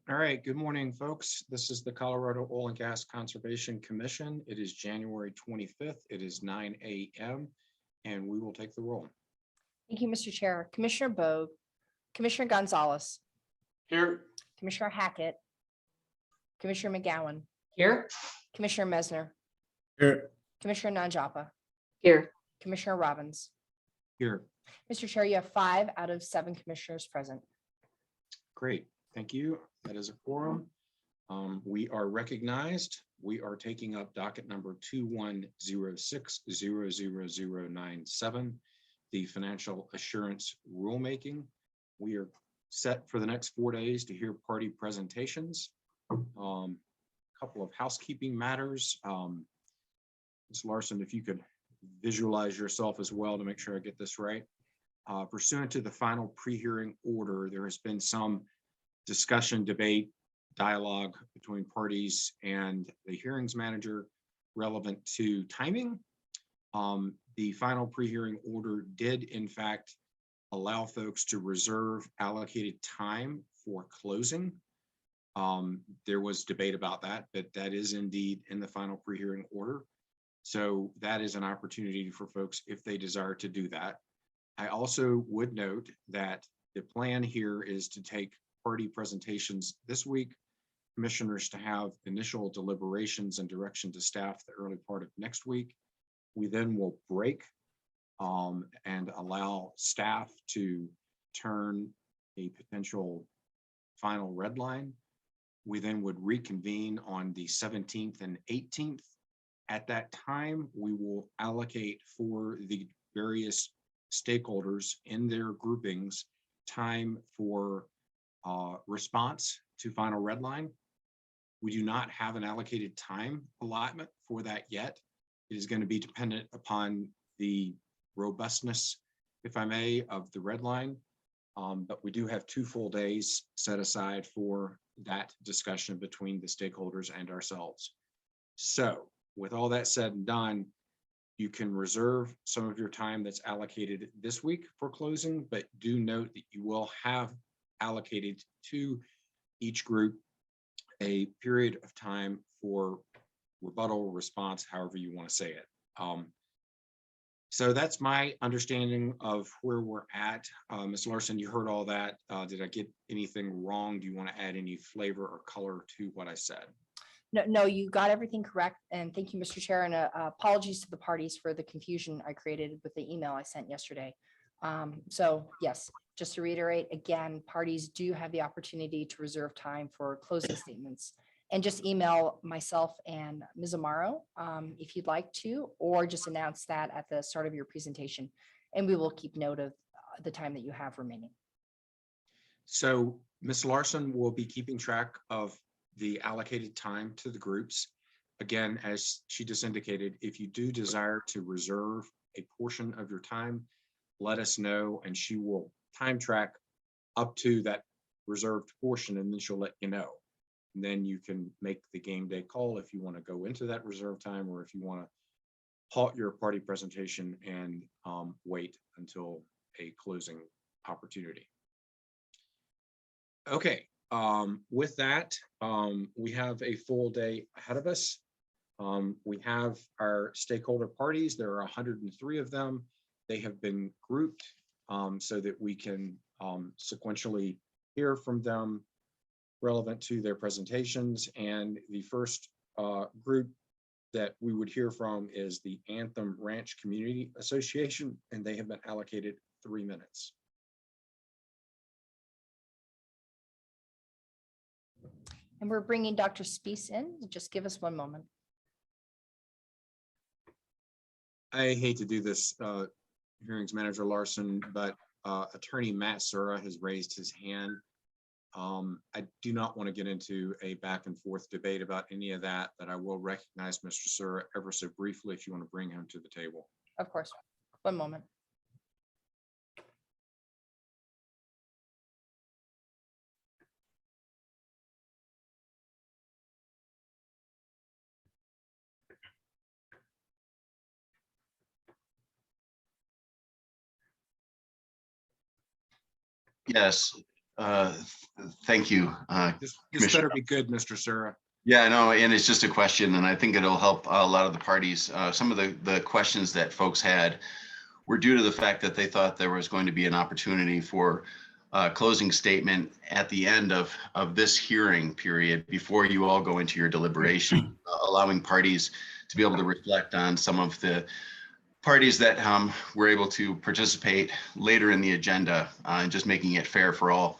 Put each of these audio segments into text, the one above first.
All right, good morning, folks. This is the Colorado Oil and Gas Conservation Commission. It is January 25th. It is 9 a.m. and we will take the roll. Thank you, Mr. Chair. Commissioner Bogue, Commissioner Gonzalez, Here. Commissioner Hackett, Commissioner McGowan, Here. Commissioner Mesner, Here. Commissioner Nanjapa, Here. Commissioner Robbins. Here. Mr. Chair, you have 5 out of 7 commissioners present. Great. Thank you. That is a quorum. We are recognized. We are taking up docket number 2106-00097, the financial assurance rulemaking. We are set for the next 4 days to hear party presentations. Couple of housekeeping matters. Ms. Larson, if you could visualize yourself as well to make sure I get this right. Pursuant to the final pre-hearing order, there has been some discussion, debate, dialogue between parties and the hearings manager relevant to timing. The final pre-hearing order did in fact allow folks to reserve allocated time for closing. There was debate about that, but that is indeed in the final pre-hearing order. So that is an opportunity for folks if they desire to do that. I also would note that the plan here is to take party presentations this week, commissioners to have initial deliberations and direction to staff the early part of next week. We then will break and allow staff to turn a potential final red line. We then would reconvene on the 17th and 18th. At that time, we will allocate for the various stakeholders in their groupings time for response to final red line. We do not have an allocated time allotment for that yet. It is going to be dependent upon the robustness, if I may, of the red line. But we do have 2 full days set aside for that discussion between the stakeholders and ourselves. So with all that said and done, you can reserve some of your time that's allocated this week for closing, but do note that you will have allocated to each group a period of time for rebuttal, response, however you want to say it. So that's my understanding of where we're at. Ms. Larson, you heard all that. Did I get anything wrong? Do you want to add any flavor or color to what I said? No, you got everything correct. And thank you, Mr. Chair. And apologies to the parties for the confusion I created with the email I sent yesterday. So yes, just to reiterate, again, parties do have the opportunity to reserve time for closing statements, and just email myself and Ms. Amaro if you'd like to, or just announce that at the start of your presentation, and we will keep note of the time that you have remaining. So Ms. Larson will be keeping track of the allocated time to the groups. Again, as she just indicated, if you do desire to reserve a portion of your time, let us know, and she will time track up to that reserved portion, and then she'll let you know. And then you can make the game day call if you want to go into that reserve time, or if you want to halt your party presentation and wait until a closing opportunity. Okay, with that, we have a full day ahead of us. We have our stakeholder parties. There are 103 of them. They have been grouped so that we can sequentially hear from them relevant to their presentations. And the first group that we would hear from is the Anthem Ranch Community Association, and they have been allocated 3 minutes. And we're bringing Dr. Spees in. Just give us 1 moment. I hate to do this, hearings manager Larson, but attorney Matt Sura has raised his hand. I do not want to get into a back and forth debate about any of that, but I will recognize Mr. Sura ever so briefly if you want to bring him to the table. Of course. 1 moment. Yes. Thank you. This Commissioner. better be good, Mr. Sura. Yeah, no, and it's just a question, and I think it'll help a lot of the parties. Some of the questions that folks had were due to the fact that they thought there was going to be an opportunity for a closing statement at the end of this hearing period before you all go into your deliberation, allowing parties to be able to reflect on some of the parties that were able to participate later in the agenda, and just making it fair for all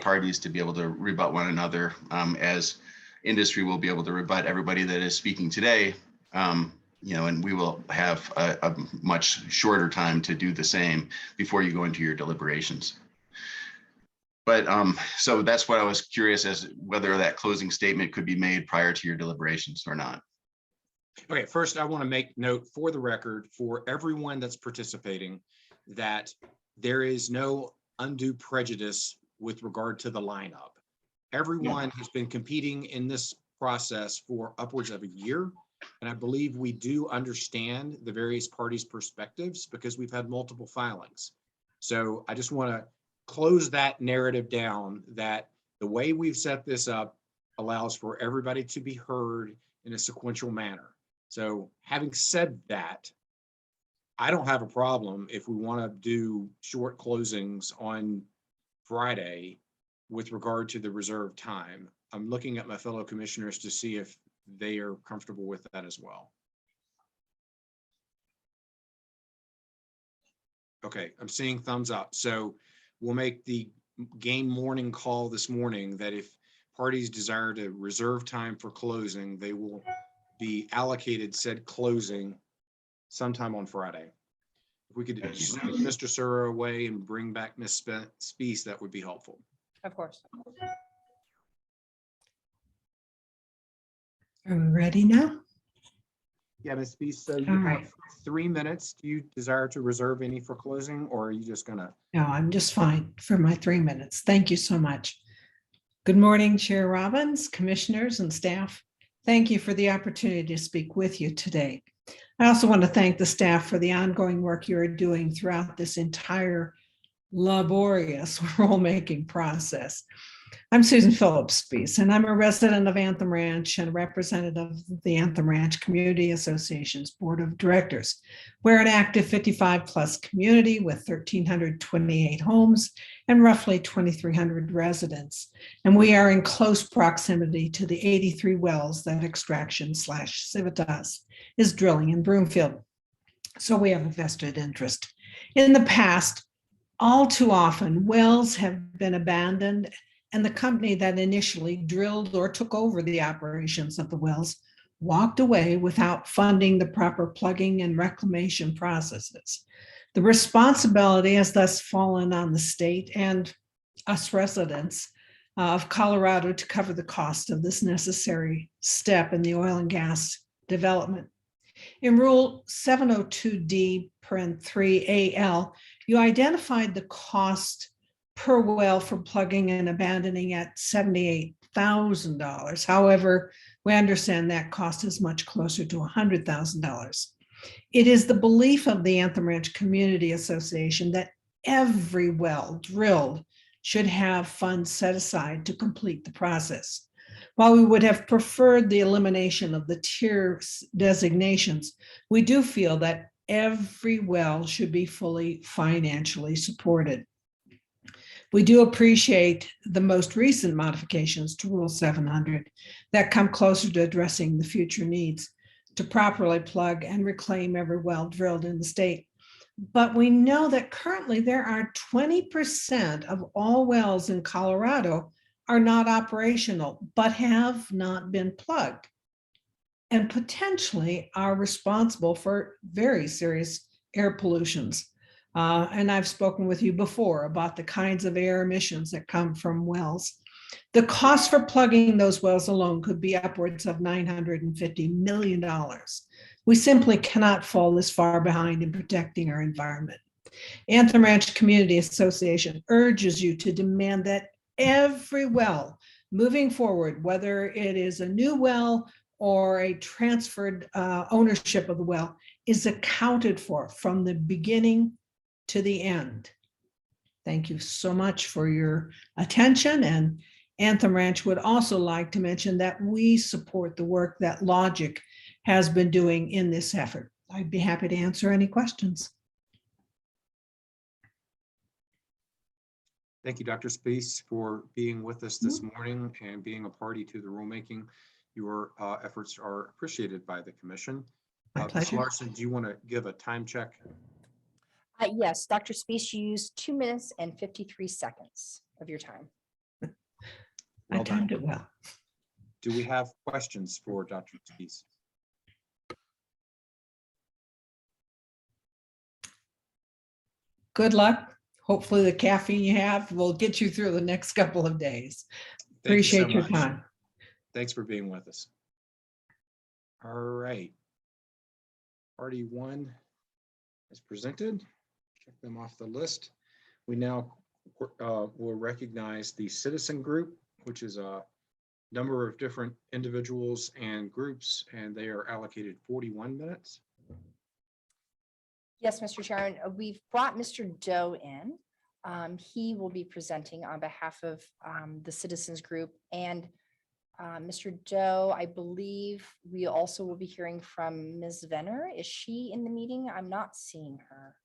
parties to be able to rebut one another, as industry will be able to rebut everybody that is speaking today. And we will have a much shorter time to do the same before you go into your deliberations. But so that's what I was curious as whether that closing statement could be made prior to your deliberations or not. Okay, first I want to make note for the record for everyone that's participating that there is no undue prejudice with regard to the lineup. Everyone has been competing in this process for upwards of a year. And I believe we do understand the various parties' perspectives because we've had multiple filings. So I just want to close that narrative down that the way we've set this up allows for everybody to be heard in a sequential manner. So having said that, I don't have a problem if we want to do short closings on Friday with regard to the reserved time. I'm looking at my fellow commissioners to see if they are comfortable with that as well. Okay, I'm seeing thumbs up. So we'll make the game morning call this morning that if parties desire to reserve time for closing, they will be allocated said closing sometime on Friday. If we could just take Mr. Sura away and bring back Ms. Spees, that would be helpful. Of course. Are we ready now? Yeah, Ms. Spees, so you All have right. 3 minutes. Do you desire to reserve any for closing, or are you just gonna? No, I'm just fine for my 3 minutes. Thank you so much. Good morning, Chair Robbins, commissioners and staff. Thank you for the opportunity to speak with you today. I also want to thank the staff for the ongoing work you are doing throughout this entire laborious rulemaking process. I'm Susan Phillips Spees, and I'm a resident of Anthem Ranch and a representative of the Anthem Ranch Community Association's Board of Directors. We're an active 55+ community with 1,328 homes and roughly 2,300 residents. And we are in close proximity to the 83 wells that Extraction/Civitas is drilling in Broomfield. So we have a vested interest. In the past, all too often, wells have been abandoned, and the company that initially drilled or took over the operations of the wells walked away without funding the proper plugging and reclamation processes. The responsibility has thus fallen on the state and us residents of Colorado to cover the cost of this necessary step in the oil and gas development. In Rule 702D(3)AL, you identified the cost per well for plugging and abandoning at $78,000. However, we understand that cost is much closer to $100,000. It is the belief of the Anthem Ranch Community Association that every well drilled should have funds set aside to complete the process. While we would have preferred the elimination of the tier designations, we do feel that every well should be fully financially supported. We do appreciate the most recent modifications to Rule 700 that come closer to addressing the future needs to properly plug and reclaim every well drilled in the state. But we know that currently there are 20% of all wells in Colorado are not operational, but have not been plugged and potentially are responsible for very serious air pollutions. And I've spoken with you before about the kinds of air emissions that come from wells. The cost for plugging those wells alone could be upwards of $950 million. We simply cannot fall this far behind in protecting our environment. Anthem Ranch Community Association urges you to demand that every well moving forward, whether it is a new well or a transferred ownership of the well, is accounted for from the beginning to the end. Thank you so much for your attention. And Anthem Ranch would also like to mention that we support the work that Logic has been doing in this effort. I'd be happy to answer any questions. Thank you, Dr. Spees, for being with us this morning and being a party to the rulemaking. Your efforts are appreciated by the commission. My Ms. pleasure. Larson, do you want to give a time check? Yes, Dr. Spees, you used 2 minutes and 53 seconds of your time. I Well done. timed it well. Do we have questions for Dr. Spees? Good luck. Hopefully the caffeine you have will get you through the next couple of days. Thank you so Appreciate your much. time. Thanks for being with us. All right. Party one is presented. Check them off the list. We now will recognize the citizen group, which is a number of different individuals and groups, and they are allocated 41 minutes. Yes, Mr. Chairman, we've brought Mr. Doe in. He will be presenting on behalf of the citizens group, and Mr. Doe, I believe we also will be hearing from Ms. Venner. Is she in the meeting? I'm not seeing her.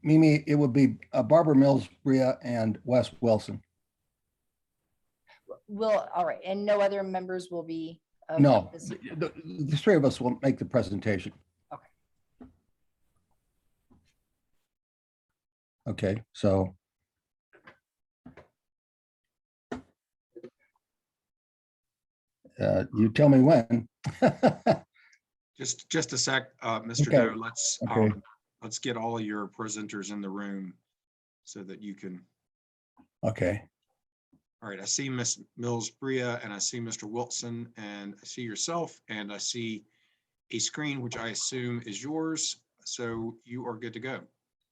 Mimi, it would be Barbara Mills, Bria, and Wes Wilson. All right, and no other members will be? No, this- the three of us will make the presentation. Okay, so. You tell me when. Just a sec, Mr. Okay. Doe, Okay. let's get all of your presenters in the room so that you can. Okay, All right, I see Ms. Mills Bria, and I see Mr. Wilson, and I see yourself, and I see a screen, which I assume is yours. So you are good to go.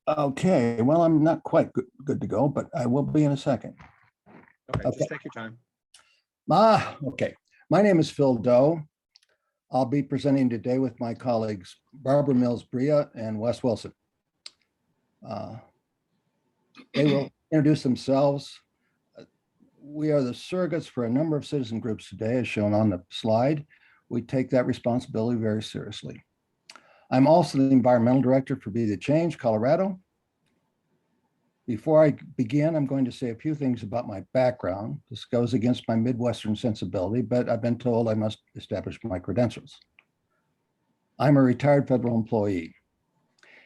okay, well, I'm not quite good to go, but I will be in a second. Okay, Okay. just take your time. Okay. My name is Phil Doe. I'll be presenting today with my colleagues Barbara Mills Bria and Wes Wilson. They will introduce themselves. We are the surrogates for a number of citizen groups today, as shown on the slide. We take that responsibility very seriously. I'm also the environmental director for Be the Change, Colorado. Before I begin, I'm going to say a few things about my background. This goes against my Midwestern sensibility, but I've been told I must establish my credentials. I'm a retired federal employee.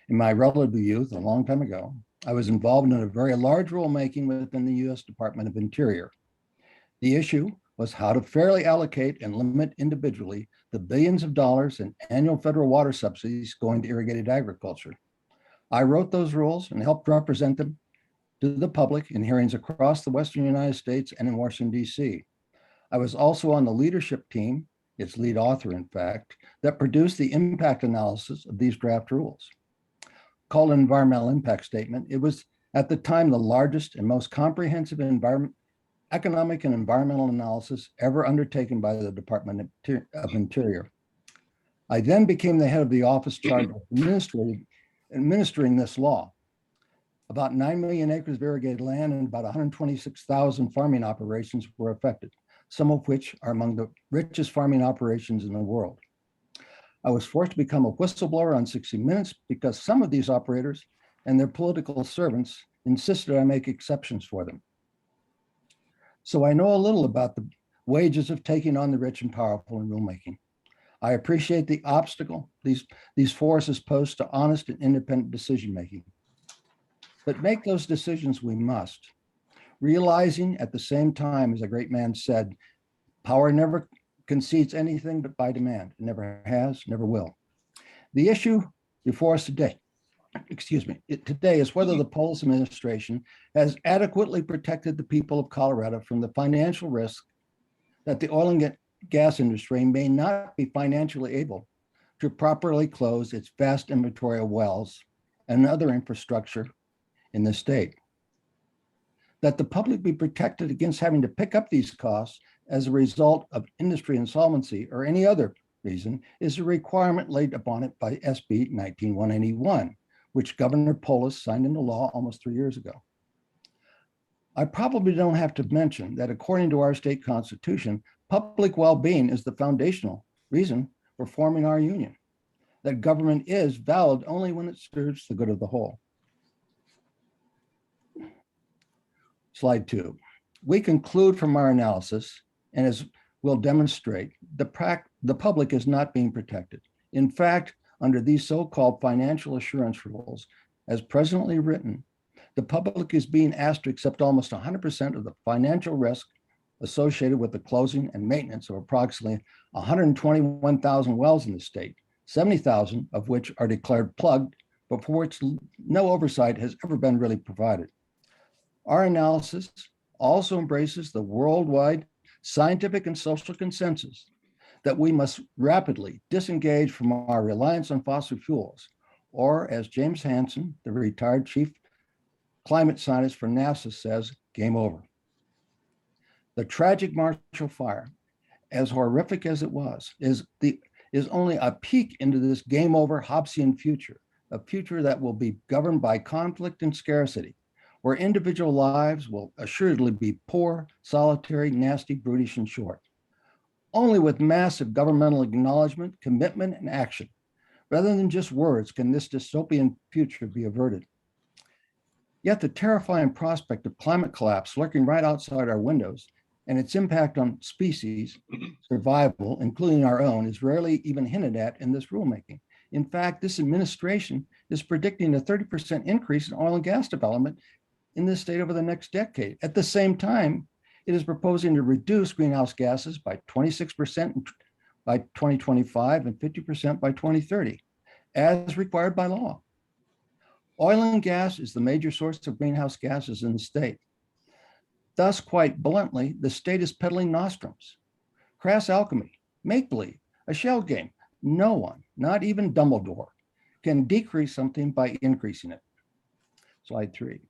In my relative youth, a long time ago, I was involved in a very large rulemaking within the U.S. Department of Interior. The issue was how to fairly allocate and limit individually the billions of dollars in annual federal water subsidies going to irrigated agriculture. I wrote those rules and helped represent them to the public in hearings across the Western United States and in Washington, D.C. I was also on the leadership team, its lead author, in fact, that produced the impact analysis of these draft rules. Called an environmental impact statement, it was at the time the largest and most comprehensive economic and environmental analysis ever undertaken by the Department of Interior. I then became the head of the office charged with administering this law. About 9 million acres of irrigated land and about 126,000 farming operations were affected, some of which are among the richest farming operations in the world. I was forced to become a whistleblower on 60 Minutes because some of these operators and their political servants insisted I make exceptions for them. So I know a little about the wages of taking on the rich and powerful in rulemaking. I appreciate the obstacle these forces pose to honest and independent decision-making. But make those decisions we must, realizing at the same time, as a great man said, power never concedes anything but by demand. It never has, never will. The issue before us today, today is whether the Polis administration has adequately protected the people of Colorado from the financial risk that the oil and gas industry may not be financially able to properly close its vast inventory of wells and other infrastructure in the state. That the public be protected against having to pick up these costs as a result of industry insolvency or any other reason is a requirement laid upon it by SB 19181, which Governor Polis signed into law almost 3 years ago. I probably don't have to mention that according to our state constitution, public well-being is the foundational reason for forming our union, that government is valid only when it serves the good of the whole. Slide 2. We conclude from our analysis, and as we'll demonstrate, the public is not being protected. In fact, under these so-called financial assurance rules, as presently written, the public is being asked to accept almost 100% of the financial risk associated with the closing and maintenance of approximately 121,000 wells in the state, 70,000 of which are declared plugged, but for which no oversight has ever been really provided. Our analysis also embraces the worldwide scientific and social consensus that we must rapidly disengage from our reliance on fossil fuels, or as James Hansen, the retired chief climate scientist for NASA, says, game over. The tragic Marshall Fire, as horrific as it was, is only a peek into this game over Hobbesian future, a future that will be governed by conflict and scarcity, where individual lives will assuredly be poor, solitary, nasty, brutish, and short. Only with massive governmental acknowledgement, commitment, and action, rather than just words, can this dystopian future be averted. Yet the terrifying prospect of climate collapse lurking right outside our windows and its impact on species survival, including our own, is rarely even hinted at in this rulemaking. In fact, this administration is predicting a 30% increase in oil and gas development in this state over the next decade. At the same time, it is proposing to reduce greenhouse gases by 26% by 2025 and 50% by 2030, as required by law. Oil and gas is the major source of greenhouse gases in the state. Thus, quite bluntly, the state is peddling nostrums, crass alchemy, make-believe, a shell game. No one, not even Dumbledore, can decrease something by increasing it. Slide 3.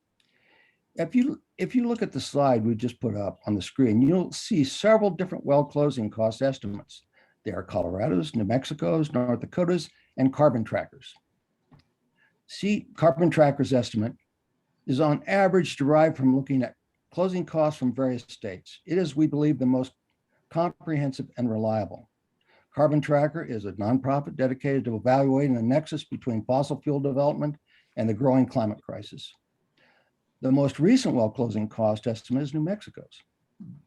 If you look at the slide we just put up on the screen, you'll see several different well closing cost estimates. They are Colorado's, New Mexico's, North Dakota's, and Carbon Tracker's. See, Carbon Tracker's estimate is on average derived from looking at closing costs from various states. It is, we believe, the most comprehensive and reliable. Carbon Tracker is a nonprofit dedicated to evaluating the nexus between fossil fuel development and the growing climate crisis. The most recent well closing cost estimate is New Mexico's.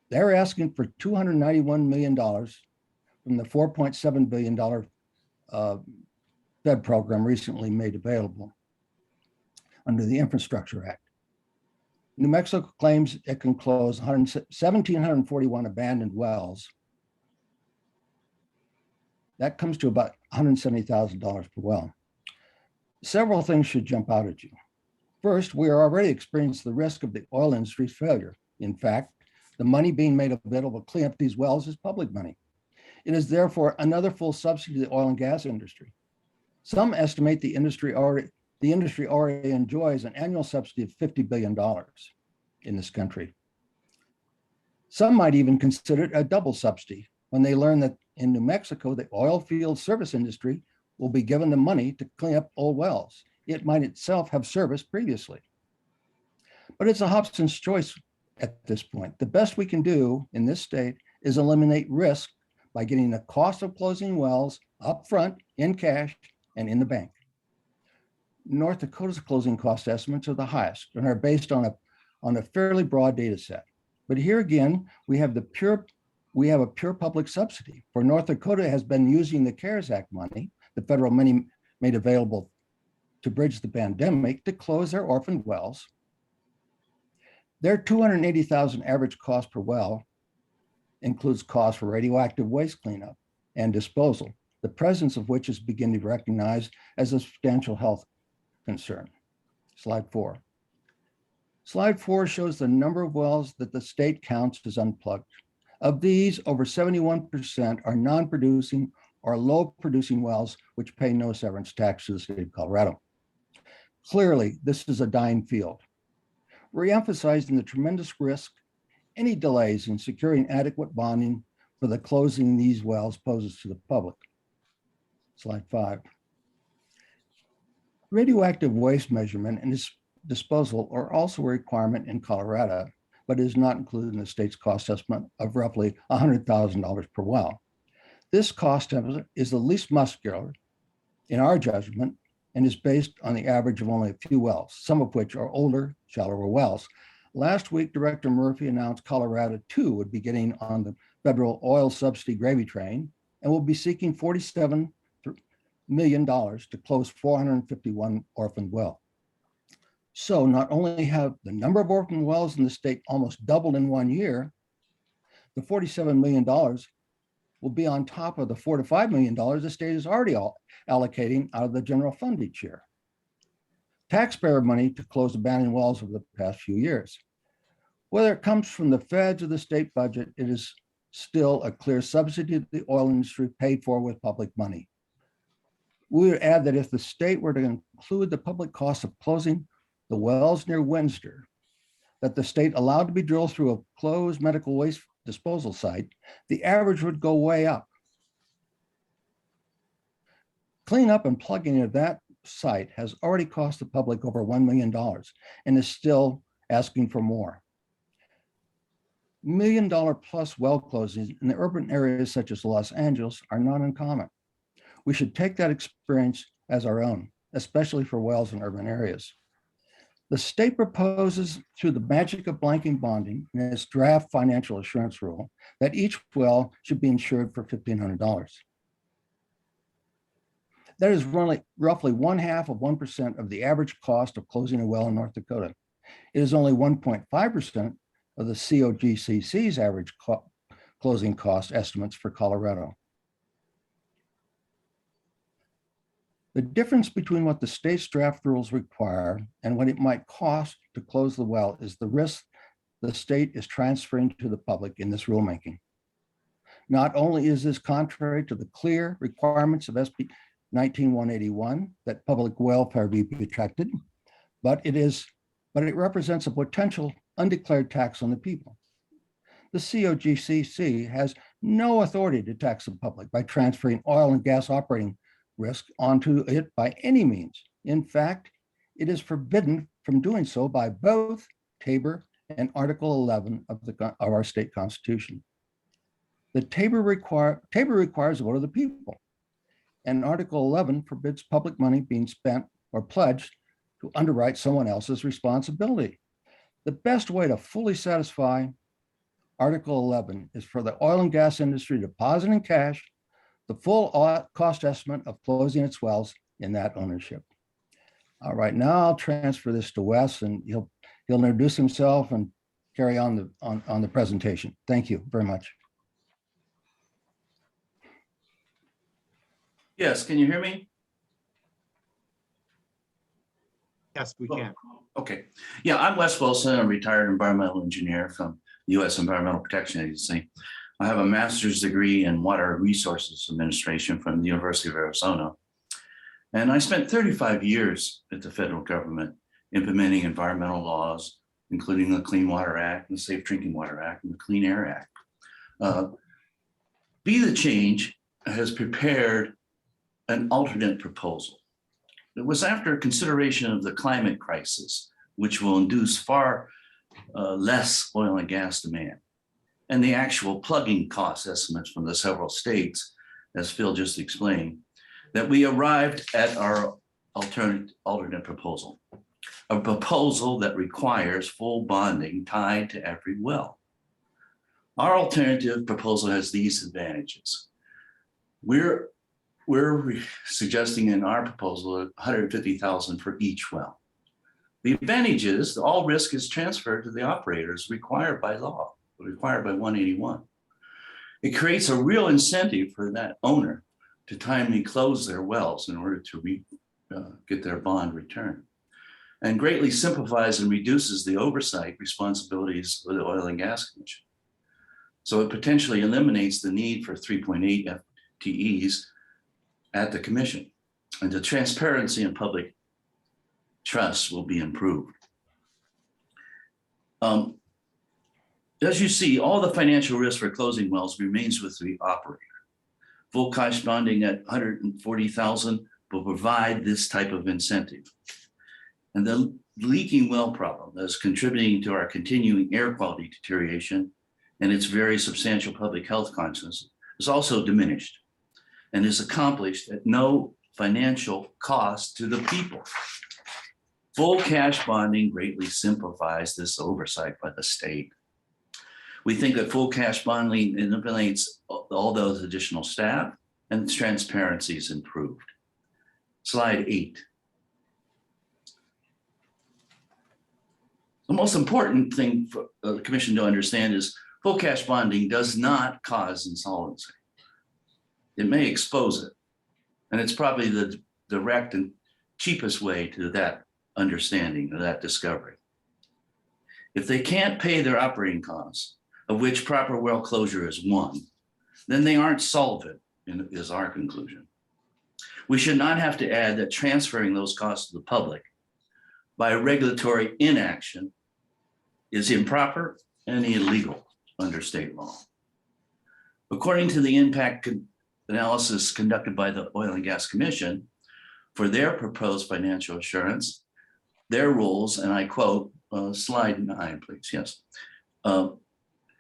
They're asking for $291 million from the $4.7 billion Fed program recently made available under the Infrastructure Act. New Mexico claims it can close 1,741 abandoned wells. That comes to about $170,000 per well. Several things should jump out at you. First, we are already experiencing the risk of the oil industry's failure. In fact, the money being made available to clean up these wells is public money. It is therefore another full subsidy to the oil and gas industry. Some estimate the industry already enjoys an annual subsidy of $50 billion in this country. Some might even consider it a double subsidy when they learn that in New Mexico, the oil field service industry will be given the money to clean up old wells it might itself have serviced previously. But it's a Hobson's choice at this point. The best we can do in this state is eliminate risk by getting the cost of closing wells up front in cash and in the bank. North Dakota's closing cost estimates are the highest and are based on a fairly broad data set. But here again, we have a pure public subsidy. For North Dakota has been using the CARES Act money, the federal money made available to bridge the pandemic, to close their orphaned wells. Their $280,000 average cost per well includes costs for radioactive waste cleanup and disposal, the presence of which is beginning to be recognized as a substantial health concern. Slide 4. Slide 4 shows the number of wells that the state counts as unplugged. Of these, over 71% are non-producing or low-producing wells, which pay no severance tax to the state of Colorado. Clearly, this is a dying field. Re-emphasizing the tremendous risk any delays in securing adequate bonding for the closing these wells poses to the public. Slide 5. Radioactive waste measurement and disposal are also a requirement in Colorado, but is not included in the state's cost estimate of roughly $100,000 per well. This cost estimate is the least muscular in our judgment and is based on the average of only a few wells, some of which are older, shallower wells. Last week, Director Murphy announced Colorado too would be getting on the federal oil subsidy gravy train and will be seeking $47 million to close 451 orphaned wells. So not only have the number of orphaned wells in the state almost doubled in 1 year, the $47 million will be on top of the $4 to $5 million the state is already allocating out of the general fund each year. Taxpayer money to close abandoned wells over the past few years. Whether it comes from the feds or the state budget, it is still a clear subsidy to the oil industry paid for with public money. We would add that if the state were to include the public cost of closing the wells near Windsor that the state allowed to be drilled through a closed medical waste disposal site, the average would go way up. Cleanup and plugging of that site has already cost the public over $1 million and is still asking for more. $1 million plus well closings in the urban areas such as Los Angeles are not uncommon. We should take that experience as our own, especially for wells in urban areas. The state proposes through the magic of blanking bonding in its draft financial assurance rule that each well should be insured for $1,500. That is roughly 0.5% of the average cost of closing a well in North Dakota. It is only 1.5% of the COGCC's average closing cost estimates for Colorado. The difference between what the state's draft rules require and what it might cost to close the well is the risk the state is transferring to the public in this rulemaking. Not only is this contrary to the clear requirements of SB 19181 that public welfare be protected, but it represents a potential undeclared tax on the people. The COGCC has no authority to tax the public by transferring oil and gas operating risk onto it by any means. In fact, it is forbidden from doing so by both Tabor and Article 11 of our state constitution. The Tabor requires a vote of the people, and Article 11 forbids public money being spent or pledged to underwrite someone else's responsibility. The best way to fully satisfy Article 11 is for the oil and gas industry to deposit in cash the full cost estimate of closing its wells in that ownership. All right, now I'll transfer this to Wes, and he'll introduce himself and carry on the presentation. Thank you very much. Yes, can you hear me? Yes, we can. Okay. Yeah, I'm Wes Wilson, a retired environmental engineer from the U.S. Environmental Protection Agency. I have a master's degree in water resources administration from the University of Arizona. And I spent 35 years at the federal government implementing environmental laws, including the Clean Water Act, and the Safe Drinking Water Act, and the Clean Air Act. Be the Change has prepared an alternate proposal. It was after consideration of the climate crisis, which will induce far less oil and gas demand, and the actual plugging cost estimates from the several states, as Phil just explained, that we arrived at our alternate proposal, a proposal that requires full bonding tied to every well. Our alternative proposal has these advantages. We're suggesting in our proposal $150,000 for each well. The advantage is all risk is transferred to the operators required by law, required by 181. It creates a real incentive for that owner to timely close their wells in order to get their bond returned, and greatly simplifies and reduces the oversight responsibilities of the Oil and Gas Commission. So it potentially eliminates the need for 3.8 FTEs at the commission, and the transparency and public trust will be improved. As you see, all the financial risk for closing wells remains with the operator. Full cash bonding at $140,000 will provide this type of incentive. And the leaking well problem that is contributing to our continuing air quality deterioration and its very substantial public health consequences is also diminished and is accomplished at no financial cost to the people. Full cash bonding greatly simplifies this oversight by the state. We think that full cash bonding eliminates all those additional staff and transparency is improved. Slide 8. The most important thing for the commission to understand is full cash bonding does not cause insolvency. It may expose it, and it's probably the direct and cheapest way to that understanding of that discovery. If they can't pay their operating costs, of which proper well closure is one, then they aren't solvent, is our conclusion. We should not have to add that transferring those costs to the public by regulatory inaction is improper and illegal under state law. According to the impact analysis conducted by the Oil and Gas Commission for their proposed financial assurance, their rules, and I quote, slide 9, please, yes.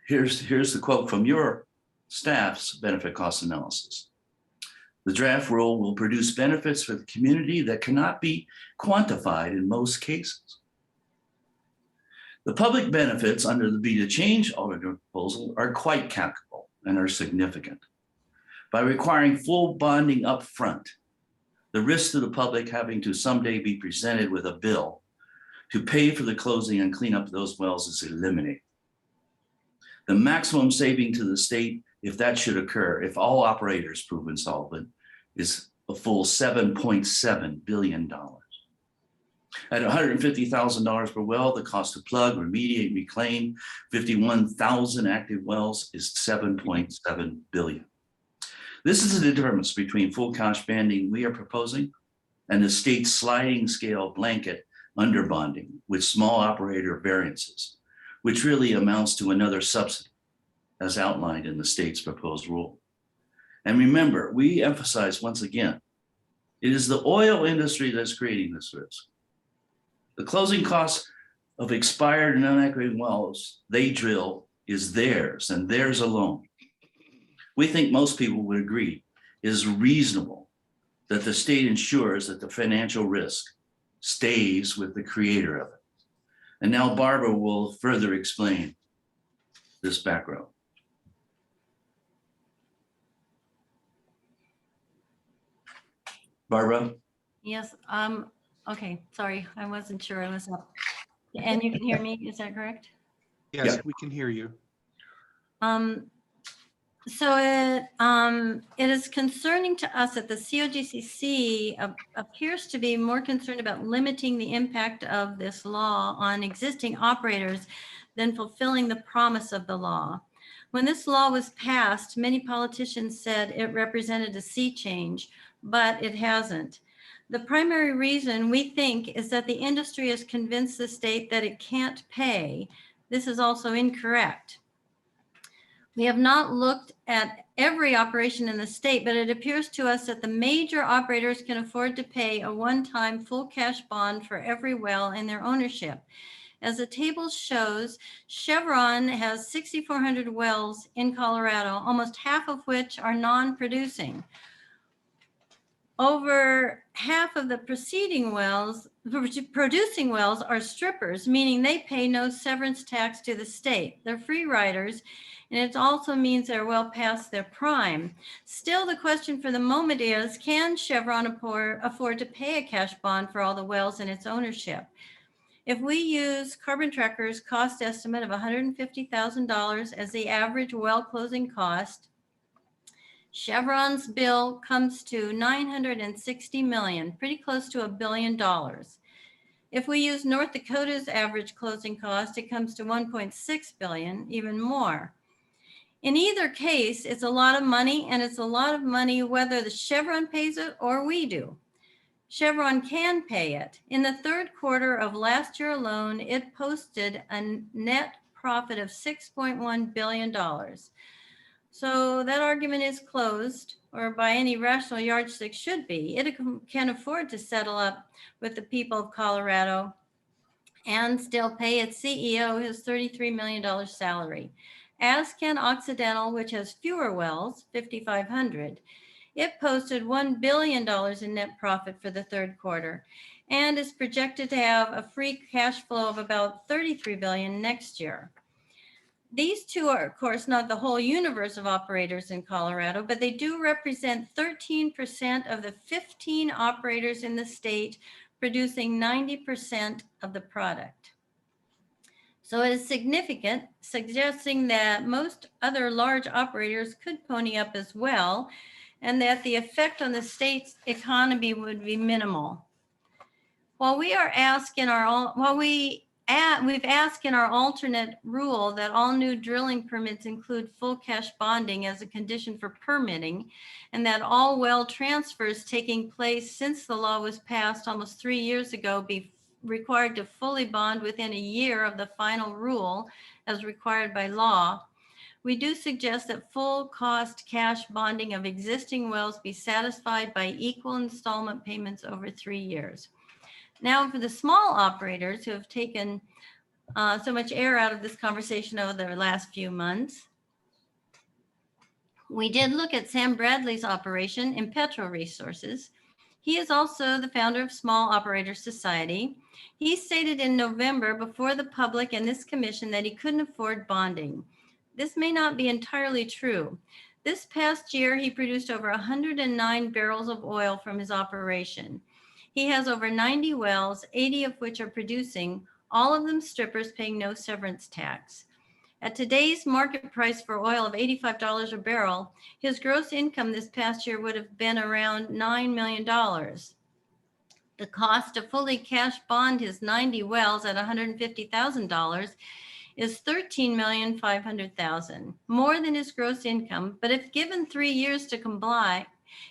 Here's the quote from your staff's benefit cost analysis. The draft rule will produce benefits for the community that cannot be quantified in most cases. The public benefits under the Be to Change alternative proposal are quite calculable and are significant. By requiring full bonding up front, the risk to the public having to someday be presented with a bill to pay for the closing and clean up those wells is eliminated. The maximum saving to the state, if that should occur, if all operators prove insolvent, is a full $7.7 billion. At $150,000 per well, the cost to plug, remediate, reclaim 51,000 active wells is $7.7 billion. This is the difference between full cash banding we are proposing and the state's sliding scale blanket underbonding with small operator variances, which really amounts to another subsidy as outlined in the state's proposed rule. And remember, we emphasize once again, it is the oil industry that's creating this risk. The closing costs of expired and unactivated wells they drill is theirs and theirs alone. We think most people would agree it is reasonable that the state ensures that the financial risk stays with the creator of it. And now Barbara will further explain this background. Barbara? Yes, okay, sorry, I wasn't sure I was up. And you can hear me, is that correct? Yes, Yeah. we can hear you. So it is concerning to us that the COGCC appears to be more concerned about limiting the impact of this law on existing operators than fulfilling the promise of the law. When this law was passed, many politicians said it represented a sea change, but it hasn't. The primary reason we think is that the industry has convinced the state that it can't pay. This is also incorrect. We have not looked at every operation in the state, but it appears to us that the major operators can afford to pay a one-time full cash bond for every well in their ownership. As the table shows, Chevron has 6,400 wells in Colorado, almost half of which are non-producing. Over half of the producing wells are strippers, meaning they pay no severance tax to the state. They're free riders, and it also means they're well past their prime. Still, the question for the moment is, can Chevron afford to pay a cash bond for all the wells in its ownership? If we use Carbon Tracker's cost estimate of $150,000 as the average well closing cost, Chevron's bill comes to $960 million, pretty close to $1 billion. If we use North Dakota's average closing cost, it comes to $1.6 billion, even more. In either case, it's a lot of money, and it's a lot of money whether the Chevron pays it or we do. Chevron can pay it. In the third quarter of last year alone, it posted a net profit of $6.1 billion. So that argument is closed, or by any rational yardstick should be. It can afford to settle up with the people of Colorado and still pay its CEO his $33 million salary, as can Occidental, which has fewer wells, 5,500. It posted $1 billion in net profit for the third quarter and is projected to have a free cash flow of about $33 billion next year. These two are, of course, not the whole universe of operators in Colorado, but they do represent 13% of the 15 operators in the state, producing 90% of the product. So it is significant, suggesting that most other large operators could pony up as well, and that the effect on the state's economy would be minimal. While we are asked in our we've asked in our alternate rule that all new drilling permits include full cash bonding as a condition for permitting, and that all well transfers taking place since the law was passed almost 3 years ago be required to fully bond within a year of the final rule as required by law. We do suggest that full cost cash bonding of existing wells be satisfied by equal installment payments over 3 years. Now, for the small operators who have taken so much air out of this conversation over the last few months, we did look at Sam Bradley's operation in Petro Resources. He is also the founder of Small Operators Society. He stated in November before the public and this commission that he couldn't afford bonding. This may not be entirely true. This past year, he produced over 109 barrels of oil from his operation. He has over 90 wells, 80 of which are producing, all of them strippers paying no severance tax. At today's market price for oil of $85 a barrel, his gross income this past year would have been around $9 million. The cost to fully cash bond his 90 wells at $150,000 is $13,500,000, more than his gross income. But if given 3 years to comply,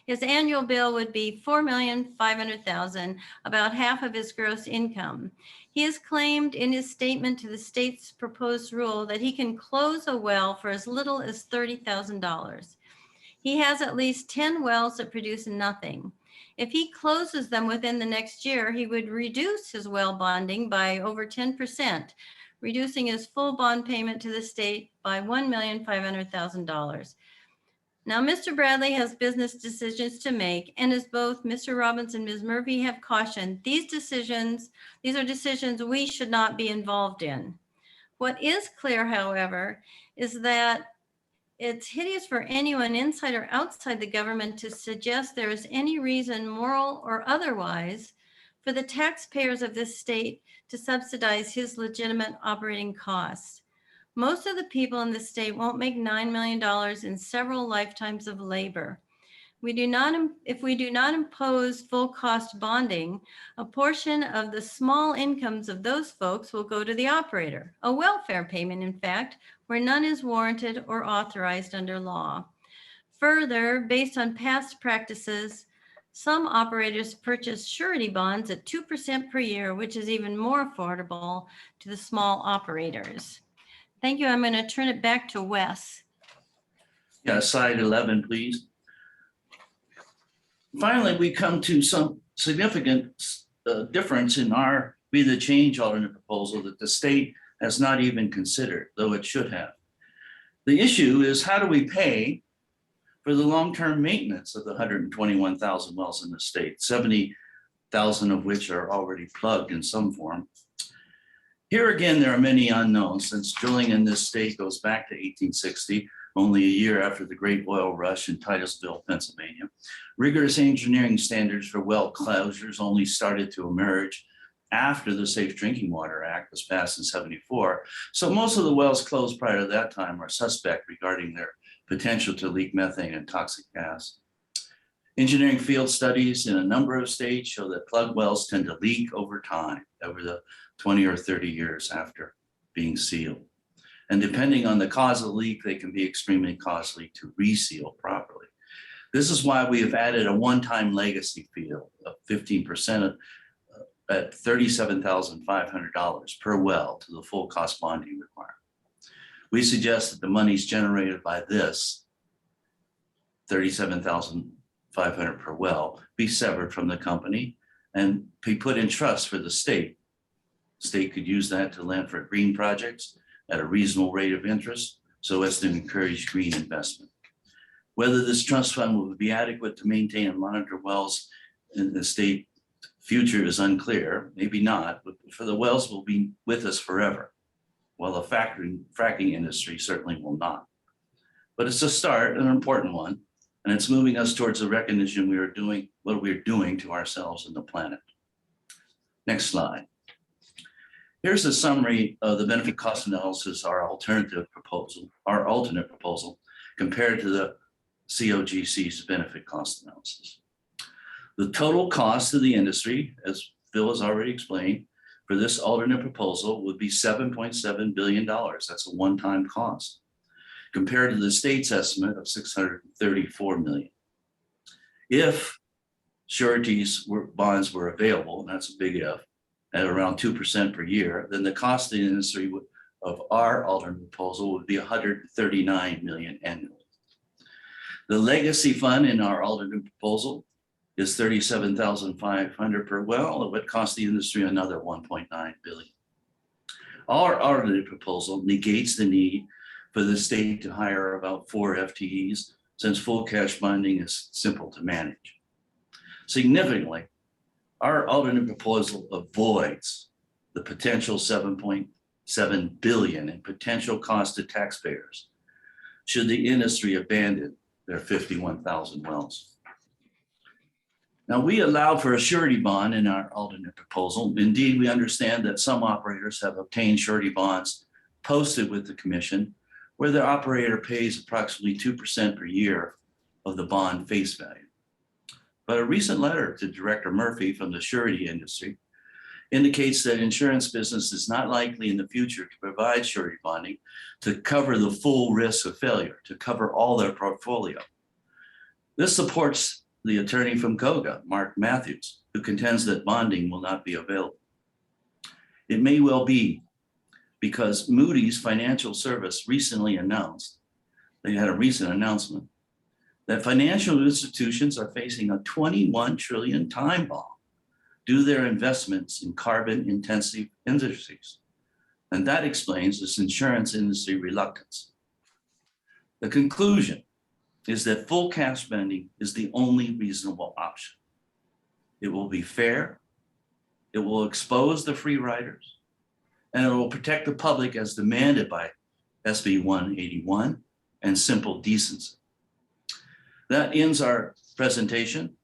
his annual bill would be $4,500,000, about half of his gross income. He has claimed in his statement to the state's proposed rule that he can close a well for as little as $30,000. He has at least 10 wells that produce nothing. If he closes them within the next year, he would reduce his well bonding by over 10%, reducing his full bond payment to the state by $1,500,000. Now, Mr. Bradley has business decisions to make, and as both Mr. Robbins and Ms. Murphy have cautioned, these are decisions we should not be involved in. What is clear, however, is that it's hideous for anyone inside or outside the government to suggest there is any reason, moral or otherwise, for the taxpayers of this state to subsidize his legitimate operating costs. Most of the people in the state won't make $9 million in several lifetimes of labor. If we do not impose full cost bonding, a portion of the small incomes of those folks will go to the operator, a welfare payment, in fact, where none is warranted or authorized under law. Further, based on past practices, some operators purchase surety bonds at 2% per year, which is even more affordable to the small operators. Thank you. I'm going to turn it back to Wes. Yeah, slide 11, please. Finally, we come to some significant difference in our Be the Change alternate proposal that the state has not even considered, though it should have. The issue is, how do we pay for the long-term maintenance of the 121,000 wells in the state, 70,000 of which are already plugged in some form? Here again, there are many unknowns, since drilling in this state goes back to 1860, only a year after the Great Oil Rush in Titusville, Pennsylvania. Rigorous engineering standards for well closures only started to emerge after the Safe Drinking Water Act was passed in '74. So most of the wells closed prior to that time are suspect regarding their potential to leak methane and toxic gas. Engineering field studies in a number of states show that plug wells tend to leak over time, over the 20 or 30 years after being sealed. And depending on the cause of the leak, they can be extremely costly to reseal properly. This is why we have added a one-time legacy fee of 15% at $37,500 per well to the full cost bonding requirement. We suggest that the monies generated by this $37,500 per well be severed from the company and be put in trust for the state. State could use that to lend for green projects at a reasonable rate of interest so as to encourage green investment. Whether this trust fund will be adequate to maintain and monitor wells in the state future is unclear, maybe not, but for the wells will be with us forever, while the fracking industry certainly will not. But it's a start, an important one, and it's moving us towards the recognition we are doing what we're doing to ourselves and the planet. Next slide. Here's a summary of the benefit cost analysis, our alternate proposal compared to the COGC's benefit cost analysis. The total cost to the industry, as Phil has already explained, for this alternate proposal would be $7.7 billion. That's a one-time cost, compared to the state's estimate of $634 million. If sureties bonds were available, and that's a big if, at around 2% per year, then the cost to the industry of our alternate proposal would be $139 million annually. The legacy fund in our alternate proposal is $37,500 per well. It would cost the industry another $1.9 billion. Our alternate proposal negates the need for the state to hire about 4 FTEs, since full cash bonding is simple to manage. Significantly, our alternate proposal avoids the potential $7.7 billion in potential cost to taxpayers should the industry abandon their 51,000 wells. Now, we allowed for a surety bond in our alternate proposal. Indeed, we understand that some operators have obtained surety bonds posted with the commission, where the operator pays approximately 2% per year of the bond face value. But a recent letter to Director Murphy from the surety industry indicates that insurance business is not likely in the future to provide surety bonding to cover the full risk of failure, to cover all their portfolio. This supports the attorney from COGA, Mark Matthews, who contends that bonding will not be available. It may well be because Moody's Financial Service recently announced, they had a recent announcement, that financial institutions are facing a 21 trillion time bomb due to their investments in carbon-intensive industries. And that explains this insurance industry reluctance. The conclusion is that full cash spending is the only reasonable option. It will be fair, it will expose the free riders, and it will protect the public as demanded by SB 181 and simple decency. That ends our presentation.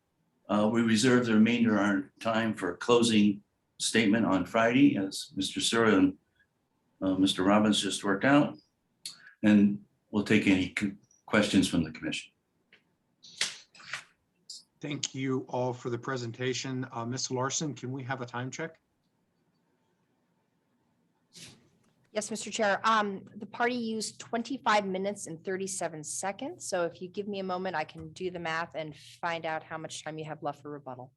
We reserve the remainder of our time for a closing statement on Friday, as Mr. Sura and Mr. Robbins just worked out, and we'll take any questions from the commission. Thank you all for the presentation. Ms. Larson, can we have a time check? Yes, Mr. Chair. The party used 25 minutes and 37 seconds. So if you give me a moment, I can do the math and find out how much time you have left for rebuttal.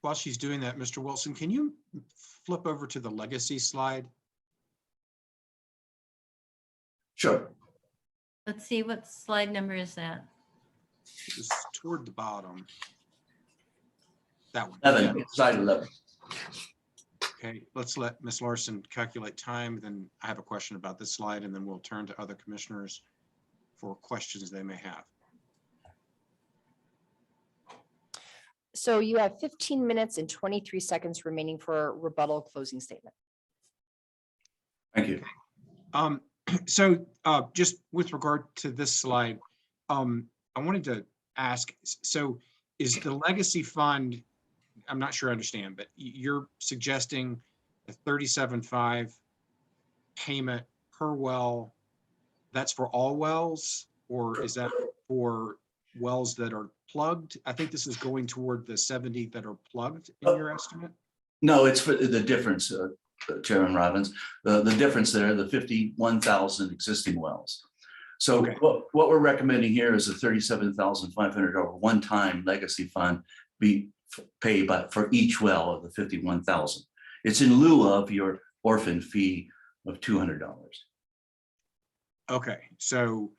While she's doing that, Mr. Wilson, can you flip over to the legacy slide? Sure. Let's see, what slide number is that? It's toward the bottom. That one. 11, Yeah. slide 11. Okay, let's let Ms. Larson calculate time. Then I have a question about this slide, and then we'll turn to other commissioners for questions they may have. So you have 15 minutes and 23 seconds remaining for a rebuttal closing statement. Thank you. So just with regard to this slide, I wanted to ask, so is the legacy fund, I'm not sure I understand, but you're suggesting a 37.5 payment per well, that's for all wells, or is that for wells that are plugged? I think this is going toward the 70 that are plugged in your estimate. No, it's for the difference, Chairman Robbins, the difference there, the 51,000 existing wells. So Okay. what we're recommending here is a $37,500 one-time legacy fund be paid for each well of the 51,000. It's in lieu of your orphan fee of $200. Okay, so,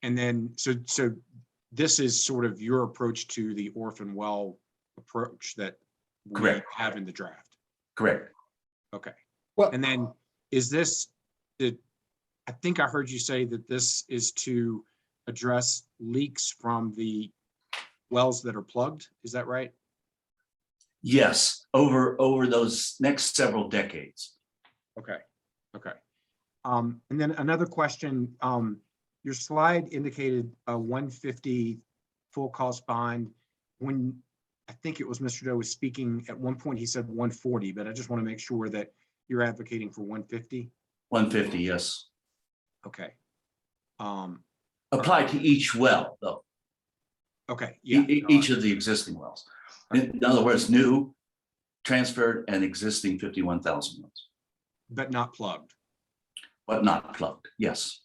and then, so this is sort of your approach to the orphan well approach that we Correct. have in the draft. Correct. Okay. Well, And then is this, I think I heard you say that this is to address leaks from the wells that are plugged. Is that right? Yes, over those next several decades. Okay, okay. And then another question, your slide indicated a 150 full cost bond. When I think it was Mr. Doe was speaking, at one point he said 140, but I just want to make sure that you're advocating for 150. 150, yes. Okay. Applied to each well, though. Okay, yeah. Each of the existing wells. In other words, new, transferred, and existing 51,000 wells, But not plugged. but not plugged. Yes.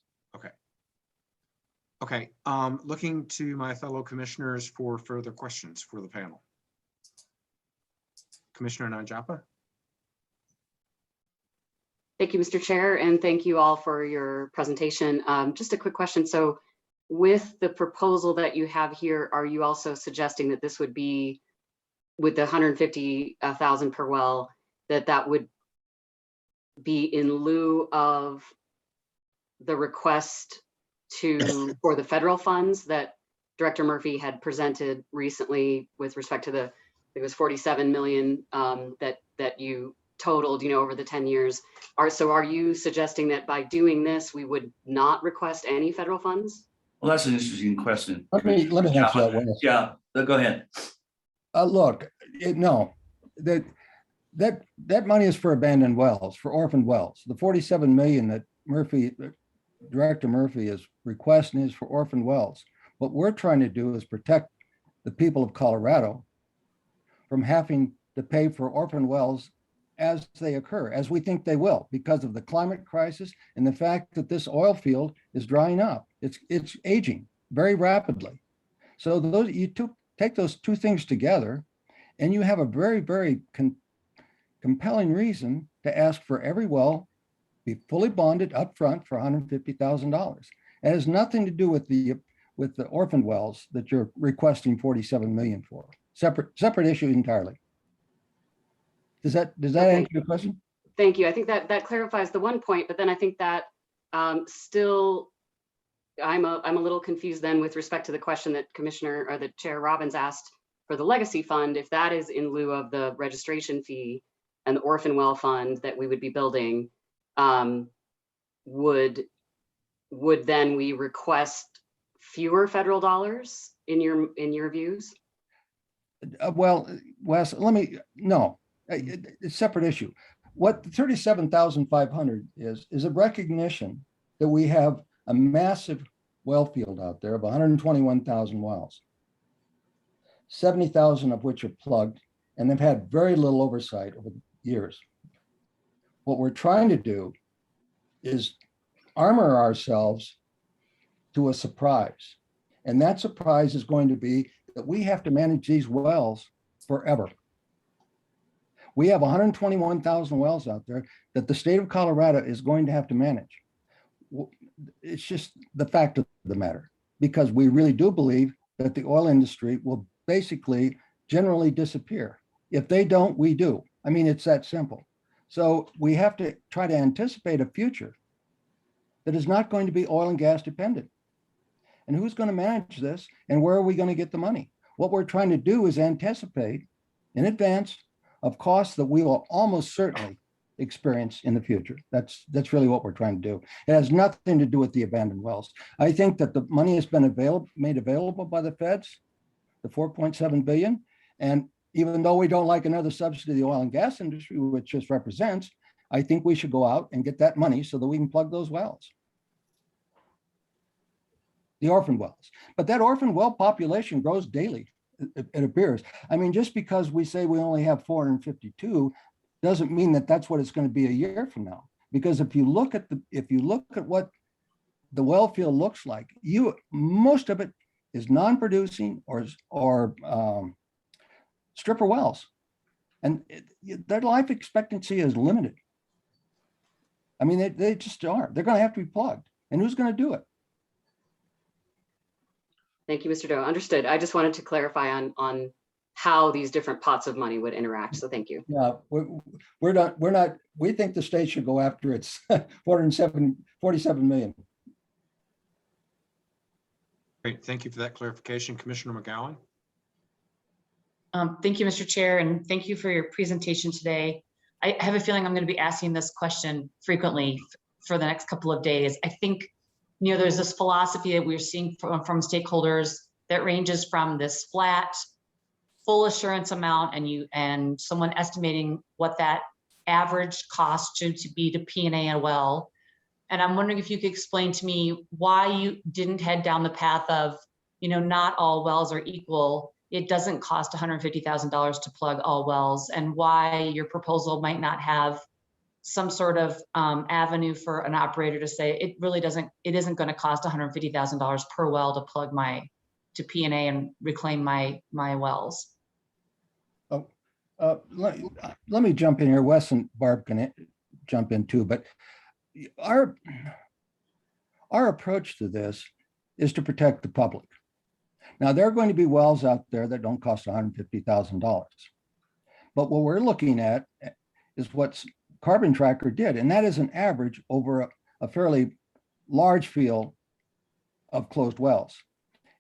Okay, looking to my fellow commissioners for further questions for the panel. Commissioner Nanjapa? Thank you, Mr. Chair, and thank you all for your presentation. Just a quick question. So with the proposal that you have here, are you also suggesting that this would be with the 150,000 per well, that would be in lieu of the request for the federal funds that Director Murphy had presented recently with respect to it was 47 million that you totaled, over the 10 years. Are you suggesting that by doing this, we would not request any federal funds? Well, that's an interesting question. let me answer that one. Yeah, go ahead. Look, no, that money is for abandoned wells, for orphaned wells. The 47 million that Director Murphy is requesting is for orphaned wells. What we're trying to do is protect the people of Colorado from having to pay for orphan wells as they occur, as we think they will, because of the climate crisis and the fact that this oil field is drying up. It's aging very rapidly. So take those two things together, and you have a very, very compelling reason to ask for every well be fully bonded up front for $150,000. It has nothing to do with the orphan wells that you're requesting 47 million for. Separate issue entirely. Does that Okay. answer your question? Thank you. I think that clarifies the one point, but then I think that still, I'm a little confused then with respect to the question that the Chair Robbins asked for the legacy fund, if that is in lieu of the registration fee and the orphan well fund that we would be building, would then we request fewer federal dollars in your views? Well, Wes, no, it's a separate issue. What the 37,500 is a recognition that we have a massive well field out there of 121,000 wells, 70,000 of which are plugged, and they've had very little oversight over the years. What we're trying to do is armor ourselves to a surprise. And that surprise is going to be that we have to manage these wells forever. We have 121,000 wells out there that the state of Colorado is going to have to manage. It's just the fact of the matter, because we really do believe that the oil industry will basically generally disappear. If they don't, we do. I mean, it's that simple. So we have to try to anticipate a future that is not going to be oil and gas dependent. And who's going to manage this, and where are we going to get the money? What we're trying to do is anticipate in advance of costs that we will almost certainly experience in the future. That's really what we're trying to do. It has nothing to do with the abandoned wells. I think that the money has been made available by the feds, the 4.7 billion. And even though we don't like another subsidy to the oil and gas industry, which this represents, I think we should go out and get that money so that we can plug those wells. The orphan wells. But that orphan well population grows daily, it appears. I mean, just because we say we only have 452 doesn't mean that that's what it's going to be a year from now. Because if you look at what the well field looks like, most of it is non-producing or stripper wells, and their life expectancy is limited. I mean, they just are. They're going to have to be plugged. And who's going to do it? Thank you, Mr. Doe. Understood. I just wanted to clarify on how these different pots of money would interact. So thank you. Yeah, we're not, we think the state should go after its 47 million. Great, thank you for that clarification. Commissioner McGowan? Thank you, Mr. Chair, and thank you for your presentation today. I have a feeling I'm going to be asking this question frequently for the next couple of days. I think, there's this philosophy that we're seeing from stakeholders that ranges from this flat, full assurance amount and someone estimating what that average cost should be to P&A a well. And I'm wondering if you could explain to me why you didn't head down the path of, not all wells are equal. It doesn't cost $150,000 to plug all wells, and why your proposal might not have some sort of avenue for an operator to say it isn't going to cost $150,000 per well to plug to P&A and reclaim my wells. Let me jump in here. Wes and Barb can jump in too, but our approach to this is to protect the public. Now, there are going to be wells out there that don't cost $150,000. But what we're looking at is what Carbon Tracker did, and that is an average over a fairly large field of closed wells.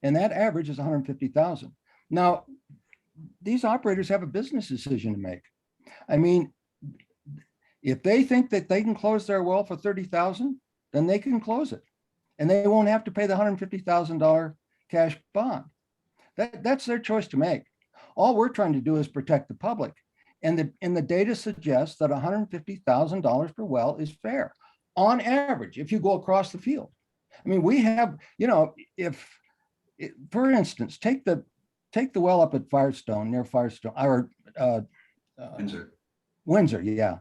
And that average is 150,000. Now, these operators have a business decision to make. I mean, if they think that they can close their well for 30,000, then they can close it. And they won't have to pay the $150,000 cash bond. That's their choice to make. All we're trying to do is protect the public. And the data suggests that $150,000 per well is fair on average, if you go across the field. I mean, we have, for instance, take the well up at Firestone, near Firestone, or Windsor, yeah.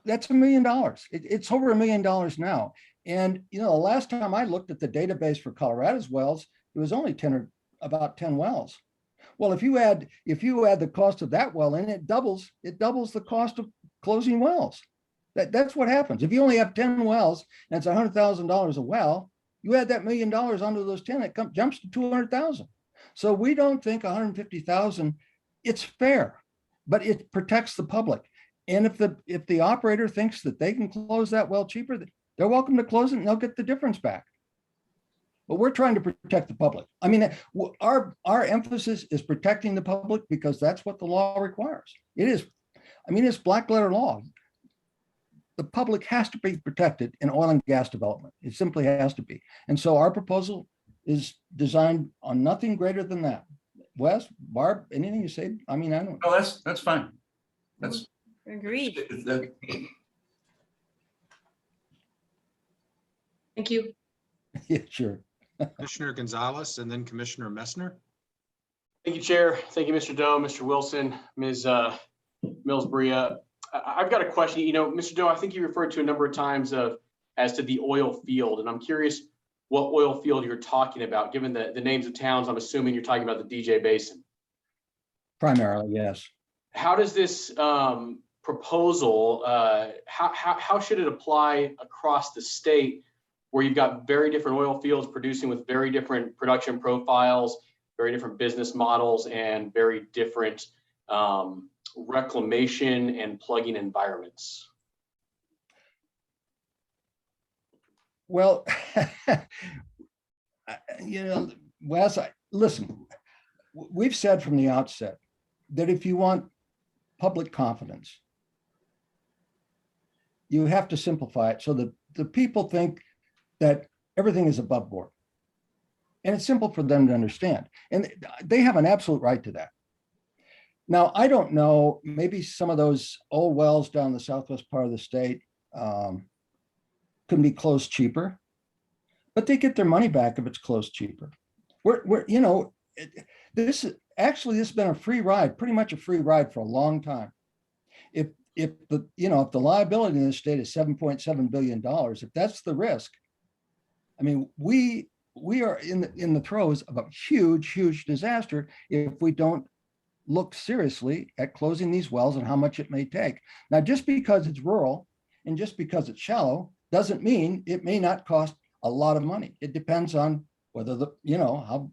That's $1 million. It's over $1 million now. And, the last time I looked at the database for Colorado's wells, it was only about 10 wells. Well, if you add the cost of that well in, it doubles the cost of closing wells. That's what happens. If you only have 10 wells and it's $100,000 a well, you add that $1 million onto those 10, it jumps to 200,000. So we don't think 150,000, it's fair, but it protects the public. And if the operator thinks that they can close that well cheaper, they're welcome to close it and they'll get the difference back. But we're trying to protect the public. I mean, our emphasis is protecting the public because that's what the law requires. It is, it's black letter law. The public has to be protected in oil and gas development. It simply has to be. And so our proposal is designed on nothing greater than that. Wes, Barb, anything you say? I don't. Oh, that's fine. That's Agreed. Thank you. Yeah, sure. Commissioner Gonzalez and then Commissioner Messner. Thank you, Chair. Thank you, Mr. Doe, Mr. Wilson, Ms. Mills-Bria. I've got a question. Mr. Doe, I think you referred to a number of times as to the oil field, and I'm curious what oil field you're talking about. Given the names of towns, I'm assuming you're talking about the DJ Basin. Primarily, yes. How does this proposal, how should it apply across the state, where you've got very different oil fields producing with very different production profiles, very different business models, and very different reclamation and plugging environments? Well, Wes, listen, we've said from the outset that if you want public confidence, you have to simplify it so that the people think that everything is above board. And it's simple for them to understand. And they have an absolute right to that. Now, I don't know, maybe some of those old wells down the southwest part of the state can be closed cheaper, but they get their money back if it's closed cheaper. This has been a free ride, pretty much a free ride for a long time. If the liability in the state is $7.7 billion, if that's the risk, we are in the throes of a huge disaster if we don't look seriously at closing these wells and how much it may take. Now, just because it's rural and just because it's shallow doesn't mean it may not cost a lot of money. It depends on whether the, how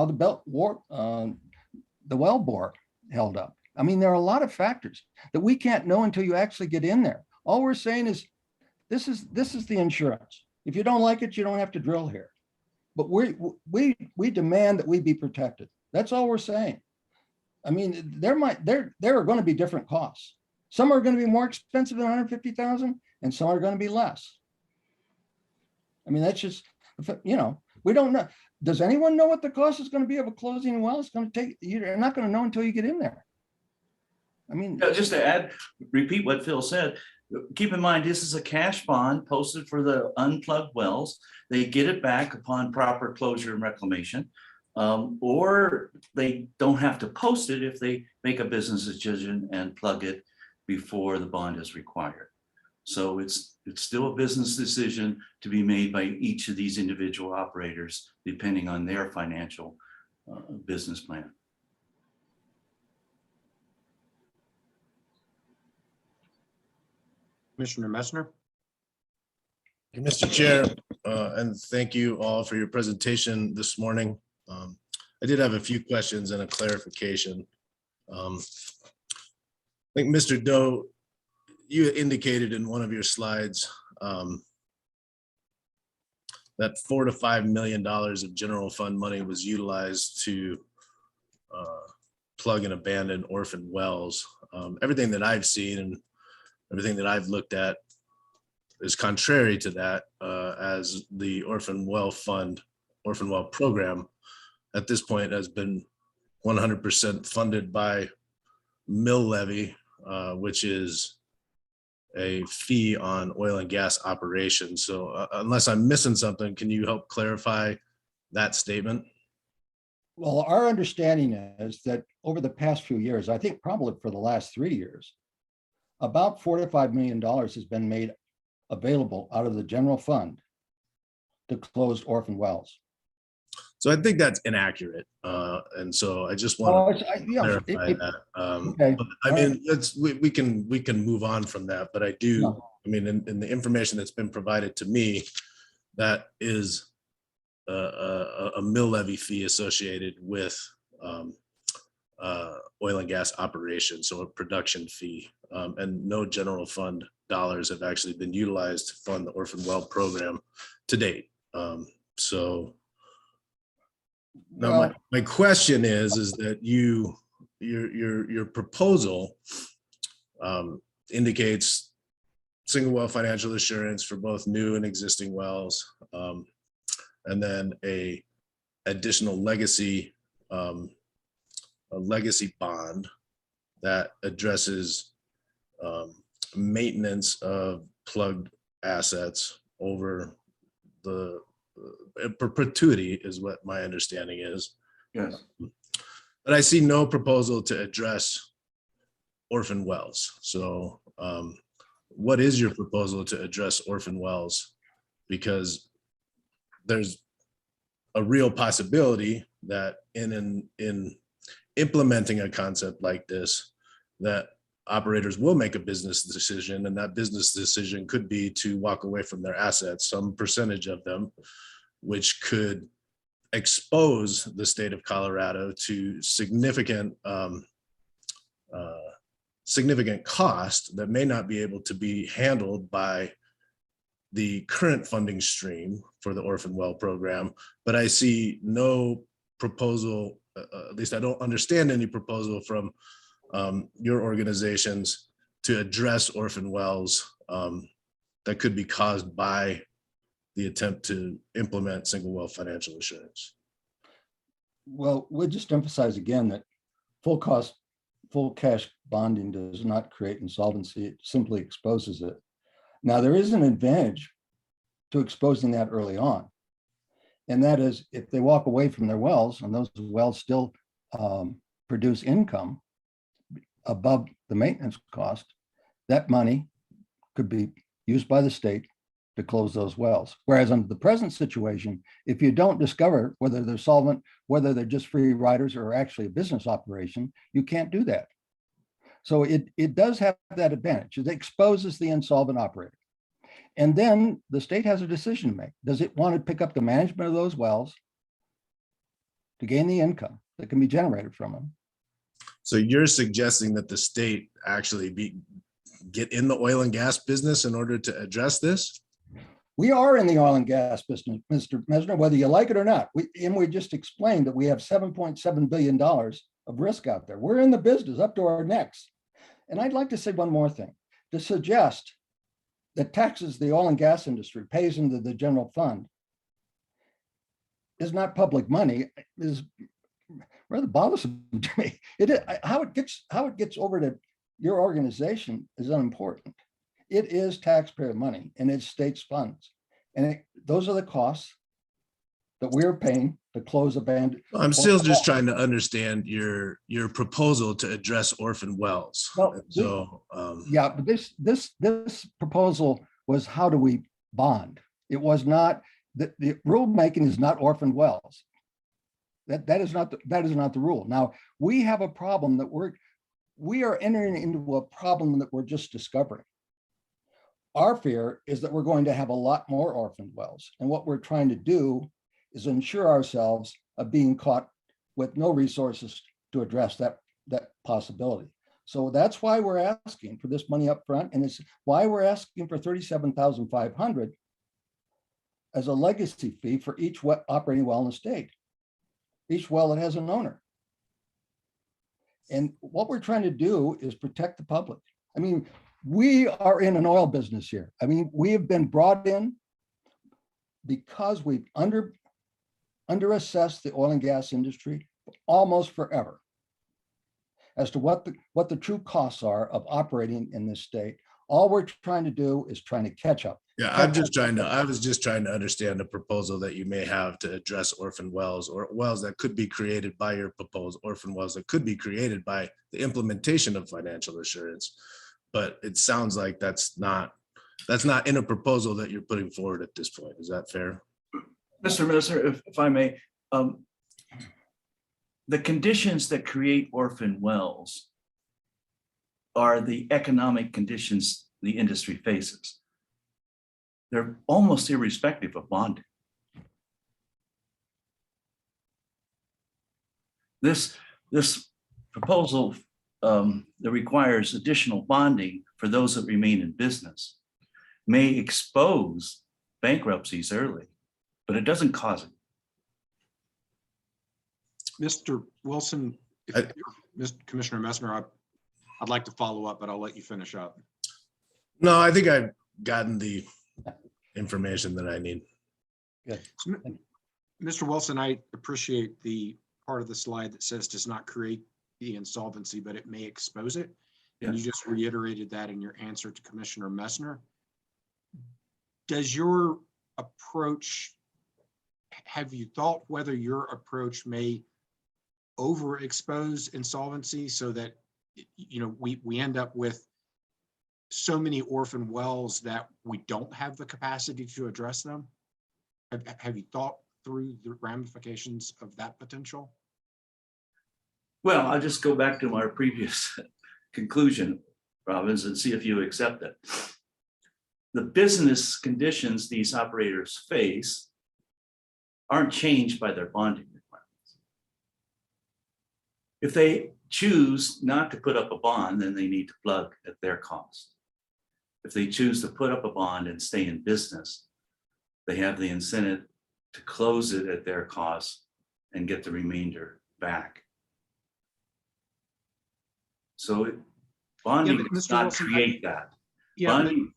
the the well bore held up. I mean, there are a lot of factors that we can't know until you actually get in there. All we're saying is, this is the insurance. If you don't like it, you don't have to drill here. But we demand that we be protected. That's all we're saying. I mean, there are going to be different costs. Some are going to be more expensive than 150,000, and some are going to be less. I mean, that's just, we don't know. Does anyone know what the cost is going to be of a closing a well? It's going to take, you're not going to know until you get in there. I mean, Just to repeat what Phil said, keep in mind, this is a cash bond posted for the unplugged wells. They get it back upon proper closure and reclamation. Or they don't have to post it if they make a business decision and plug it before the bond is required. So it's still a business decision to be made by each of these individual operators, depending on their financial business plan. Commissioner Messner. Mr. Chair, and thank you all for your presentation this morning. I did have a few questions and a clarification. I think Mr. Doe, you indicated in one of your slides that $4 to $5 million of general fund money was utilized to plug and abandon orphan wells. Everything that I've seen and everything that I've looked at is contrary to that, as the orphan well program at this point has been 100% funded by mill levy, which is a fee on oil and gas operations. So unless I'm missing something, can you help clarify that statement? well, our understanding is that over the past few years, I think probably for the last 3 years, about $4 to $5 million has been made available out of the general fund to closed orphan wells. So I think that's inaccurate. And so I just want to clarify that. Okay. But I mean, we can move on from that, but I do, No. I mean, in the information that's been provided to me, that is a mill levy fee associated with oil and gas operations, so a production fee, and no general fund dollars have actually been utilized to fund the orphan well program to date. So now Well, my question is that your proposal indicates single well financial assurance for both new and existing wells, and then a additional legacy bond that addresses maintenance of plugged assets over the perpetuity is what my understanding is. Yes. But I see no proposal to address orphan wells. So what is your proposal to address orphan wells? Because there's a real possibility that in implementing a concept like this, that operators will make a business decision, and that business decision could be to walk away from their assets, some percentage of them, which could expose the state of Colorado to significant cost that may not be able to be handled by the current funding stream for the orphan well program. But I see no proposal, at least I don't understand any proposal from your organizations to address orphan wells that could be caused by the attempt to implement single well financial assurance. well, we'll just emphasize again that full cash bonding does not create insolvency. It simply exposes it. Now, there is an advantage to exposing that early on. And that is if they walk away from their wells and those wells still produce income above the maintenance cost, that money could be used by the state to close those wells. Whereas under the present situation, if you don't discover whether they're solvent, whether they're just free riders or actually a business operation, you can't do that. So it does have that advantage. It exposes the insolvent operator. And then the state has a decision to make. Does it want to pick up the management of those wells to gain the income that can be generated from them? So you're suggesting that the state actually get in the oil and gas business in order to address this? We are in the oil and gas business, Mr. Mesner, whether you like it or not. We just explained that we have $7.7 billion of risk out there. We're in the business up to our necks. And I'd like to say one more thing. To suggest that taxes the oil and gas industry pays into the general fund is not public money is rather bothersome to me. How it gets over to your organization is unimportant. It is taxpayer money and it's state's funds. And those are the costs that we're paying to close a band. I'm still just trying to understand your proposal to address orphan wells. Well, So, yeah, but this proposal was how do we bond? It was not, the rulemaking is not orphan wells. That is not the rule. Now, we have a problem that we are entering into a problem that we're just discovering. Our fear is that we're going to have a lot more orphan wells. And what we're trying to do is ensure ourselves of being caught with no resources to address that possibility. So that's why we're asking for this money up front, and it's why we're asking for $37,500 as a legacy fee for each operating well in the state, each well that has an owner. And what we're trying to do is protect the public. I mean, we are in an oil business here. I mean, we have been brought in because we've underassessed the oil and gas industry almost forever as to what the true costs are of operating in this state. All we're trying to do is trying to catch up. yeah, I was just trying to understand the proposal that you may have to address orphan wells or wells that could be created by your proposed orphan wells that could be created by the implementation of financial assurance. But it sounds like that's not in a proposal that you're putting forward at this point. Is that fair? Mr. Minister, if I may, the conditions that create orphan wells are the economic conditions the industry faces. They're almost irrespective of bonding. This proposal that requires additional bonding for those that remain in business may expose bankruptcies early, but it doesn't cause it. Mr. Wilson, Mr. Commissioner Messner, I'd like to follow up, but I'll let you finish up. No, I think I've gotten the information that I need. Good. Mr. Wilson, I appreciate the part of the slide that says does not create the insolvency, but it may expose it. And you just reiterated that in your answer to Commissioner Messner. Does your approach, have you thought whether your approach may overexpose insolvency so that, you know, we end up with so many orphan wells that we don't have the capacity to address them? Have you thought through the ramifications of that potential? Well, I'll just go back to my previous conclusion, Robbins, and see if you accept it. The business conditions these operators face aren't changed by their bonding requirements. If they choose not to put up a bond, then they need to plug at their cost. If they choose to put up a bond and stay in business, they have the incentive to close it at their cost and get the remainder back. So bonding does not create that. Yeah, Bonding,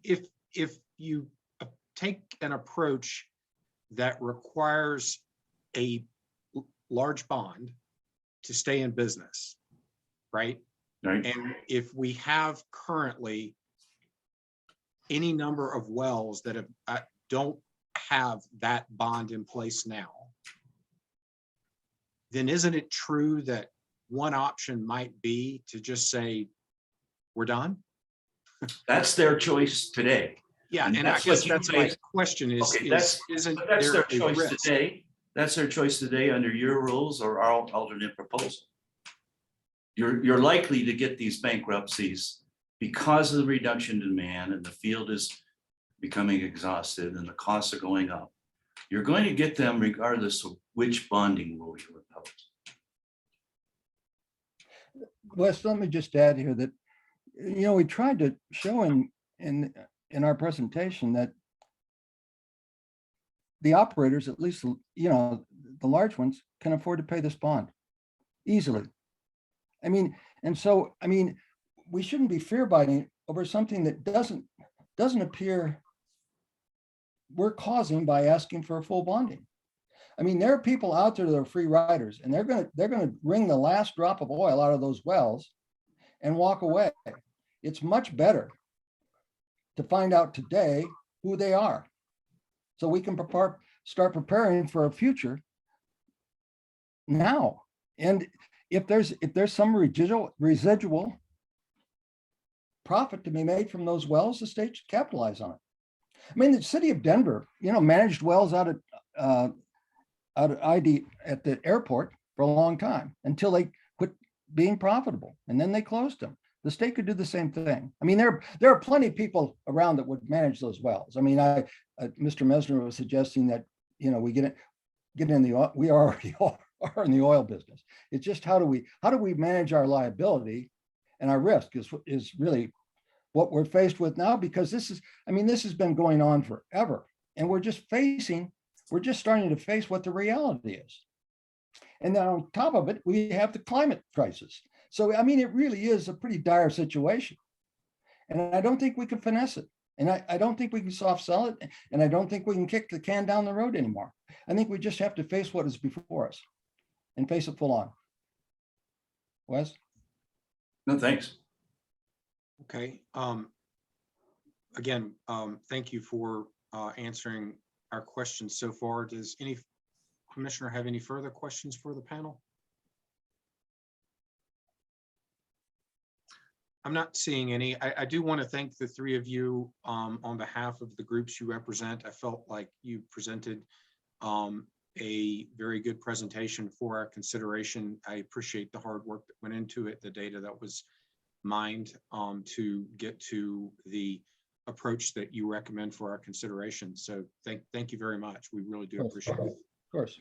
if you take an approach that requires a large bond to stay in business, right? right? And if we have currently any number of wells that don't have that bond in place now, then isn't it true that one option might be to just say, we're done? That's their choice today. Yeah, and I that's guess what you that's my guys- question is, Okay, isn't But that's there their a choice risk? today. That's their choice today under your rules or our alternate proposal. You're likely to get these bankruptcies because of the reduction in demand, and the field is becoming exhausted and the costs are going up. You're going to get them regardless of which bonding rule you impose. Wes, let me just add here that, we tried to show in our presentation that the operators, at least, the large ones, can afford to pay this bond easily. We shouldn't be fear biting over something that doesn't appear we're causing by asking for a full bonding. There are people out there that are free riders, and they're gonna wring the last drop of oil out of those wells and walk away. It's much better to find out today who they are, so we can start preparing for a future now. And if there's some residual profit to be made from those wells, the state should capitalize on it. The city of Denver, managed wells out of ID at the airport for a long time until they quit being profitable, and then they closed them. The state could do the same thing. There are plenty of people around that would manage those wells. Mr. Mesner was suggesting that we get in the we already are in the oil business. It's just how do we manage our liability and our risk is really what we're faced with now, because this has been going on forever, and we're just starting to face what the reality is. And then on top of it, we have the climate crisis. So, it really is a pretty dire situation. And I don't think we can finesse it. And I don't think we can soft sell it. And I don't think we can kick the can down the road anymore. I think we just have to face what is before us and face it full on. Wes? No, thanks. Okay. Again, thank you for answering our questions so far. Does any commissioner have any further questions for the panel? I'm not seeing any. I do want to thank the three of you on behalf of the groups you represent. I felt like you presented a very good presentation for our consideration. I appreciate the hard work that went into it, the data that was mined to get to the approach that you recommend for our consideration. So thank you very much. We really do appreciate it. Of course.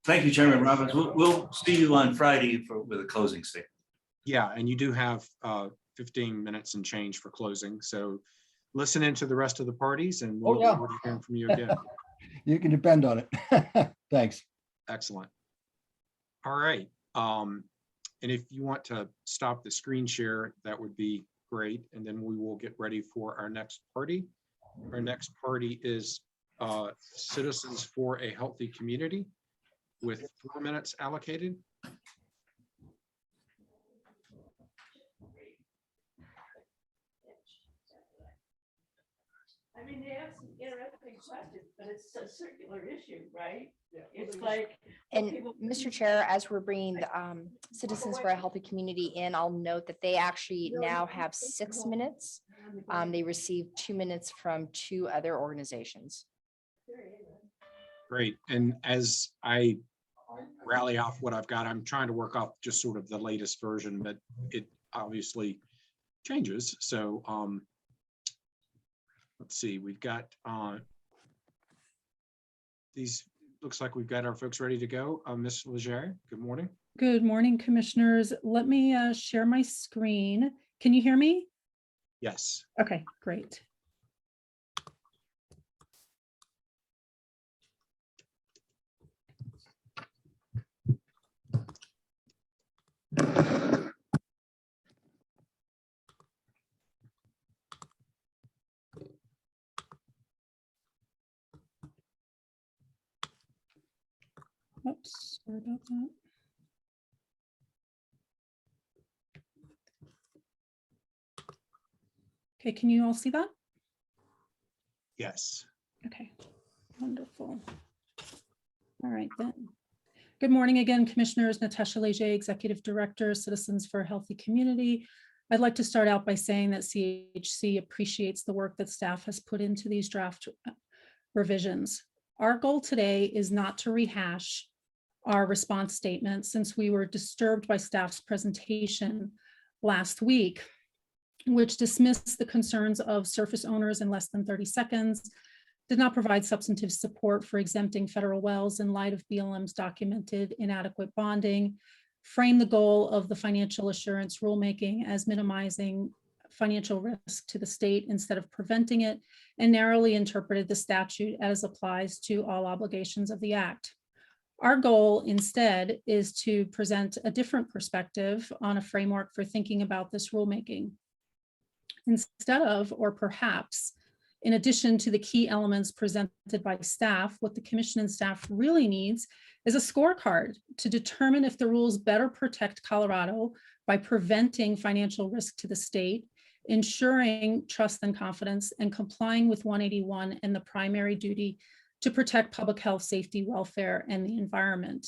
Thank you, Chairman Roberts. We'll see you on Friday with a closing statement. Yeah, and you do have 15 minutes and change for closing. So listen into the rest of the parties, and we'll look forward to hearing from you again. You can depend on it. Thanks. Excellent. All right. And if you want to stop the screen share, that would be great. And then we will get ready for our next party. Our next party is Citizens for a Healthy Community with 4 minutes allocated. They have some interesting questions, but it's a circular issue, right? It's like. And Mr. Chair, as we're bringing the Citizens for a Healthy Community in, I'll note that they actually now have 6 minutes. They received 2 minutes from 2 other organizations. Great. And as I rally off what I've got, I'm trying to work off just sort of the latest version, but it obviously changes. So let's see, we've got these, looks like we've got our folks ready to go. Ms. Legere, good morning. Good morning, commissioners. Let me share my screen. Can you hear me? Yes. Okay, great. Oops, sorry about that. Okay, can you all see that? Yes. Okay, wonderful. All right then. Good morning again, Commissioners. Natasha Leger, Executive Director, Citizens for a Healthy Community. I'd like to start out by saying that CHC appreciates the work that staff has put into these draft revisions. Our goal today is not to rehash our response statement, since we were disturbed by staff's presentation last week. which dismissed the concerns of surface owners in less than 30 seconds, did not provide substantive support for exempting federal wells in light of BLM's documented inadequate bonding, framed the goal of the financial assurance rulemaking as minimizing financial risk to the state instead of preventing it, and narrowly interpreted the statute as applies to all obligations of the act. Our goal instead is to present a different perspective on a framework for thinking about this rulemaking. Instead of, or perhaps, in addition to the key elements presented by staff, what the commission and staff really needs is a scorecard to determine if the rules better protect Colorado by preventing financial risk to the state, ensuring trust and confidence, and complying with 181 and the primary duty to protect public health, safety, welfare, and the environment.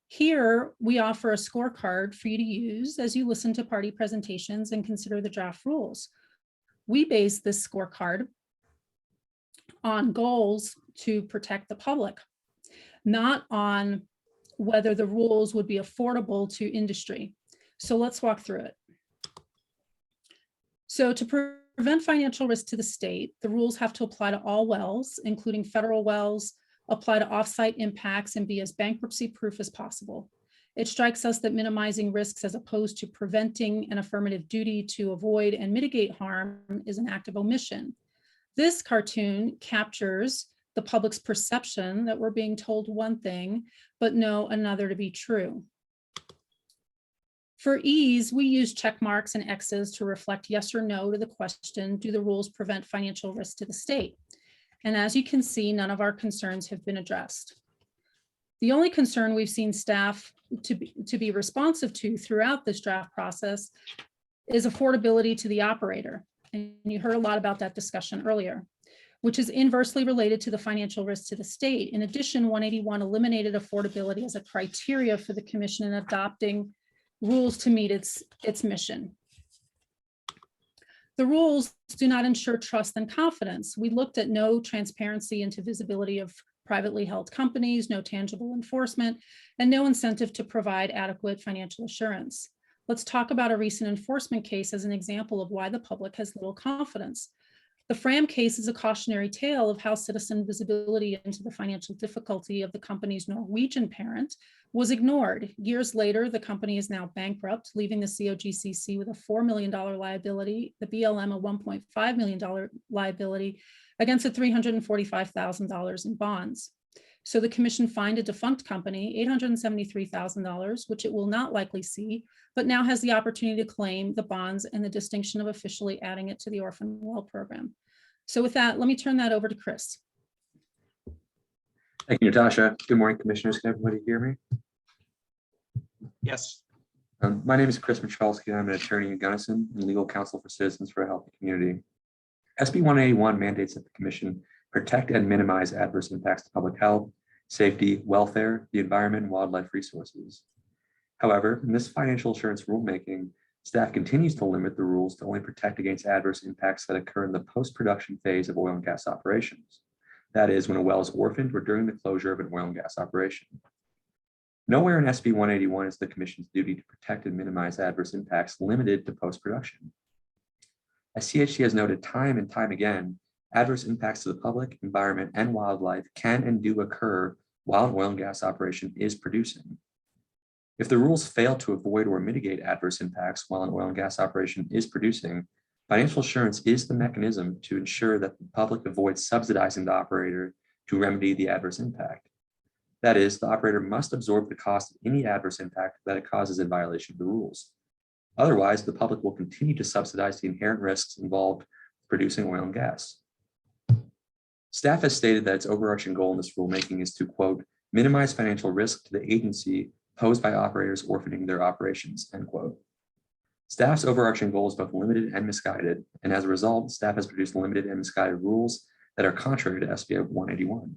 Here, we offer a scorecard for you to use as you listen to party presentations and consider the draft rules. We base this scorecard on goals to protect the public, not on whether the rules would be affordable to industry. So let's walk through it. So to prevent financial risk to the state, the rules have to apply to all wells, including federal wells, apply to offsite impacts, and be as bankruptcy proof as possible. It strikes us that minimizing risks as opposed to preventing an affirmative duty to avoid and mitigate harm is an act of omission. This cartoon captures the public's perception that we're being told one thing, but know another to be true. For ease, we use check marks and X's to reflect yes or no to the question, do the rules prevent financial risk to the state? And as you can see, none of our concerns have been addressed. The only concern we've seen staff to be responsive to throughout this draft process is affordability to the operator. And you heard a lot about that discussion earlier, which is inversely related to the financial risk to the state. In addition, 181 eliminated affordability as a criteria for the commission in adopting rules to meet its mission. The rules do not ensure trust and confidence. We looked at no transparency into visibility of privately held companies, no tangible enforcement, and no incentive to provide adequate financial assurance. Let's talk about a recent enforcement case as an example of why the public has little confidence. The Fram case is a cautionary tale of how citizen visibility into the financial difficulty of the company's Norwegian parent was ignored. Years later, the company is now bankrupt, leaving the COGCC with a $4 million liability, the BLM a $1.5 million liability against a $345,000 in bonds. So the commission fined a defunct company $873,000, which it will not likely see, but now has the opportunity to claim the bonds and the distinction of officially adding it to the orphan well program. So with that, let me turn that over to Chris. Thank you, Natasha. Good morning, commissioners. Can everybody hear me? Yes. My name is Chris Michalski. I'm an attorney in Gunnison and legal counsel for Citizens for a Healthy Community. SB 181 mandates that the commission protect and minimize adverse impacts to public health, safety, welfare, the environment, and wildlife resources. However, in this financial assurance rulemaking, staff continues to limit the rules to only protect against adverse impacts that occur in the post-production phase of oil and gas operations. That is, when a well is orphaned or during the closure of an oil and gas operation. Nowhere in SB 181 is the commission's duty to protect and minimize adverse impacts limited to post-production. As CHC has noted time and time again, adverse impacts to the public, environment, and wildlife can and do occur while an oil and gas operation is producing. If the rules fail to avoid or mitigate adverse impacts while an oil and gas operation is producing, financial assurance is the mechanism to ensure that the public avoids subsidizing the operator to remedy the adverse impact. That is, the operator must absorb the cost of any adverse impact that it causes in violation of the rules. Otherwise, the public will continue to subsidize the inherent risks involved with producing oil and gas. Staff has stated that its overarching goal in this rulemaking is to, quote, minimize financial risk to the agency posed by operators orphaning their operations, end quote. Staff's overarching goal is both limited and misguided, and as a result, staff has produced limited and misguided rules that are contrary to SB 181.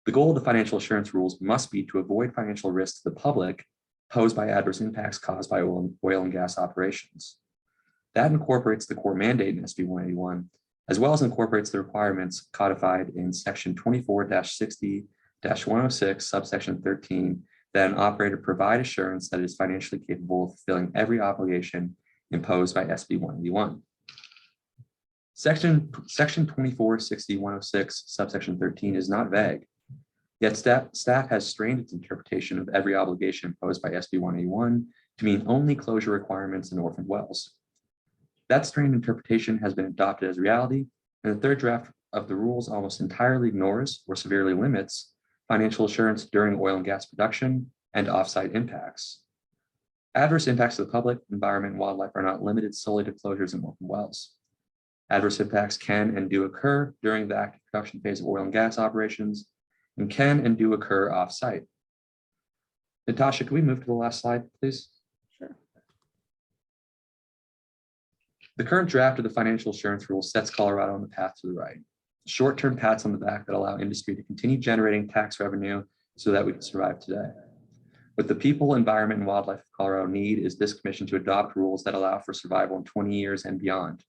The goal of the financial assurance rules must be to avoid financial risk to the public posed by adverse impacts caused by oil and gas operations. That incorporates the core mandate in SB 181, as well as incorporates the requirements codified in section 24-60-106, subsection 13, that an operator provide assurance that it is financially capable of fulfilling every obligation imposed by SB 181. Section 2460-106, subsection 13 is not vague. Yet staff has strained its interpretation of every obligation imposed by SB 181 to mean only closure requirements in orphaned wells. That strained interpretation has been adopted as reality, and the third draft of the rules almost entirely ignores or severely limits financial assurance during oil and gas production and offsite impacts. Adverse impacts to the public, environment, and wildlife are not limited solely to closures in orphaned wells. Adverse impacts can and do occur during the active production phase of oil and gas operations and can and do occur off-site. Natasha, can we move to the last slide, please? Sure. The current draft of the financial assurance rule sets Colorado on the path to the right. Short-term pats on the back that allow industry to continue generating tax revenue so that we can survive today. What the people, environment, and wildlife of Colorado need is this commission to adopt rules that allow for survival in 20 years and beyond.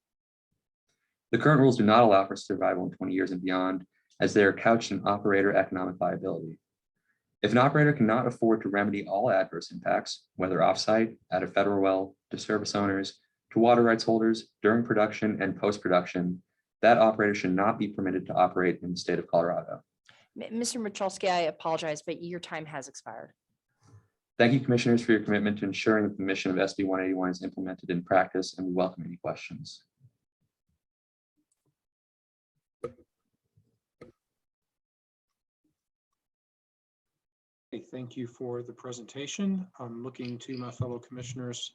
The current rules do not allow for survival in 20 years and beyond, as they are couched in operator economic viability. If an operator cannot afford to remedy all adverse impacts, whether offsite, at a federal well, to service owners, to water rights holders, during production and post-production, that operator should not be permitted to operate in the state of Colorado. Mr. Michalski, I apologize, but your time has expired. Thank you, commissioners, for your commitment to ensuring that the mission of SB 181 is implemented in practice, and we welcome any questions. Okay, thank you for the presentation. I'm looking to my fellow commissioners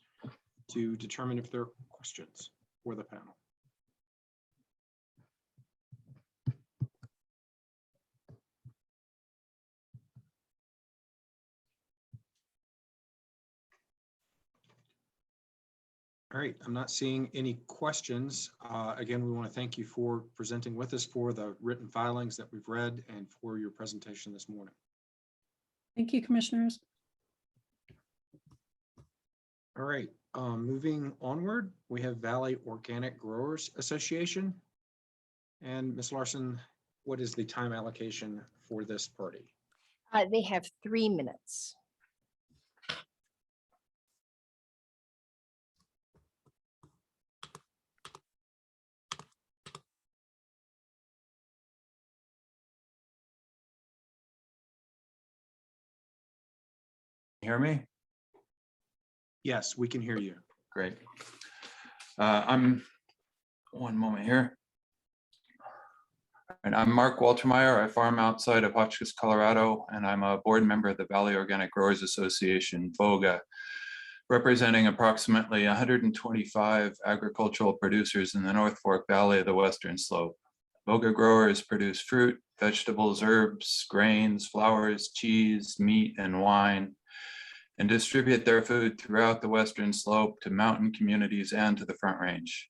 to determine if there are questions for the panel. All right, I'm not seeing any questions. Again, we want to thank you for presenting with us, for the written filings that we've read, and for your presentation this morning. Thank you, commissioners. All right, moving onward, we have Valley Organic Growers Association. And Ms. Larson, what is the time allocation for this party? They have 3 minutes. Hear me? Yes, we can hear you. Great. I'm one moment here. And I'm Mark Waltermeyer. I farm outside of Hotchkiss, Colorado, and I'm a board member of the Valley Organic Growers Association, VOGA, representing approximately 125 agricultural producers in the North Fork Valley of the Western Slope. VOGA growers produce fruit, vegetables, herbs, grains, flowers, cheese, meat, and wine, and distribute their food throughout the Western Slope to mountain communities and to the Front Range.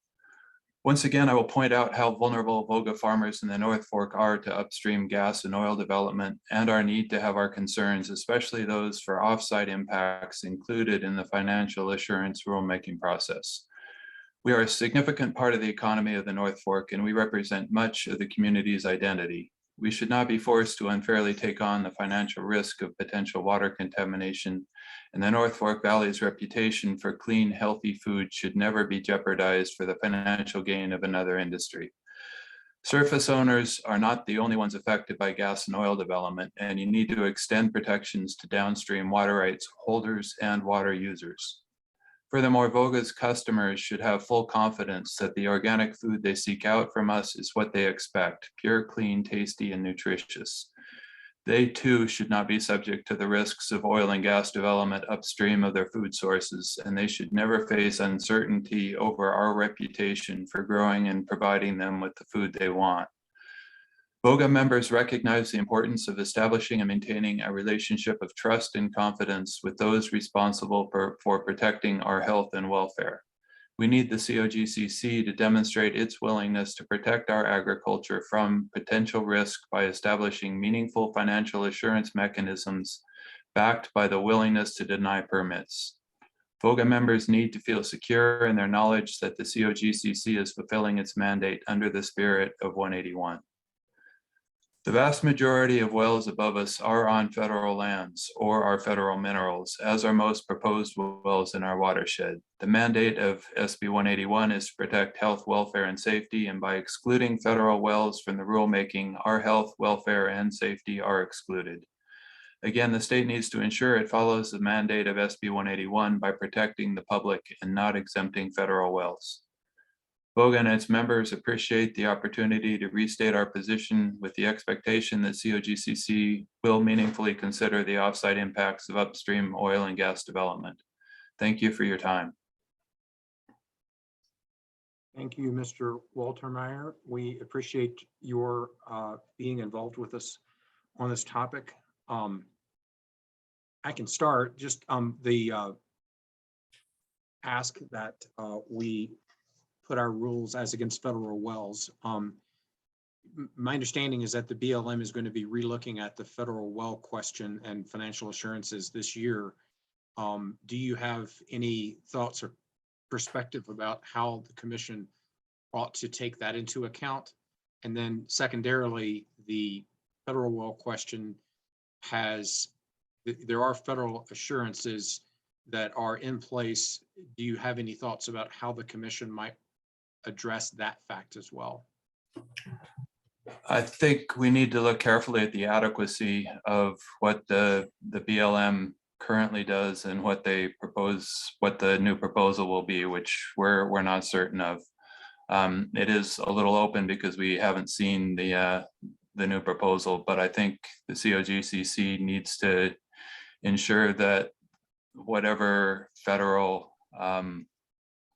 Once again, I will point out how vulnerable VOGA farmers in the North Fork are to upstream gas and oil development, and our need to have our concerns, especially those for offsite impacts, included in the financial assurance rulemaking process. We are a significant part of the economy of the North Fork, and we represent much of the community's identity. We should not be forced to unfairly take on the financial risk of potential water contamination, and the North Fork Valley's reputation for clean, healthy food should never be jeopardized for the financial gain of another industry. Surface owners are not the only ones affected by gas and oil development, and you need to extend protections to downstream water rights holders and water users. Furthermore, VOGA's customers should have full confidence that the organic food they seek out from us is what they expect: pure, clean, tasty, and nutritious. They too should not be subject to the risks of oil and gas development upstream of their food sources, and they should never face uncertainty over our reputation for growing and providing them with the food they want. VOGA members recognize the importance of establishing and maintaining a relationship of trust and confidence with those responsible for protecting our health and welfare. We need the COGCC to demonstrate its willingness to protect our agriculture from potential risk by establishing meaningful financial assurance mechanisms backed by the willingness to deny permits. VOGA members need to feel secure in their knowledge that the COGCC is fulfilling its mandate under the spirit of 181. The vast majority of wells above us are on federal lands or are federal minerals, as are most proposed wells in our watershed. The mandate of SB 181 is to protect health, welfare, and safety, and by excluding federal wells from the rulemaking, our health, welfare, and safety are excluded. Again, the state needs to ensure it follows the mandate of SB 181 by protecting the public and not exempting federal wells. VOGA and its members appreciate the opportunity to restate our position with the expectation that COGCC will meaningfully consider the offsite impacts of upstream oil and gas development. Thank you for your time. Thank you, Mr. Waltermeyer. We appreciate your being involved with us on this topic. I can start just the ask that we put our rules as against federal wells. My understanding is that the BLM is going to be relooking at the federal well question and financial assurances this year. Do you have any thoughts or perspective about how the commission ought to take that into account? And then secondarily, the federal well question there are federal assurances that are in place. Do you have any thoughts about how the commission might address that fact as well? I think we need to look carefully at the adequacy of what the BLM currently does and what they propose, what the new proposal will be, which we're not certain of. It is a little open because we haven't seen the new proposal, but I think the COGCC needs to ensure that whatever federal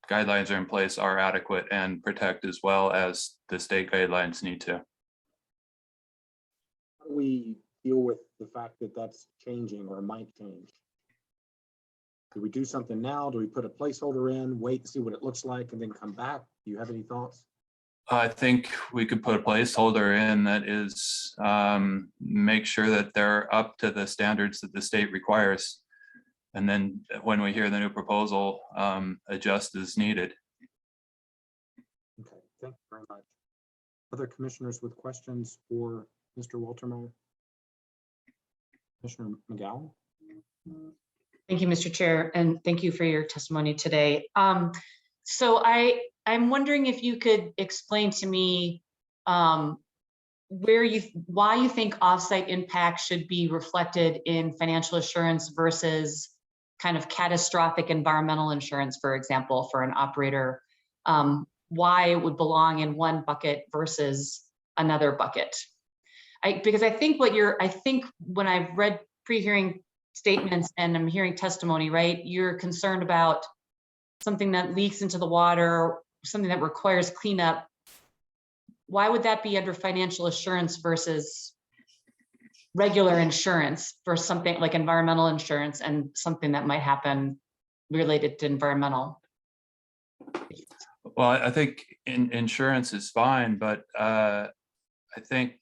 guidelines are in place are adequate and protect as well as the state guidelines need to. How do we deal with the fact that that's changing or might change? Do we do something now? Do we put a placeholder in, wait and see what it looks like, and then come back? Do you have any thoughts? I think we could put a placeholder in that is make sure that they're up to the standards that the state requires. And then when we hear the new proposal, adjust as needed. Okay, thank you very much. Other commissioners with questions for Mr. Waltermeyer? Commissioner McGowan? Thank you, Mr. Chair, and thank you for your testimony today. So I'm wondering if you could explain to me why you think offsite impact should be reflected in financial assurance versus kind of catastrophic environmental insurance, for example, for an operator, why it would belong in one bucket versus another bucket. Because I think when I've read pre-hearing statements and I'm hearing testimony, right, you're concerned about something that leaks into the water, something that requires cleanup. Why would that be under financial assurance versus regular insurance for something like environmental insurance and something that might happen related to environmental? Well, I think insurance is fine, but I think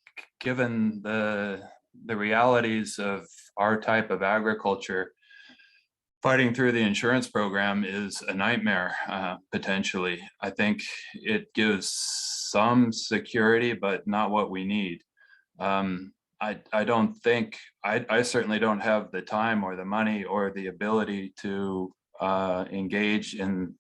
given the realities of our type of agriculture, fighting through the insurance program is a nightmare, potentially. I think it gives some security, but not what we need. I don't think, I certainly don't have the time or the money or the ability to engage in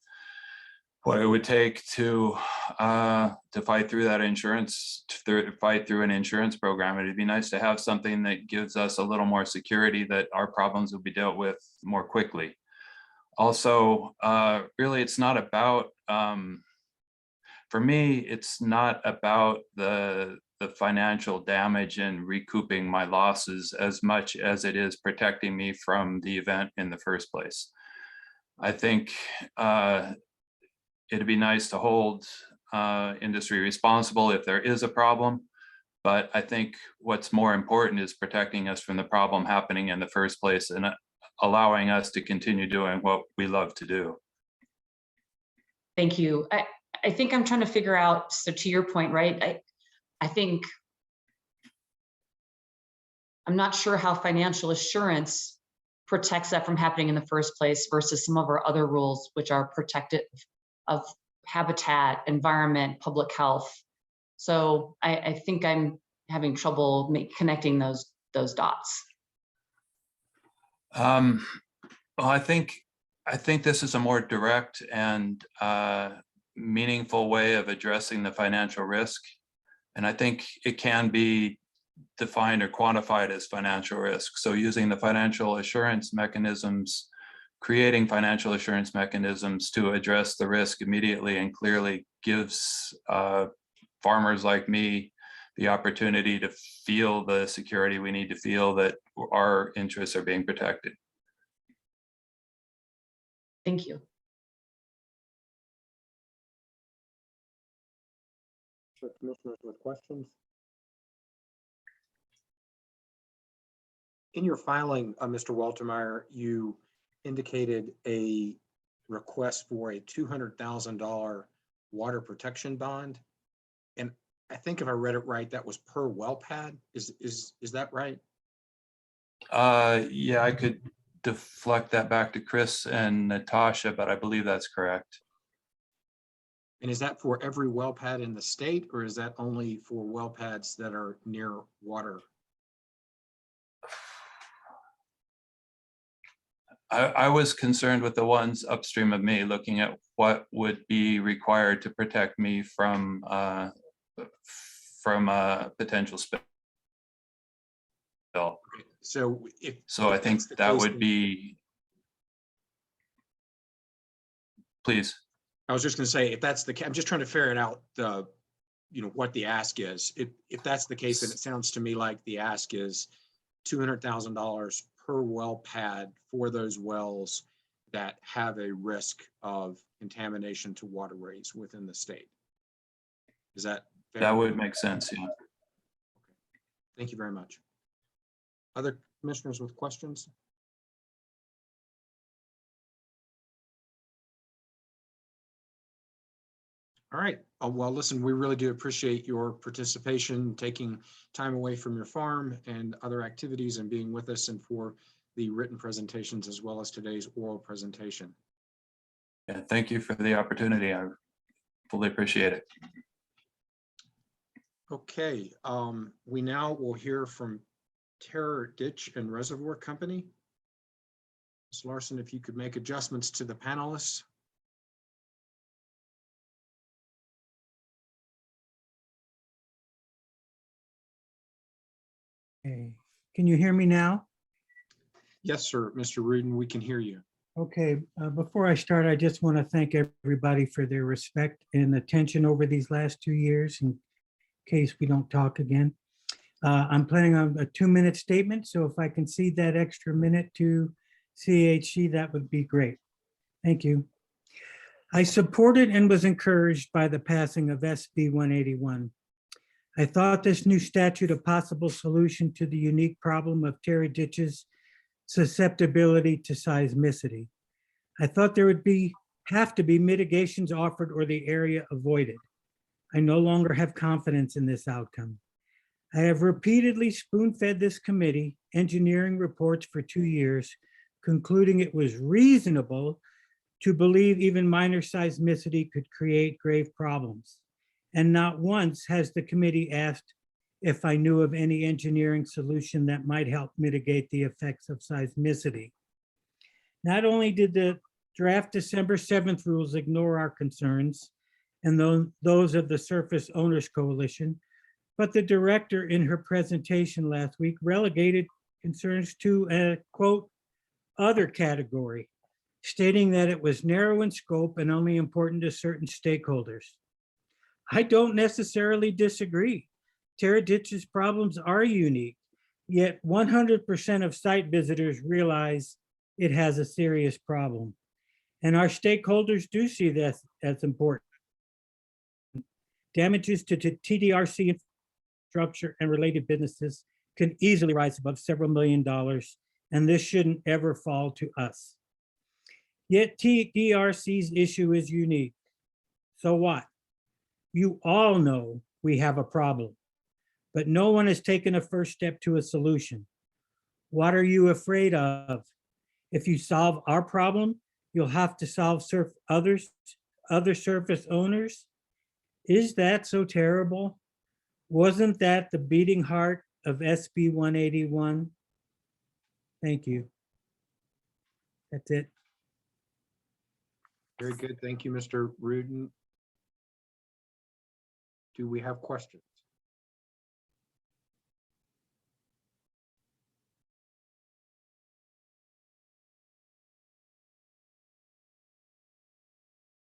what it would take to fight through that insurance, to fight through an insurance program. It'd be nice to have something that gives us a little more security that our problems will be dealt with more quickly. Also, really, it's not about, for me, it's not about the financial damage and recouping my losses as much as it is protecting me from the event in the first place. I think it'd be nice to hold industry responsible if there is a problem, but I think what's more important is protecting us from the problem happening in the first place and allowing us to continue doing what we love to do. Thank you. I think I'm trying to figure out, so to your point, right? I think I'm not sure how financial assurance protects that from happening in the first place versus some of our other rules, which are protective of habitat, environment, public health. So I think I'm having trouble connecting those dots? Well, I think this is a more direct and meaningful way of addressing the financial risk. And I think it can be defined or quantified as financial risk. So using the financial assurance mechanisms, creating financial assurance mechanisms to address the risk immediately and clearly gives farmers like me the opportunity to feel the security we need to feel that our interests are being protected. Thank you. Commissioners with questions? In your filing, Mr. Waltermeyer, you indicated a request for a $200,000 water protection bond. And I think if I read it right, that was per well pad. Is that right? Yeah, I could deflect that back to Chris and Natasha, but I believe that's correct. And is that for every well pad in the state, or is that only for well pads that are near water? I was concerned with the ones upstream of me, looking at what would be required to protect me from a potential spill. So I think that would be. Please. I was just going to say, if that's the case, I'm just trying to ferret out the, what the ask is. If that's the case, then it sounds to me like the ask is $200,000 per well pad for those wells that have a risk of contamination to waterways within the state. Is that fair? That would make sense, yeah. Thank you very much. Other commissioners with questions? All right. Well, listen, we really do appreciate your participation, taking time away from your farm and other activities and being with us, and for the written presentations as well as today's oral presentation. Yeah, thank you for the opportunity. I fully appreciate it. Okay, we now will hear from Terror Ditch and Reservoir Company. Ms. Larson, if you could make adjustments to the panelists. Okay, can you hear me now? Yes, sir, Mr. Rudin, we can hear you. Okay, before I start, I just want to thank everybody for their respect and attention over these last 2 years in case we don't talk again. I'm planning on a 2-minute statement, so if I can cede that extra minute to CHC, that would be great. Thank you. I supported and was encouraged by the passing of SB 181. I thought this new statute a possible solution to the unique problem of terry ditches' susceptibility to seismicity. I thought there would have to be mitigations offered or the area avoided. I no longer have confidence in this outcome. I have repeatedly spoon-fed this committee engineering reports for 2 years, concluding it was reasonable to believe even minor seismicity could create grave problems. And not once has the committee asked if I knew of any engineering solution that might help mitigate the effects of seismicity. Not only did the draft December 7th rules ignore our concerns and those of the Surface Owners Coalition, but the director in her presentation last week relegated concerns to a, quote, other category, stating that it was narrow in scope and only important to certain stakeholders. I don't necessarily disagree. Terra ditches problems are unique, yet 100% of site visitors realize it has a serious problem. And our stakeholders do see this as important. Damages to TDRC infrastructure and related businesses can easily rise above several $1 million, and this shouldn't ever fall to us. Yet TDRC's issue is unique. So what? You all know we have a problem, but no one has taken a first step to a solution. What are you afraid of? If you solve our problem, you'll have to solve other surface owners. Is that so terrible? Wasn't that the beating heart of SB 181? Thank you. That's it. Very good. Thank you, Mr. Rudin. Do we have questions?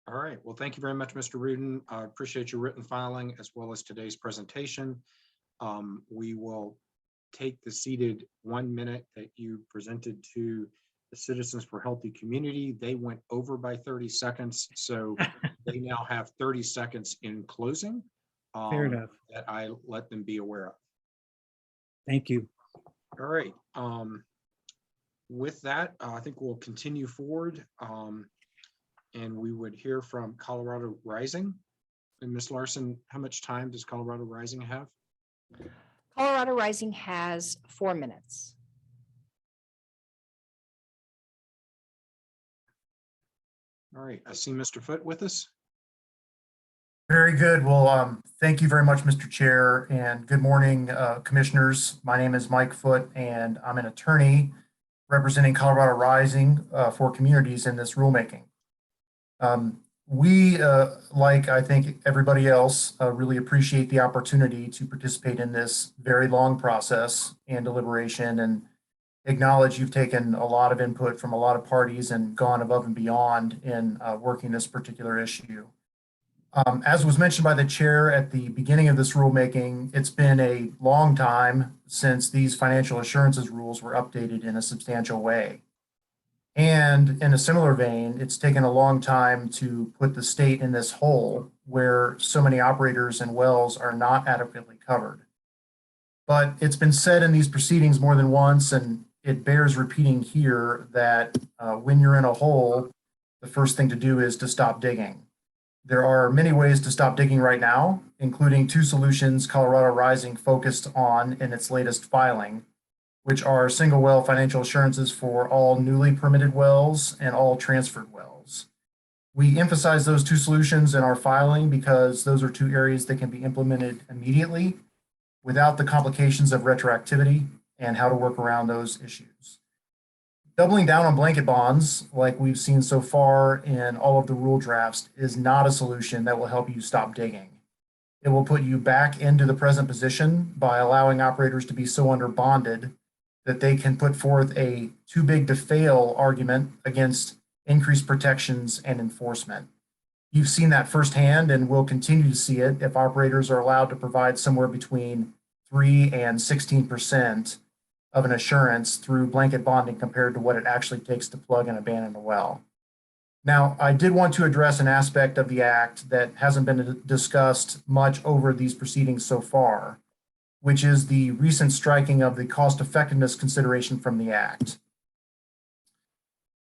All right. Well, thank you very much, Mr. Rudin. I appreciate your written filing as well as today's presentation. We will take the seated 1 minute that you presented to the Citizens for Healthy Community. They went over by 30 seconds, so they now have 30 seconds in closing. Fair enough. That I let them be aware of. Thank you. All right. With that, I think we'll continue forward. And we would hear from Colorado Rising. And Ms. Larson, how much time does Colorado Rising have? Colorado Rising has 4 minutes. All right, I see Mr. Foote with us. Very good. Well, thank you very much, Mr. Chair, and good morning, commissioners. My name is Mike Foote, and I'm an attorney representing Colorado Rising for communities in this rulemaking. We, like I think everybody else, really appreciate the opportunity to participate in this very long process and deliberation, and acknowledge you've taken a lot of input from a lot of parties and gone above and beyond in working this particular issue. As was mentioned by the chair at the beginning of this rulemaking, it's been a long time since these financial assurances rules were updated in a substantial way. And in a similar vein, it's taken a long time to put the state in this hole where so many operators and wells are not adequately covered. But it's been said in these proceedings more than once, and it bears repeating here, that when you're in a hole, the first thing to do is to stop digging. There are many ways to stop digging right now, including 2 solutions Colorado Rising focused on in its latest filing, which are single well financial assurances for all newly permitted wells and all transferred wells. We emphasize those 2 solutions in our filing because those are 2 areas that can be implemented immediately without the complications of retroactivity and how to work around those issues. Doubling down on blanket bonds, like we've seen so far in all of the rule drafts, is not a solution that will help you stop digging. It will put you back into the present position by allowing operators to be so underbonded that they can put forth a too big to fail argument against increased protections and enforcement. You've seen that firsthand and will continue to see it if operators are allowed to provide somewhere between 3 and 16% of an assurance through blanket bonding compared to what it actually takes to plug and abandon a well. Now, I did want to address an aspect of the Act that hasn't been discussed much over these proceedings so far, which is the recent striking of the cost effectiveness consideration from the Act.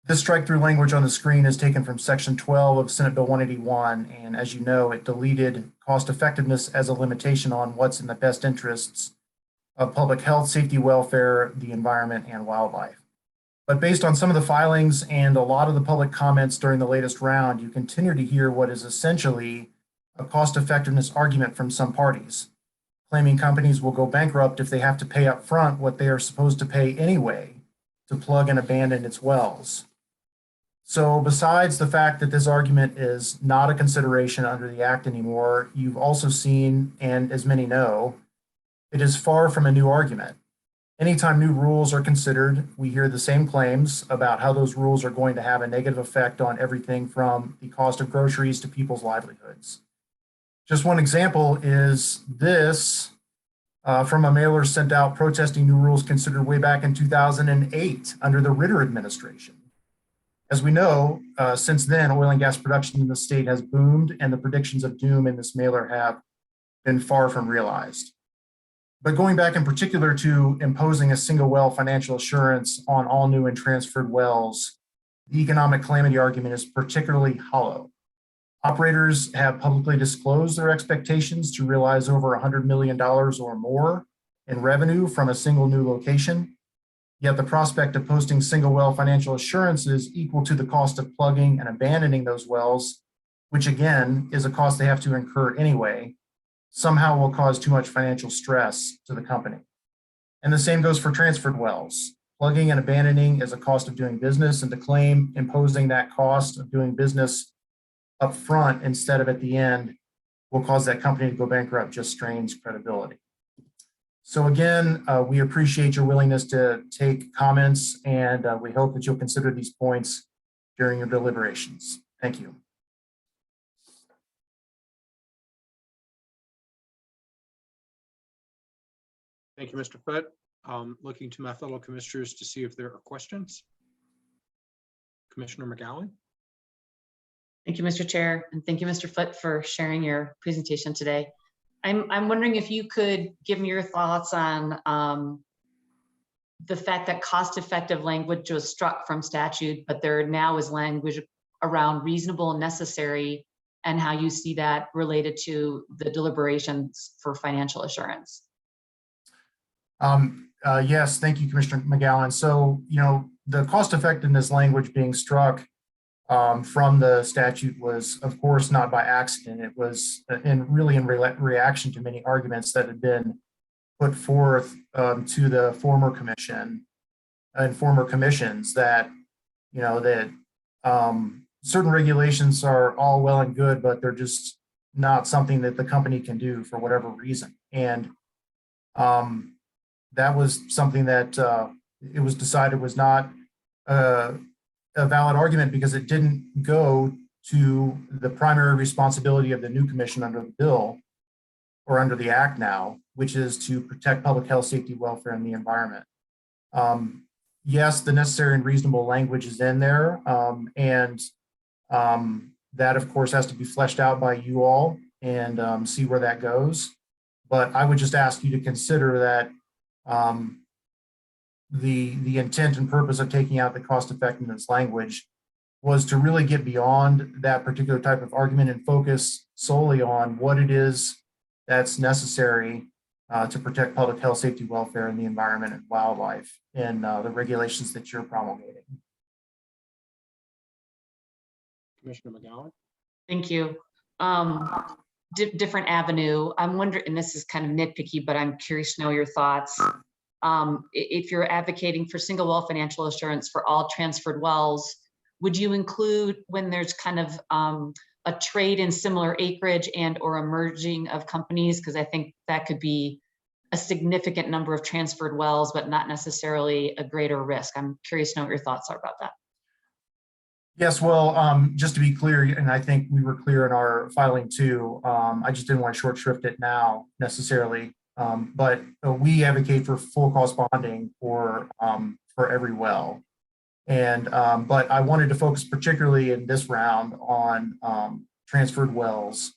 This strike-through language on the screen is taken from Section 12 of Senate Bill 181, and as you know, it deleted cost effectiveness as a limitation on what's in the best interests of public health, safety, welfare, the environment, and wildlife. But based on some of the filings and a lot of the public comments during the latest round, you continue to hear what is essentially a cost effectiveness argument from some parties, claiming companies will go bankrupt if they have to pay up front what they are supposed to pay anyway to plug and abandon its wells. So besides the fact that this argument is not a consideration under the Act anymore, you've also seen, and as many know, it is far from a new argument. Anytime new rules are considered, we hear the same claims about how those rules are going to have a negative effect on everything from the cost of groceries to people's livelihoods. Just one example is this from a mailer sent out protesting new rules considered way back in 2008 under the Ritter administration. As we know, since then, oil and gas production in the state has boomed, and the predictions of doom in this mailer have been far from realized. But going back in particular to imposing a single well financial assurance on all new and transferred wells, the economic calamity argument is particularly hollow. Operators have publicly disclosed their expectations to realize over $100 million or more in revenue from a single new location. Yet the prospect of posting single well financial assurances equal to the cost of plugging and abandoning those wells, which again is a cost they have to incur anyway, somehow will cause too much financial stress to the company. And the same goes for transferred wells. Plugging and abandoning is a cost of doing business, and to claim imposing that cost of doing business up front instead of at the end will cause that company to go bankrupt, just strains credibility. So again, we appreciate your willingness to take comments, and we hope that you'll consider these points during your deliberations. Thank you. Thank you, Mr. Foote. Looking to my fellow commissioners to see if there are questions. Commissioner McGowan. Thank you, Mr. Chair, and thank you, Mr. Foote, for sharing your presentation today. I'm wondering if you could give me your thoughts on the fact that cost-effective language was struck from statute, but there now is language around reasonable and necessary, and how you see that related to the deliberations for financial assurance. Yes, thank you, Commissioner McGowan. So, the cost effectiveness language being struck from the statute was, of course, not by accident. It was in reaction to many arguments that had been put forth to the former commission and former commissions that, certain regulations are all well and good, but they're just not something that the company can do for whatever reason. And that was something that it was decided was not a valid argument because it didn't go to the primary responsibility of the new commission under the bill or under the act now, which is to protect public health, safety, welfare, and the environment. Yes, the necessary and reasonable language is in there, and that, of course, has to be fleshed out by you all and see where that goes. But I would just ask you to consider that the intent and purpose of taking out the cost effectiveness language was to really get beyond that particular type of argument and focus solely on what it is that's necessary to protect public health, safety, welfare, and the environment and wildlife in the regulations that you're promulgating. Commissioner McGowan. Thank you. Different avenue. I'm wondering, and this is kind of nitpicky, but I'm curious to know your thoughts. If you're advocating for single well financial assurance for all transferred wells, would you include when there's kind of a trade in similar acreage and or a merging of companies? Because I think that could be a significant number of transferred wells, but not necessarily a greater risk. I'm curious to know what your thoughts are about that. Yes, well, just to be clear, and I think we were clear in our filing too, I just didn't want to short shrift it now necessarily, but we advocate for full cost bonding for every well. And but I wanted to focus particularly in this round on transferred wells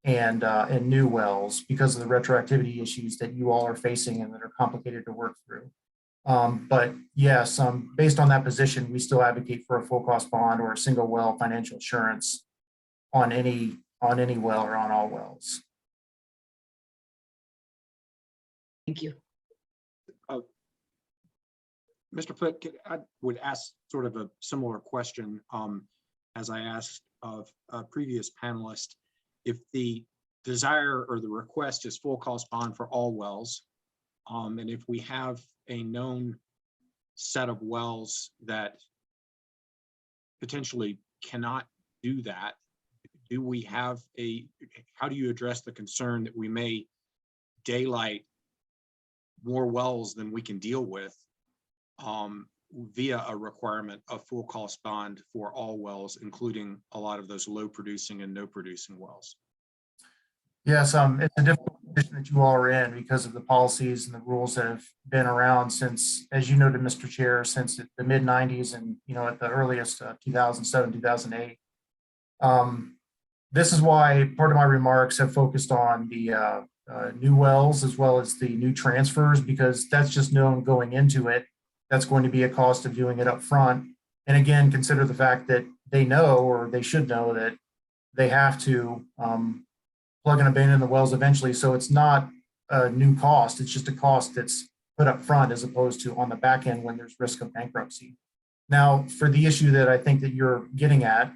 and new wells because of the retroactivity issues that you all are facing and that are complicated to work through. But yes, based on that position, we still advocate for a full cost bond or a single well financial assurance on any well or on all wells. Thank you. Mr. Foote, I would ask sort of a similar question as I asked of a previous panelist. If the desire or the request is full cost bond for all wells, and if we have a known set of wells that potentially cannot do that, do we have how do you address the concern that we may daylight more wells than we can deal with via a requirement of full cost bond for all wells, including a lot of those low producing and no producing wells? Yes, it's a difficult position that you all are in because of the policies and the rules that have been around since, as you noted, Mr. Chair, since the mid 90s and at the earliest 2007, 2008. This is why part of my remarks have focused on the new wells as well as the new transfers, because that's just known going into it. That's going to be a cost of doing it up front. And again, consider the fact that they know, or they should know, that they have to plug and abandon the wells eventually. So it's not a new cost. It's just a cost that's put up front as opposed to on the back end when there's risk of bankruptcy. Now, for the issue that I think that you're getting at,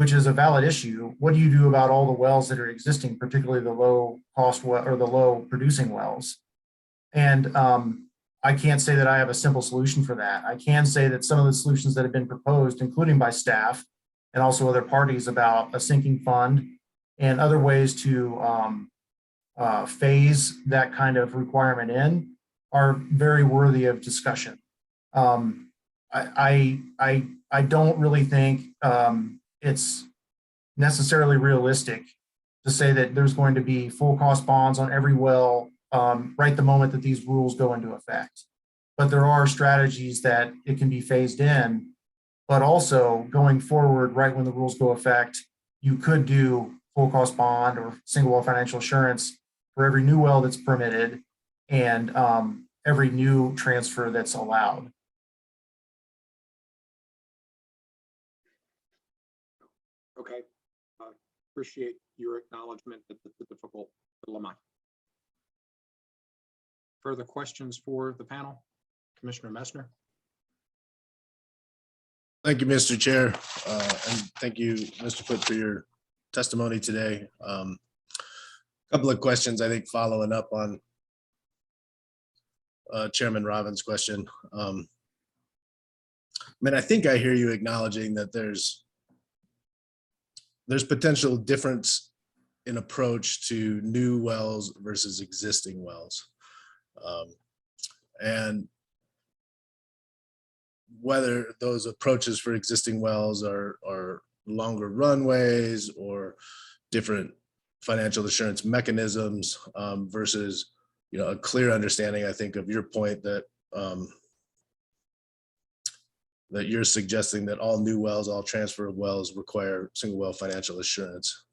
which is a valid issue. What do you do about all the wells that are existing, particularly the low cost well or the low producing wells? And I can't say that I have a simple solution for that. I can say that some of the solutions that have been proposed, including by staff and also other parties, about a sinking fund and other ways to phase that kind of requirement in, are very worthy of discussion. I don't really think it's necessarily realistic to say that there's going to be full cost bonds on every well right the moment that these rules go into effect. But there are strategies that it can be phased in, but also going forward, right when the rules go effect, you could do full cost bond or single well financial assurance for every new well that's permitted and every new transfer that's allowed. Okay, appreciate your acknowledgement that it's a difficult dilemma. Further questions for the panel? Commissioner Messner? Thank you, Mr. Chair, and thank you, Mr. Foote, for your testimony today. Couple of questions, I think, following up on Chairman Robbins' question. I mean, I think I hear you acknowledging that there's potential difference in approach to new wells versus existing wells. And whether those approaches for existing wells are longer runways or different financial assurance mechanisms versus, you know, a clear understanding, I think, of your point that that you're suggesting that all new wells, all transfer of wells require single well financial assurance.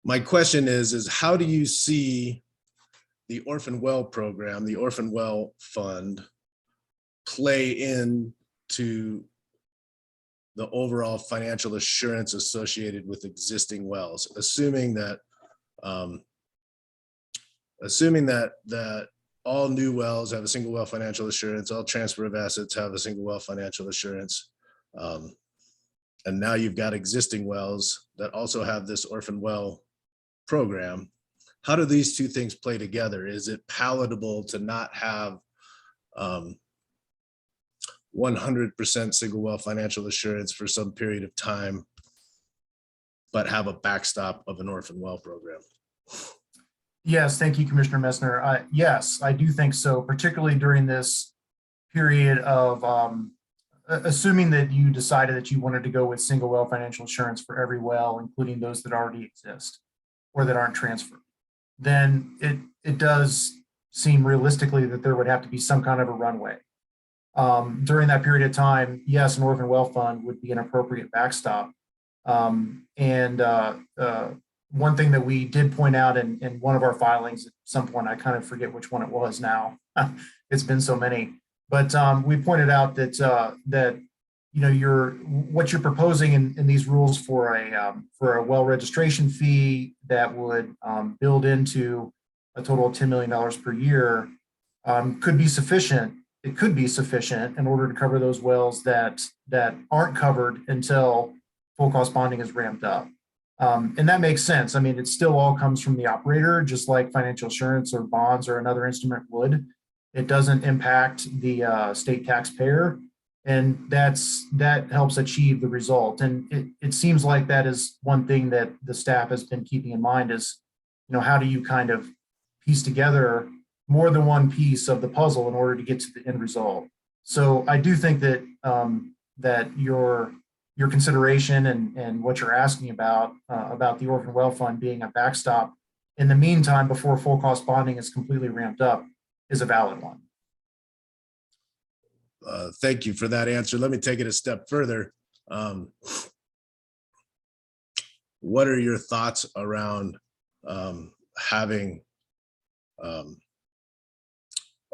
My question is how do you see the orphan well program, the orphan well fund, play into the overall financial assurance associated with existing wells, assuming that all new wells have a single well financial assurance, all transfer of assets have a single well financial assurance, and now you've got existing wells that also have this orphan well program. How do these two things play together? Is it palatable to not have 100% single well financial assurance for some period of time, but have a backstop of an orphan well program? Yes, thank you, Commissioner Messner. Yes, I do think so, particularly during this period of assuming that you decided that you wanted to go with single well financial assurance for every well, including those that already exist or that aren't transferred. Then it does seem realistically that there would have to be some kind of a runway. During that period of time, yes, an orphan well fund would be an appropriate backstop. One thing that we did point out in one of our filings at some point, I kind of forget which one it was now, it's been so many, but we pointed out that you know what you're proposing in these rules for a well registration fee that would build into a total of $10 million per year could be sufficient. It could be sufficient in order to cover those wells that aren't covered until full cost bonding is ramped up. And that makes sense. I mean, it still all comes from the operator, just like financial assurance or bonds or another instrument would. It doesn't impact the state taxpayer. And that helps achieve the result. And it seems like that is one thing that the staff has been keeping in mind is, you know, how do you kind of piece together more than one piece of the puzzle in order to get to the end result. So I do think that that your consideration and what you're asking about the orphan well fund being a backstop in the meantime before full cost bonding is completely ramped up is a valid one. Thank you for that answer. Let me take it a step further. What are your thoughts around having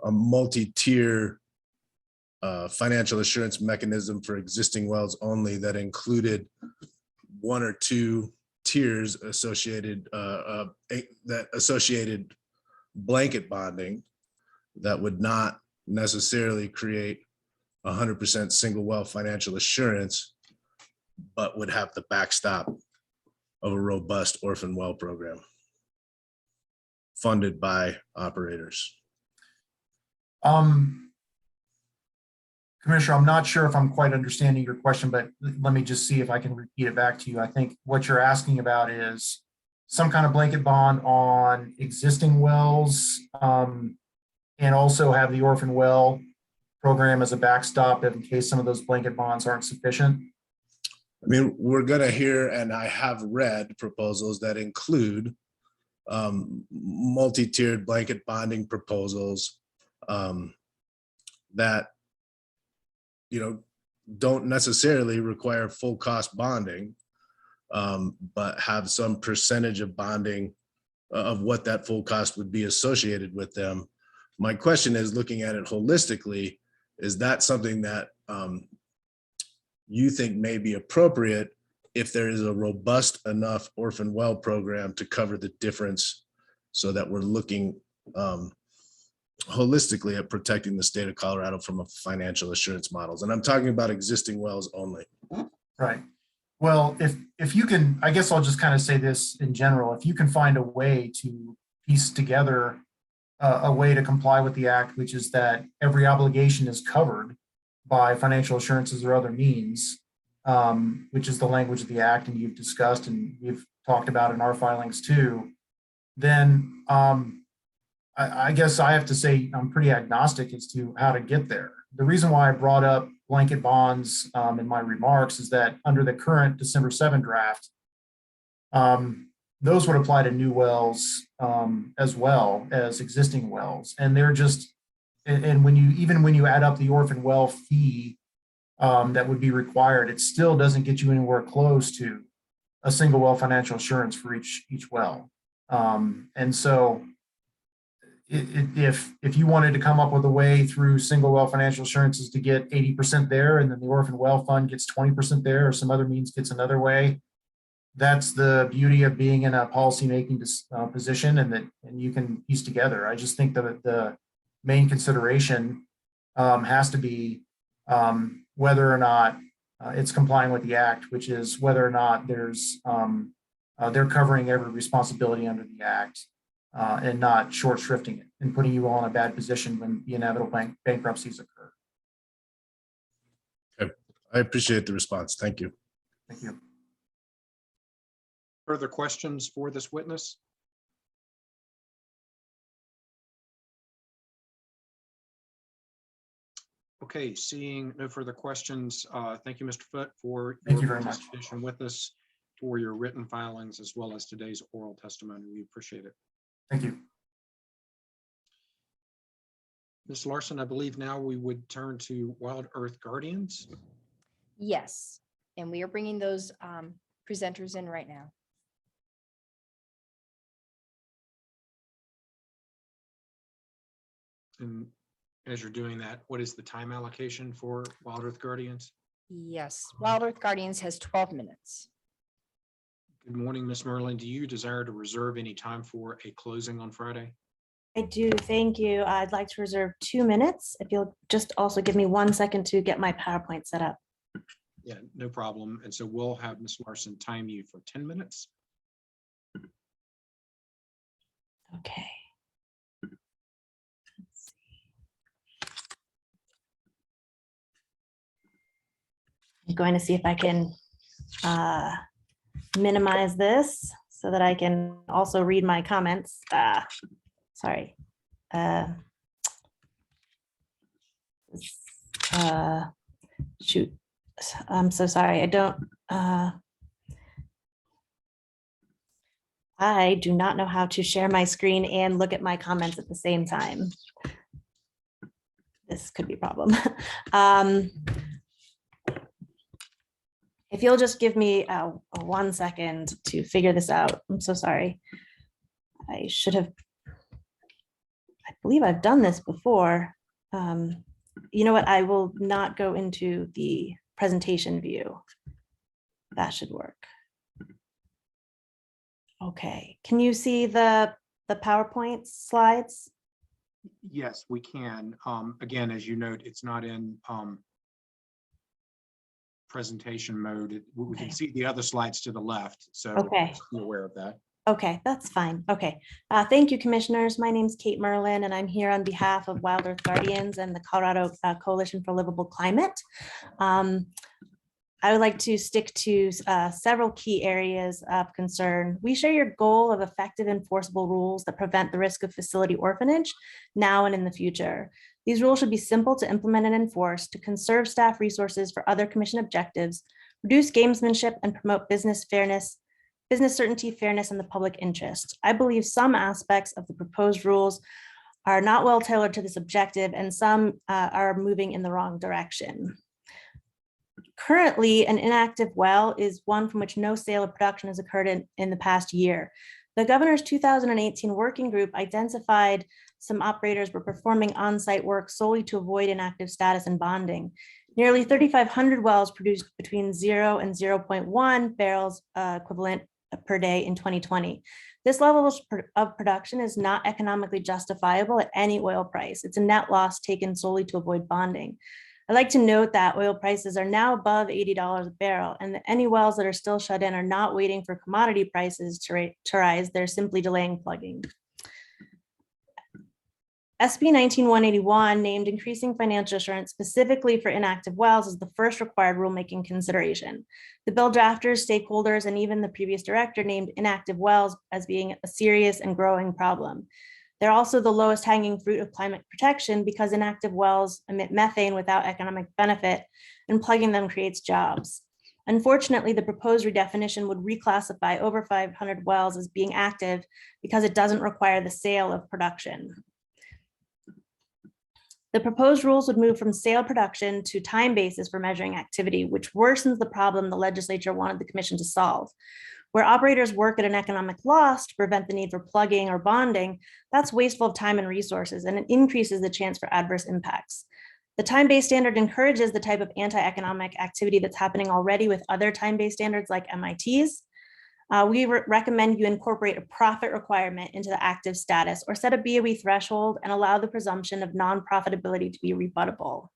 a multi-tier financial assurance mechanism for existing wells only that included one or two tiers associated that associated blanket bonding that would not necessarily create 100% single well financial assurance, but would have the backstop of a robust orphan well program funded by operators. Commissioner, I'm not sure if I'm quite understanding your question, but let me just see if I can repeat it back to you. I think what you're asking about is some kind of blanket bond on existing wells, and also have the orphan well program as a backstop in case some of those blanket bonds aren't sufficient. I mean, we're gonna hear, and I have read proposals that include multi-tiered blanket bonding proposals that, you know, don't necessarily require full cost bonding, but have some percentage of bonding of what that full cost would be associated with them. My question is, looking at it holistically, is that something that you think may be appropriate if there is a robust enough orphan well program to cover the difference, so that we're looking holistically at protecting the state of Colorado from a financial assurance models? And I'm talking about existing wells only. Right. Well, if you can, I guess I'll just kind of say this in general, if you can find a way to piece together a way to comply with the act, which is that every obligation is covered by financial assurances or other means, which is the language of the act, and you've discussed and we've talked about in our filings too, then I guess I have to say I'm pretty agnostic as to how to get there. The reason why I brought up blanket bonds in my remarks is that under the current December 7 draft, those would apply to new wells as well as existing wells. And they're just, and even when you add up the orphan well fee that would be required, it still doesn't get you anywhere close to a single well financial assurance for each well. And so if you wanted to come up with a way through single well financial assurances to get 80% there, and then the orphan well fund gets 20% there, or some other means gets another way, that's the beauty of being in a policymaking position, and you can piece together. I just think that the main consideration has to be whether or not it's complying with the act, which is whether or not there's they're covering every responsibility under the act, and not short shrifting it and putting you all in a bad position when the inevitable bankruptcies occur. Okay. I appreciate the response. Thank you. Thank you. Further questions for this witness? Okay, seeing no further questions, thank you, Mr. Foote, for Thank your you very much. participation with us, for your written filings, as well as today's oral testimony. We appreciate it. Thank you. Ms. Larson, I believe now we would turn to Wild Earth Guardians. Yes, and we are bringing those presenters in right now. And as you're doing that, what is the time allocation for Wild Earth Guardians? Yes, Wild Earth Guardians has 12 minutes. Good morning, Ms. Merlin. Do you desire to reserve any time for a closing on Friday? I do, thank you. I'd like to reserve 2 minutes. If you'll just also give me 1 second to get my PowerPoint set up. Yeah, no problem. And so we'll have Ms. Larson time you for 10 minutes. Okay. I'm going to see if I can minimize this so that I can also read my comments. Sorry. Shoot. I'm so sorry. I do not know how to share my screen and look at my comments at the same time. This could be a problem. If you'll just give me 1 second to figure this out. I'm so sorry. I believe I've done this before. You know what? I will not go into the presentation view. That should work. Okay, can you see the PowerPoint slides? Yes, we can. Again, as you note, it's not in presentation mode. We can Okay. see the other slides to the left, so Okay. just be aware of that. Okay, that's fine. Okay. Thank you, commissioners. My name's Kate Merlin, and I'm here on behalf of Wild Earth Guardians and the Colorado Coalition for Livable Climate. I would like to stick to several key areas of concern. We share your goal of effective enforceable rules that prevent the risk of facility orphanage now and in the future. These rules should be simple to implement and enforce to conserve staff resources for other commission objectives, reduce gamesmanship, and promote business fairness, business certainty, fairness, and the public interest. I believe some aspects of the proposed rules are not well tailored to this objective, and some are moving in the wrong direction. Currently, an inactive well is one from which no sale or production has occurred in the past year. The governor's 2018 working group identified some operators were performing on-site work solely to avoid inactive status and bonding. Nearly 3,500 wells produced between 0 and 0.1 barrels equivalent per day in 2020. This level of production is not economically justifiable at any oil price. It's a net loss taken solely to avoid bonding. I'd like to note that oil prices are now above $80 a barrel, and that any wells that are still shut in are not waiting for commodity prices to rise, they're simply delaying plugging. SB 19181 named increasing financial assurance specifically for inactive wells as the first required rulemaking consideration. The bill drafters, stakeholders, and even the previous director named inactive wells as being a serious and growing problem. They're also the lowest hanging fruit of climate protection because inactive wells emit methane without economic benefit, and plugging them creates jobs. Unfortunately, the proposed redefinition would reclassify over 500 wells as being active because it doesn't require the sale of production. The proposed rules would move from sale production to time basis for measuring activity, which worsens the problem the legislature wanted the commission to solve. Where operators work at an economic loss to prevent the need for plugging or bonding, that's wasteful of time and resources, and it increases the chance for adverse impacts. The time-based standard encourages the type of anti-economic activity that's happening already with other time-based standards like MIT's. We recommend you incorporate a profit requirement into the active status or set a BOE threshold and allow the presumption of non-profitability to be rebuttable.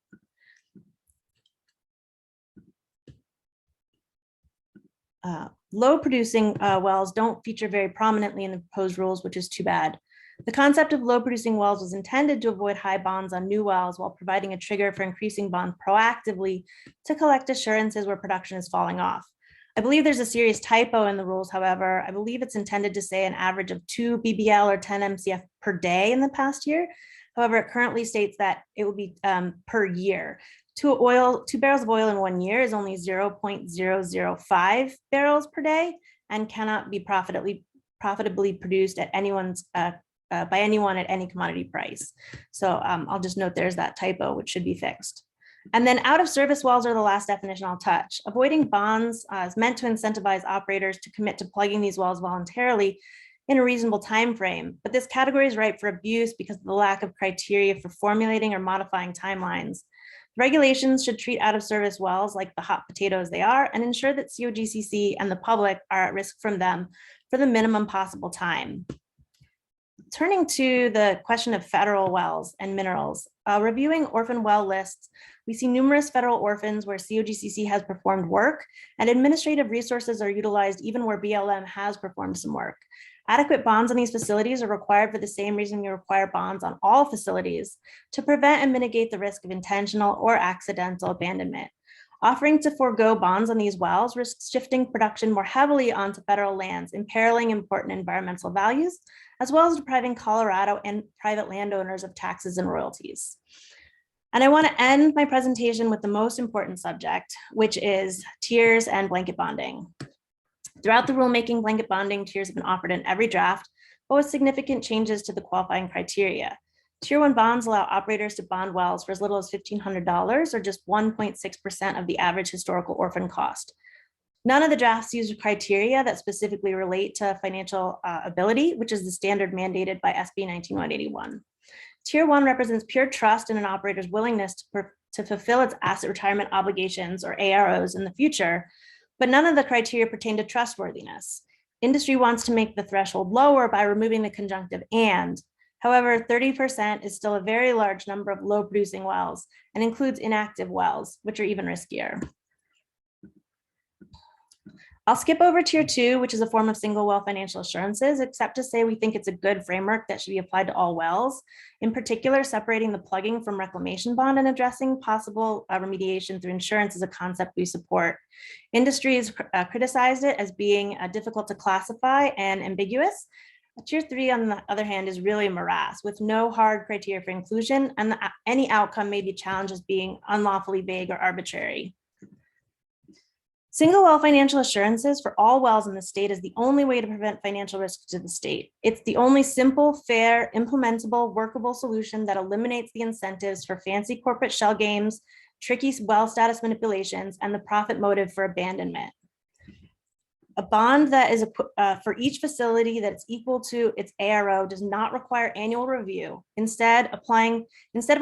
Low producing wells don't feature very prominently in the proposed rules, which is too bad. The concept of low producing wells was intended to avoid high bonds on new wells while providing a trigger for increasing bond proactively to collect assurances where production is falling off. I believe there's a serious typo in the rules, however. I believe it's intended to say an average of 2 BBL or 10 MCF per day in the past year. However, it currently states that it will be per year. 2 barrels of oil in 1 year is only 0.005 barrels per day and cannot be profitably produced at by anyone at any commodity price. So I'll just note there's that typo, which should be fixed. And then out of service wells are the last definition I'll touch. Avoiding bonds is meant to incentivize operators to commit to plugging these wells voluntarily in a reasonable time frame. But this category is ripe for abuse because of the lack of criteria for formulating or modifying timelines. Regulations should treat out of service wells like the hot potatoes they are and ensure that COGCC and the public are at risk from them for the minimum possible time. Turning to the question of federal wells and minerals, reviewing orphan well lists, we see numerous federal orphans where COGCC has performed work and administrative resources are utilized even where BLM has performed some work. Adequate bonds on these facilities are required for the same reason we require bonds on all facilities, to prevent and mitigate the risk of intentional or accidental abandonment. Offering to forego bonds on these wells risks shifting production more heavily onto federal lands, imperiling important environmental values, as well as depriving Colorado and private landowners of taxes and royalties. And I want to end my presentation with the most important subject, which is tiers and blanket bonding. Throughout the rulemaking, blanket bonding tiers have been offered in every draft, but with significant changes to the qualifying criteria. Tier 1 bonds allow operators to bond wells for as little as $1,500 or just 1.6% of the average historical orphan cost. None of the drafts use criteria that specifically relate to financial ability, which is the standard mandated by SB 19181. Tier 1 represents pure trust in an operator's willingness to fulfill its asset retirement obligations or AROs in the future, but none of the criteria pertain to trustworthiness. Industry wants to make the threshold lower by removing the conjunctive and. However, 30% is still a very large number of low producing wells and includes inactive wells, which are even riskier. I'll skip over tier 2, which is a form of single well financial assurances, except to say we think it's a good framework that should be applied to all wells. In particular, separating the plugging from reclamation bond and addressing possible remediation through insurance is a concept we support. Industry has criticized it as being difficult to classify and ambiguous. Tier 3, on the other hand, is really a morass with no hard criteria for inclusion, and any outcome may be challenged as being unlawfully vague or arbitrary. Single well financial assurances for all wells in the state is the only way to prevent financial risk to the state. It's the only simple, fair, implementable, workable solution that eliminates the incentives for fancy corporate shell games, tricky well status manipulations, and the profit motive for abandonment. A bond that is for each facility that's equal to its ARO does not require annual review. Instead of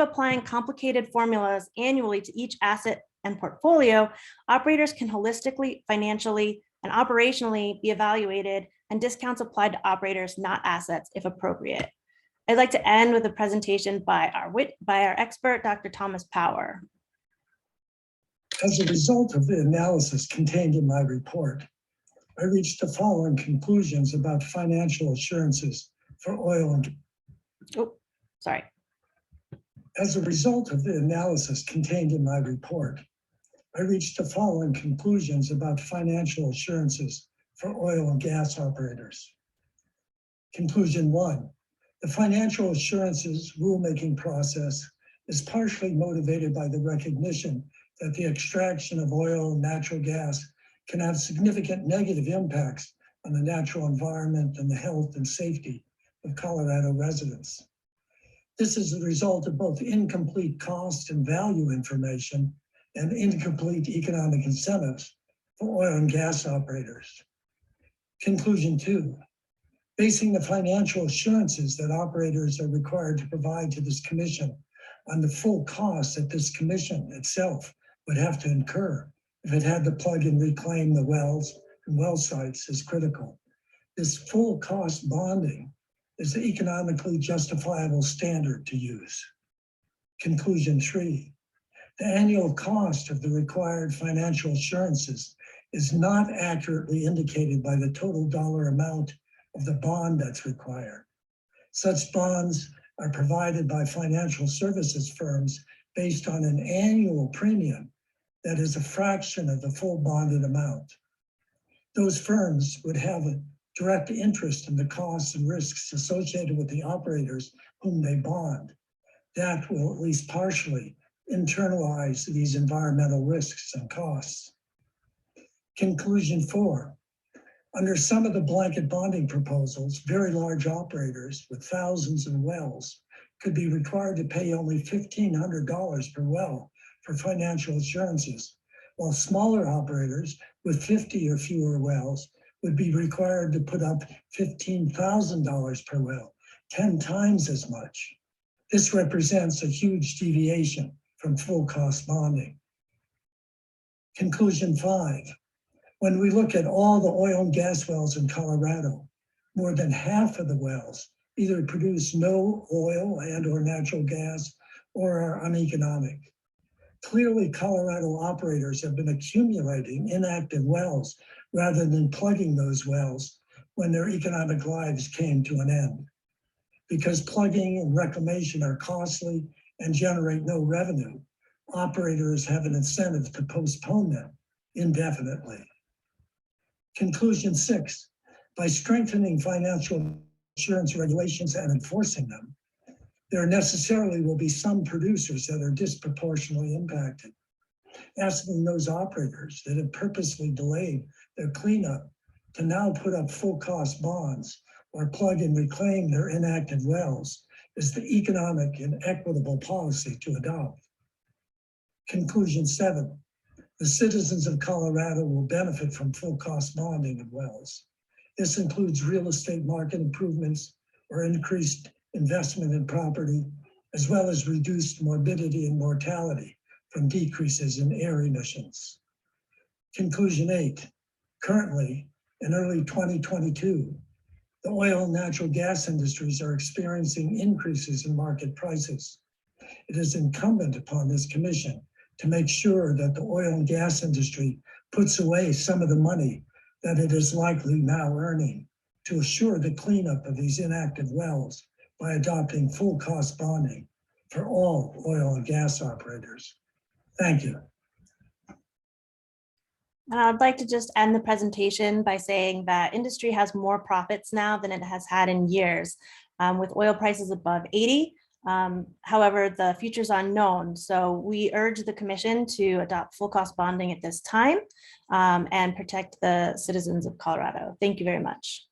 applying complicated formulas annually to each asset and portfolio, operators can holistically, financially, and operationally be evaluated and discounts applied to operators, not assets, if appropriate. I'd like to end with a presentation by our expert, Dr. Thomas Power. As a result of the analysis contained in my report, I reached the following conclusions about financial assurances for oil and. As a result of the analysis contained in my report, I reached the following conclusions about financial assurances for oil and gas operators. Conclusion 1, the financial assurances rulemaking process is partially motivated by the recognition that the extraction of oil and natural gas can have significant negative impacts on the natural environment and the health and safety of Colorado residents. This is the result of both incomplete cost and value information and incomplete economic incentives for oil and gas operators. Conclusion 2, basing the financial assurances that operators are required to provide to this commission on the full costs that this commission itself would have to incur if it had to plug and reclaim the wells and well sites is critical. This full cost bonding is the economically justifiable standard to use. Conclusion 3, the annual cost of the required financial assurances is not accurately indicated by the total dollar amount of the bond that's required. Such bonds are provided by financial services firms based on an annual premium that is a fraction of the full bonded amount. Those firms would have a direct interest in the costs and risks associated with the operators whom they bond. That will at least partially internalize these environmental risks and costs. Conclusion 4, under some of the blanket bonding proposals, very large operators with thousands of wells could be required to pay only $1,500 per well for financial assurances, while smaller operators with 50 or fewer wells would be required to put up $15,000 per well, 10 times as much. This represents a huge deviation from full cost bonding. Conclusion 5, when we look at all the oil and gas wells in Colorado, more than half of the wells either produce no oil and or natural gas or are uneconomic. Clearly, Colorado operators have been accumulating inactive wells rather than plugging those wells when their economic lives came to an end. Because plugging and reclamation are costly and generate no revenue, operators have an incentive to postpone them indefinitely. Conclusion 6, by strengthening financial assurance regulations and enforcing them, there necessarily will be some producers that are disproportionately impacted. Asking those operators that have purposely delayed their cleanup to now put up full cost bonds or plug and reclaim their inactive wells is the economic and equitable policy to adopt. Conclusion 7, the citizens of Colorado will benefit from full cost bonding of wells. This includes real estate market improvements or increased investment in property, as well as reduced morbidity and mortality from decreases in air emissions. Conclusion 8, currently in early 2022, the oil and natural gas industries are experiencing increases in market prices. It is incumbent upon this commission to make sure that the oil and gas industry puts away some of the money that it is likely now earning to assure the cleanup of these inactive wells by adopting full cost bonding for all oil and gas operators. Thank you. And I'd like to just end the presentation by saying that industry has more profits now than it has had in years, with oil prices above 80. However, the future is unknown. So we urge the commission to adopt full cost bonding at this time and protect the citizens of Colorado. Thank you very much.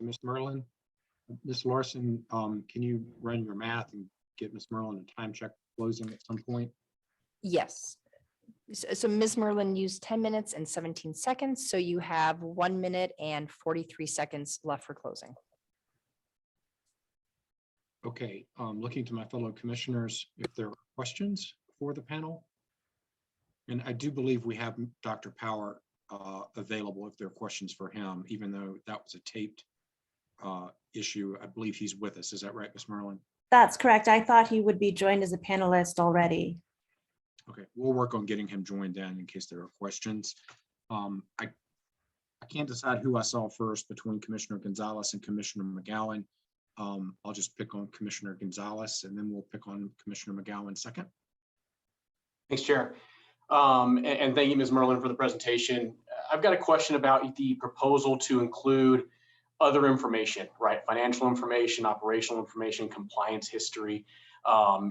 Ms. Merlin, Ms. Larson, can you run your math and get Ms. Merlin a time check closing at some point? Yes. So Ms. Merlin used 10 minutes and 17 seconds. So you have 1 minute and 43 seconds left for closing. Okay, looking to my fellow commissioners, if there are questions for the panel. And I do believe we have Dr. Power available if there are questions for him, even though that was a taped issue. I believe he's with us. Is that right, Ms. Merlin? That's correct. I thought he would be joined as a panelist already. Okay, we'll work on getting him joined in case there are questions. I can't decide who I saw first between Commissioner Gonzalez and Commissioner McGowan. I'll just pick on Commissioner Gonzalez and then we'll pick on Commissioner McGowan second. Thanks, Chair. And thank you, Ms. Merlin, for the presentation. I've got a question about the proposal to include other information, right? Financial information, operational information, compliance history,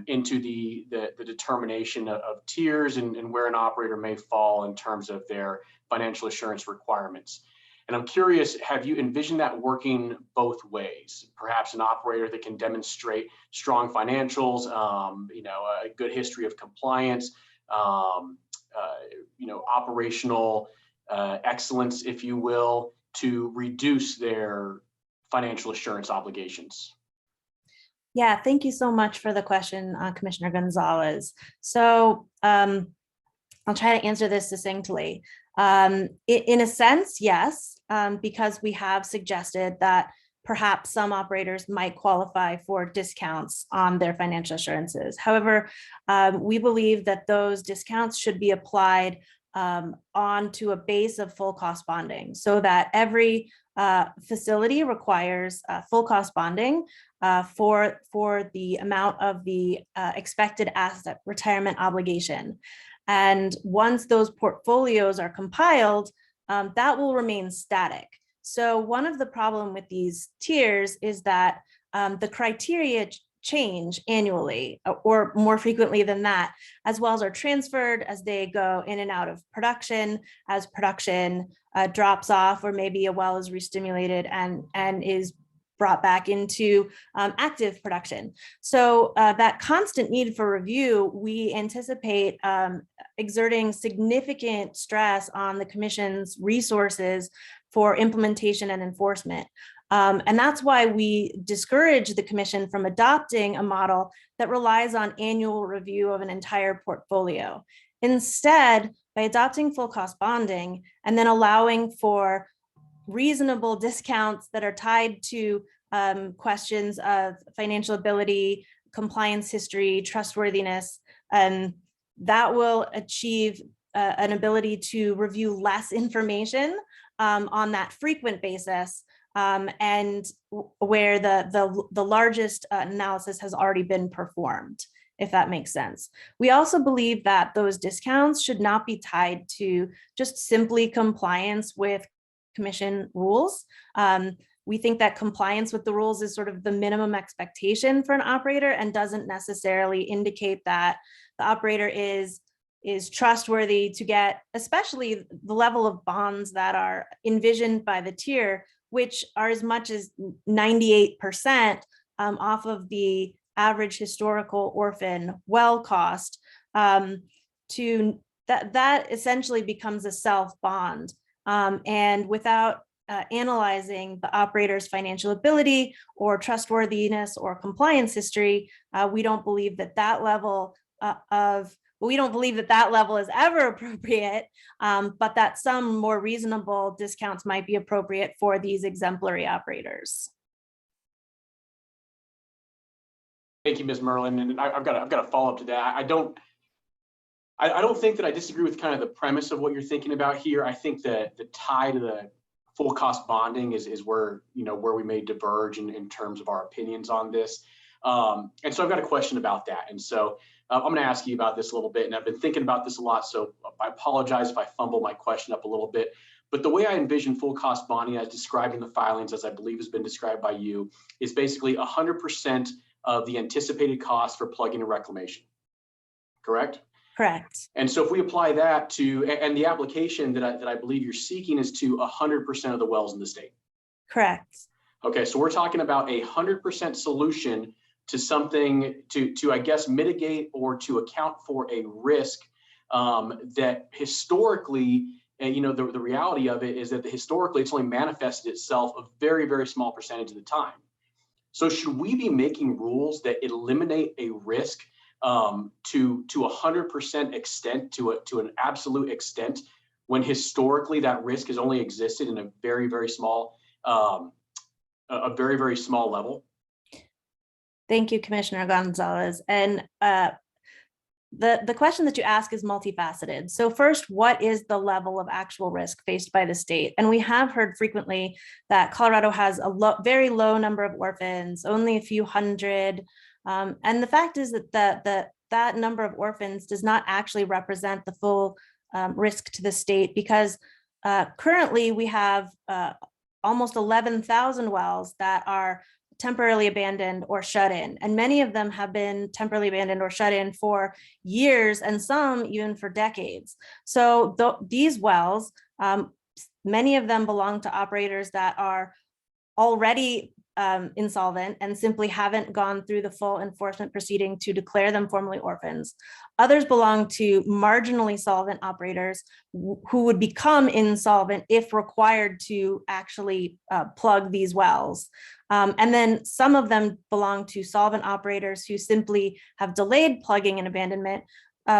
into the determination of tiers and where an operator may fall in terms of their financial assurance requirements. And I'm curious, have you envisioned that working both ways? Perhaps an operator that can demonstrate strong financials, a good history of compliance, operational excellence, if you will, to reduce their financial assurance obligations? Yeah, thank you so much for the question, Commissioner Gonzalez. So I'll try to answer this succinctly. In a sense, yes, because we have suggested that perhaps some operators might qualify for discounts on their financial assurances. However, we believe that those discounts should be applied onto a base of full cost bonding so that every facility requires full cost bonding for the amount of the expected asset retirement obligation. And once those portfolios are compiled, that will remain static. So one of the problem with these tiers is that the criteria change annually or more frequently than that, as wells are transferred as they go in and out of production, as production drops off, or maybe a well is restimulated and is brought back into active production. So that constant need for review, we anticipate exerting significant stress on the Commission's resources for implementation and enforcement. And that's why we discourage the Commission from adopting a model that relies on annual review of an entire portfolio. Instead, by adopting full cost bonding and then allowing for reasonable discounts that are tied to questions of financial ability, compliance history, trustworthiness, that will achieve an ability to review less information on that frequent basis, and where the largest analysis has already been performed, if that makes sense. We also believe that those discounts should not be tied to just simply compliance with Commission rules. We think that compliance with the rules is sort of the minimum expectation for an operator and doesn't necessarily indicate that the operator is trustworthy to get, especially the level of bonds that are envisioned by the tier, which are as much as 98% off of the average historical orphan well cost. To that essentially becomes a self bond. And without analyzing the operator's financial ability or trustworthiness or compliance history, we don't believe that that level is ever appropriate, but that some more reasonable discounts might be appropriate for these exemplary operators. Thank you, Ms. Merlin. And I've got a follow-up to that. I don't think that I disagree with kind of the premise of what you're thinking about here. I think that the tie to the full cost bonding is where, where we may diverge in terms of our opinions on this. And so I've got a question about that. And so I'm going to ask you about this a little bit, and I've been thinking about this a lot. So I apologize if I fumble my question up a little bit, but the way I envision full cost bonding as described in the filings, as I believe has been described by you, is basically 100% of the anticipated cost for plugging and reclamation. Correct? Correct. And so if we apply that to, and the application that I believe you're seeking is to 100% of the wells in the state. Correct. Okay, so we're talking about 100% solution to something to I guess mitigate or to account for a risk that historically, and the reality of it is that historically it's only manifested itself a very, very small percentage of the time. So should we be making rules that eliminate a risk to 100% extent, to an absolute extent, when historically that risk has only existed in a very, very small, a very, very small level? Thank you, Commissioner Gonzalez. And the question that you ask is multifaceted. So first, what is the level of actual risk faced by the state? And we have heard frequently that Colorado has a very low number of orphans, only a few hundred. And the fact is that that number of orphans does not actually represent the full risk to the state, because currently we have almost 11,000 wells that are temporarily abandoned or shut in. And many of them have been temporarily abandoned or shut in for years, and some even for decades. So these wells, many of them belong to operators that are already insolvent and simply haven't gone through the full enforcement proceeding to declare them formally orphans. Others belong to marginally solvent operators who would become insolvent if required to actually plug these wells. And then some of them belong to solvent operators who simply have delayed plugging and abandonment,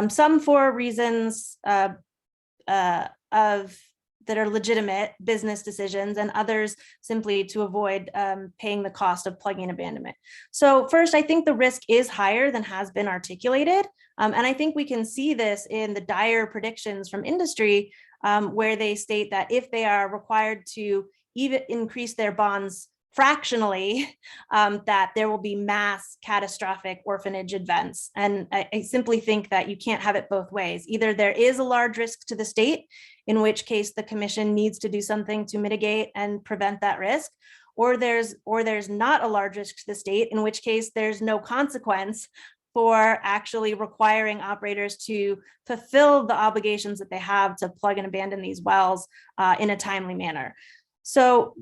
some for reasons that are legitimate business decisions, and others simply to avoid paying the cost of plugging abandonment. So first, I think the risk is higher than has been articulated. And I think we can see this in the dire predictions from industry, where they state that if they are required to even increase their bonds fractionally, that there will be mass catastrophic orphanage events. And I simply think that you can't have it both ways. Either there is a large risk to the state, in which case the commission needs to do something to mitigate and prevent that risk, or there's not a large risk to the state, in which case there's no consequence for actually requiring operators to fulfill the obligations that they have to plug and abandon these wells in a timely manner. So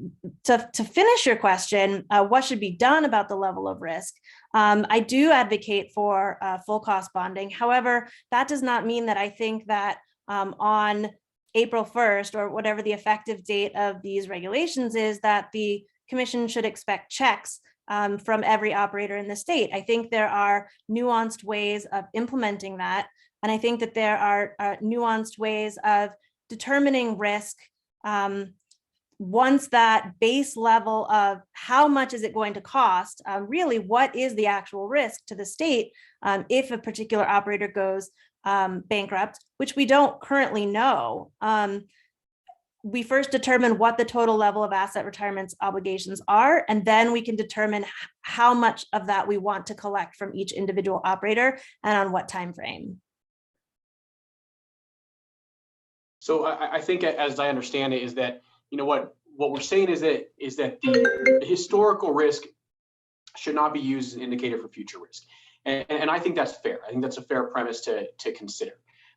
to finish your question, what should be done about the level of risk? I do advocate for full cost bonding. However, that does not mean that I think that on April 1st, or whatever the effective date of these regulations is, that the commission should expect checks from every operator in the state. I think there are nuanced ways of implementing that. And I think that there are nuanced ways of determining risk once that base level of how much is it going to cost, really what is the actual risk to the state if a particular operator goes bankrupt, which we don't currently know. We first determine what the total level of asset retirements obligations are, and then we can determine how much of that we want to collect from each individual operator and on what time frame. So I think, as I understand it, is that what we're saying is that the historical risk should not be used as an indicator for future risk, and I think that's fair. I think that's a fair premise to consider.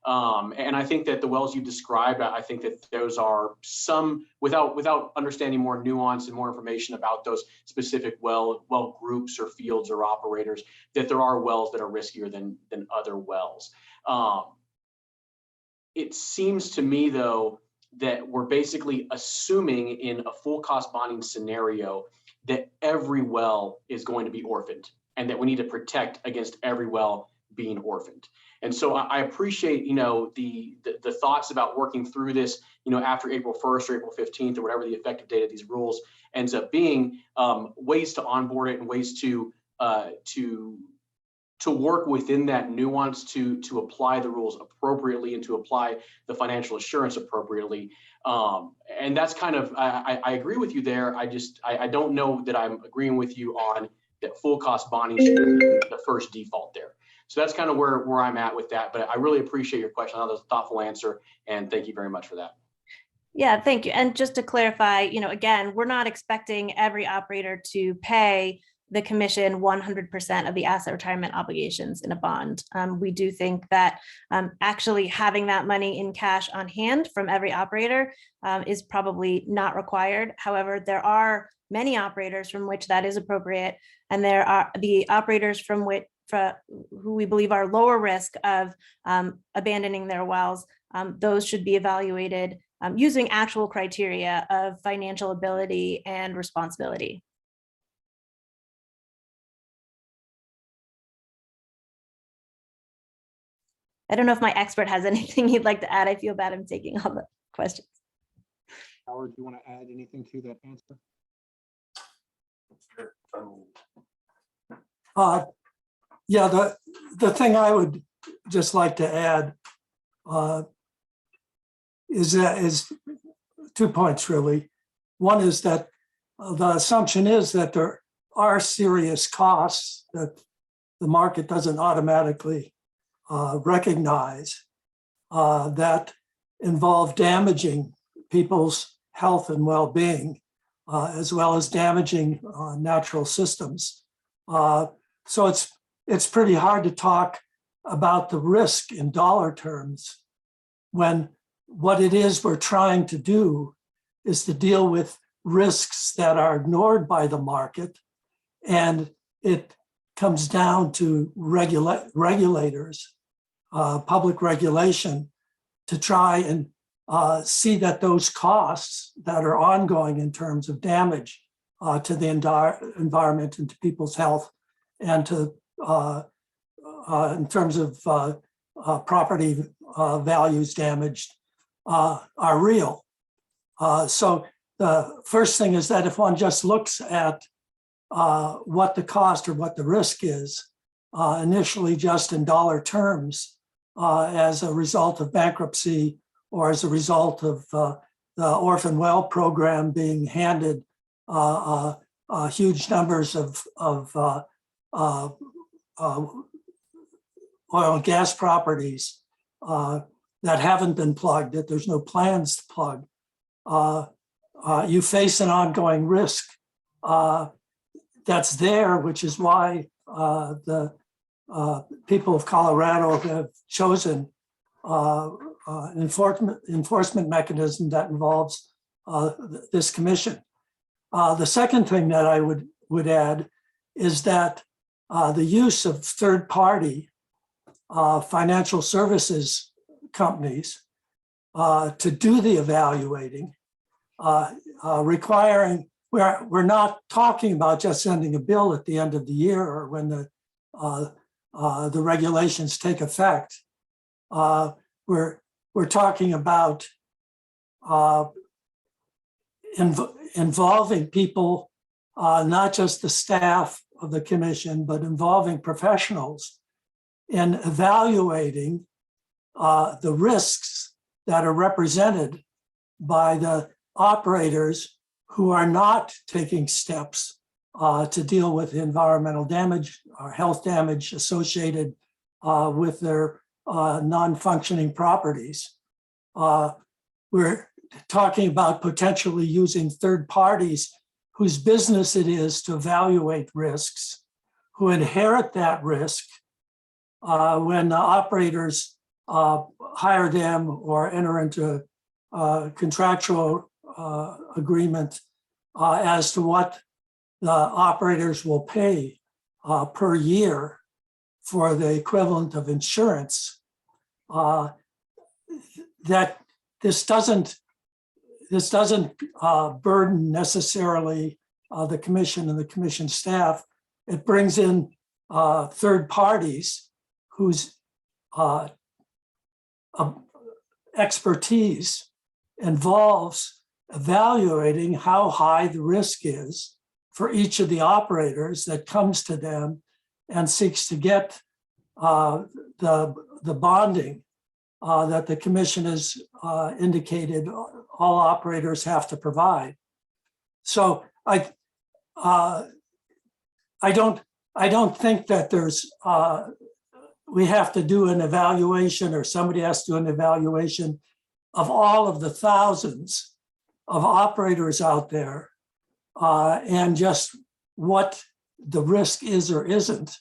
And I think that the wells you described, I think that those are some, without understanding more nuance and more information about those specific well groups or fields or operators, that there are wells that are riskier than other wells. It seems to me, though, that we're basically assuming in a full cost bonding scenario that every well is going to be orphaned, and that we need to protect against every well being orphaned. And so I appreciate, the thoughts about working through this, after April 1st or April 15th or whatever the effective date of these rules ends up being, ways to onboard it and ways to to work within that nuance to apply the rules appropriately and to apply the financial assurance appropriately. And that's kind of, I agree with you there. I don't know that I'm agreeing with you on that full cost bonding should be the first default there. So that's kind of where I'm at with that. But I really appreciate your question. That was a thoughtful answer. And thank you very much for that. Yeah, thank you. And just to clarify, again, we're not expecting every operator to pay the commission 100% of the asset retirement obligations in a bond. We do think that actually having that money in cash on hand from every operator is probably not required. However, there are many operators from which that is appropriate, and there are the operators from which who we believe are lower risk of abandoning their wells. Those should be evaluated using actual criteria of financial ability and responsibility. I don't know if my expert has anything he'd like to add. I feel bad I'm taking all the questions. Howard, do you want to add anything to that answer? Yeah, the thing I would just like to add is 2 points really. One is that the assumption is that there are serious costs that the market doesn't automatically recognize that involve damaging people's health and well-being, as well as damaging natural systems. So it's pretty hard to talk about the risk in dollar terms when what it is we're trying to do is to deal with risks that are ignored by the market, and it comes down to regulators, public regulation, to try and see that those costs that are ongoing in terms of damage to the environment and to people's health, and to in terms of property values damaged, are real. So the first thing is that if one just looks at what the cost or what the risk is, initially just in dollar terms, as a result of bankruptcy or as a result of the orphan well program being handed huge numbers of oil and gas properties that haven't been plugged, that there's no plans to plug, you face an ongoing risk that's there, which is why the people of Colorado have chosen an enforcement mechanism that involves this commission. The second thing that I would add is that the use of third-party financial services companies to do the evaluating, requiring, we're not talking about just sending a bill at the end of the year or when the regulations take effect. We're talking about involving people, not just the staff of the commission, but involving professionals in evaluating the risks that are represented by the operators who are not taking steps to deal with environmental damage or health damage associated with their non-functioning properties. We're talking about potentially using third parties whose business it is to evaluate risks, who inherit that risk when the operators hire them or enter into a contractual agreement as to what the operators will pay per year for the equivalent of insurance. That this doesn't burden necessarily the commission and the commission staff. It brings in third parties whose expertise involves evaluating how high the risk is for each of the operators that comes to them and seeks to get the bonding that the commission has indicated all operators have to provide. So I don't think that there's we have to do an evaluation, or somebody has to do an evaluation of all of the thousands of operators out there and just what the risk is or isn't.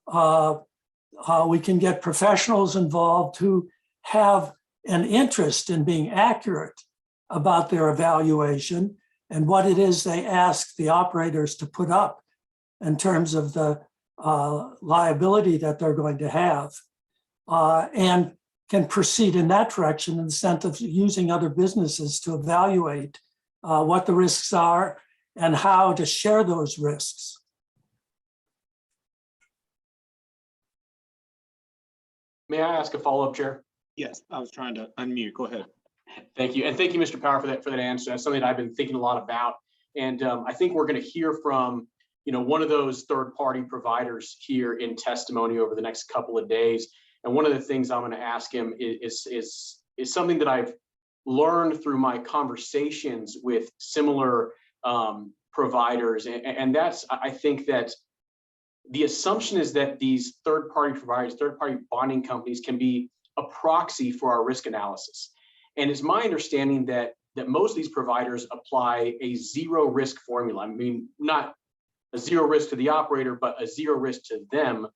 We can get professionals involved who have an interest in being accurate about their evaluation and what it is they ask the operators to put up in terms of the liability that they're going to have, and can proceed in that direction in the sense of using other businesses to evaluate what the risks are and how to share those risks. May I ask a follow-up, Chair? Yes, I was trying to unmute. Go ahead. Thank you. And thank you, Mr. Power, for that answer. That's something that I've been thinking a lot about. And I think we're going to hear from, one of those third-party providers here in testimony over the next couple of days. And one of the things I'm going to ask him is something that I've learned through my conversations with similar providers. And that's, I think that the assumption is that these third-party providers, third-party bonding companies can be a proxy for our risk analysis. And it's my understanding that most of these providers apply a zero risk formula. I mean, not a zero risk to the operator, but a zero risk to them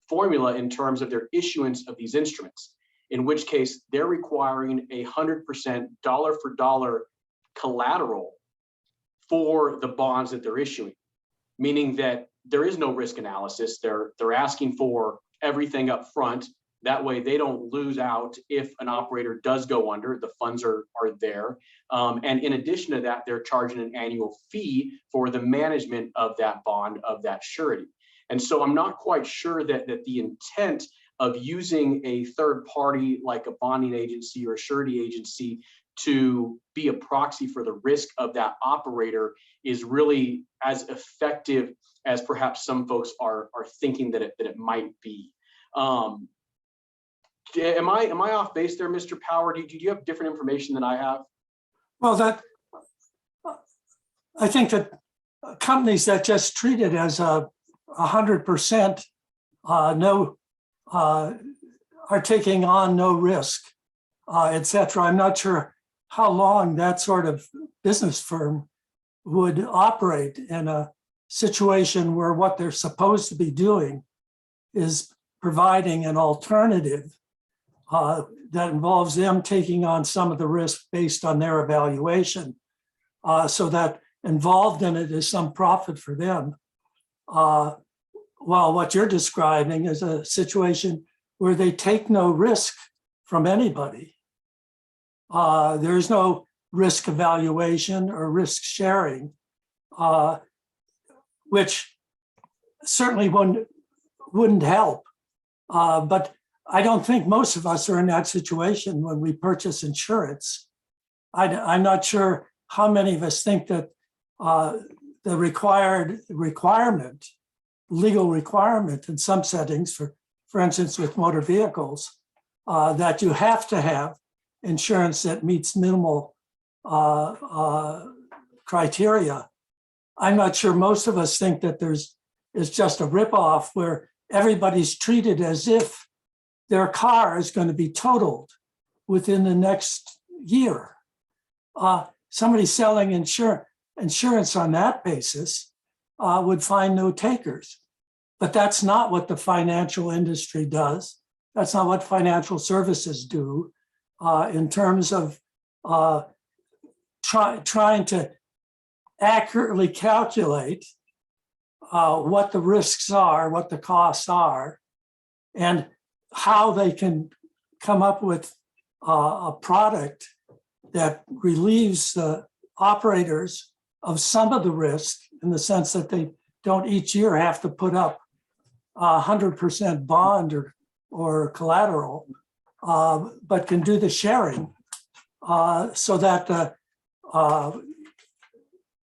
formula in terms of their issuance of these instruments, in which case they're requiring 100% dollar for dollar collateral for the bonds that they're issuing, meaning that there is no risk analysis. They're asking for everything up front. That way they don't lose out if an operator does go under, the funds are there. And in addition to that, they're charging an annual fee for the management of that bond, of that surety. And so I'm not quite sure that the intent of using a third party like a bonding agency or a surety agency to be a proxy for the risk of that operator is really as effective as perhaps some folks are thinking that it might be. Am I off base there, Mr. Power? Do you have different information than I have? Well, I think that companies that just treat it as 100% no, are taking on no risk, et cetera. I'm not sure how long that sort of business firm would operate in a situation where what they're supposed to be doing is providing an alternative that involves them taking on some of the risk based on their evaluation, so that involved in it is some profit for them. While what you're describing is a situation where they take no risk from anybody. There's no risk evaluation or risk sharing, which certainly wouldn't help. But I don't think most of us are in that situation when we purchase insurance. I'm not sure how many of us think that the legal requirement in some settings, for instance, with motor vehicles, that you have to have insurance that meets minimal criteria. I'm not sure most of us think that is just a ripoff where everybody's treated as if their car is going to be totaled within the next year. Somebody selling insurance on that basis would find no takers. But that's not what the financial industry does. That's not what financial services do in terms of trying to accurately calculate what the risks are, what the costs are, and how they can come up with a product that relieves the operators of some of the risk in the sense that they don't each year have to put up 100% bond or collateral, but can do the sharing so that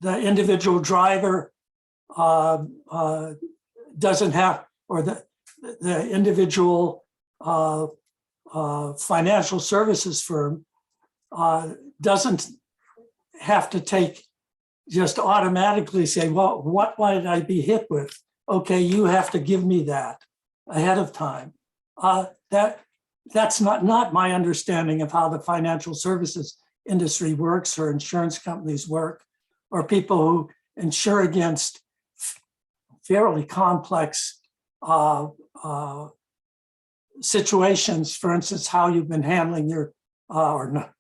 the individual driver doesn't have, or the individual financial services firm doesn't have to just automatically say, well, what might I be hit with? Okay, you have to give me that ahead of time. That's not my understanding of how the financial services industry works, or insurance companies work, or people who insure against fairly complex situations. For instance, how you've been handling your or not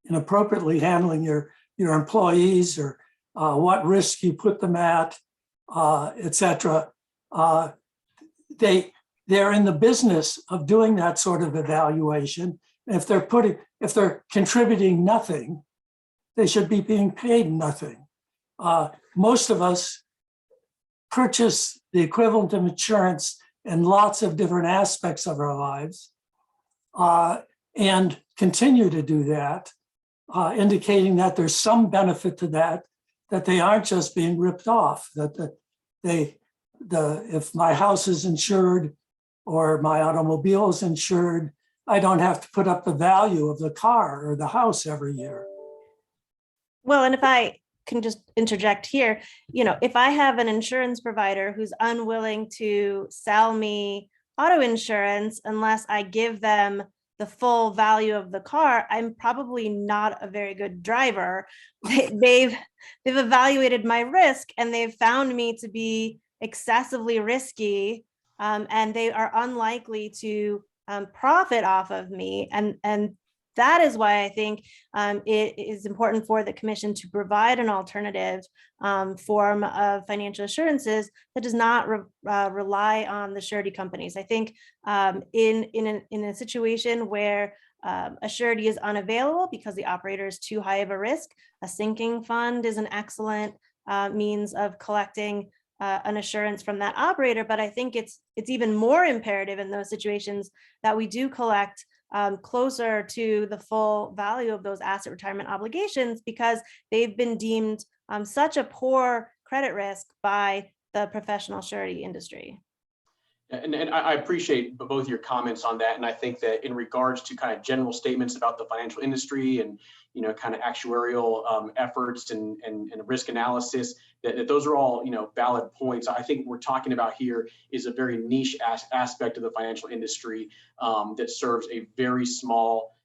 inappropriately handling your employees, or what risk you put them at, etc. They're in the business of doing that sort of evaluation. If they're contributing nothing, they should be being paid nothing. Most of us purchase the equivalent of insurance in lots of different aspects of our lives, and continue to do that, indicating that there's some benefit to that they aren't just being ripped off, that if my house is insured or my automobile is insured, I don't have to put up the value of the car or the house every year. Well, and if I can just interject here, if I have an insurance provider who's unwilling to sell me auto insurance unless I give them the full value of the car, I'm probably not a very good driver. They've evaluated my risk and they've found me to be excessively risky, and they are unlikely to profit off of me. And that is why I think it is important for the commission to provide an alternative form of financial assurances that does not rely on the surety companies. I think in a situation where a surety is unavailable because the operator is too high of a risk, a sinking fund is an excellent means of collecting an assurance from that operator. But I think it's even more imperative in those situations that we do collect closer to the full value of those asset retirement obligations, because they've been deemed such a poor credit risk by the professional surety industry. And I appreciate both your comments on that. And I think that in regards to kind of general statements about the financial industry and, kind of actuarial efforts and risk analysis, that those are all, valid points. I think what we're talking about here is a very niche aspect of the financial industry that serves a very small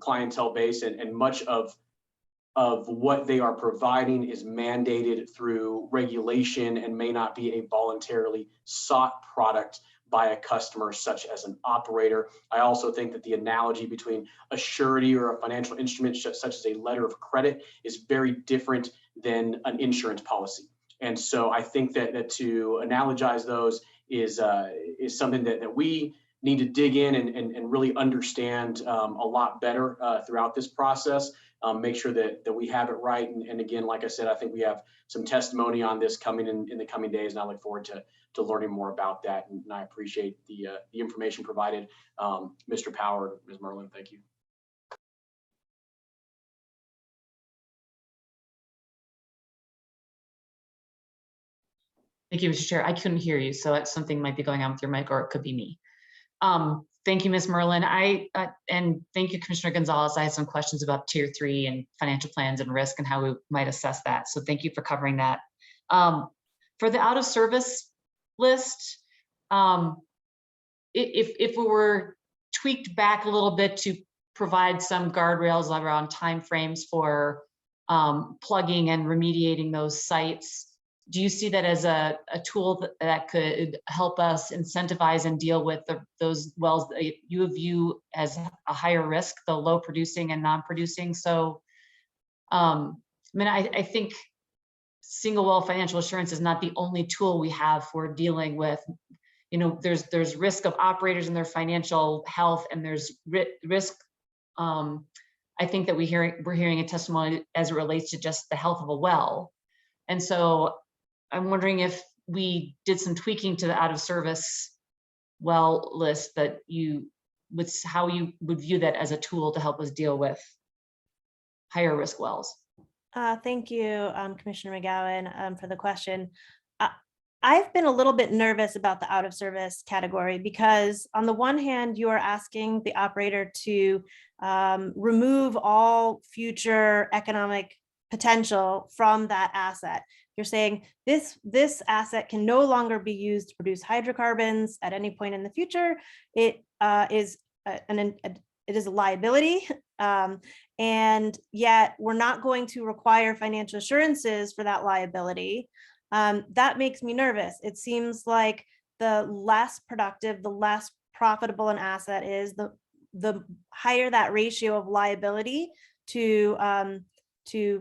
clientele base, and much of what they are providing is mandated through regulation and may not be a voluntarily sought product by a customer such as an operator. I also think that the analogy between a surety or a financial instrument such as a letter of credit is very different than an insurance policy. And so I think that to analogize those is something that we need to dig in and really understand a lot better throughout this process. Make sure that we have it right. And again, like I said, I think we have some testimony on this coming in the coming days, and I look forward to learning more about that. And I appreciate the information provided. Mr. Power, Ms. Merlin, thank you. Thank you, Mr. Chair. I couldn't hear you, so something might be going on with your mic, or it could be me. Thank you, Ms. Merlin. And thank you, Commissioner Gonzalez. I had some questions about Tier 3 and financial plans and risk and how we might assess that. So thank you for covering that. For the out of service list, if we were tweaked back a little bit to provide some guardrails around timeframes for plugging and remediating those sites, do you see that as a tool that could help us incentivize and deal with those wells that you view as a higher risk, the low producing and non-producing? So, I think single well financial assurance is not the only tool we have for dealing with, there's risk of operators and their financial health, and there's risk. I think that we're hearing a testimony as it relates to just the health of a well. And so I'm wondering if we did some tweaking to the out of service well list, how you would view that as a tool to help us deal with higher risk wells. Thank you, Commissioner McGowan, for the question. I've been a little bit nervous about the out of service category because on the one hand, you are asking the operator to remove all future economic potential from that asset. You're saying this asset can no longer be used to produce hydrocarbons at any point in the future. It is a liability. And yet we're not going to require financial assurances for that liability. That makes me nervous. It seems like the less productive, the less profitable an asset is, the higher that ratio of liability to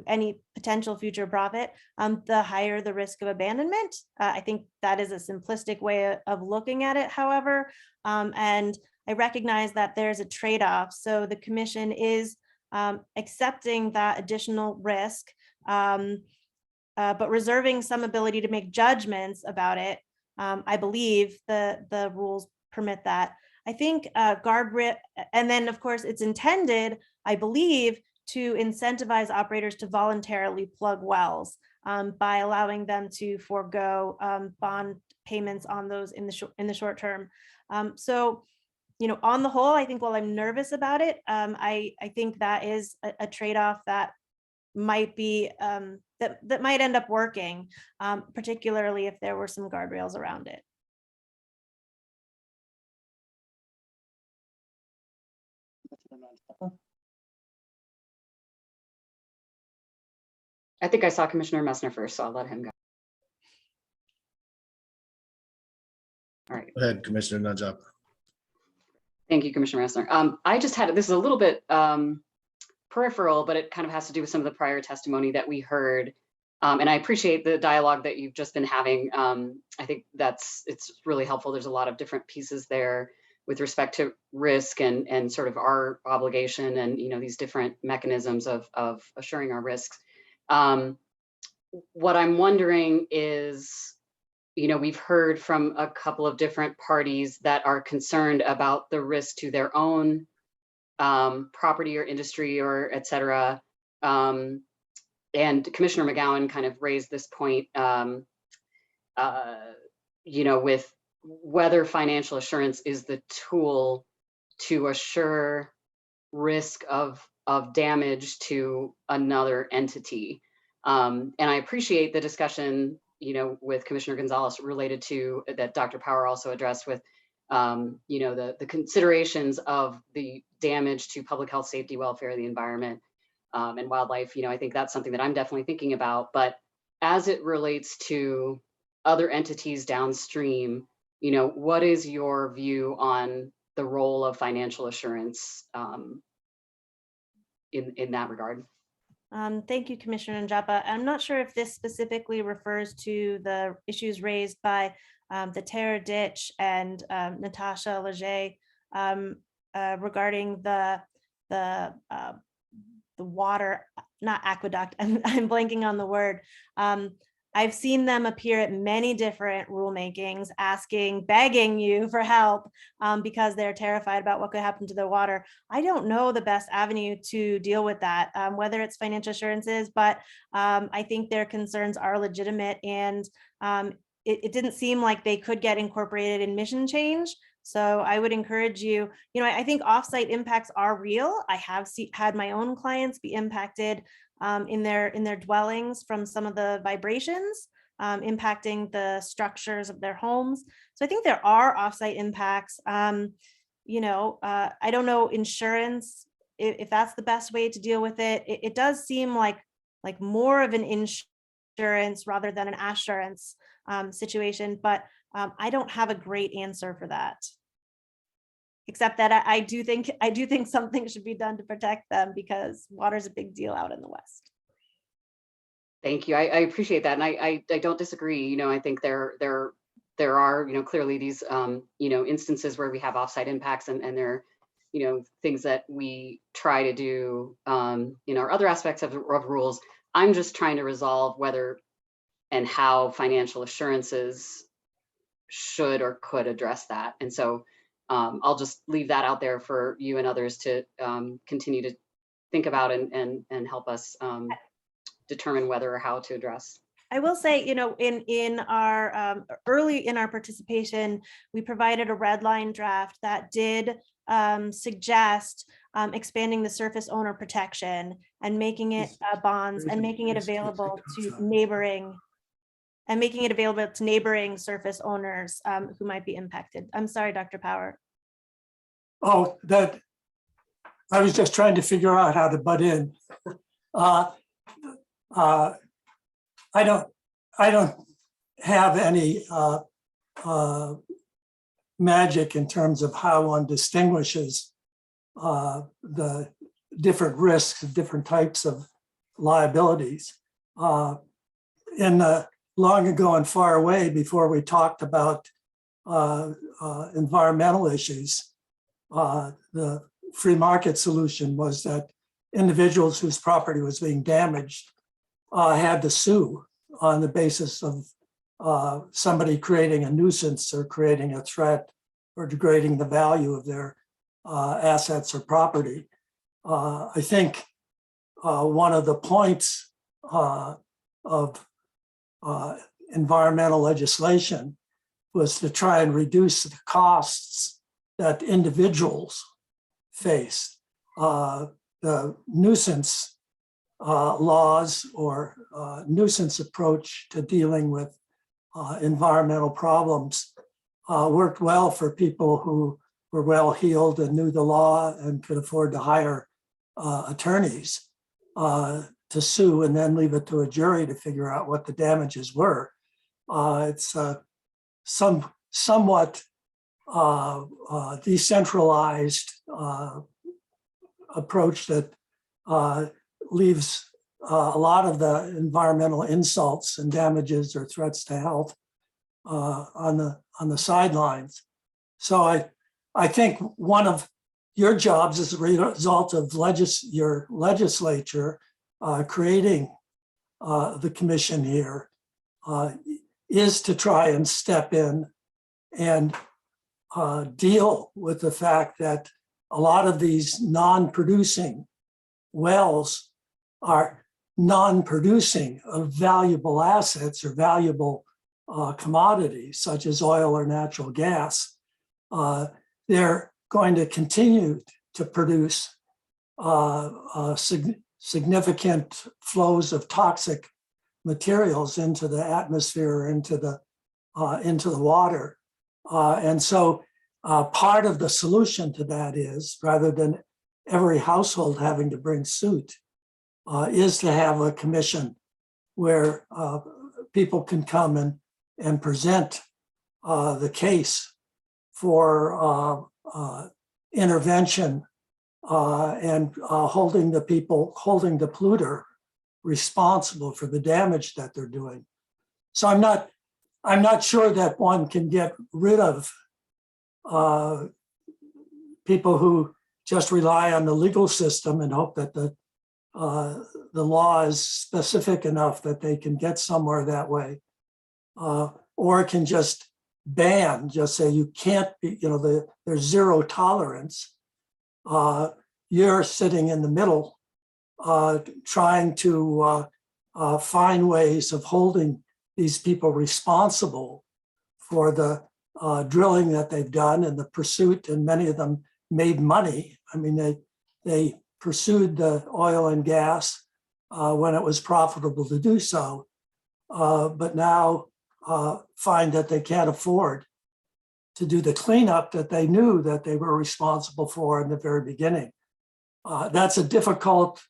any potential future profit, the higher the risk of abandonment. I think that is a simplistic way of looking at it, however, and I recognize that there's a trade-off. So the commission is accepting that additional risk, but reserving some ability to make judgments about it. I believe the rules permit that. I think guardrail, and then of course it's intended, I believe, to incentivize operators to voluntarily plug wells by allowing them to forego bond payments on those in the short term. So, on the whole, I think while I'm nervous about it, I think that is a trade-off that might be that might end up working, particularly if there were some guardrails around it. I think I saw Commissioner Messner first, so I'll let him go. All right. Go ahead, Commissioner Najap. Thank you, Commissioner Messner. I just had, this is a little bit peripheral, but it kind of has to do with some of the prior testimony that we heard. And I appreciate the dialogue that you've just been having. I think it's really helpful. There's a lot of different pieces there with respect to risk and sort of our obligation and, these different mechanisms of assuring our risks. What I'm wondering is, we've heard from a couple of different parties that are concerned about the risk to their own property or industry or et cetera. And Commissioner McGowan kind of raised this point, with whether financial assurance is the tool to assure risk of damage to another entity. And I appreciate the discussion, with Commissioner Gonzalez related to that Dr. Power also addressed with, the considerations of the damage to public health, safety, welfare, the environment, and wildlife. I think that's something that I'm definitely thinking about. But as it relates to other entities downstream, what is your view on the role of financial assurance in that regard? Thank you, Commissioner Njapa. I'm not sure if this specifically refers to the issues raised by the Terror Ditch and Natasha Leger regarding the water, not aqueduct. I'm blanking on the word. I've seen them appear at many different rulemakings, begging you for help because they're terrified about what could happen to their water. I don't know the best avenue to deal with that, whether it's financial assurances, but I think their concerns are legitimate, and it didn't seem like they could get incorporated in mission change. So I would encourage you, I think offsite impacts are real. I have had my own clients be impacted in their dwellings from some of the vibrations impacting the structures of their homes. So I think there are offsite impacts. I don't know insurance, if that's the best way to deal with it. It does seem like more of an insurance rather than an assurance situation, but I don't have a great answer for that. Except that I do think something should be done to protect them because water is a big deal out in the West. Thank you. I appreciate that, and I don't disagree. I think there are clearly these instances where we have offsite impacts, and there are things that we try to do in our other aspects of rules. I'm just trying to resolve whether and how financial assurances should or could address that, and so. I'll just leave that out there for you and others to continue to think about and help us determine whether or how to address. I will say, in our early in our participation, we provided a red line draft that did suggest expanding the surface owner protection and making it bonds and making it available to neighboring surface owners who might be impacted. I'm sorry, Dr. Power. Oh, that, I was just trying to figure out how to butt in. I don't have any magic in terms of how one distinguishes the different risks, different types of liabilities. In the long ago and far away, before we talked about environmental issues, the free market solution was that individuals whose property was being damaged had to sue on the basis of somebody creating a nuisance or creating a threat or degrading the value of their assets or property. I think one of the points of environmental legislation was to try and reduce the costs that individuals face. The nuisance laws or nuisance approach to dealing with environmental problems worked well for people who were well-heeled and knew the law and could afford to hire attorneys to sue and then leave it to a jury to figure out what the damages were. It's somewhat decentralized approach that leaves a lot of the environmental insults and damages or threats to health on the sidelines. So I think one of your jobs as a result of your legislature creating the commission here is to try and step in and deal with the fact that a lot of these non-producing wells are non-producing of valuable assets or valuable commodities such as oil or natural gas. They're going to continue to produce significant flows of toxic materials into the atmosphere, into the water. And so part of the solution to that is, rather than every household having to bring suit, is to have a commission where people can come and present the case for intervention and holding the polluter responsible for the damage that they're doing. So I'm not sure that one can get rid of people who just rely on the legal system and hope that the law is specific enough that they can get somewhere that way, or can just ban, just say you can't be, there's zero tolerance. You're sitting in the middle, trying to find ways of holding these people responsible for the drilling that they've done and the pursuit, and many of them made money. I mean, they pursued the oil and gas when it was profitable to do so, but now find that they can't afford to do the cleanup that they knew that they were responsible for in the very beginning. That's a difficult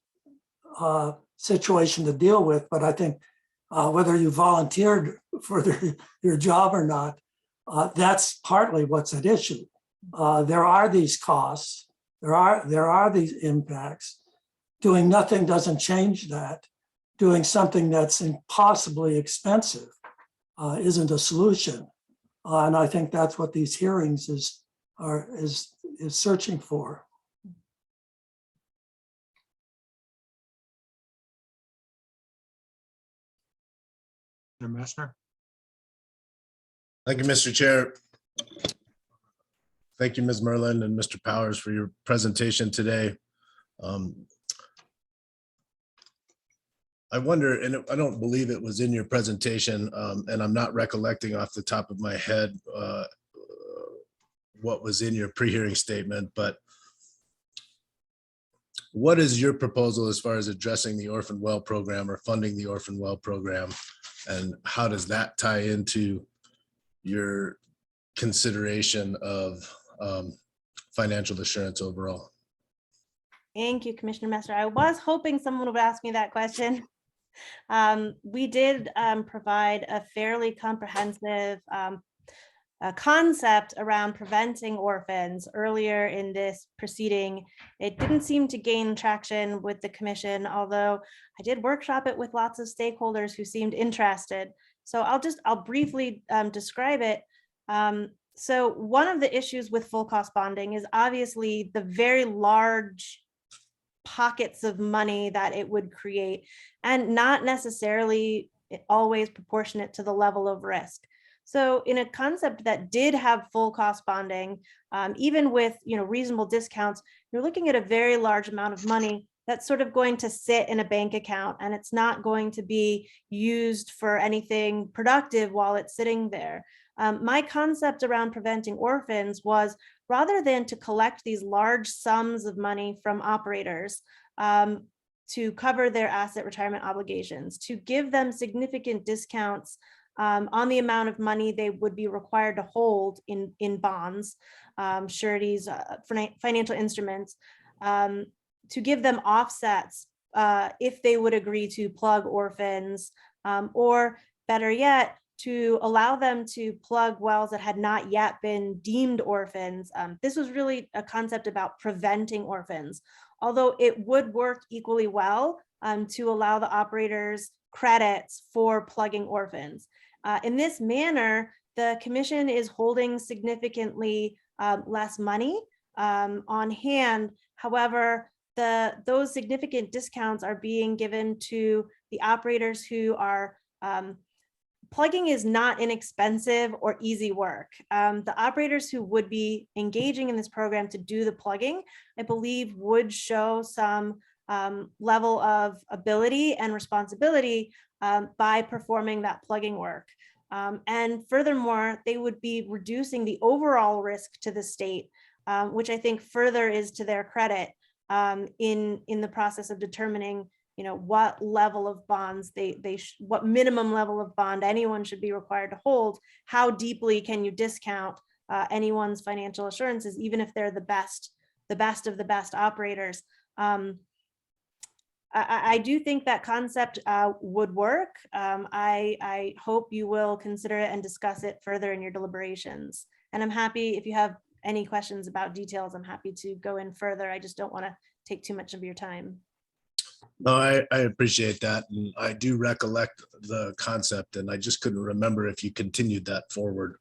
situation to deal with, but I think whether you volunteered for your job or not, that's partly what's at issue. There are these costs, there are these impacts. Doing nothing doesn't change that. Doing something that's impossibly expensive isn't a solution. And I think that's what these hearings is searching for. Mr. Messner? Thank you, Mr. Chair. Thank you, Ms. Merlin and Mr. Powers, for your presentation today. I wonder, and I don't believe it was in your presentation, and I'm not recollecting off the top of my head what was in your pre-hearing statement, but what is your proposal as far as addressing the orphan well program or funding the orphan well program? And how does that tie into your consideration of financial assurance overall? Thank you, Commissioner Messer. I was hoping someone would ask me that question. We did provide a fairly comprehensive concept around preventing orphans earlier in this proceeding. It didn't seem to gain traction with the commission, although I did workshop it with lots of stakeholders who seemed interested. So I'll briefly describe it. So one of the issues with full cost bonding is obviously the very large pockets of money that it would create, and not necessarily always proportionate to the level of risk. So in a concept that did have full cost bonding, even with reasonable discounts, you're looking at a very large amount of money that's sort of going to sit in a bank account, and it's not going to be used for anything productive while it's sitting there. My concept around preventing orphans was, rather than to collect these large sums of money from operators to cover their asset retirement obligations, to give them significant discounts on the amount of money they would be required to hold in bonds, sureties, financial instruments, to give them offsets if they would agree to plug orphans, or better yet, to allow them to plug wells that had not yet been deemed orphans. This was really a concept about preventing orphans, although it would work equally well to allow the operators credits for plugging orphans. In this manner, the commission is holding significantly less money on hand. However, those significant discounts are being given to the operators who are plugging is not inexpensive or easy work. The operators who would be engaging in this program to do the plugging, I believe, would show some level of ability and responsibility by performing that plugging work. And furthermore, they would be reducing the overall risk to the state, which I think further is to their credit in the process of determining what level of bonds what minimum level of bond anyone should be required to hold. How deeply can you discount anyone's financial assurances, even if they're the best of the best operators? I do think that concept would work. I hope you will consider it and discuss it further in your deliberations. And I'm happy, if you have any questions about details, I'm happy to go in further. I just don't want to take too much of your time. No, I appreciate that. And I do recollect the concept, and I just couldn't remember if you continued that forward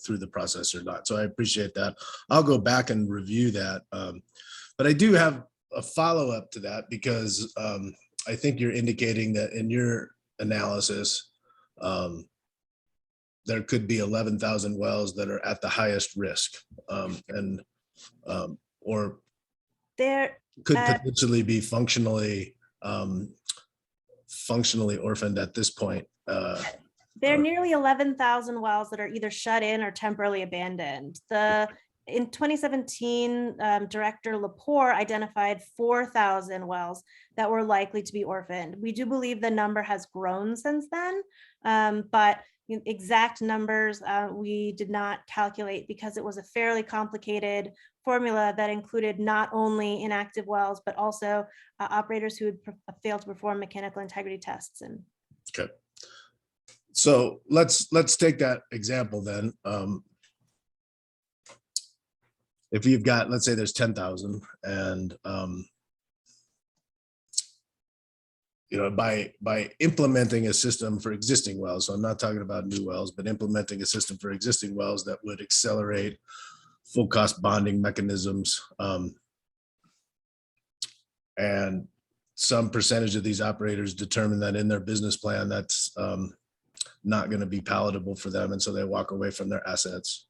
through the process or not. So I appreciate that. I'll go back and review that. But I do have a follow-up to that, because I think you're indicating that in your analysis, there could be 11,000 wells that are at the highest risk, or there could potentially be functionally orphaned at this point. There are nearly 11,000 wells that are either shut in or temporarily abandoned. In 2017, Director Lepore identified 4,000 wells that were likely to be orphaned. We do believe the number has grown since then, but exact numbers we did not calculate, because it was a fairly complicated formula that included not only inactive wells, but also operators who had failed to perform mechanical integrity tests. Okay. So let's take that example then. If you've got, let's say there's 10,000, and by implementing a system for existing wells, so I'm not talking about new wells, but implementing a system for existing wells that would accelerate full cost bonding mechanisms, and some percentage of these operators determine that in their business plan that's not going to be palatable for them, and so they walk away from their assets.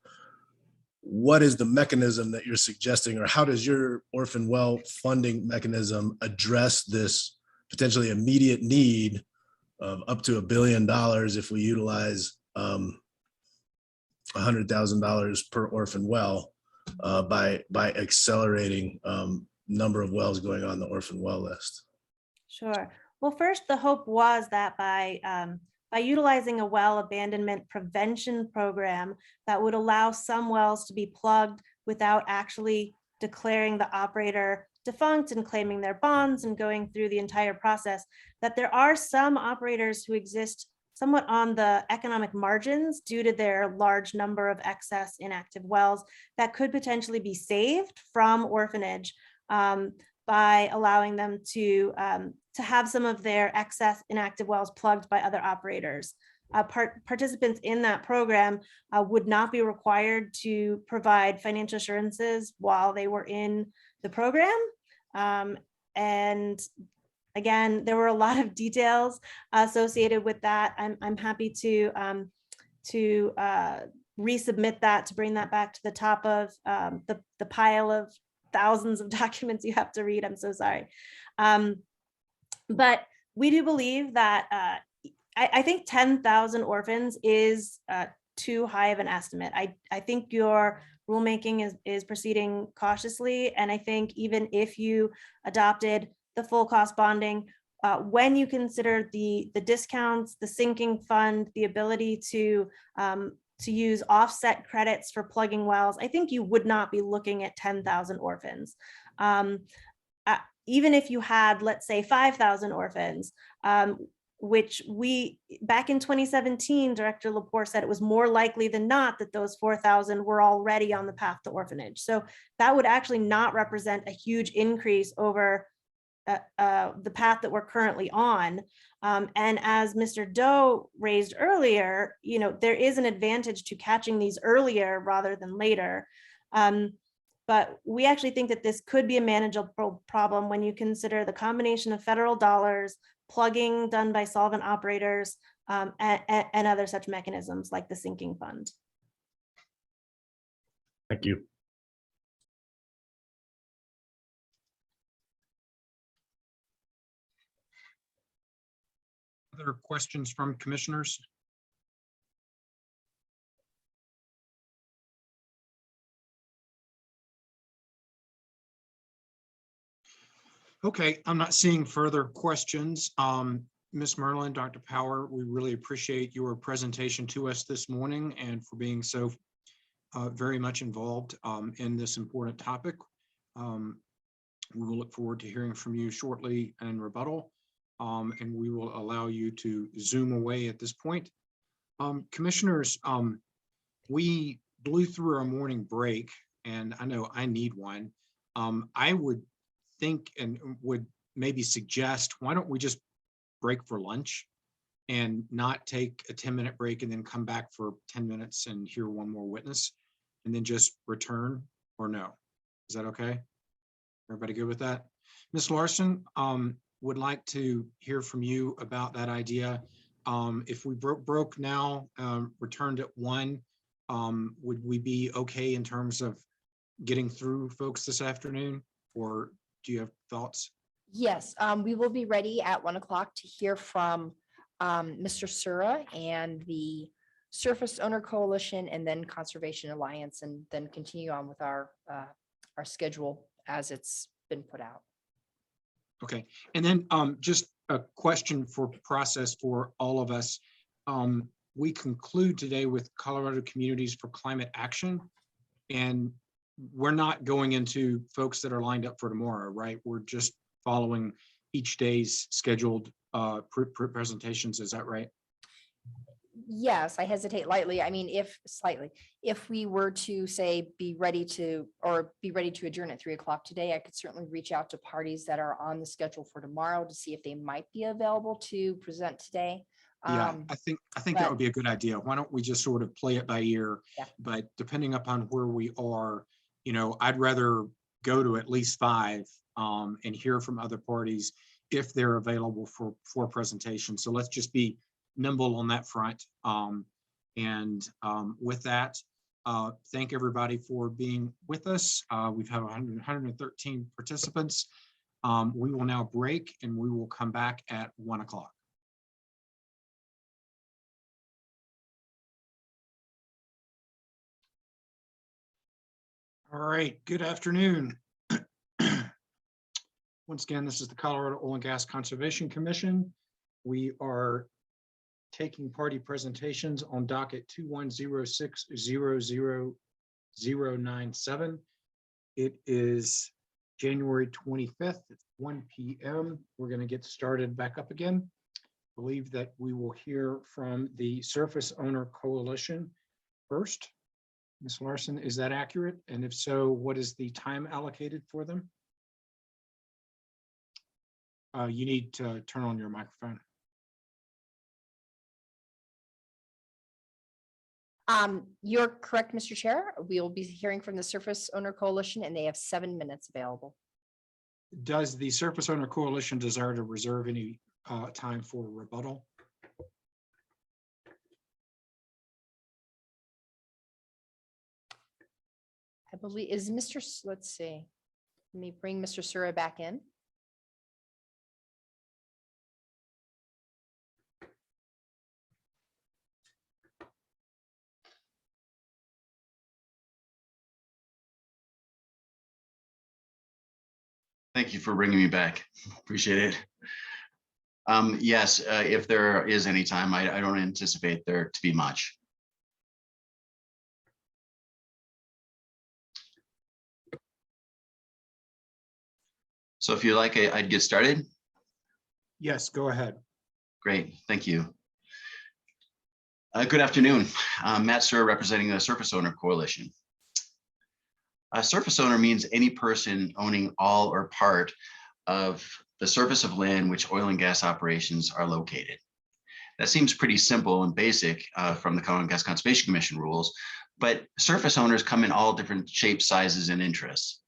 What is the mechanism that you're suggesting, or how does your orphan well funding mechanism address this potentially immediate need of up to $1 billion if we utilize $100,000 per orphan well by accelerating number of wells going on the orphan well list. Sure. Well, first, the hope was that by utilizing a well abandonment prevention program that would allow some wells to be plugged without actually declaring the operator defunct and claiming their bonds and going through the entire process, that there are some operators who exist somewhat on the economic margins due to their large number of excess inactive wells that could potentially be saved from orphanage by allowing them to have some of their excess inactive wells plugged by other operators. Participants in that program would not be required to provide financial assurances while they were in the program. And again, there were a lot of details associated with that. I'm happy to resubmit that, to bring that back to the top of the pile of thousands of documents you have to read. I'm so sorry. But we do believe that I think 10,000 orphans is too high of an estimate. I think your rulemaking is proceeding cautiously. And I think even if you adopted the full cost bonding, when you consider the discounts, the sinking fund, the ability to use offset credits for plugging wells, I think you would not be looking at 10,000 orphans. Even if you had, let's say, 5,000 orphans, which back in 2017, Director Lepore said it was more likely than not that those 4,000 were already on the path to orphanage. So that would actually not represent a huge increase over the path that we're currently on. And as Mr. Doe raised earlier, there is an advantage to catching these earlier rather than later. But we actually think that this could be a manageable problem when you consider the combination of federal dollars, plugging done by solvent operators, and other such mechanisms like the sinking fund. Thank you. Other questions from commissioners? Okay, I'm not seeing further questions. Ms. Merlin, Dr. Power, we really appreciate your presentation to us this morning and for being so very much involved in this important topic. We will look forward to hearing from you shortly in rebuttal, and we will allow you to zoom away at this point. Commissioners, we blew through our morning break, and I know I need one. I would think and would maybe suggest, why don't we just break for lunch and not take a 10-minute break and then come back for 10 minutes and hear one more witness and then just return, or no? Is that okay? Everybody good with that? Ms. Larson, would like to hear from you about that idea. If we broke now, returned at 1, would we be okay in terms of getting through folks this afternoon, or do you have thoughts? Yes, we will be ready at 1 o'clock to hear from Mr. Sura and the Surface Owner Coalition, and then Conservation Alliance, and then continue on with our schedule as it's been put out. Okay, and then just a question for process for all of us. We conclude today with Colorado Communities for Climate Action, and we're not going into folks that are lined up for tomorrow, right? We're just following each day's scheduled presentations. Is that right? Yes, I hesitate lightly. I mean, if we were to say be ready to adjourn at 3 o'clock today, I could certainly reach out to parties that are on the schedule for tomorrow to see if they might be available to present today. Yeah, I think that would be a good idea. Why don't we just sort of play it by ear? Yeah. But depending upon where we are, I'd rather go to at least 5 and hear from other parties if they're available for presentation. So let's just be nimble on that front. With that, thank everybody for being with us. We've had 113 participants. We will now break and we will come back at 1 o'clock. All right, good afternoon. Once again, this is the Colorado Oil and Gas Conservation Commission. We are taking party presentations on docket 2106-00097. It is January 25th, it's 1 p.m. We're going to get started back up again. I believe that we will hear from the Surface Owner Coalition first. Ms. Larson, is that accurate? And if so, what is the time allocated for them? You need to turn on your microphone. You're correct, Mr. Chair. We will be hearing from the Surface Owner Coalition, and they have 7 minutes available. Does the Surface Owner Coalition desire to reserve any time for rebuttal? I believe is Mr. Let's see. Let me bring Mr. Sura back in. Thank you for bringing me back. Appreciate it. Yes, if there is any time, I don't anticipate there to be much. So if you like, I'd get started. Yes, go ahead. Great, thank you. Good afternoon. I'm Matt Sura, representing the Surface Owner Coalition. A surface owner means any person owning all or part of the surface of land which oil and gas operations are located. That seems pretty simple and basic from the Colorado Gas Conservation Commission rules, but surface owners come in all different shapes, sizes, and interests.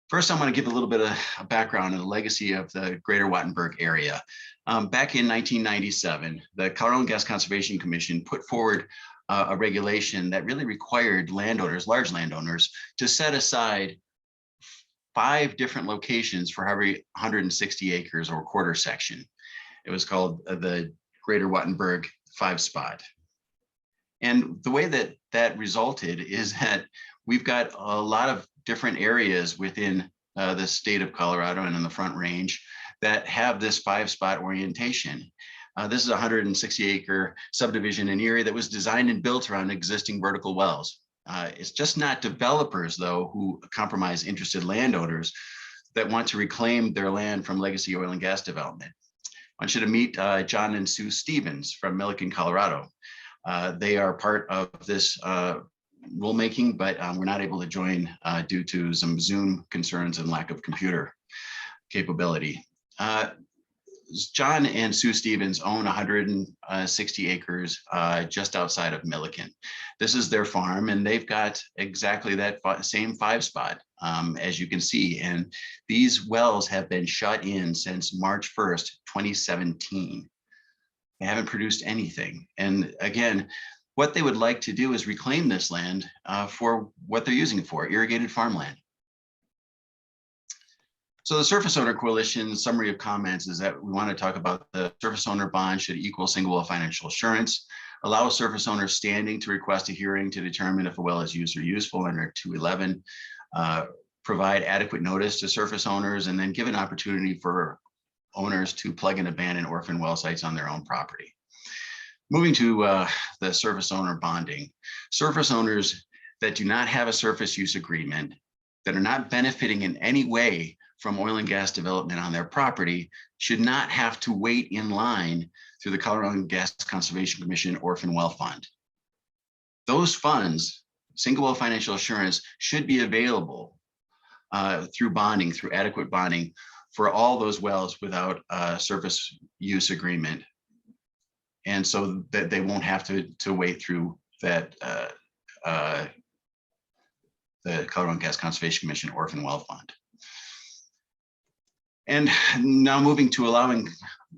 First, I want to give a little bit of a background on the legacy of the Greater Wattenberg area. Back in 1997, the Colorado Gas Conservation Commission put forward a regulation that really required landowners, large landowners, to set aside 5 different locations for every 160 acres or quarter section. It was called the Greater Wattenberg 5-spot. And the way that that resulted is that we've got a lot of different areas within the state of Colorado and in the Front Range that have this 5-spot orientation. This is a 160-acre subdivision in Erie that was designed and built around existing vertical wells. It's just not developers, though, who compromise interested landowners that want to reclaim their land from legacy oil and gas development. I want you to meet John and Sue Stevens from Milliken, Colorado. They are part of this rulemaking, but we're not able to join due to some Zoom concerns and lack of computer capability. John and Sue Stevens own 160 acres just outside of Milliken. This is their farm, and they've got exactly that same 5-spot, as you can see. And these wells have been shut in since March 1st, 2017. They haven't produced anything. And again, what they would like to do is reclaim this land for what they're using it for, irrigated farmland. So the Surface Owner Coalition summary of comments is that we want to talk about the surface owner bond should equal single well financial assurance, allow a surface owner standing to request a hearing to determine if a well is used or useful under 211, provide adequate notice to surface owners, and then give an opportunity for owners to plug and abandon orphan well sites on their own property. Moving to the surface owner bonding. Surface owners that do not have a surface use agreement, that are not benefiting in any way from oil and gas development on their property, should not have to wait in line through the Colorado Gas Conservation Commission Orphan Well Fund. Those funds, single well financial assurance, should be available through bonding, through adequate bonding for all those wells without a surface use agreement. And so that they won't have to wait through that the Colorado Gas Conservation Commission Orphan Well Fund. And now moving to allowing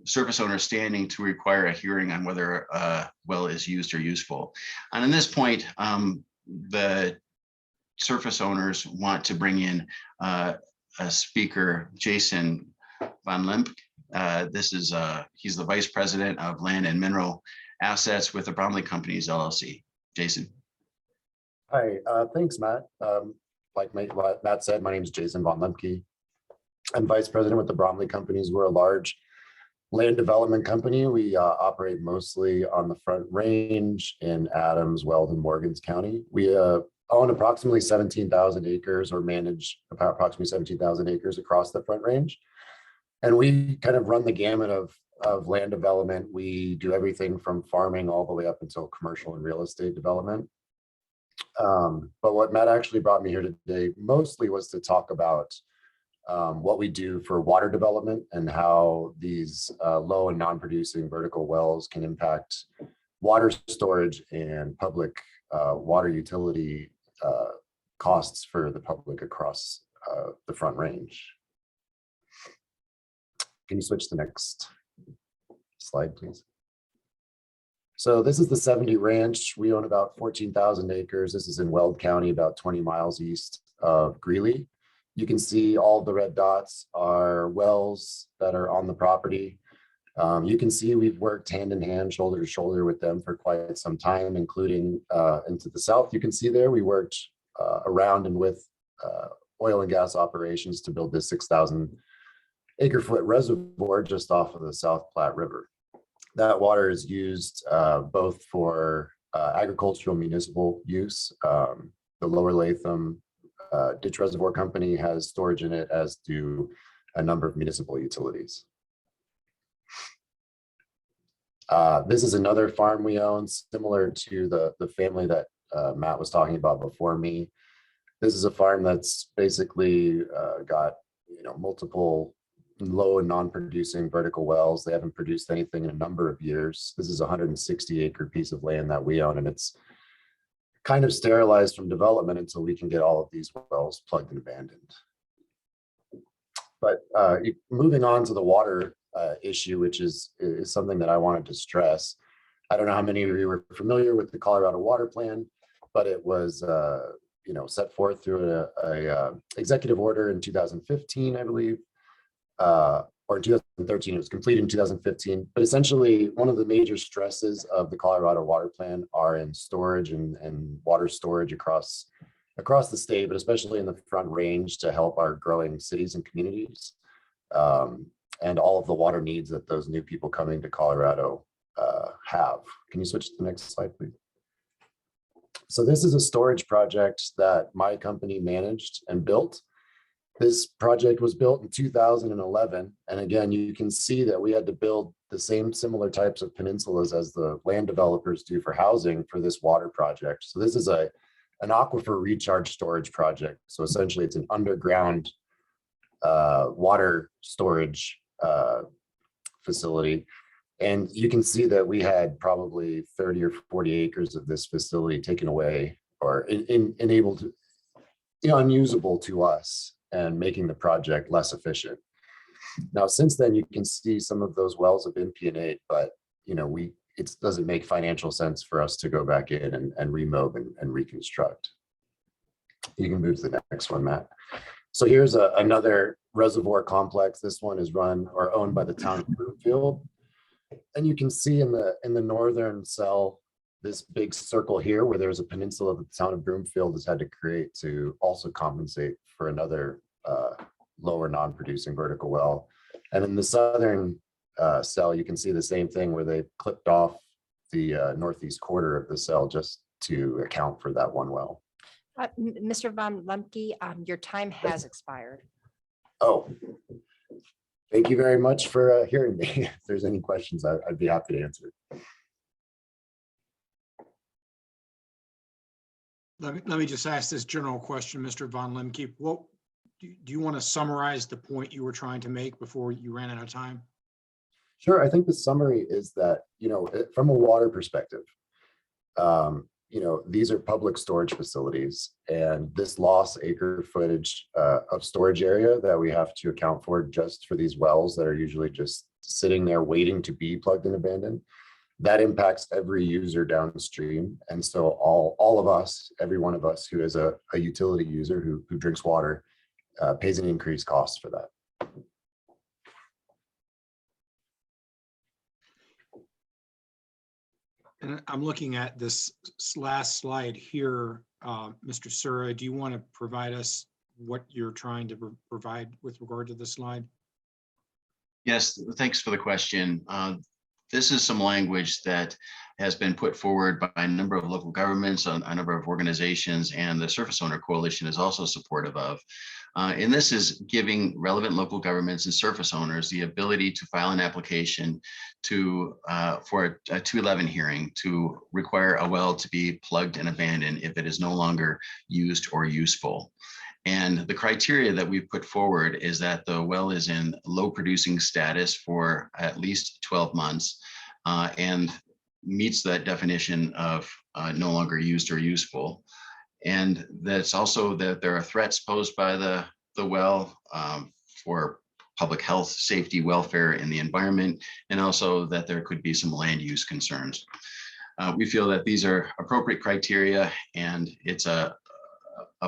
surface owners standing to require a hearing on whether a well is used or useful. And at this point, the surface owners want to bring in speaker, Jason Von Limp. He's the Vice President of Land and Mineral Assets with the Bromley Companies LLC. Jason. Hi, thanks, Matt. Like Matt said, my name is Jason Von Limke. I'm Vice President with the Bromley Companies. We're a large land development company. We operate mostly on the Front Range in Adams, Weld, and Morgan's County. We own approximately 17,000 acres or manage approximately 17,000 acres across the Front Range. And we kind of run the gamut of land development. We do everything from farming all the way up until commercial and real estate development. But what Matt actually brought me here today mostly was to talk about what we do for water development and how these low and non-producing vertical wells can impact water storage and public water utility costs for the public across the Front Range. Can you switch to the next slide, please? So this is the 70 Ranch. We own about 14,000 acres. This is in Weld County, about 20 miles east of Greeley. You can see all the red dots are wells that are on the property. You can see we've worked hand in hand, shoulder to shoulder with them for quite some time, including into the south. You can see there we worked around and with oil and gas operations to build this 6,000 acre foot reservoir just off of the South Platte River. That water is used both for agricultural municipal use. The Lower Latham Ditch Reservoir Company has storage in it, as do a number of municipal utilities. This is another farm we own, similar to the family that Matt was talking about before me. This is a farm that's basically got multiple low and non-producing vertical wells. They haven't produced anything in a number of years. This is a 160-acre piece of land that we own, and it's kind of sterilized from development until we can get all of these wells plugged and abandoned. But moving on to the water issue, which is something that I wanted to stress. I don't know how many of you are familiar with the Colorado Water Plan, but it was set forth through a executive order in 2015, I believe. Or in 2013, it was completed in 2015. But essentially, one of the major stresses of the Colorado Water Plan are in storage and water storage across the state, but especially in the Front Range to help our growing cities and communities, and all of the water needs that those new people coming to Colorado have. Can you switch to the next slide, please? So this is a storage project that my company managed and built. This project was built in 2011. And again, you can see that we had to build the same similar types of peninsulas as the land developers do for housing for this water project. So this is an aquifer recharge storage project. So essentially it's an underground water storage facility. And you can see that we had probably 30 or 40 acres of this facility taken away or enabled to, unusable to us, and making the project less efficient. Now, since then, you can see some of those wells have been P&A'd, but it doesn't make financial sense for us to go back in and remob and reconstruct. You can move to the next one, Matt. So here's another reservoir complex. This one is run or owned by the town of Broomfield. And you can see in the northern cell, this big circle here where there's a peninsula that the town of Broomfield has had to create to also compensate for another lower non-producing vertical well. And in the southern cell, you can see the same thing where they clipped off the northeast quarter of the cell just to account for that one well. Mr. Von Lemke, your time has expired. Oh, thank you very much for hearing me. If there's any questions, I'd be happy to answer. Let me just ask this general question, Mr. Von Lemke. What do you want to summarize the point you were trying to make before you ran out of time? Sure. I think the summary is that, from a water perspective, these are public storage facilities, and this loss acre footage of storage area that we have to account for just for these wells that are usually just sitting there waiting to be plugged and abandoned, that impacts every user downstream. And so all of us, every one of us who is a utility user who drinks water, pays an increased cost for that. And I'm looking at this last slide here. Mr. Sura, do you want to provide us what you're trying to provide with regard to this slide? Yes, thanks for the question. This is some language that has been put forward by a number of local governments, a number of organizations, and the Surface Owner Coalition is also supportive of. And this is giving relevant local governments and surface owners the ability to file an application to for a 211 hearing to require a well to be plugged and abandoned if it is no longer used or useful. And the criteria that we put forward is that the well is in low producing status for at least 12 months and meets that definition of no longer used or useful. And that's also that there are threats posed by the well for public health, safety, welfare, and the environment, and also that there could be some land use concerns. We feel that these are appropriate criteria, and it's a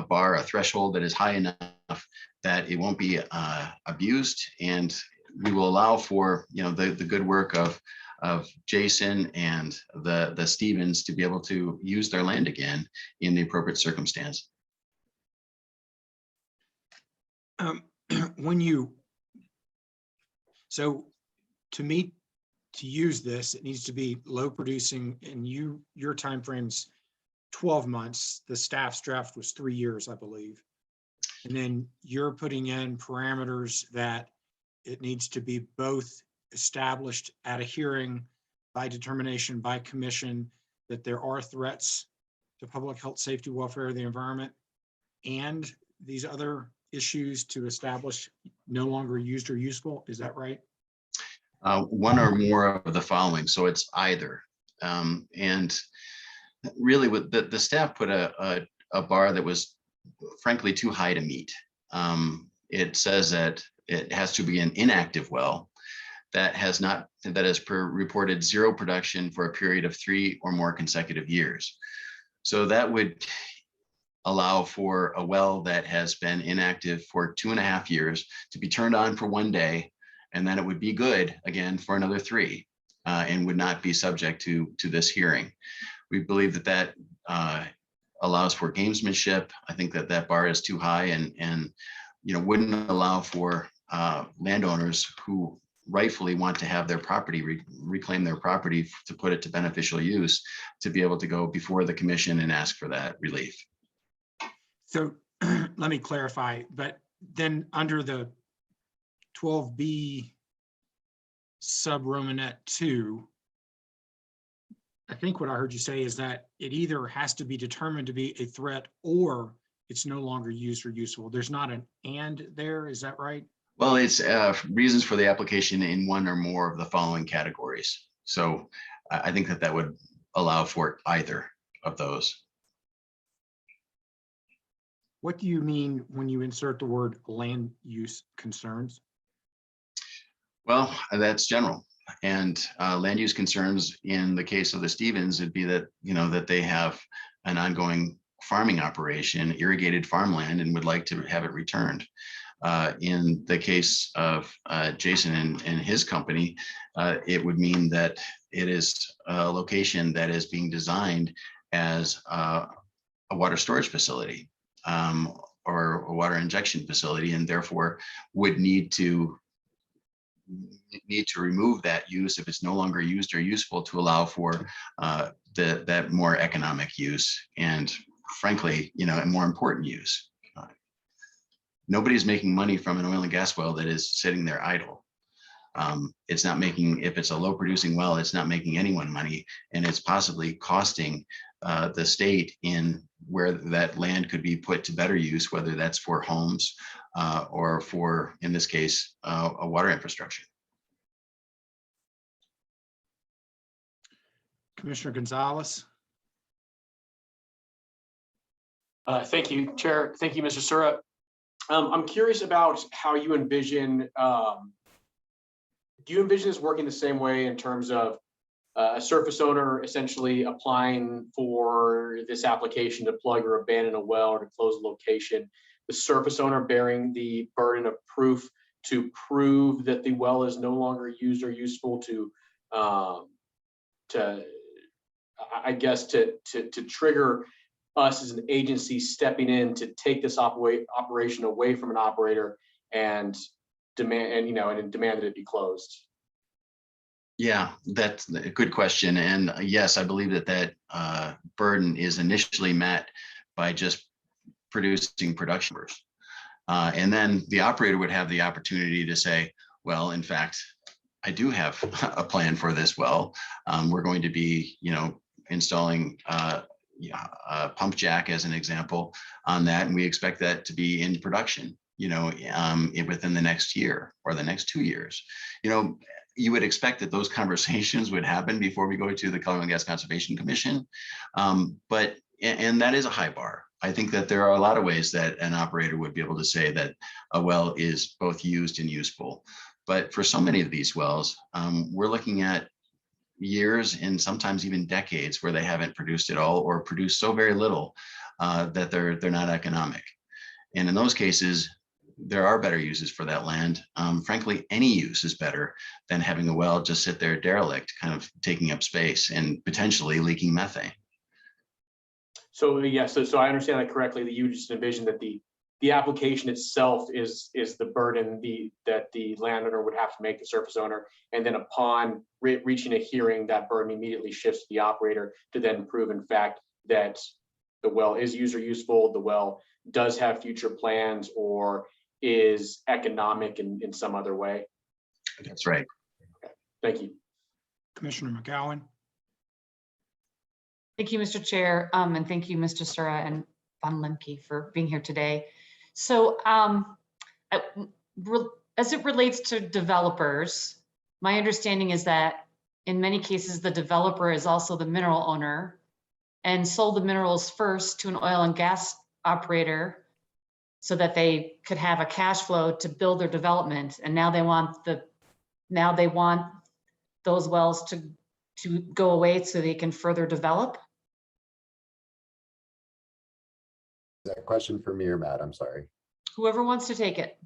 bar, a threshold that is high enough that it won't be abused, and we will allow for the good work of Jason and the Stevens to be able to use their land again in the appropriate circumstance. So to use this, it needs to be low producing, and your timeframe's 12 months. The staff's draft was 3 years, I believe. And then you're putting in parameters that it needs to be both established at a hearing by determination by commission that there are threats to public health, safety, welfare, of the environment, and these other issues to establish no longer used or useful. Is that right? One or more of the following. So it's either. And really with the staff put a bar that was frankly too high to meet. It says that it has to be an inactive well that has reported zero production for a period of 3 or more consecutive years. So that would allow for a well that has been inactive for 2.5 years to be turned on for 1 day, and then it would be good again for another 3 and would not be subject to this hearing. We believe that allows for gamesmanship. I think that bar is too high and wouldn't allow for landowners who rightfully want to have their property reclaim their property to put it to beneficial use to be able to go before the commission and ask for that relief. So let me clarify, but then under the 12B sub-Romanet 2, I think what I heard you say is that it either has to be determined to be a threat or it's no longer used or useful. There's not an and there, is that right? Well, it's reasons for the application in one or more of the following categories. So I think that would allow for either of those. What do you mean when you insert the word land use concerns? Well, that's general. And land use concerns in the case of the Stevens would be that, that they have an ongoing farming operation, irrigated farmland, and would like to have it returned. In the case of Jason and his company, it would mean that it is a location that is being designed as a water storage facility or a water injection facility, and therefore would need to remove that use if it's no longer used or useful to allow for that more economic use and frankly, a more important use. Nobody's making money from an oil and gas well that is sitting there idle. It's not making, if it's a low producing well, it's not making anyone money, and it's possibly costing the state in where that land could be put to better use, whether that's for homes or for, in this case, a water infrastructure. Commissioner Gonzalez. Thank you, Chair. Thank you, Mr. Sura. I'm curious about how you envision, do you envision this working the same way in terms of a surface owner essentially applying for this application to plug or abandon a well or to close a location? the surface owner bearing the burden of proof to prove that the well is no longer used or useful to I guess to trigger us as an agency stepping in to take this operation away from an operator and demand that it be closed? Yeah, that's a good question. And yes, I believe that burden is initially met by just producing production numbers. And then the operator would have the opportunity to say, well, in fact, I do have a plan for this well. We're going to be, installing a pump jack as an example on that. And we expect that to be in production, within the next year or the next 2 years. You would expect that those conversations would happen before we go to the Colorado Gas Conservation Commission. And that is a high bar. I think that there are a lot of ways that an operator would be able to say that a well is both used and useful. But for so many of these wells, we're looking at years and sometimes even decades where they haven't produced at all or produced so very little that they're not economic. And in those cases, there are better uses for that land. Frankly, any use is better than having a well just sit there derelict, kind of taking up space and potentially leaking methane. So yeah, so I understand that correctly, that you just envision that the application itself is the burden that the landowner would have to make, the surface owner, and then upon reaching a hearing, that burden immediately shifts to the operator to then prove in fact that the well is user useful, the well does have future plans, or is economic in some other way. That's right. Okay. Thank you. Commissioner McGowan. Thank you, Mr. Chair, and thank you, Mr. Sura and Von Lemke for being here today. So as it relates to developers, my understanding is that in many cases, the developer is also the mineral owner and sold the minerals first to an oil and gas operator so that they could have a cash flow to build their development. And now they want those wells to go away so they can further develop. Is that a question for me or Matt? I'm sorry. Whoever wants to take it.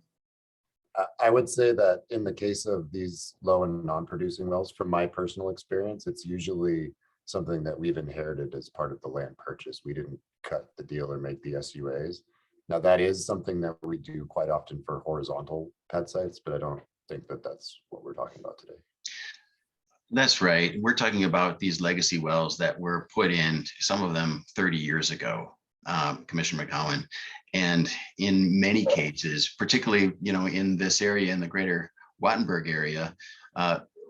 I would say that in the case of these low and non-producing wells, from my personal experience, it's usually something that we've inherited as part of the land purchase. We didn't cut the deal or make the SUAs. Now that is something that we do quite often for horizontal pad sites, but I don't think that that's what we're talking about today. That's right. We're talking about these legacy wells that were put in, some of them 30 years ago, Commissioner McGowan. And in many cases, particularly, in this area, in the greater Wattenberg area,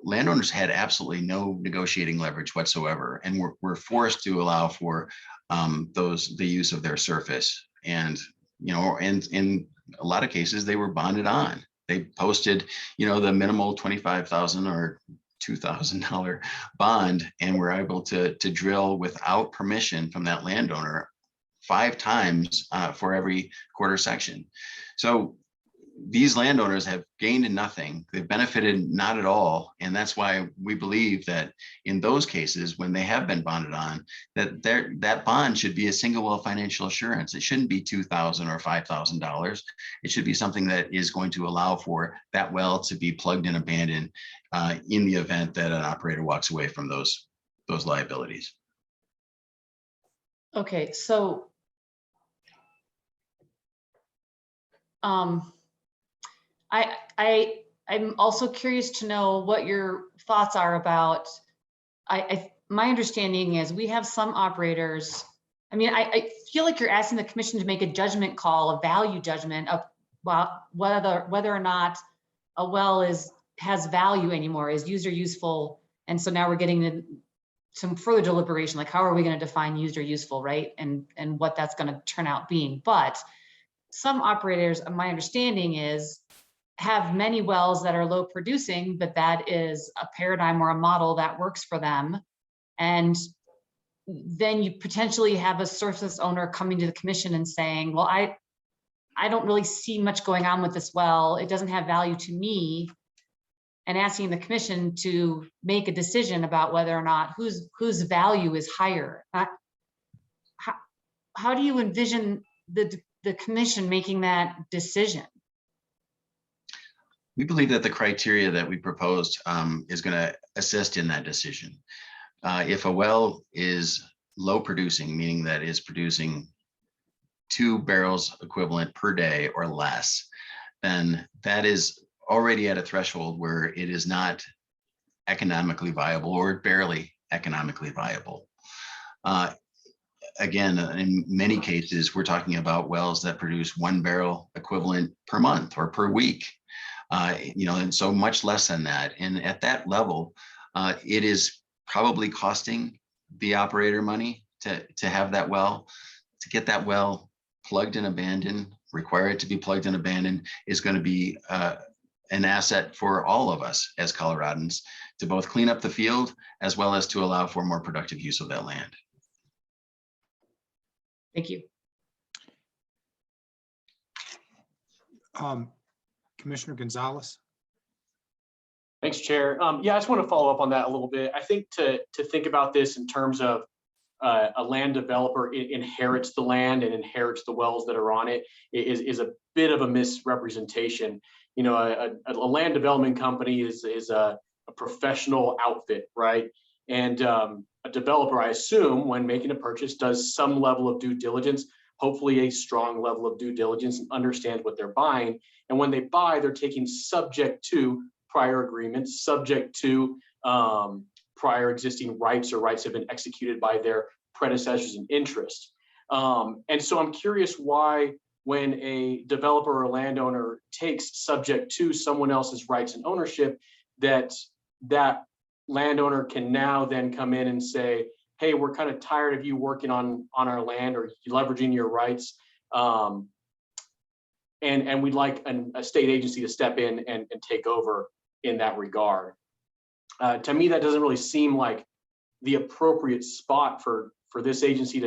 landowners had absolutely no negotiating leverage whatsoever. And were forced to allow for the use of their surface. And, and in a lot of cases, they were bonded on. They posted, the minimal $25,000 or $2,000 bond, and were able to drill without permission from that landowner 5 times for every quarter section. So these landowners have gained nothing. They've benefited not at all. And that's why we believe that in those cases, when they have been bonded on, that bond should be a single well financial assurance. It shouldn't be $2,000 or $5,000. It should be something that is going to allow for that well to be plugged and abandoned in the event that an operator walks away from those liabilities. Okay, so I'm also curious to know what your thoughts are about. My understanding is we have some operators. I mean, I feel like you're asking the commission to make a judgment call, a value judgment of whether or not a well has value anymore, is user useful. And so now we're getting some further deliberation, like how are we going to define user useful, right? And what that's going to turn out being. But some operators, my understanding is, have many wells that are low producing, but that is a paradigm or a model that works for them. And then you potentially have a surface owner coming to the commission and saying, well, I don't really see much going on with this well. It doesn't have value to me. And asking the commission to make a decision about whether or not whose value is higher. How do you envision the the commission making that decision? We believe that the criteria that we proposed is going to assist in that decision. If a well is low producing, meaning that is producing 2 barrels equivalent per day or less, then that is already at a threshold where it is not economically viable or barely economically viable. Again, in many cases, we're talking about wells that produce 1 barrel equivalent per month or per week. And so much less than that. And at that level, it is probably costing the operator money to have that well. To get that well plugged and abandoned, require it to be plugged and abandoned, is going to be an asset for all of us as Coloradans to both clean up the field as well as to allow for more productive use of that land. Thank you. Commissioner Gonzalez. Thanks, Chair. Yeah, I just want to follow up on that a little bit. I think to think about this in terms of a land developer inherits the land and inherits the wells that are on it is a bit of a misrepresentation. You know, a land development company is a professional outfit, right? And a developer, I assume, when making a purchase, does some level of due diligence, hopefully a strong level of due diligence, and understands what they're buying. And when they buy, they're taking subject to prior agreements, subject to prior existing rights or rights have been executed by their predecessors in interest. And so I'm curious why, when a developer or landowner takes subject to someone else's rights and ownership, that landowner can now then come in and say, hey, we're kind of tired of you working on our land or leveraging your rights. And we'd like a state agency to step in and take over in that regard. To me, that doesn't really seem like the appropriate spot for this agency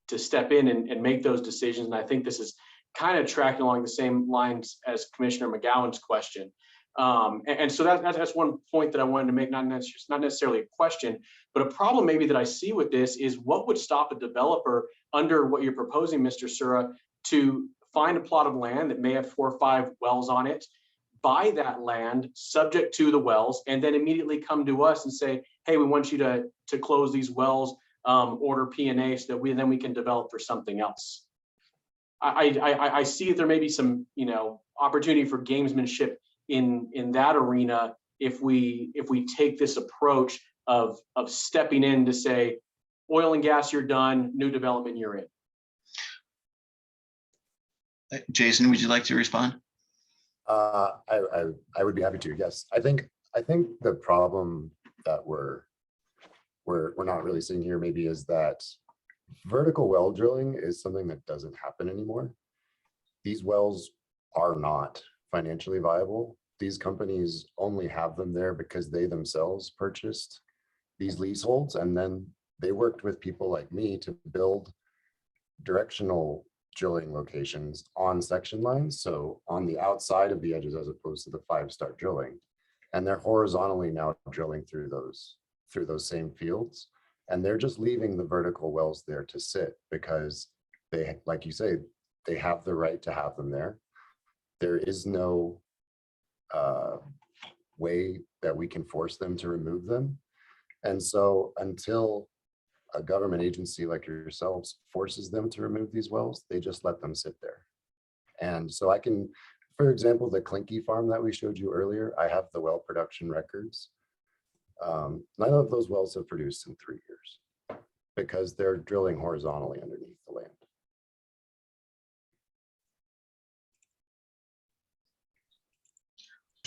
to step in and make those decisions. And I think this is kind of tracking along the same lines as Commissioner McGowan's question. And so that's one point that I wanted to make, not necessarily a question, but a problem maybe that I see with this is what would stop a developer under what you're proposing, Mr. Sura, to find a plot of land that may have 4 or 5 wells on it, buy that land subject to the wells, and then immediately come to us and say, hey, we want you to close these wells, order P&A so that we can develop for something else. I see that there may be some, opportunity for gamesmanship in that arena if we take this approach of stepping in to say, oil and gas, you're done, new development, you're in. Jason, would you like to respond? I would be happy to. Yes, I think the problem that we're not really seeing here maybe is that vertical well drilling is something that doesn't happen anymore. These wells are not financially viable. These companies only have them there because they themselves purchased these leaseholds, and then they worked with people like me to build directional drilling locations on section lines, so on the outside of the edges as opposed to the 5-star drilling, and they're horizontally now drilling through those same fields, and they're just leaving the vertical wells there to sit because they, like you say, they have the right to have them there. There is no way that we can force them to remove them, and so until a government agency like yourselves forces them to remove these wells, they just let them sit there. And so I can, for example, the Clinky farm that we showed you earlier, I have the well production records. None of those wells have produced in 3 years because they're drilling horizontally underneath the land.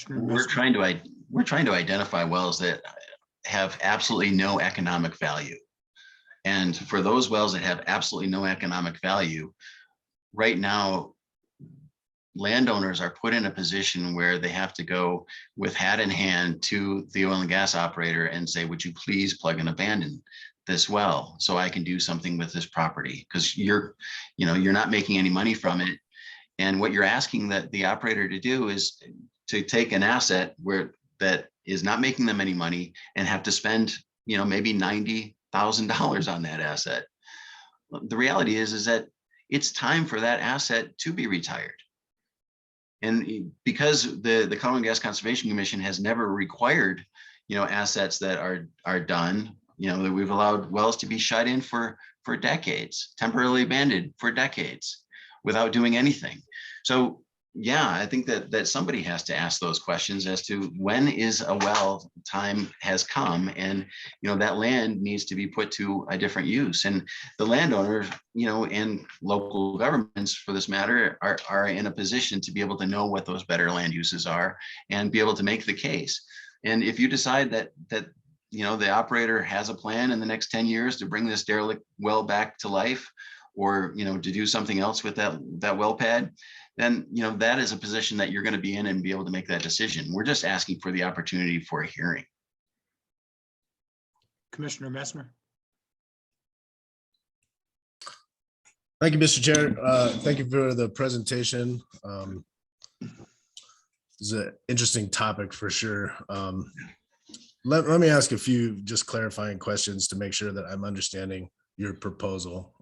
We're trying to identify wells that have absolutely no economic value. And for those wells that have absolutely no economic value, right now, landowners are put in a position where they have to go with hat in hand to the oil and gas operator and say, would you please plug and abandon this well so I can do something with this property? Because you're not making any money from it. And what you're asking the operator to do is to take an asset that is not making them any money and have to spend, maybe $90,000 on that asset. The reality is that it's time for that asset to be retired. And because the Colorado Gas Conservation Commission has never required, assets that are done, that we've allowed wells to be shut in for decades, temporarily abandoned for decades without doing anything. So yeah, I think that somebody has to ask those questions as to when is a well time has come, and that land needs to be put to a different use. And the landowners, and local governments for this matter are in a position to be able to know what those better land uses are and be able to make the case. And if you decide that the operator has a plan in the next 10 years to bring this derelict well back to life, or to do something else with that well pad, then that is a position that you're going to be in and be able to make that decision. We're just asking for the opportunity for a hearing. Commissioner Messner. Thank you, Mr. Chair. Thank you for the presentation. It's an interesting topic for sure. Let me ask a few just clarifying questions to make sure that I'm understanding your proposal.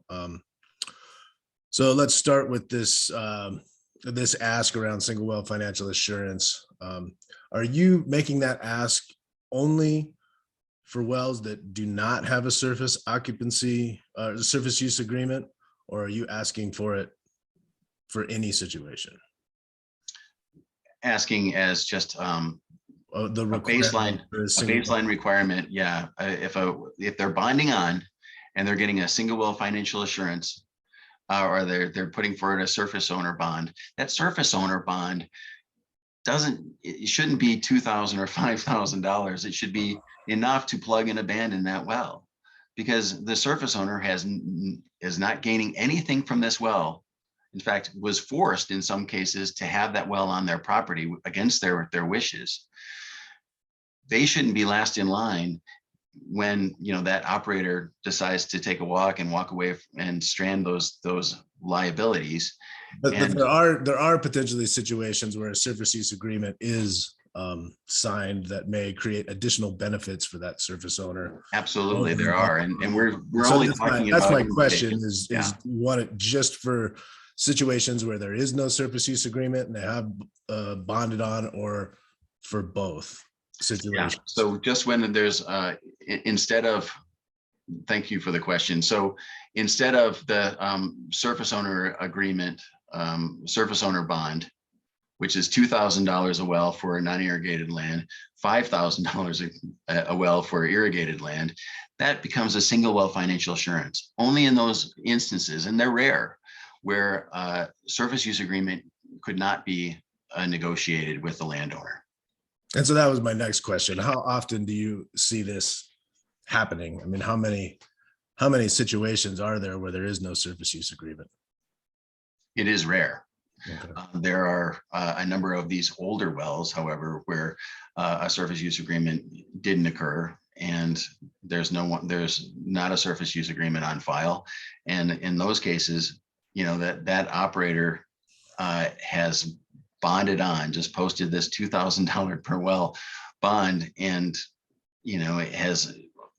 So let's start with this this ask around single well financial assurance. Are you making that ask only for wells that do not have a surface occupancy surface use agreement, or are you asking for it for any situation? Asking as just the a baseline requirement. Yeah, if they're bonding on and they're getting a single well financial assurance, or they're putting forward a surface owner bond, that surface owner bond it shouldn't be $2,000 or $5,000. It should be enough to plug and abandon that well, because the surface owner is not gaining anything from this well. In fact, was forced in some cases to have that well on their property against their wishes. They shouldn't be last in line when that operator decides to take a walk away and strand those liabilities. But there are potentially situations where a surface use agreement is signed that may create additional benefits for that surface owner. Absolutely, there are, and we're so only that's talking that's about my question is yeah. you want it just for situations where there is no surface use agreement and they have bonded on, or for both situations? Yeah. So just when there's instead of, thank you for the question. So instead of the surface owner agreement, surface owner bond, which is $2,000 a well for a non-irrigated land, $5,000 a well for irrigated land, that becomes a single well financial assurance. Only in those instances, and they're rare, where surface use agreement could not be negotiated with the landowner. And so that was my next question. How often do you see this happening? I mean, how many situations are there where there is no surface use agreement? It is rare. Okay. There are a number of these older wells, however, where a surface use agreement didn't occur, and there's not a surface use agreement on file. And in those cases, that operator has bonded on, just posted this $2,000 per well bond, and it has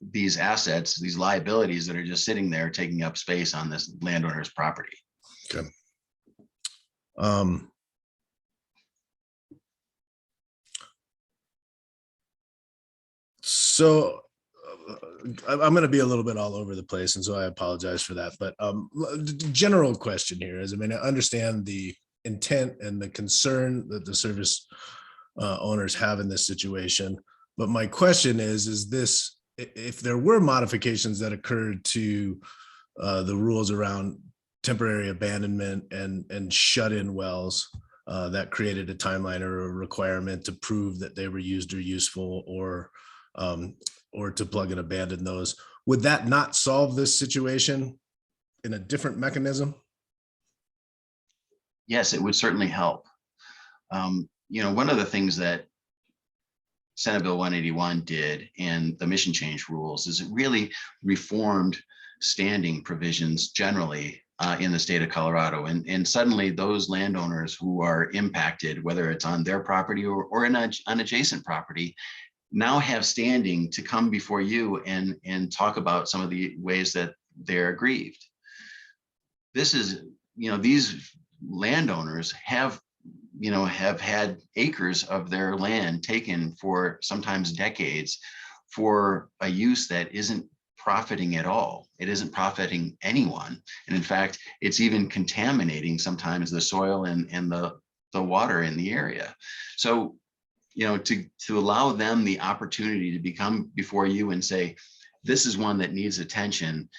these assets, these liabilities that are just sitting there taking up space on this landowner's property. Okay. So I'm going to be a little bit all over the place, and so I apologize for that. But general question here is, I mean, I understand the intent and the concern that the service owners have in this situation, but my question is this: if there were modifications that occurred to the rules around temporary abandonment and shut-in wells that created a timeline or a requirement to prove that they were used or useful, or to plug and abandon those, would that not solve this situation in a different mechanism? Yes, it would certainly help. One of the things that Senate Bill 181 did and the mission change rules is it really reformed standing provisions generally in the state of Colorado. And suddenly those landowners who are impacted, whether it's on their property or on adjacent property, now have standing to come before you and talk about some of the ways that they're aggrieved. This is these landowners have had acres of their land taken for sometimes decades for a use that isn't profiting at all. It isn't profiting anyone. And in fact, it's even contaminating sometimes the soil and the water in the area. So, to allow them the opportunity to come before you and say, this is one that needs attention,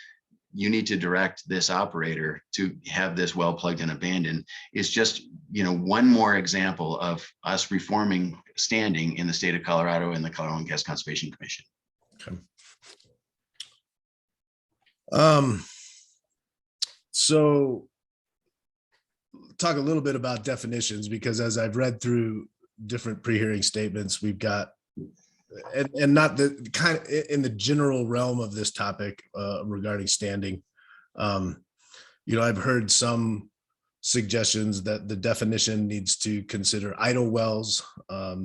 you need to direct this operator to have this well plugged and abandoned, is just, one more example of us reforming standing in the state of Colorado and the Colorado Oil and Gas Conservation Commission. Okay. So talk a little bit about definitions, because as I've read through different pre-hearing statements, we've got, and not the kind of in the general realm of this topic regarding standing. I've heard some suggestions that the definition needs to consider idle wells,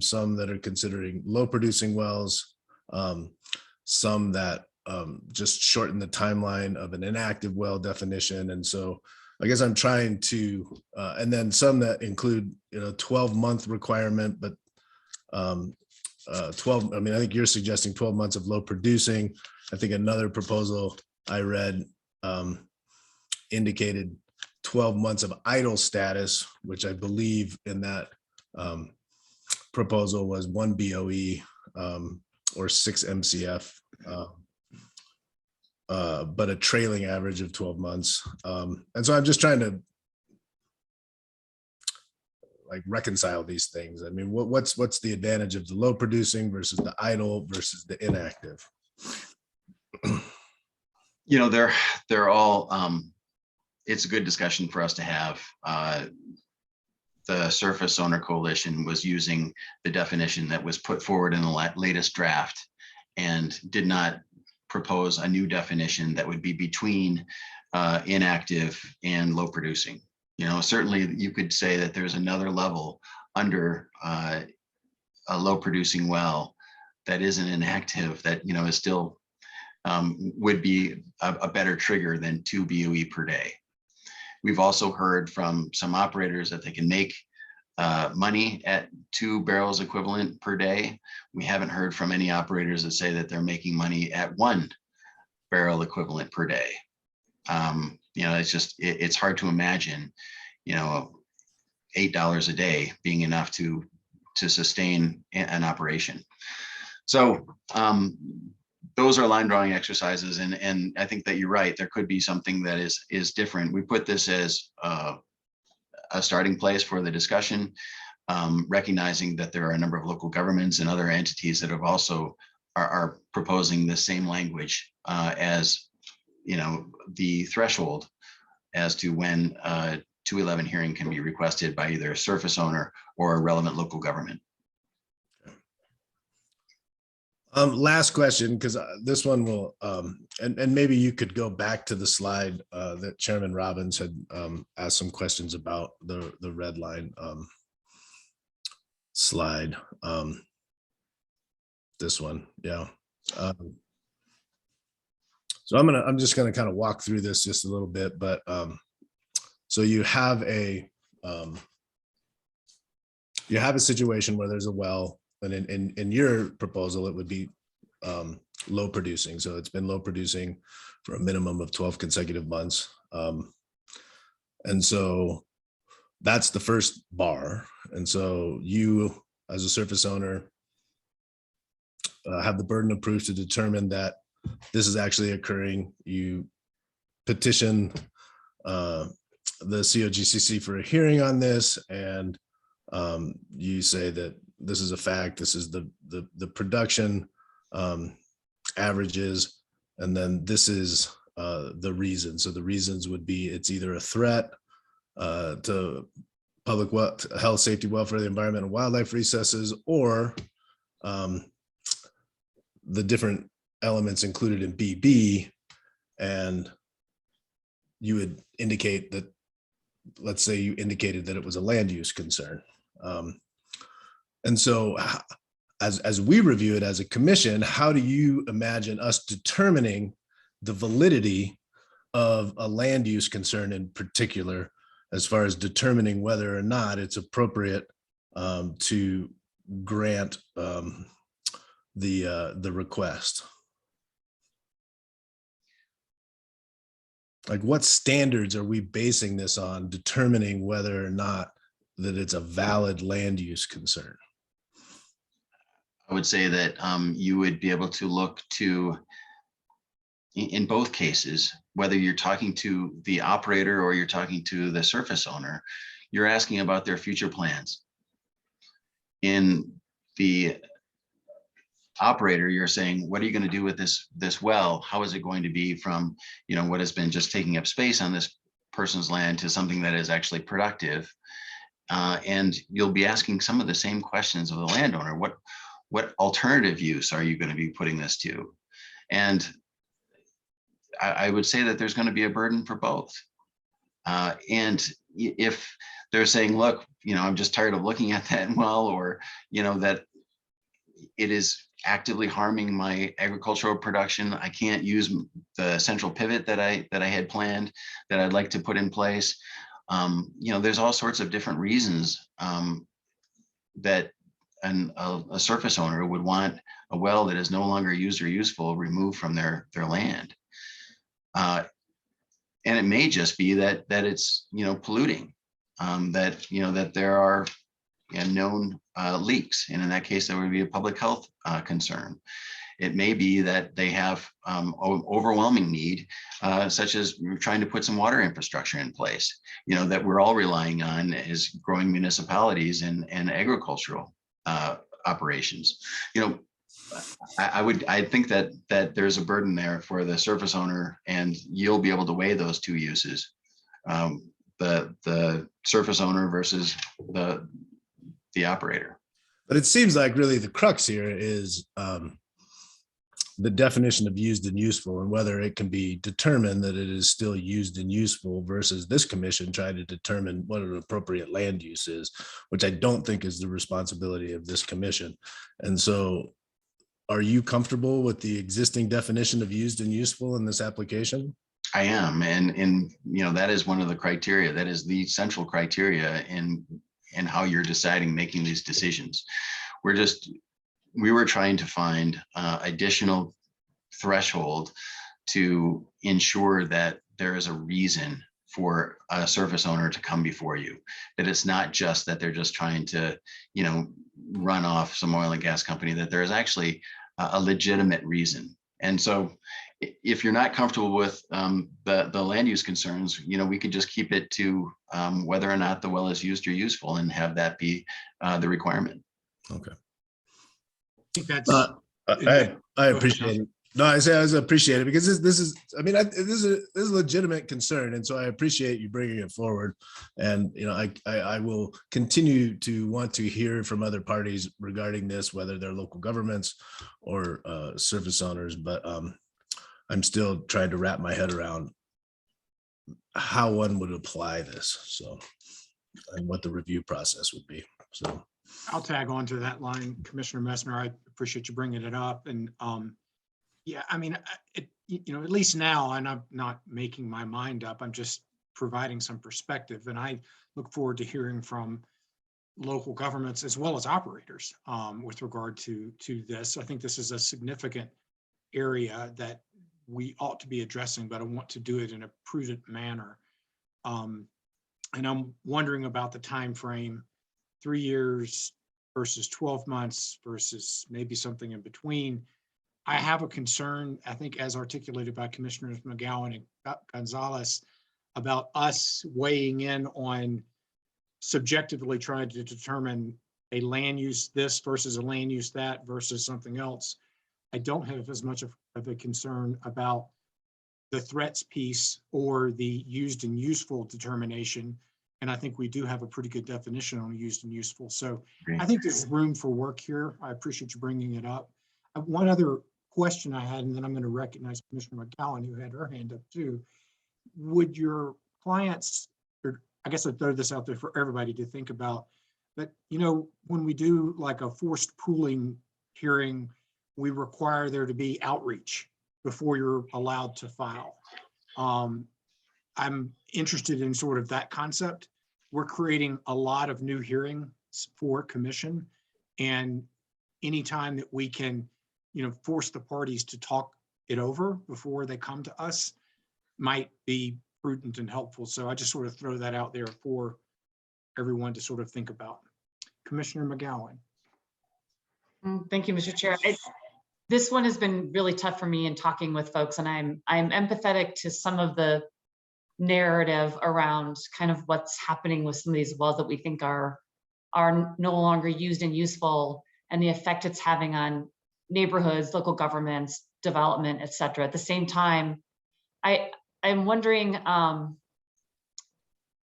some that are considering low producing wells, some that just shorten the timeline of an inactive well definition. And so I guess I'm trying to, and then some that include, 12-month requirement, but 12, I think you're suggesting 12 months of low producing. I think another proposal I read indicated 12 months of idle status, which I believe in that proposal was 1 BOE or 6 MCF, but a trailing average of 12 months. And so I'm just trying to reconcile these things. I mean, what's the advantage of the low producing versus the idle versus the inactive? They're all, it's a good discussion for us to have. The Surface Owner Coalition was using the definition that was put forward in the latest draft and did not propose a new definition that would be between inactive and low producing. Certainly you could say that there's another level under a low producing well that isn't inactive that, is still would be a better trigger than 2 BOE per day. We've also heard from some operators that they can make money at 2 barrels equivalent per day. We haven't heard from any operators that say that they're making money at 1 barrel equivalent per day. It's just, it's hard to imagine, $8 a day being enough to sustain an operation. So those are line drawing exercises. And I think that you're right. There could be something that is different. We put this as a starting place for the discussion, recognizing that there are a number of local governments and other entities that have also are proposing the same language as the threshold as to when 211 hearing can be requested by either a surface owner or a relevant local government. Last question, because this one will, and maybe you could go back to the slide that Chairman Robbins had asked some questions about, the red line slide. This one, yeah. So I'm just gonna kind of walk through this just a little bit, but so you have a situation where there's a well. And in your proposal, it would be low producing. So it's been low producing for a minimum of 12 consecutive months. And so that's the first bar. And so you, as a surface owner, have the burden of proof to determine that this is actually occurring. You petition the COGCC for a hearing on this, and you say that this is a fact, this is the production averages, and then this is the reason. So the reasons would be it's either a threat to public health, safety, welfare, the environment, and wildlife recesses, or the different elements included in BB, and you would indicate that, let's say you indicated that it was a land use concern. And so as we review it as a commission, how do you imagine us determining the validity of a land use concern in particular as far as determining whether or not it's appropriate to grant the request. Like, what standards are we basing this on, determining whether or not that it's a valid land use concern? I would say that you would be able to look to, in both cases, whether you're talking to the operator or you're talking to the surface owner, you're asking about their future plans. In the operator, you're saying, what are you going to do with this well? How is it going to be from, what has been just taking up space on this person's land to something that is actually productive? And you'll be asking some of the same questions of the landowner. What alternative use are you going to be putting this to? And I would say that there's going to be a burden for both. And if they're saying, look, I'm just tired of looking at that well, or, that it is actively harming my agricultural production, I can't use the central pivot that I had planned, that I'd like to put in place. There's all sorts of different reasons that a surface owner would want a well that is no longer used or useful removed from their land. And it may just be that it's polluting, that there are known leaks, and in that case there would be a public health concern. It may be that they have overwhelming need, such as trying to put some water infrastructure in place, that we're all relying on as growing municipalities and agricultural operations. I think that there's a burden there for the surface owner, and you'll be able to weigh those two uses, the surface owner versus the operator. But it seems like really the crux here is the definition of used and useful, and whether it can be determined that it is still used and useful versus this commission trying to determine what an appropriate land use is, which I don't think is the responsibility of this commission. And so, are you comfortable with the existing definition of used and useful in this application? I am, and that is one of the criteria. That is the central criteria in how you're deciding, making these decisions. We were trying to find additional threshold to ensure that there is a reason for a surface owner to come before you, that it's not just that they're just trying to, run off some oil and gas company, that there is actually a legitimate reason. And so if you're not comfortable with the land use concerns, we could just keep it to whether or not the well is used or useful, and have that be the requirement. Okay. I think that's. I appreciate it. No, I appreciate it, because this is a legitimate concern, and so I appreciate you bringing it forward. And I will continue to want to hear from other parties regarding this, whether they're local governments or surface owners. But I'm still trying to wrap my head around how one would apply this, so, and what the review process would be. So I'll tag on to that line, Commissioner Messner. I appreciate you bringing it up. And yeah, at least now, and I'm not making my mind up, I'm just providing some perspective. And I look forward to hearing from local governments as well as operators with regard to this. I think this is a significant area that we ought to be addressing, but I want to do it in a prudent manner. And I'm wondering about the time frame, 3 years versus 12 months versus maybe something in between. I have a concern, I think, as articulated by Commissioners McGowan and Gonzalez, about us weighing in on subjectively trying to determine a land use this versus a land use that versus something else. I don't have as much of a concern about the threats piece or the used and useful determination. And I think we do have a pretty good definition on used and useful. So I think there's room for work here. I appreciate you bringing it up. One other question I had, and then I'm going to recognize Commissioner McGowan, who had her hand up too. Would your clients, or I guess I'd throw this out there for everybody to think about, but when we do like a forced pooling hearing, we require there to be outreach before you're allowed to file. I'm interested in sort of that concept. We're creating a lot of new hearings for commission, and anytime that we can, force the parties to talk it over before they come to us might be prudent and helpful. So I just sort of throw that out there for everyone to sort of think about. Commissioner McGowan. Thank you, Mr. Chair. This one has been really tough for me in talking with folks, and I'm empathetic to some of the narrative around kind of what's happening with some of these wells that we think are no longer used and useful, and the effect it's having on neighborhoods, local governments, development, et cetera. At the same time, I'm wondering, and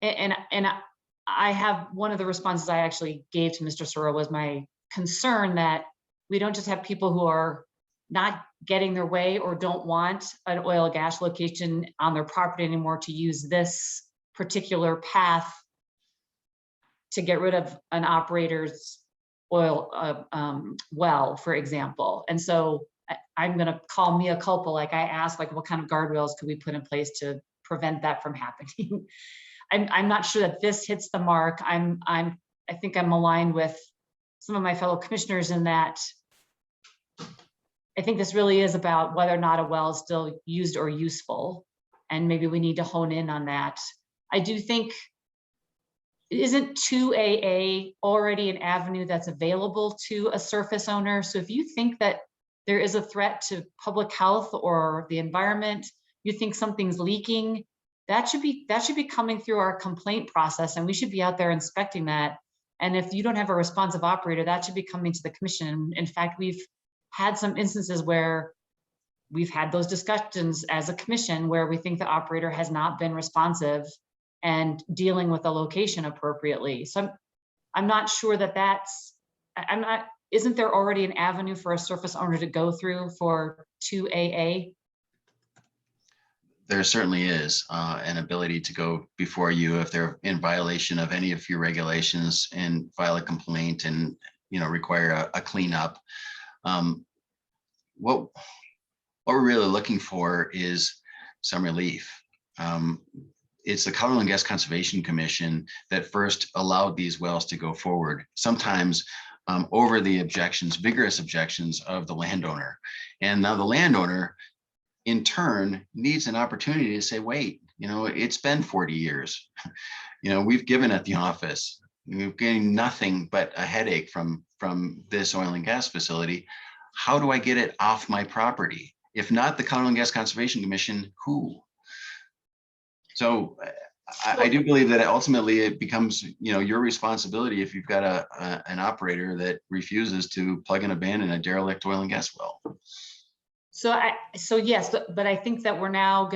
I have one of the responses I actually gave to Mr. Sura was my concern that we don't just have people who are not getting their way or don't want an oil and gas location on their property anymore to use this particular path to get rid of an operator's oil well, for example. And so I'm going to call mea culpa, like I asked, like what kind of guardrails could we put in place to prevent that from happening? I'm not sure that this hits the mark. I think I'm aligned with some of my fellow commissioners in that I think this really is about whether or not a well is still used or useful. And maybe we need to hone in on that. I do think, isn't 2AA already an avenue that's available to a surface owner? So if you think that there is a threat to public health or the environment, you think something's leaking, that should be coming through our complaint process, and we should be out there inspecting that. And if you don't have a responsive operator, that should be coming to the commission. In fact, we've had some instances where we've had those discussions as a commission where we think the operator has not been responsive and dealing with the location appropriately. So I'm not sure that isn't there already an avenue for a surface owner to go through for 2AA? There certainly is an ability to go before you if they're in violation of any of your regulations and file a complaint and require a cleanup. What we're really looking for is some relief. It's the Colorado Gas Conservation Commission that first allowed these wells to go forward, sometimes over the vigorous objections of the landowner. And now the landowner in turn needs an opportunity to say, wait, it's been 40 years. We've given at the office. We're getting nothing but a headache from this oil and gas facility. How do I get it off my property? If not the Colorado Gas Conservation Commission, who? So I do believe that ultimately it becomes, your responsibility if you've got an operator that refuses to plug and abandon a derelict oil and gas well. So yes, but I think that we're now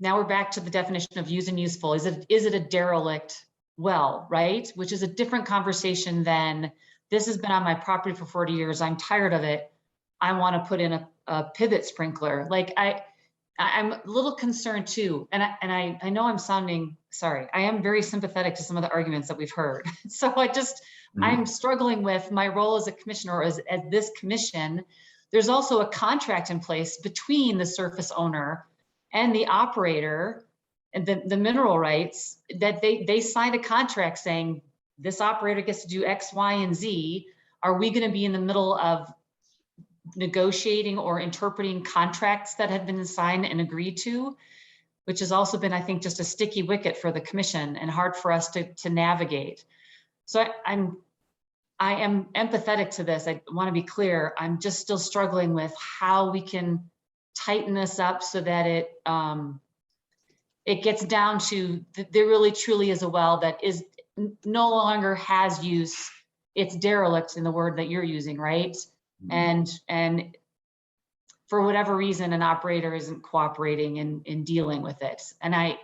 we're back to the definition of use and useful. Is it a derelict well, right? Which is a different conversation than this has been on my property for 40 years. I'm tired of it. I want to put in a pivot sprinkler. Like I'm a little concerned too. And I know I'm sounding, sorry, I am very sympathetic to some of the arguments that we've heard. So I'm struggling with my role as a commissioner or as this commission. There's also a contract in place between the surface owner and the operator and the mineral rights that they signed a contract saying this operator gets to do X, Y, and Z. Are we going to be in the middle of negotiating or interpreting contracts that have been signed and agreed to, which has also been, I think, just a sticky wicket for the commission and hard for us to navigate. So I am empathetic to this. I want to be clear. I'm just still struggling with how we can tighten this up so that it gets down to there really truly is a well that is no longer has use. It's derelict in the word that you're using, right? And for whatever reason, an operator isn't cooperating in dealing with it. And I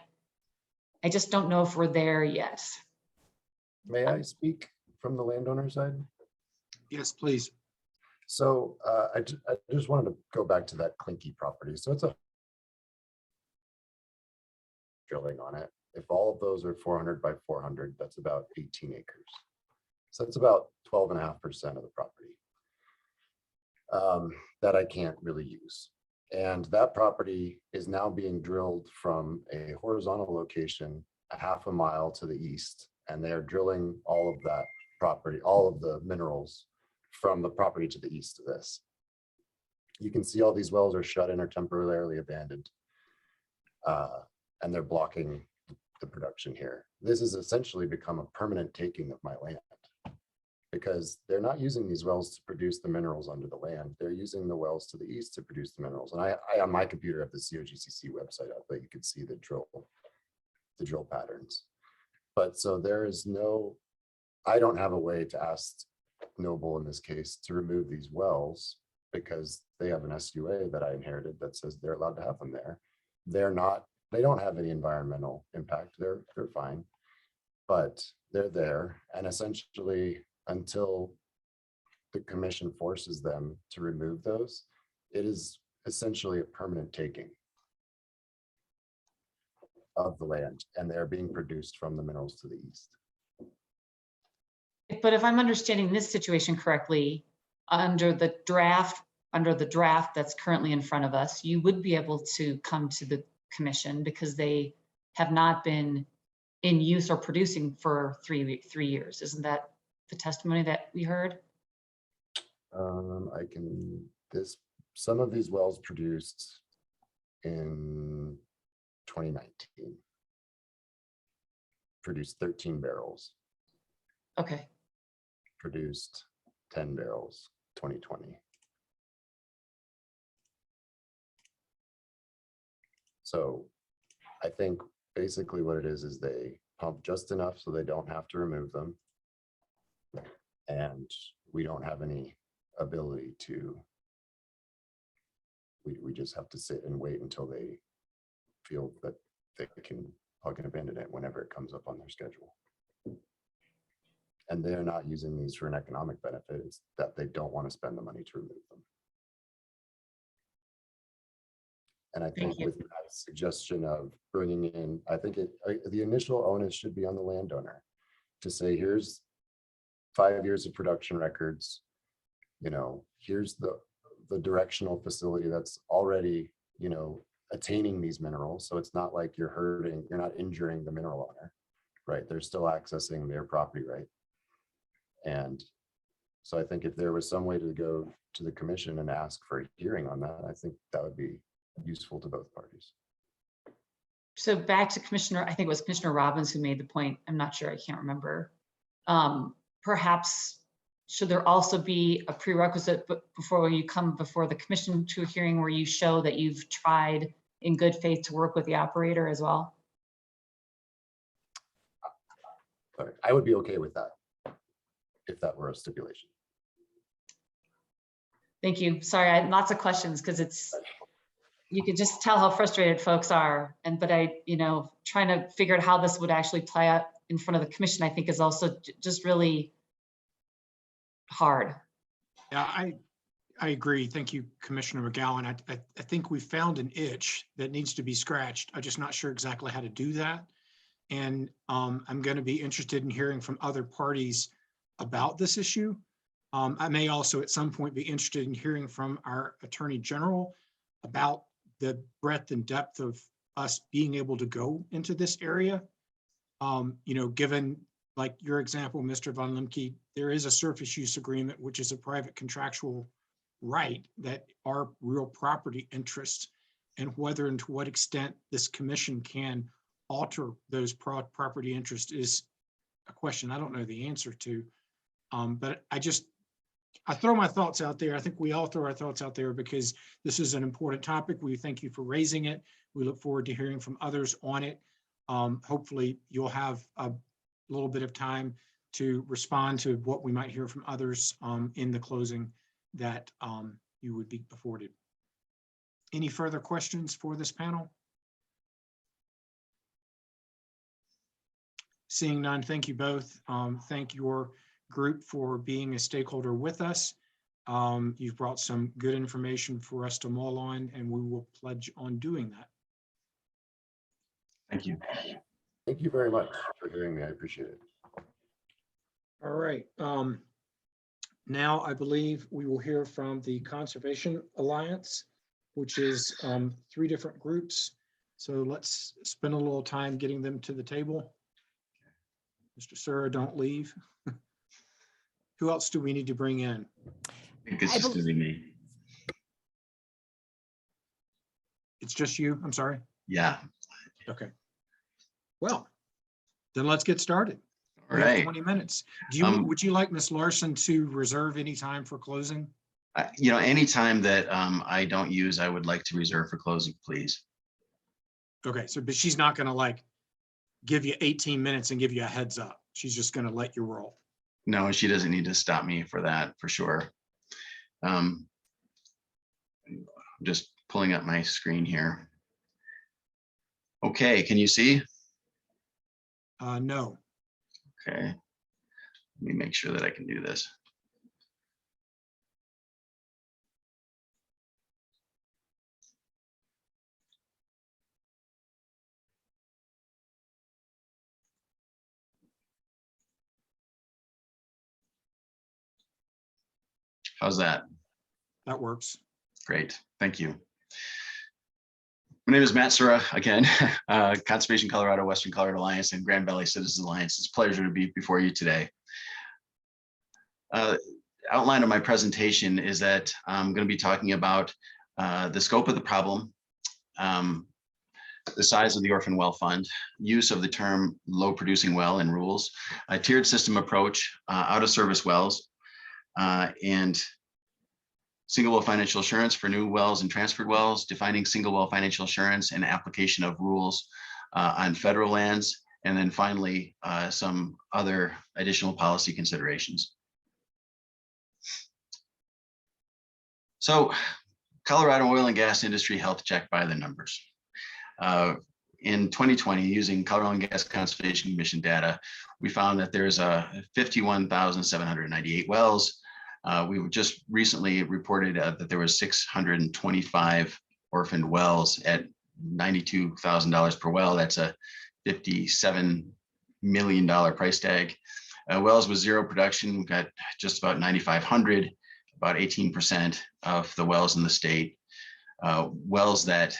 just don't know if we're there yet. May I speak from the landowner side? Yes, please. So I just wanted to go back to that Clinky property. So it's a drilling on it. If all of those are 400 by 400, that's about 18 acres. So that's about 12.5% of the property that I can't really use. And that property is now being drilled from a horizontal location a half a mile to the east. And they are drilling all of that property, all of the minerals from the property to the east of this. You can see all these wells are shut in or temporarily abandoned. And they're blocking the production here. This has essentially become a permanent taking of my land, because they're not using these wells to produce the minerals under the land. They're using the wells to the east to produce the minerals. And I on my computer have the COGCC website up, but you can see the drill patterns. But so there is no, I don't have a way to ask Noble in this case to remove these wells, because they have an SUA that I inherited that says they're allowed to have them there. They're not, they don't have any environmental impact. They're fine, but they're there. And essentially, until the commission forces them to remove those, it is essentially a permanent taking of the land, and they're being produced from the minerals to the east. But if I'm understanding this situation correctly, under the draft that's currently in front of us, you would be able to come to the commission because they have not been in use or producing for three years. Isn't that the testimony that we heard? Some of these wells produced in 2019, produced 13 barrels. Okay. Produced 10 barrels, 2020. So I think basically what it is they pump just enough so they don't have to remove them. And we don't have any ability to, we just have to sit and wait until they feel that they can plug and abandon it whenever it comes up on their schedule. And they're not using these for an economic benefit. It's that they don't want to spend the money to remove them. And I think with that suggestion of bringing in, I think the initial onus should be on the landowner to say, here's 5 years of production records. Here's the directional facility that's already, attaining these minerals. So it's not like you're not injuring the mineral owner, right? They're still accessing their property right. And so I think if there was some way to go to the commission and ask for a hearing on that, I think that would be useful to both parties. So back to Commissioner, I think it was Commissioner Robbins who made the point. I'm not sure, I can't remember. Perhaps should there also be a prerequisite before you come before the commission to a hearing where you show that you've tried in good faith to work with the operator as well? I would be okay with that if that were a stipulation. Thank you. Sorry, I had lots of questions because you can just tell how frustrated folks are. But trying to figure out how this would actually play out in front of the commission, I think is also just really hard. Yeah, I agree. Thank you, Commissioner McGowan. I think we found an itch that needs to be scratched. I'm just not sure exactly how to do that. And I'm going to be interested in hearing from other parties about this issue. I may also at some point be interested in hearing from our Attorney General about the breadth and depth of us being able to go into this area. Given like your example, Mr. Von Limke, there is a surface use agreement, which is a private contractual right that are real property interests, and whether and to what extent this commission can alter those property interests is a question I don't know the answer to. But I throw my thoughts out there. I think we all throw our thoughts out there because this is an important topic. We thank you for raising it. We look forward to hearing from others on it. Hopefully you'll have a little bit of time to respond to what we might hear from others in the closing that you would be afforded. Any further questions for this panel? Seeing none, thank you both. Thank your group for being a stakeholder with us. You've brought some good information for us to mull on, and we will pledge on doing that. Thank you. Thank you very much for hearing me. I appreciate it. All right. Now I believe we will hear from the Conservation Alliance. which is 3 different groups. So let's spend a little time getting them to the table. Mr. Sura, don't leave. Who else do we need to bring in? I think it's just gonna be me. It's just you? I'm sorry. Yeah. Okay. Well, then let's get started. All We have right. 20 minutes. Do you, would you like Ms. Larson to reserve any time for closing? Any time that I don't use, I would like to reserve for closing, please. Okay, so, but she's not gonna like give you 18 minutes and give you a heads up. She's just gonna let you roll. No, she doesn't need to stop me for that, for sure. Just pulling up my screen here. Okay, can you see? No. Okay. Let me make sure that I can do this. How's that? That works. Great, thank you. My name is Matt Sura, again, Conservation Colorado, Western Colorado Alliance, and Grand Valley Citizens Alliance. It's a pleasure to be before you today. Outline of my presentation is that I'm going to be talking about the scope of the problem, the size of the Orphan Well Fund, use of the term low producing well and rules, a tiered system approach, out of service wells, and single well financial assurance for new wells and transferred wells, defining single well financial assurance and application of rules on federal lands, and then finally some other additional policy considerations. So Colorado oil and gas industry health check by the numbers. In 2020, using Colorado Oil and Gas Conservation Commission data, we found that there's 51,798 wells. We just recently reported that there was 625 orphaned wells at $92,000 per well. That's a $57 million price tag. Wells with zero production, we've got just about 9,500, about 18% of the wells in the state. Wells that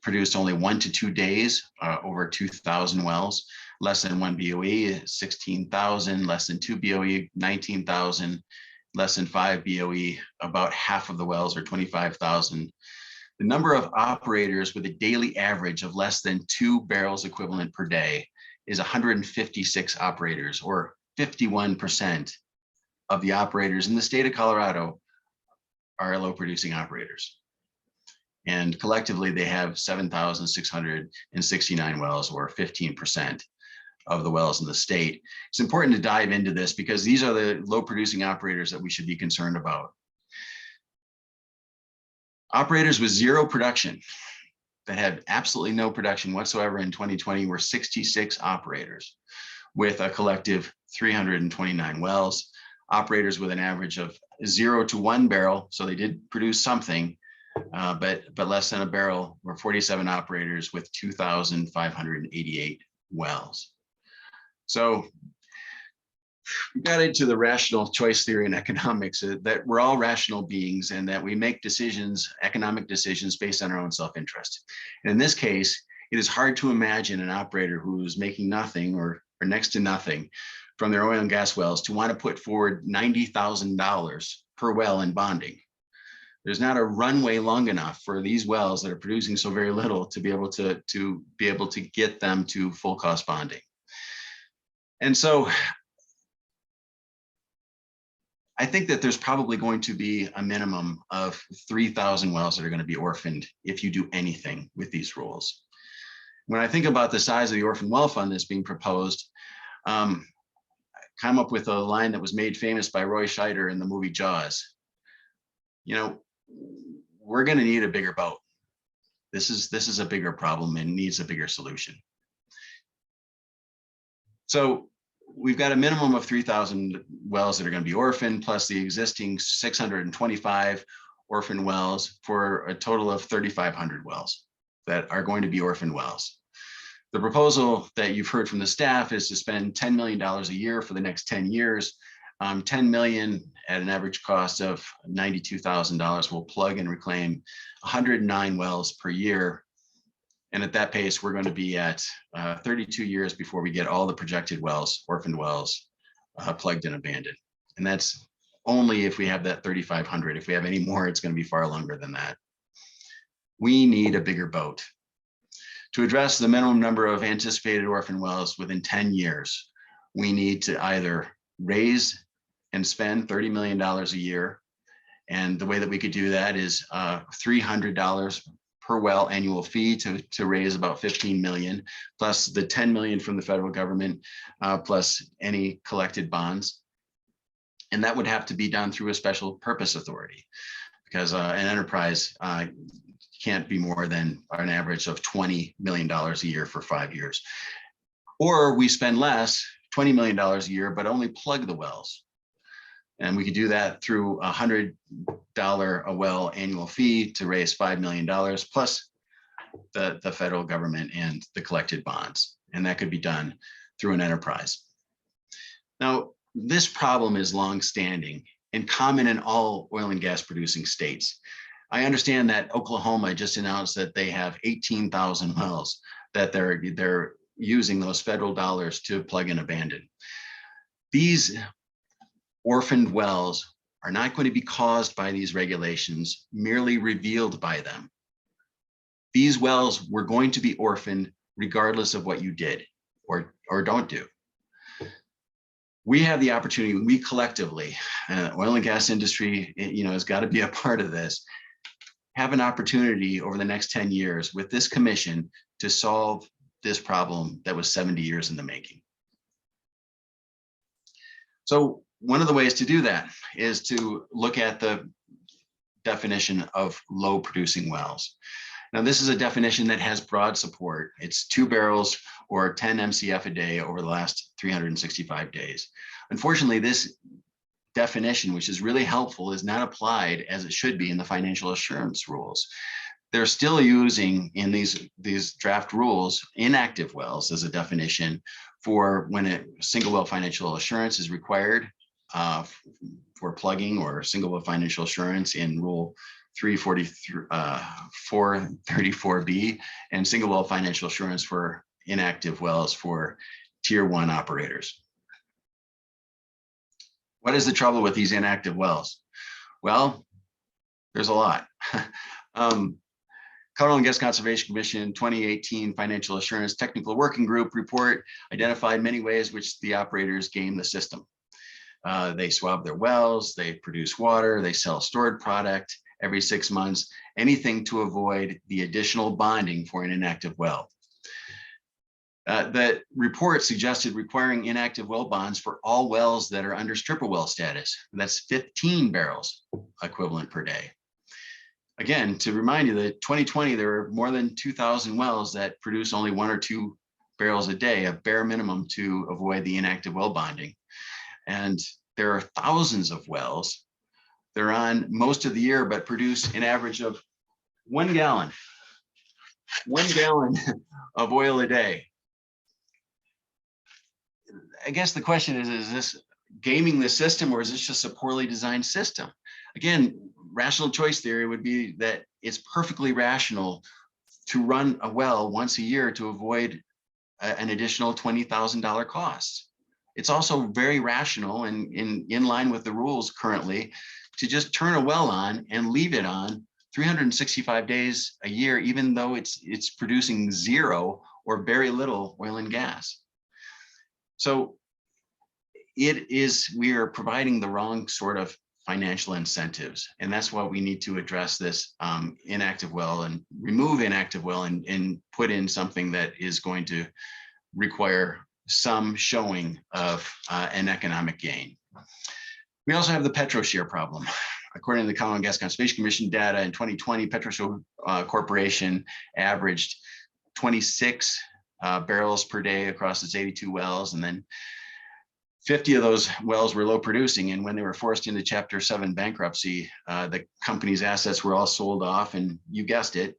produced only 1 to 2 days, over 2,000 wells, less than 1 BOE, 16,000, less than 2 BOE, 19,000, less than 5 BOE, about half of the wells are 25,000. The number of operators with a daily average of less than 2 barrels equivalent per day is 156 operators, or 51% of the operators in the state of Colorado are low producing operators. And collectively, they have 7,669 wells, or 15% of the wells in the state. It's important to dive into this because these are the low producing operators that we should be concerned about. Operators with zero production, that had absolutely no production whatsoever in 2020, were 66 operators with a collective 329 wells. Operators with an average of 0 to 1 barrel, so they did produce something, but less than a barrel, were 47 operators with 2,588 wells. So we got into the rational choice theory in economics, that we're all rational beings and that we make decisions, economic decisions, based on our own self-interest. And in this case, it is hard to imagine an operator who is making nothing or next to nothing from their oil and gas wells to want to put forward $90,000 per well in bonding. There's not a runway long enough for these wells that are producing so very little to be able to get them to full cost bonding. And so I think that there's probably going to be a minimum of 3,000 wells that are going to be orphaned if you do anything with these rules. When I think about the size of the orphan well fund that's being proposed, I come up with a line that was made famous by Roy Scheider in the movie Jaws. You know, we're going to need a bigger boat. This is a bigger problem and needs a bigger solution. So we've got a minimum of 3,000 wells that are going to be orphaned, plus the existing 625 orphan wells, for a total of 3,500 wells that are going to be orphan wells. The proposal that you've heard from the staff is to spend $10 million a year for the next 10 years 10 million at an average cost of $92,000 will plug and reclaim 109 wells per year. And at that pace, we're going to be at 32 years before we get all the projected wells, orphaned wells, plugged and abandoned. And that's only if we have that 3,500. If we have any more, it's going to be far longer than that. We need a bigger boat. To address the minimum number of anticipated orphan wells within 10 years, we need to either raise and spend $30 million a year. And the way that we could do that is $300 per well annual fee to raise about 15 million, plus the 10 million from the federal government, plus any collected bonds. And that would have to be done through a special purpose authority, because an enterprise can't be more than an average of $20 million a year for 5 years. Or we spend less, $20 million a year, but only plug the wells. And we could do that through $100 a well annual fee to raise $5 million, plus the federal government and the collected bonds. And that could be done through an enterprise. Now, this problem is longstanding and common in all oil and gas producing states. I understand that Oklahoma just announced that they have 18,000 wells that they're using those federal dollars to plug and abandon. These orphaned wells are not going to be caused by these regulations, merely revealed by them. These wells were going to be orphaned regardless of what you did or don't do. We have the opportunity, we collectively, oil and gas industry, has got to be a part of this, have an opportunity over the next 10 years with this commission to solve this problem that was 70 years in the making. So one of the ways to do that is to look at the definition of low producing wells. Now, this is a definition that has broad support. It's 2 barrels or 10 MCF a day over the last 365 days. Unfortunately, this definition, which is really helpful, is not applied as it should be in the financial assurance rules. They're still using in these draft rules inactive wells as a definition for when a single well financial assurance is required for plugging, or single well financial assurance in Rule 434B, and single well financial assurance for inactive wells for Tier 1 operators. What is the trouble with these inactive wells? Well, there's a lot. Colorado and Gas Conservation Commission 2018 Financial Assurance Technical Working Group report identified many ways which the operators game the system. They swab their wells, they produce water, they sell stored product every 6 months, anything to avoid the additional bonding for an inactive well. The report suggested requiring inactive well bonds for all wells that are under stripper well status. That's 15 barrels equivalent per day. Again, to remind you that 2020, there were more than 2,000 wells that produce only 1 or 2 barrels a day, a bare minimum to avoid the inactive well bonding. And there are thousands of wells. They're on most of the year, but produce an average of 1 gallon of oil a day. I guess the question is this gaming the system, or is this just a poorly designed system? Again, rational choice theory would be that it's perfectly rational to run a well once a year to avoid an additional $20,000 cost. It's also very rational and in line with the rules currently to just turn a well on and leave it on 365 days a year, even though it's producing zero or very little oil and gas. So we are providing the wrong sort of financial incentives. And that's why we need to address this inactive well and remove inactive well and put in something that is going to require some showing of an economic gain. We also have the PetroShare problem. According to the Colorado Gas Conservation Commission data in 2020, PetroShare Corporation averaged 26 barrels per day across its 82 wells, and then 50 of those wells were low producing. And when they were forced into Chapter 7 bankruptcy, the company's assets were all sold off, and you guessed it,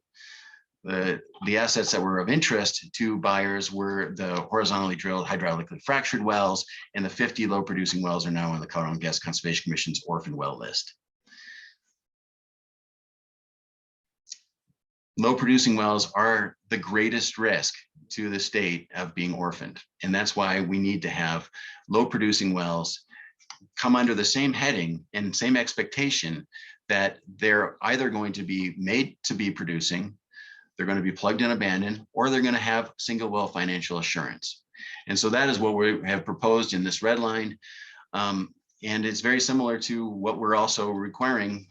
the assets that were of interest to buyers were the horizontally drilled hydraulically fractured wells, and the 50 low producing wells are now on the Colorado Gas Conservation Commission's orphan well list. Low producing wells are the greatest risk to the state of being orphaned. And that's why we need to have low producing wells come under the same heading and same expectation that they're either going to be made to be producing, they're going to be plugged and abandoned, or they're going to have single well financial assurance. And so that is what we have proposed in this red line. And it's very similar to what we're also requiring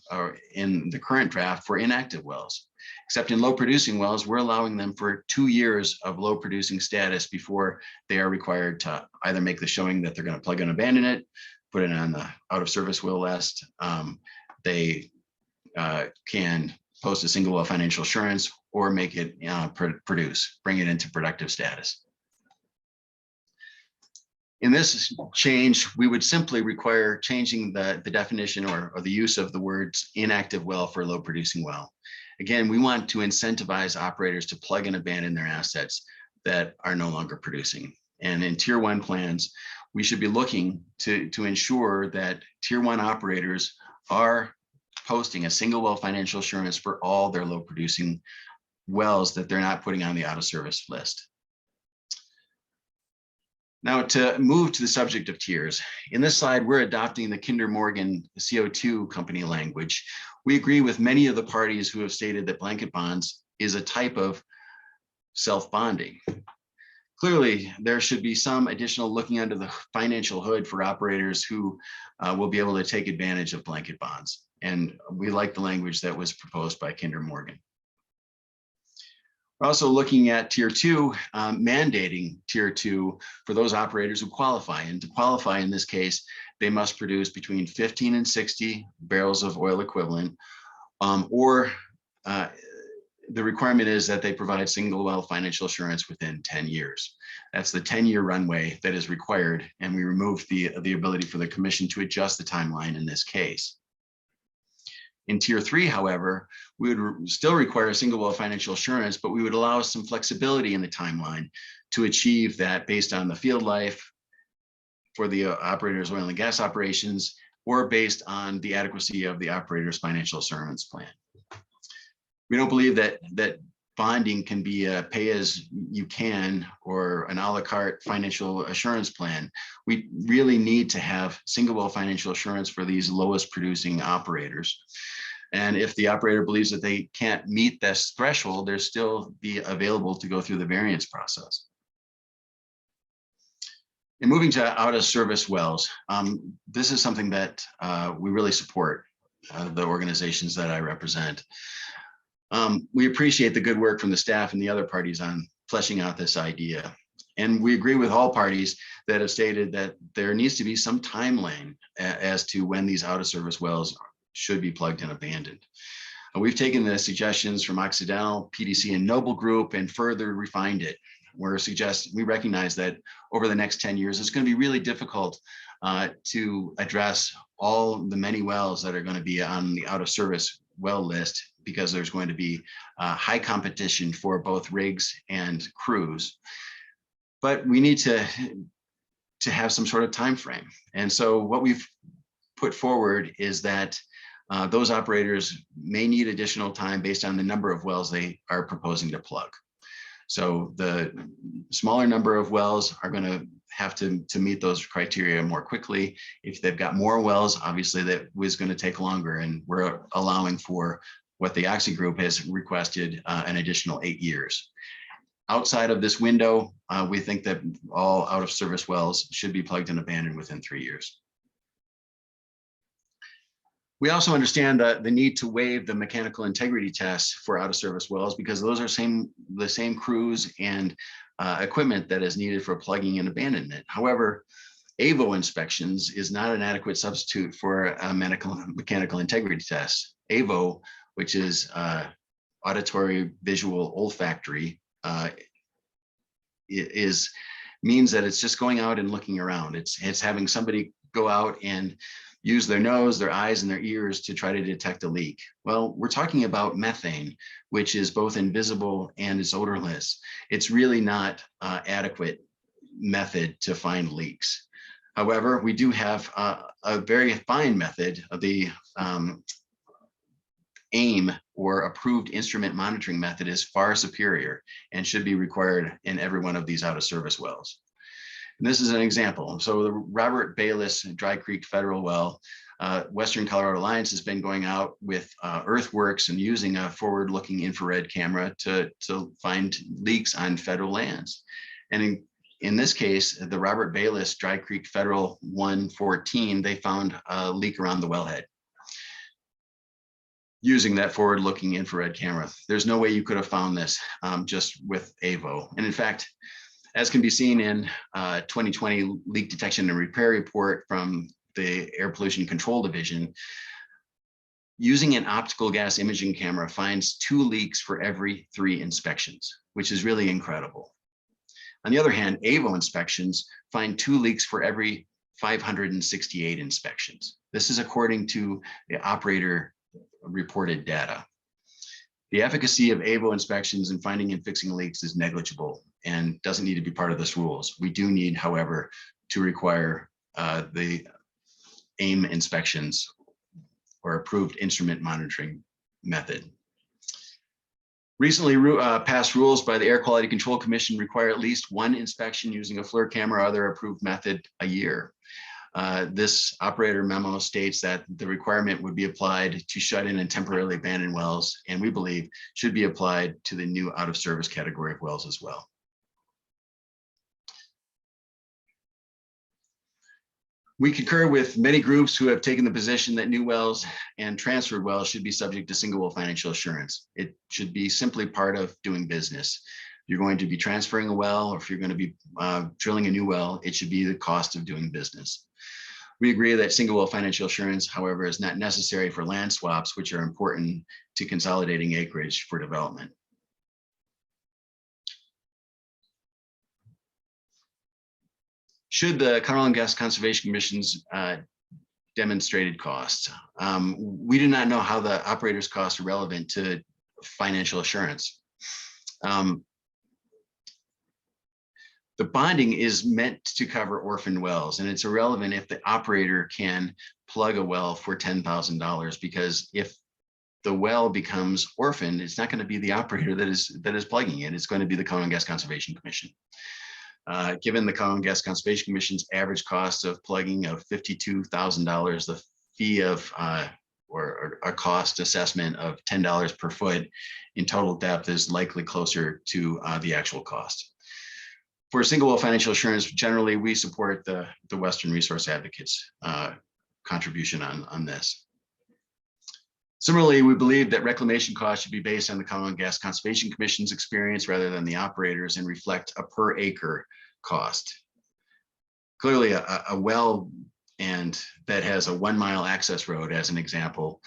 in the current draft for inactive wells. Except in low producing wells, we're allowing them for 2 years of low producing status before they are required to either make the showing that they're going to plug and abandon it, put it on the out of service will list. They can post a single well financial assurance or make it bring it into productive status. In this change, we would simply require changing the definition or the use of the words inactive well for low producing well. Again, we want to incentivize operators to plug and abandon their assets that are no longer producing. And in tier 1 plans, we should be looking to ensure that tier 1 operators are posting a single well financial assurance for all their low producing wells that they're not putting on the out of service list. Now, to move to the subject of tiers, in this slide, we're adopting the Kinder Morgan CO2 company language. We agree with many of the parties who have stated that blanket bonds is a type of self-bonding. Clearly, there should be some additional looking under the financial hood for operators who will be able to take advantage of blanket bonds. And we like the language that was proposed by Kinder Morgan. We're also looking at tier 2, mandating tier 2 for those operators who qualify. And to qualify in this case, they must produce between 15 and 60 barrels of oil equivalent, or the requirement is that they provide single well financial assurance within 10 years. That's the 10-year runway that is required. And we removed the ability for the commission to adjust the timeline in this case. In tier 3, however, we would still require a single well financial assurance, but we would allow some flexibility in the timeline to achieve that based on the field life for the operator's oil and gas operations, or based on the adequacy of the operator's financial assurance plan. We don't believe that bonding can be a pay as you can or an a la carte financial assurance plan. We really need to have single well financial assurance for these lowest producing operators. And if the operator believes that they can't meet this threshold, they're still be available to go through the variance process. And moving to out of service wells, this is something that we really support, the organizations that I represent. We appreciate the good work from the staff and the other parties on fleshing out this idea. And we agree with all parties that have stated that there needs to be some timeline as to when these out of service wells should be plugged and abandoned. We've taken the suggestions from Occidental, PDC, and Noble Group and further refined it. We recognize that over the next 10 years, it's going to be really difficult to address all the many wells that are going to be on the out of service well list, because there's going to be high competition for both rigs and crews. But we need to have some sort of time frame. And so what we've put forward is that those operators may need additional time based on the number of wells they are proposing to plug. So the smaller number of wells are going to have to meet those criteria more quickly. If they've got more wells, obviously that was going to take longer, and we're allowing for what the Oxy Group has requested, an additional 8 years. Outside of this window, we think that all out of service wells should be plugged and abandoned within 3 years. We also understand the need to waive the mechanical integrity tests for out of service wells, because those are the same crews and equipment that is needed for plugging and abandonment. However, AVO inspections is not an adequate substitute for a mechanical integrity test. AVO, which is auditory, visual, olfactory, means that it's just going out and looking around. It's having somebody go out and use their nose, their eyes, and their ears to try to detect a leak. Well, we're talking about methane, which is both invisible and is odorless. It's really not adequate method to find leaks. However, we do have a very fine method of the AIM, or approved instrument monitoring method, is far superior and should be required in every one of these out of service wells. And this is an example. So the Robert Bayless Dry Creek Federal Well, Western Colorado Alliance has been going out with earthworks and using a forward-looking infrared camera to find leaks on federal lands. And in this case, the Robert Bayless Dry Creek Federal 114, they found a leak around the wellhead using that forward-looking infrared camera. There's no way you could have found this just with AVO. And in fact, as can be seen in 2020 leak detection and repair report from the Air Pollution Control Division, using an optical gas imaging camera finds 2 leaks for every 3 inspections, which is really incredible. On the other hand, AVO inspections find 2 leaks for every 568 inspections. This is according to the operator reported data. The efficacy of AVO inspections in finding and fixing leaks is negligible and doesn't need to be part of this rules. We do need, however, to require the AIM inspections or approved instrument monitoring method. Recently passed rules by the Air Quality Control Commission require at least 1 inspection using a FLIR camera or other approved method a year. This operator memo states that the requirement would be applied to shut-in and temporarily abandoned wells, and we believe should be applied to the new out-of-service category of wells as well. We concur with many groups who have taken the position that new wells and transferred wells should be subject to single well financial assurance. It should be simply part of doing business. If you're going to be transferring a well, or if you're going to be drilling a new well, it should be the cost of doing business. We agree that single well financial assurance, however, is not necessary for land swaps, which are important to consolidating acreage for development. Should the Colorado Gas Conservation Commission's demonstrated costs? We do not know how the operator's costs are relevant to financial assurance. The bonding is meant to cover orphan wells, and it's irrelevant if the operator can plug a well for $10,000, because if the well becomes orphaned, it's not going to be the operator that is plugging it. It's going to be the Colorado Gas Conservation Commission. Given the Colorado Gas Conservation Commission's average cost of plugging of $52,000, the fee of or a cost assessment of $10 per foot in total depth is likely closer to the actual cost. For single well financial assurance, generally we support the Western Resource Advocates contribution on this. Similarly, we believe that reclamation costs should be based on the Colorado Gas Conservation Commission's experience rather than the operators, and reflect a per acre cost. Clearly, a well that has a 1 mile access road, as an example,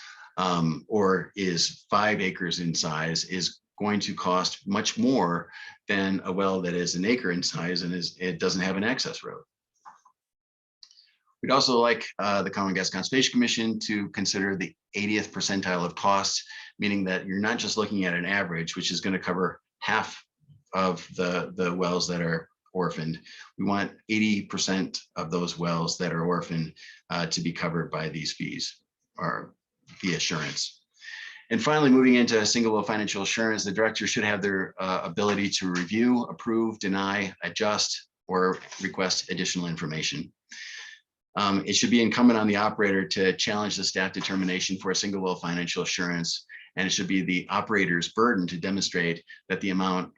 or is 5 acres in size, is going to cost much more than a well that is 1 acre in size and it doesn't have an access road. We'd also like the Colorado Gas Conservation Commission to consider the 80th percentile of costs, meaning that you're not just looking at an average, which is going to cover half of the wells that are orphaned. We want 80% of those wells that are orphaned to be covered by these fees or fee assurance. And finally, moving into single well financial assurance, the director should have their ability to review, approve, deny, adjust, or request additional information. It should be incumbent on the operator to challenge the staff determination for a single well financial assurance, and it should be the operator's burden to demonstrate that the amount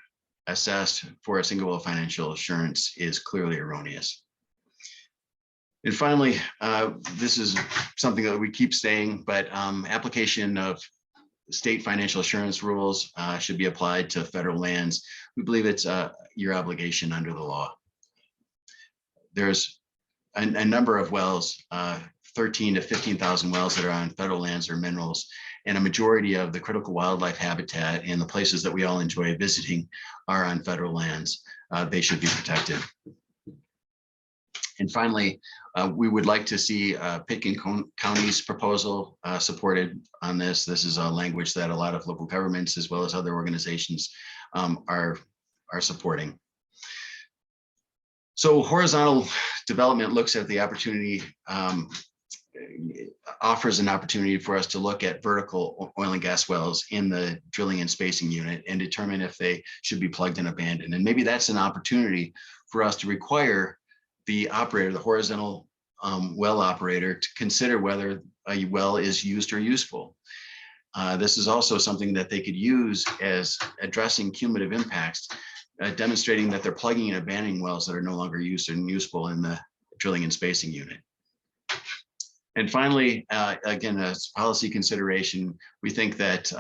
assessed for a single well financial assurance is clearly erroneous. And finally, this is something that we keep saying, but application of state financial assurance rules should be applied to federal lands. We believe it's your obligation under the law. There's a number of wells, 13 to 15,000 wells that are on federal lands or minerals, and a majority of the critical wildlife habitat and the places that we all enjoy visiting are on federal lands. They should be protected. And finally, we would like to see Pitkin County's proposal supported on this. This is a language that a lot of local governments as well as other organizations are supporting. So horizontal development looks at the opportunity, offers an opportunity for us to look at vertical oil and gas wells in the drilling and spacing unit and determine if they should be plugged and abandoned. And maybe that's an opportunity for us to require the operator, the horizontal well operator, to consider whether a well is used or useful. This is also something that they could use as addressing cumulative impacts, demonstrating that they're plugging and abandoning wells that are no longer used and useful in the drilling and spacing unit. And finally, again, as policy consideration, we think that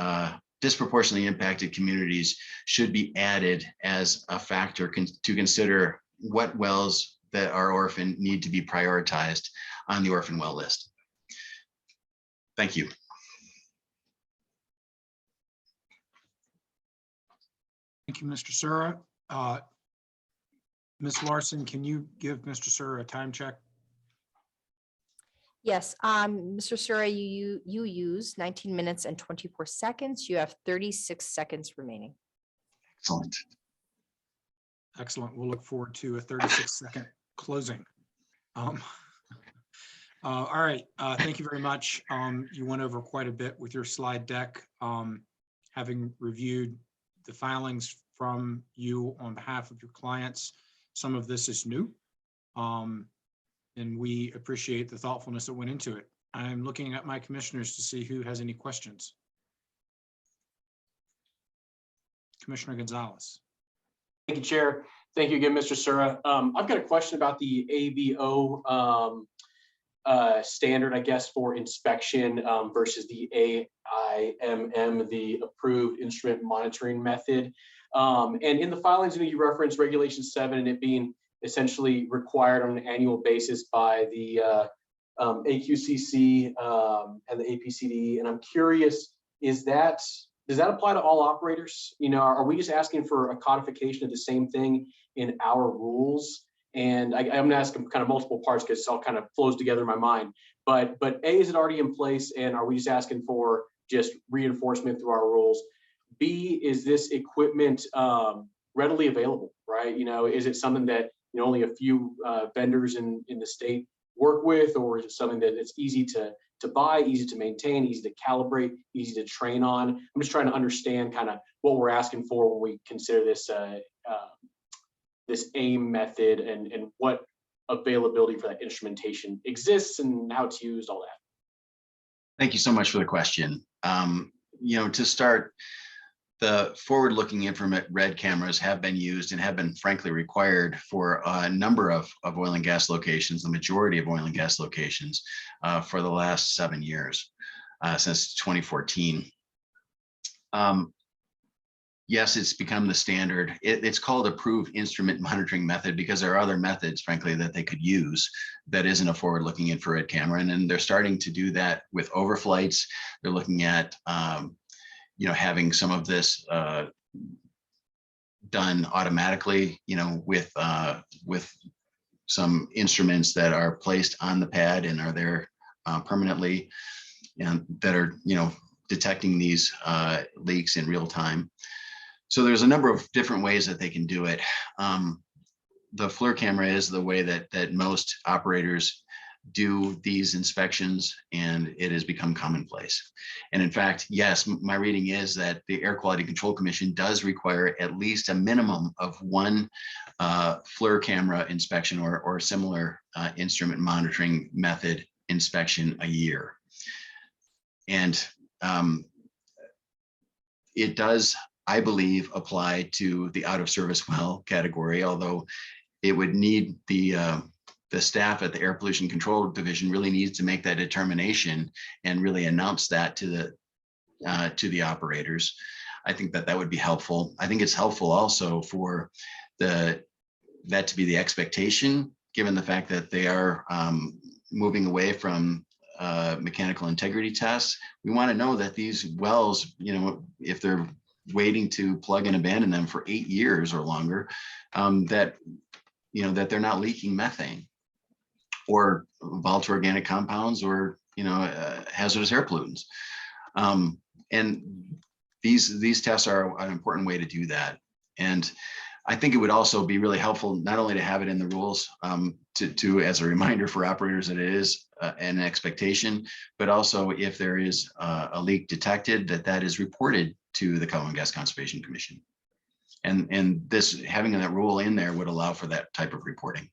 disproportionately impacted communities should be added as a factor to consider what wells that are orphan need to be prioritized on the orphan well list. Thank you. Thank you, Mr. Sura. Ms. Larson, can you give Mr. Sura a time check? Yes, Mr. Sura, you used 19 minutes and 24 seconds. You have 36 seconds remaining. Excellent. Excellent. We'll look forward to a 36-second closing. All right. Thank you very much. You went over quite a bit with your slide deck. Having reviewed the filings from you on behalf of your clients, some of this is new. And we appreciate the thoughtfulness that went into it. I'm looking at my commissioners to see who has any questions. Commissioner Gonzalez. Thank you, Chair. Thank you again, Mr. Sura. I've got a question about the AVO standard, I guess, for inspection versus the AIMM, the approved instrument monitoring method. And in the filings, you referenced Regulation 7 and it being essentially required on an annual basis by the AQCC and the APCD. And I'm curious, does that apply to all operators? Are we just asking for a codification of the same thing in our rules? And I'm going to ask them kind of multiple parts because it all kind of flows together in my mind. But A, is it already in place? And are we just asking for just reinforcement through our rules? B, is this equipment readily available, right? Is it something that only a few vendors in the state work with, or is it something that it's easy to buy, easy to maintain, easy to calibrate, easy to train on? I'm just trying to understand kind of what we're asking for when we consider this this AIM method and what availability for that instrumentation exists and how it's used, all that. Thank you so much for the question. To start, the forward-looking infrared red cameras have been used and have been frankly required for a number of oil and gas locations, the majority of oil and gas locations for the last 7 years, since 2014. Yes, it's become the standard. It's called approved instrument monitoring method because there are other methods, frankly, that they could use that isn't a forward-looking infrared camera. And then they're starting to do that with overflights. They're looking at having some of this done automatically, with some instruments that are placed on the pad and are there permanently, and that are, detecting these leaks in real time. So there's a number of different ways that they can do it. The FLIR camera is the way that most operators do these inspections, and it has become commonplace. And in fact, yes, my reading is that the Air Quality Control Commission does require at least a minimum of one FLIR camera inspection or similar instrument monitoring method inspection a year. And it does, I believe, apply to the out of service well category, although it would need the staff at the Air Pollution Control Division really needs to make that determination and really announce that to the operators. I think that would be helpful. I think it's helpful also for that to be the expectation, given the fact that they are moving away from mechanical integrity tests. We want to know that these wells, if they're waiting to plug and abandon them for 8 years or longer, that they're not leaking methane. or volatile organic compounds, or hazardous air pollutants. And these tests are an important way to do that. And I think it would also be really helpful not only to have it in the rules to as a reminder for operators that it is an expectation, but also if there is a leak detected, that is reported to the Coal and Gas Conservation Commission. And this, having that rule in there would allow for that type of reporting.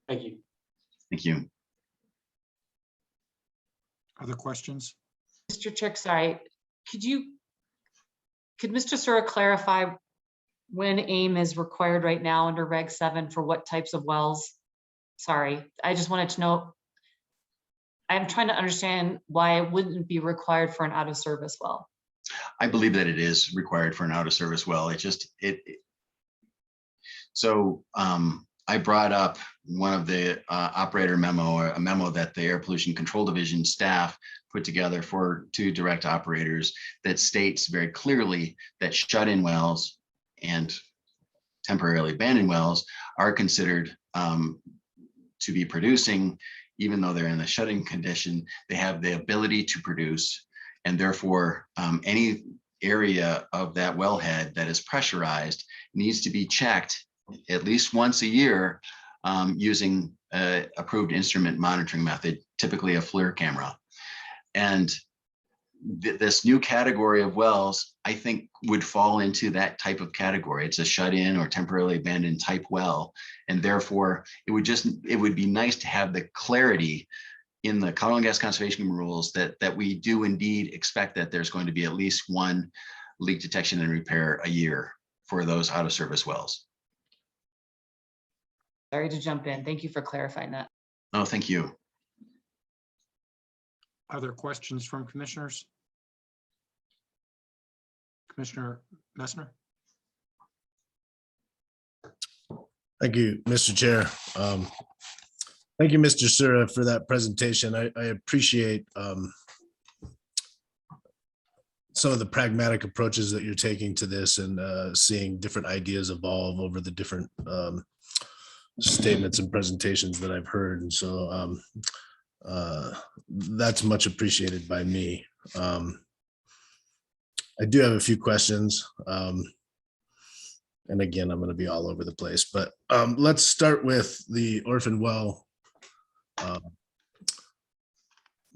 Thank you. Thank you. Other questions? Mr. Chair, sorry, could Mr. Sura clarify when AIM is required right now under Reg 7 for what types of wells? Sorry, I just wanted to know. I'm trying to understand why it wouldn't be required for an out of service well. I believe that it is required for an out of service well. So I brought up one of the operator memo, or a memo that the Air Pollution Control Division staff put together to direct operators that states very clearly that shut-in wells and temporarily abandoned wells are considered to be producing. Even though they're in the shut-in condition, they have the ability to produce, and therefore any area of that wellhead that is pressurized needs to be checked at least once a year using an approved instrument monitoring method, typically a FLIR camera. And this new category of wells, I think, would fall into that type of category. It's a shut-in or temporarily abandoned type well. And therefore, it would be nice to have the clarity in the Coal and Gas Conservation rules that we do indeed expect that there's going to be at least one leak detection and repair a year for those out of service wells. Sorry to jump in. Thank you for clarifying that. Oh, thank you. Other questions from commissioners? Commissioner Messner? Thank you, Mr. Chair. Thank you, Mr. Sura, for that presentation. I appreciate some of the pragmatic approaches that you're taking to this, and seeing different ideas evolve over the different statements and presentations that I've heard. And so that's much appreciated by me. I do have a few questions. And again, I'm going to be all over the place, but let's start with the orphan well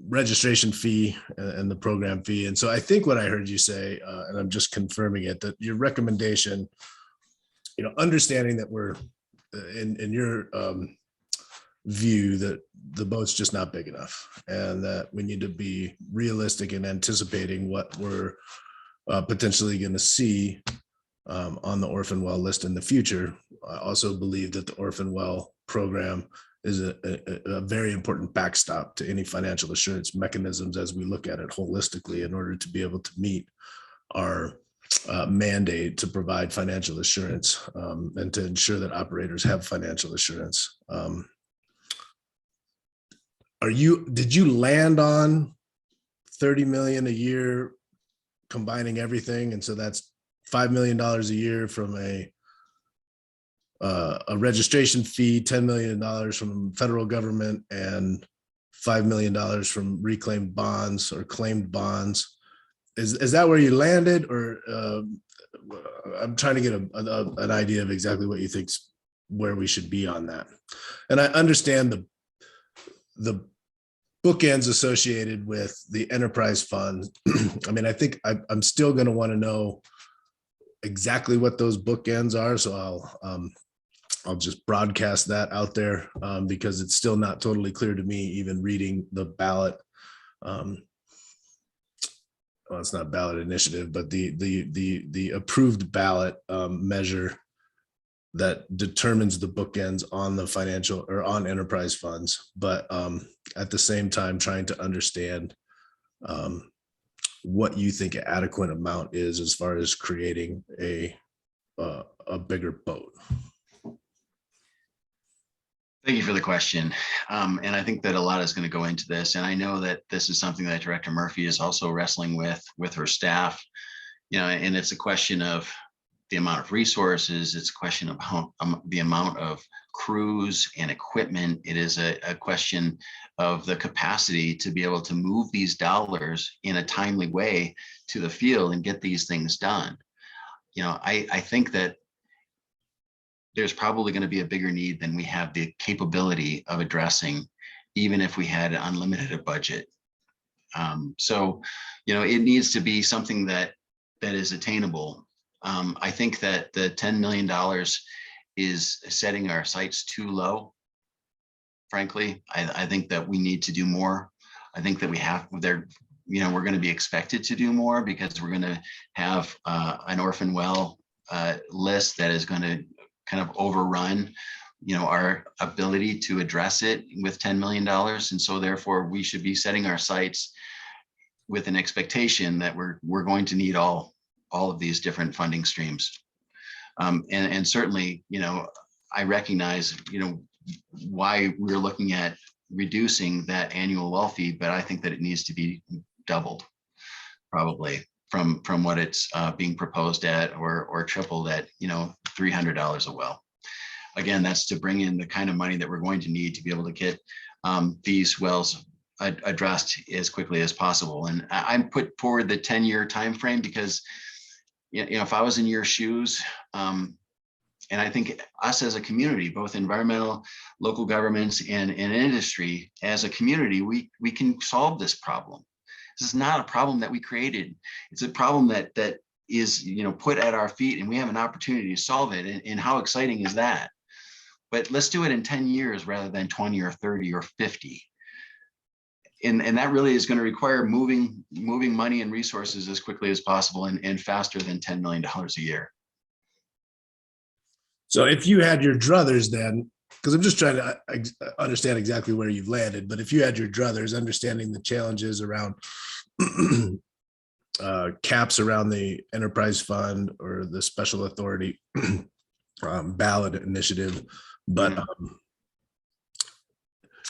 registration fee and the program fee. And so I think what I heard you say, and I'm just confirming it, that your recommendation, understanding that we're in your view that the boat's just not big enough, and that we need to be realistic in anticipating what we're potentially going to see on the orphan well list in the future. I also believe that the orphan well program is a very important backstop to any financial assurance mechanisms as we look at it holistically, in order to be able to meet our mandate to provide financial assurance and to ensure that operators have financial assurance. Did you land on 30 million a year combining everything? And so that's $5 million a year from a registration fee, $10 million from federal government, and $5 million from reclaimed bonds or claimed bonds. Is that where you landed, or I'm trying to get an idea of exactly what you think's where we should be on that. And I understand the bookends associated with the enterprise fund. I mean, I think I'm still going to want to know exactly what those bookends are. So I'll just broadcast that out there because it's still not totally clear to me, even reading the ballot. Well, it's not ballot initiative, but the approved ballot measure that determines the bookends on the financial or on enterprise funds. But at the same time, trying to understand what you think an adequate amount is as far as creating a bigger boat. Thank you for the question. And I think that a lot is going to go into this. And I know that this is something that Director Murphy is also wrestling with her staff, and it's a question of the amount of resources. It's a question of how, the amount of crews and equipment. It is a question of the capacity to be able to move these dollars in a timely way to the field and get these things done. You know, I think that there's probably going to be a bigger need than we have the capability of addressing, even if we had unlimited a budget. So, you know, it needs to be something that is attainable. I think that the $10 million is setting our sights too low. Frankly, I think that we need to do more. I think that we have there, you know, we're going to be expected to do more because we're going to have an orphan well list that is going to kind of overrun, you know, our ability to address it with $10 million. And so therefore we should be setting our sights with an expectation that we're going to need all of these different funding streams. And certainly, you know, I recognize, you know, why we're looking at reducing that annual well fee, but I think that it needs to be doubled probably from what it's being proposed at, or tripled at, you know, $300 a well. Again, that's to bring in the kind of money that we're going to need to be able to get these wells addressed as quickly as possible. And I put forward the 10-year time frame because, you know, if I was in your shoes, and I think us as a community, both environmental, local governments, and industry, as a community, we can solve this problem. This is not a problem that we created. It's a problem that is, you know, put at our feet, and we have an opportunity to solve it. And how exciting is that? But let's do it in 10 years rather than 20 or 30 or 50. And that really is going to require moving money and resources as quickly as possible and faster than $10 million a year. So if you had your druthers then, because I'm just trying to understand exactly where you've landed, but if you had your druthers, understanding the challenges around caps around the enterprise fund or the special authority ballot initiative, but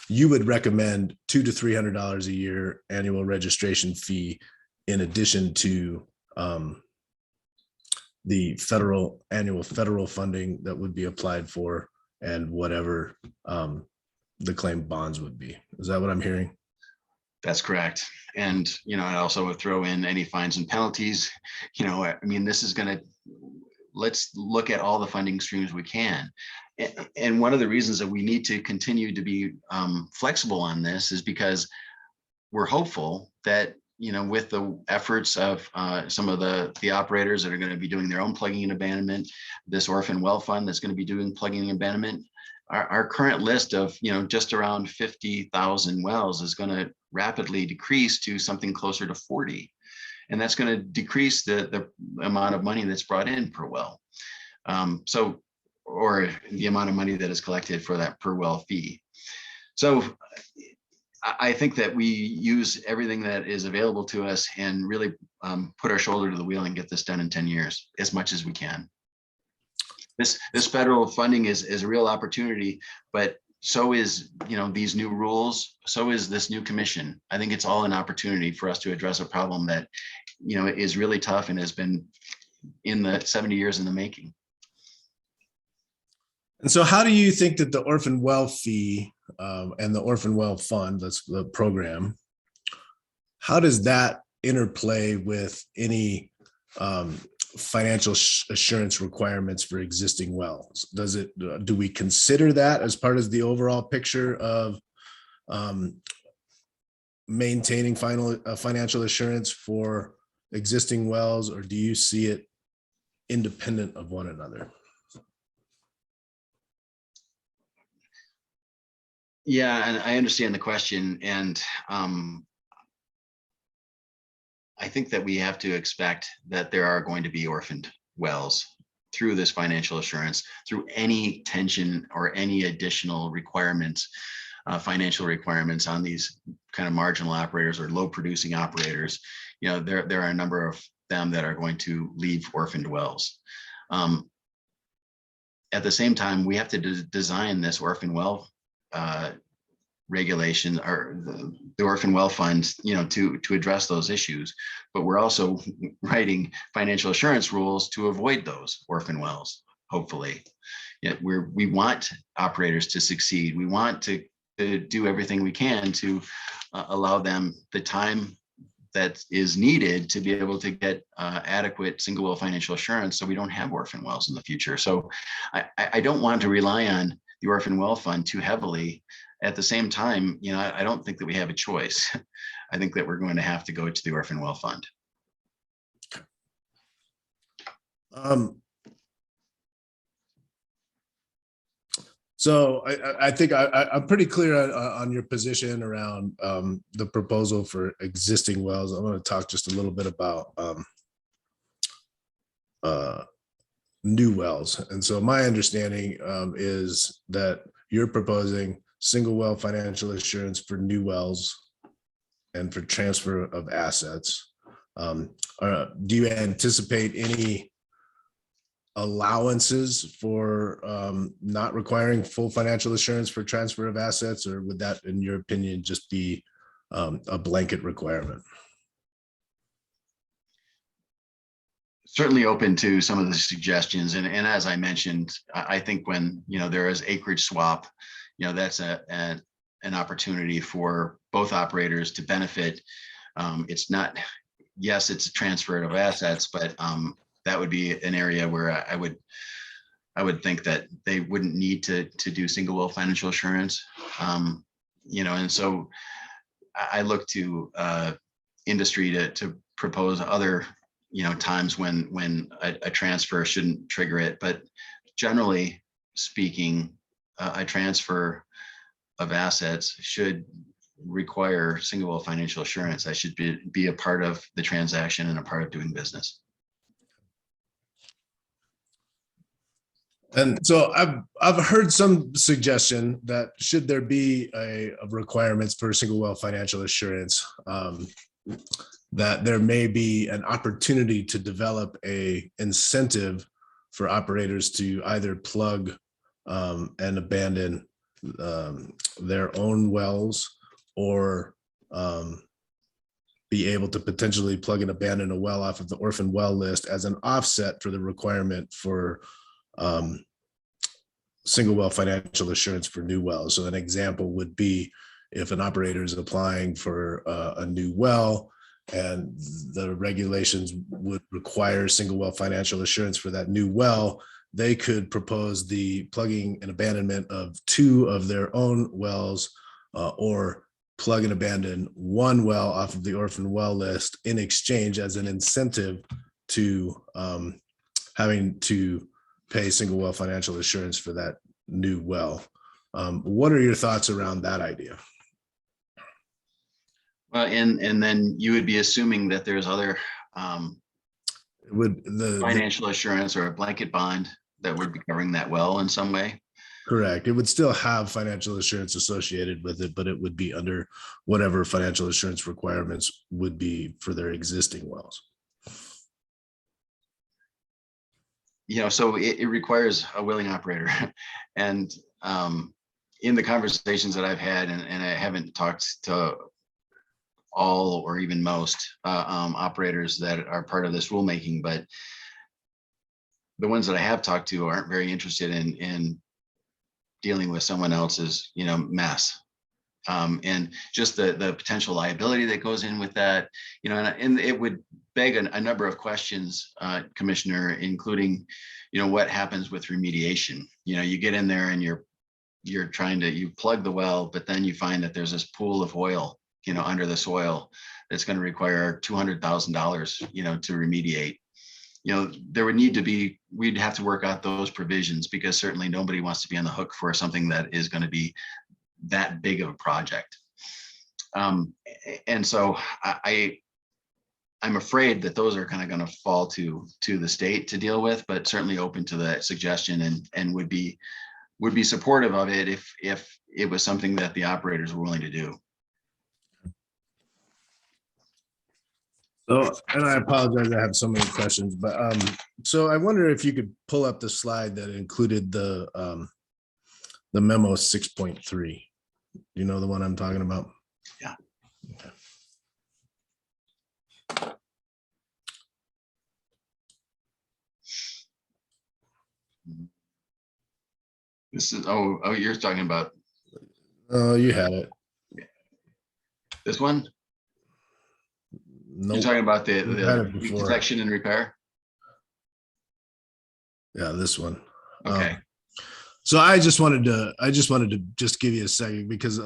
you would recommend $200 to $300 a year annual registration fee in addition to the annual federal funding that would be applied for and whatever the claimed bonds would be. Is that what I'm hearing? That's correct. And, you know, I also would throw in any fines and penalties. You know, I mean, this is going to, let's look at all the funding streams we can. And one of the reasons that we need to continue to be flexible on this is because we're hopeful that, you know, with the efforts of some of the operators that are going to be doing their own plugging and abandonment, this orphan well fund that's going to be doing plugging and abandonment, our current list of, you know, just around 50,000 wells is going to rapidly decrease to something closer to 40. And that's going to decrease the amount of money that's brought in per well. Or the amount of money that is collected for that per well fee. So I think that we use everything that is available to us and really put our shoulder to the wheel and get this done in 10 years, as much as we can. This federal funding is a real opportunity, but so is, you know, these new rules, so is this new commission. I think it's all an opportunity for us to address a problem that, you know, is really tough and has been in the 70 years in the making. And so how do you think that the orphan well fee and the orphan well fund, that's the program, how does that interplay with any financial assurance requirements for existing wells? Do we consider that as part of the overall picture of maintaining financial assurance for existing wells, or do you see it independent of one another? Yeah, and I understand the question, and I think that we have to expect that there are going to be orphaned wells through this financial assurance, through any tension or any additional requirements, financial requirements on these kind of marginal operators or low producing operators. You know, there are a number of them that are going to leave orphaned wells. At the same time, we have to design this orphan well regulation or the orphan well funds, to address those issues. But we're also writing financial assurance rules to avoid those orphan wells, hopefully. Yet we want operators to succeed. We want to do everything we can to allow them the time that is needed to be able to get adequate single well financial assurance so we don't have orphan wells in the future. So I don't want to rely on the orphan well fund too heavily. At the same time, I don't think that we have a choice. I think that we're going to have to go to the orphan well fund. So I think I'm pretty clear on your position around the proposal for existing wells. I want to talk just a little bit about new wells. And so my understanding is that you're proposing single well financial assurance for new wells and for transfer of assets. Do you anticipate any allowances for not requiring full financial assurance for transfer of assets, or would that, in your opinion, just be a blanket requirement? Certainly open to some of the suggestions. And as I mentioned, I think when, there is acreage swap, that's an opportunity for both operators to benefit. It's not, yes, it's a transfer of assets, but that would be an area where I would think that they wouldn't need to do single well financial assurance. And so I look to industry to propose other times when a transfer shouldn't trigger it. But generally speaking, a transfer of assets should require single well financial assurance. That should be a part of the transaction and a part of doing business. And so I've heard some suggestion that should there be a requirements for single well financial assurance, that there may be an opportunity to develop a incentive for operators to either plug and abandon their own wells, or be able to potentially plug and abandon a well off of the orphan well list as an offset for the requirement for single well financial assurance for new wells. So an example would be if an operator is applying for a new well and the regulations would require single well financial assurance for that new well, they could propose the plugging and abandonment of 2 of their own wells, or plug and abandon 1 well off of the orphan well list in exchange as an incentive to having to pay single well financial assurance for that new well. What are your thoughts around that idea? Well, and then you would be assuming that there's other financial assurance or a blanket bond that would be covering that well in some way. Correct. It would still have financial assurance associated with it, but it would be under whatever financial assurance requirements would be for their existing wells. So it requires a willing operator. And in the conversations that I've had, and I haven't talked to all or even most operators that are part of this rulemaking, but the ones that I have talked to aren't very interested in dealing with someone else's, mess. And just the potential liability that goes in with that, and it would beg a number of questions, Commissioner, including, what happens with remediation. You get in there and you're trying to, you plug the well, but then you find that there's this pool of oil, under the soil that's going to require $200,000, to remediate. There would need to be, we'd have to work out those provisions, because certainly nobody wants to be on the hook for something that is going to be that big of a project. And so I'm afraid that those are kind of going to fall to the state to deal with, but certainly open to that suggestion and would be supportive of it if it was something that the operators were willing to do. So, and I apologize, I have so many questions, but so I wonder if you could pull up the slide that included the memo 6.3. you know the one I'm talking about? Yeah. Okay. This is, oh, you're talking about Oh, you had it. this one? You're Nope. talking about the You had it leak before. detection and repair? Yeah, this one. Okay. So I just wanted to just give you a second because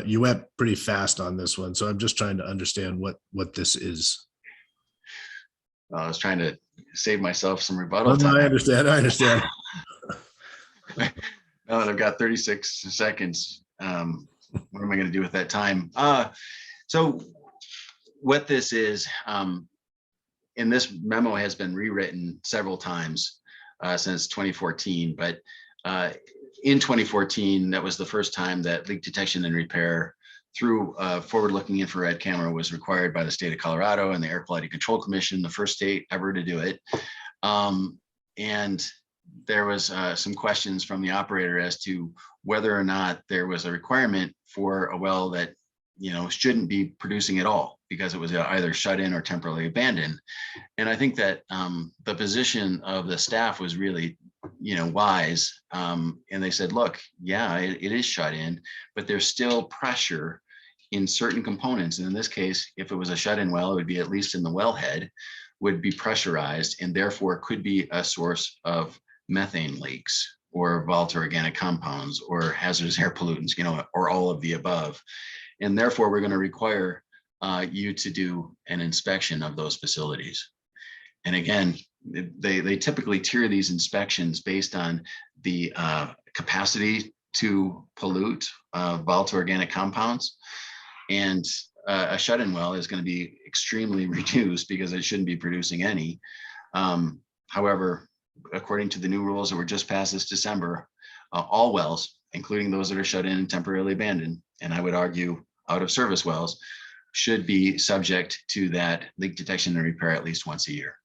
you went pretty fast on this one. So I'm just trying to understand what this is. I was trying to save myself some Oh, rebuttal no, time. I understand. Now that I've got 36 seconds, what am I going to do with that time? So what this is, and this memo has been rewritten several times since 2014, but in 2014, that was the first time that leak detection and repair through a forward-looking infrared camera was required by the state of Colorado and the Air Quality Control Commission, the first state ever to do it. And there was some questions from the operator as to whether or not there was a requirement for a well that, you know, shouldn't be producing at all because it was either shut in or temporarily abandoned. And I think that the position of the staff was really, you know, wise. And they said, look, yeah, it is shut in, but there's still pressure in certain components. And in this case, if it was a shut-in well, it would be at least in the wellhead, would be pressurized and therefore could be a source of methane leaks or volatile organic compounds or hazardous air pollutants, you know, or all of the above. And therefore, we're going to require you to do an inspection of those facilities. And again, they typically tier these inspections based on the capacity to pollute volatile organic compounds. And a shut-in well is going to be extremely reduced because it shouldn't be producing any. However, according to the new rules that were just passed this December, all wells, including those that are shut in and temporarily abandoned, and I would argue out of service wells, should be subject to that leak detection and repair at least once a year.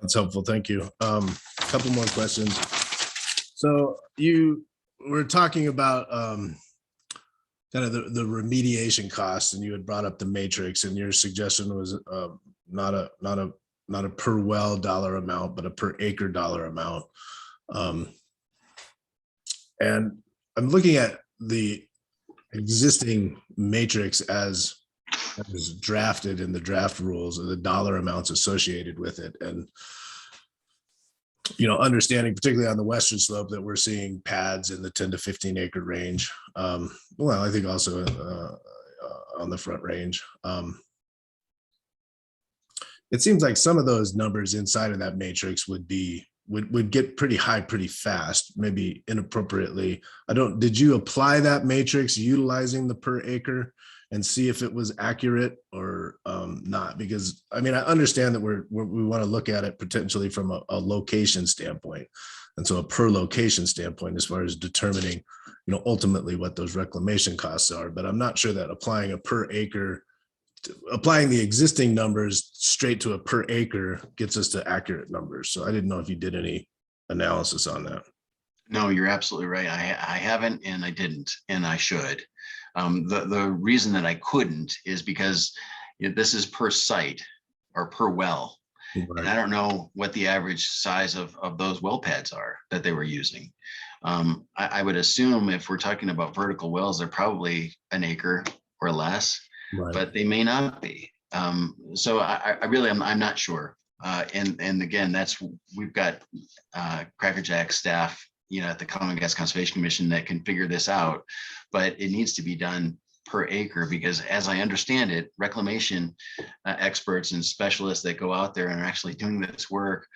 That's helpful. Thank you. A couple more questions. So you were talking about kind of the remediation costs, and you had brought up the matrix, and your suggestion was not a per well dollar amount, but a per acre dollar amount. And I'm looking at the existing matrix as drafted in the draft rules, or the dollar amounts associated with it. And, you know, understanding particularly on the western slope that we're seeing pads in the 10 to 15 acre range. Well, I think also on the front range. It seems like some of those numbers inside of that matrix would get pretty high pretty fast, maybe inappropriately. Did you apply that matrix utilizing the per acre and see if it was accurate or not? Because I mean, I understand that we want to look at it potentially from a location standpoint. And so a per location standpoint, as far as determining, you know, ultimately what those reclamation costs are, but I'm not sure that applying a per acre, applying the existing numbers straight to a per acre gets us to accurate numbers. So I didn't know if you did any analysis on that. No, you're absolutely right. I haven't, and I didn't, and I should. The reason that I couldn't is because this is per site or per well. Right. And I don't know what the average size of those well pads are that they were using. I would assume if we're talking about vertical wells, they're probably an acre or less. Right. But they may not be. So I really, I'm not sure. And again, we've got Crackerjack staff, you know, at the Common Gas Conservation Commission that can figure this out, but it needs to be done per acre because, as I understand it, reclamation experts and specialists that go out there and are actually doing this work,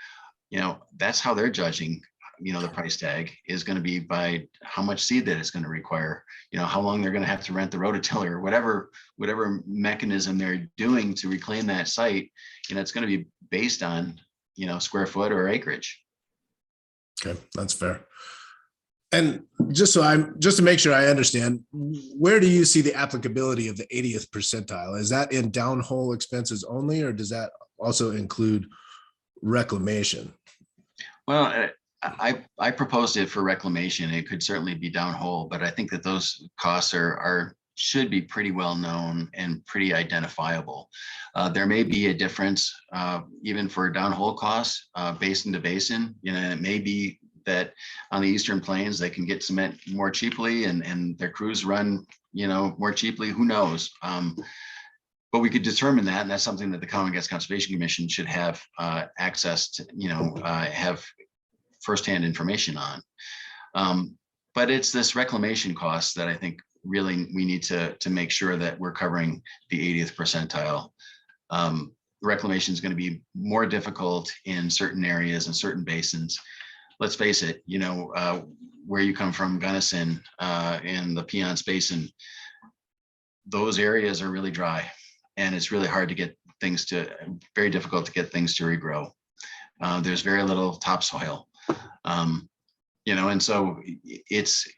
you know, that's how they're judging. You know, the price tag is going to be by how much seed that it's going to require, you know, how long they're going to have to rent the rototiller, whatever mechanism they're doing to reclaim that site, you know, it's going to be based on, you know, square foot or acreage. Okay, that's fair. And just to make sure I understand, where do you see the applicability of the 80th percentile? Is that in downhole expenses only, or does that also include reclamation? Well, I proposed it for reclamation. It could certainly be downhole, but I think that those costs should be pretty well known and pretty identifiable. There may be a difference even for downhole costs, basin to basin. You know, it may be that on the Eastern Plains, they can get cement more cheaply and their crews run, you know, more cheaply. Who knows? But we could determine that, and that's something that the Common Gas Conservation Commission should have access to, you know, have firsthand information on. But it's this reclamation cost that I think really we need to make sure that we're covering the 80th percentile. Reclamation is going to be more difficult in certain areas and certain basins. Let's face it, you know, where you come from, Gunnison and the Piceance Basin, those areas are really dry, and it's really hard to get things to, very difficult to get things to regrow. There's very little topsoil, you know, and so it's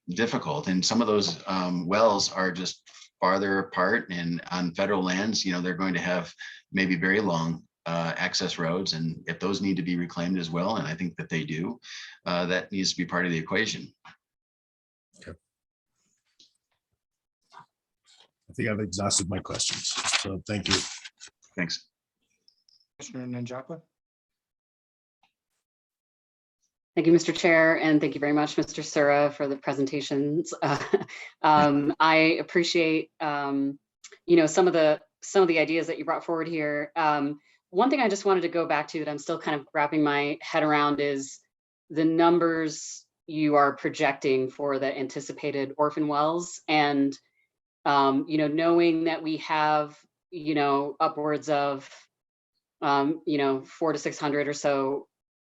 difficult. And some of those wells are just farther apart, and on federal lands, you know, they're going to have maybe very long access roads. And if those need to be reclaimed as well, and I think that they do, that needs to be part of the equation. Okay. I think I've exhausted my questions. So thank you. Thanks. Commissioner Nanjapa. Thank you, Mr. Chair, and thank you very much, Mr. Sura, for the presentations. I appreciate, you know, some of the ideas that you brought forward here. One thing I just wanted to go back to that I'm still kind of wrapping my head around is the numbers you are projecting for the anticipated orphan wells, and you know, knowing that we have, you know, upwards of you know, 400 to 600 or so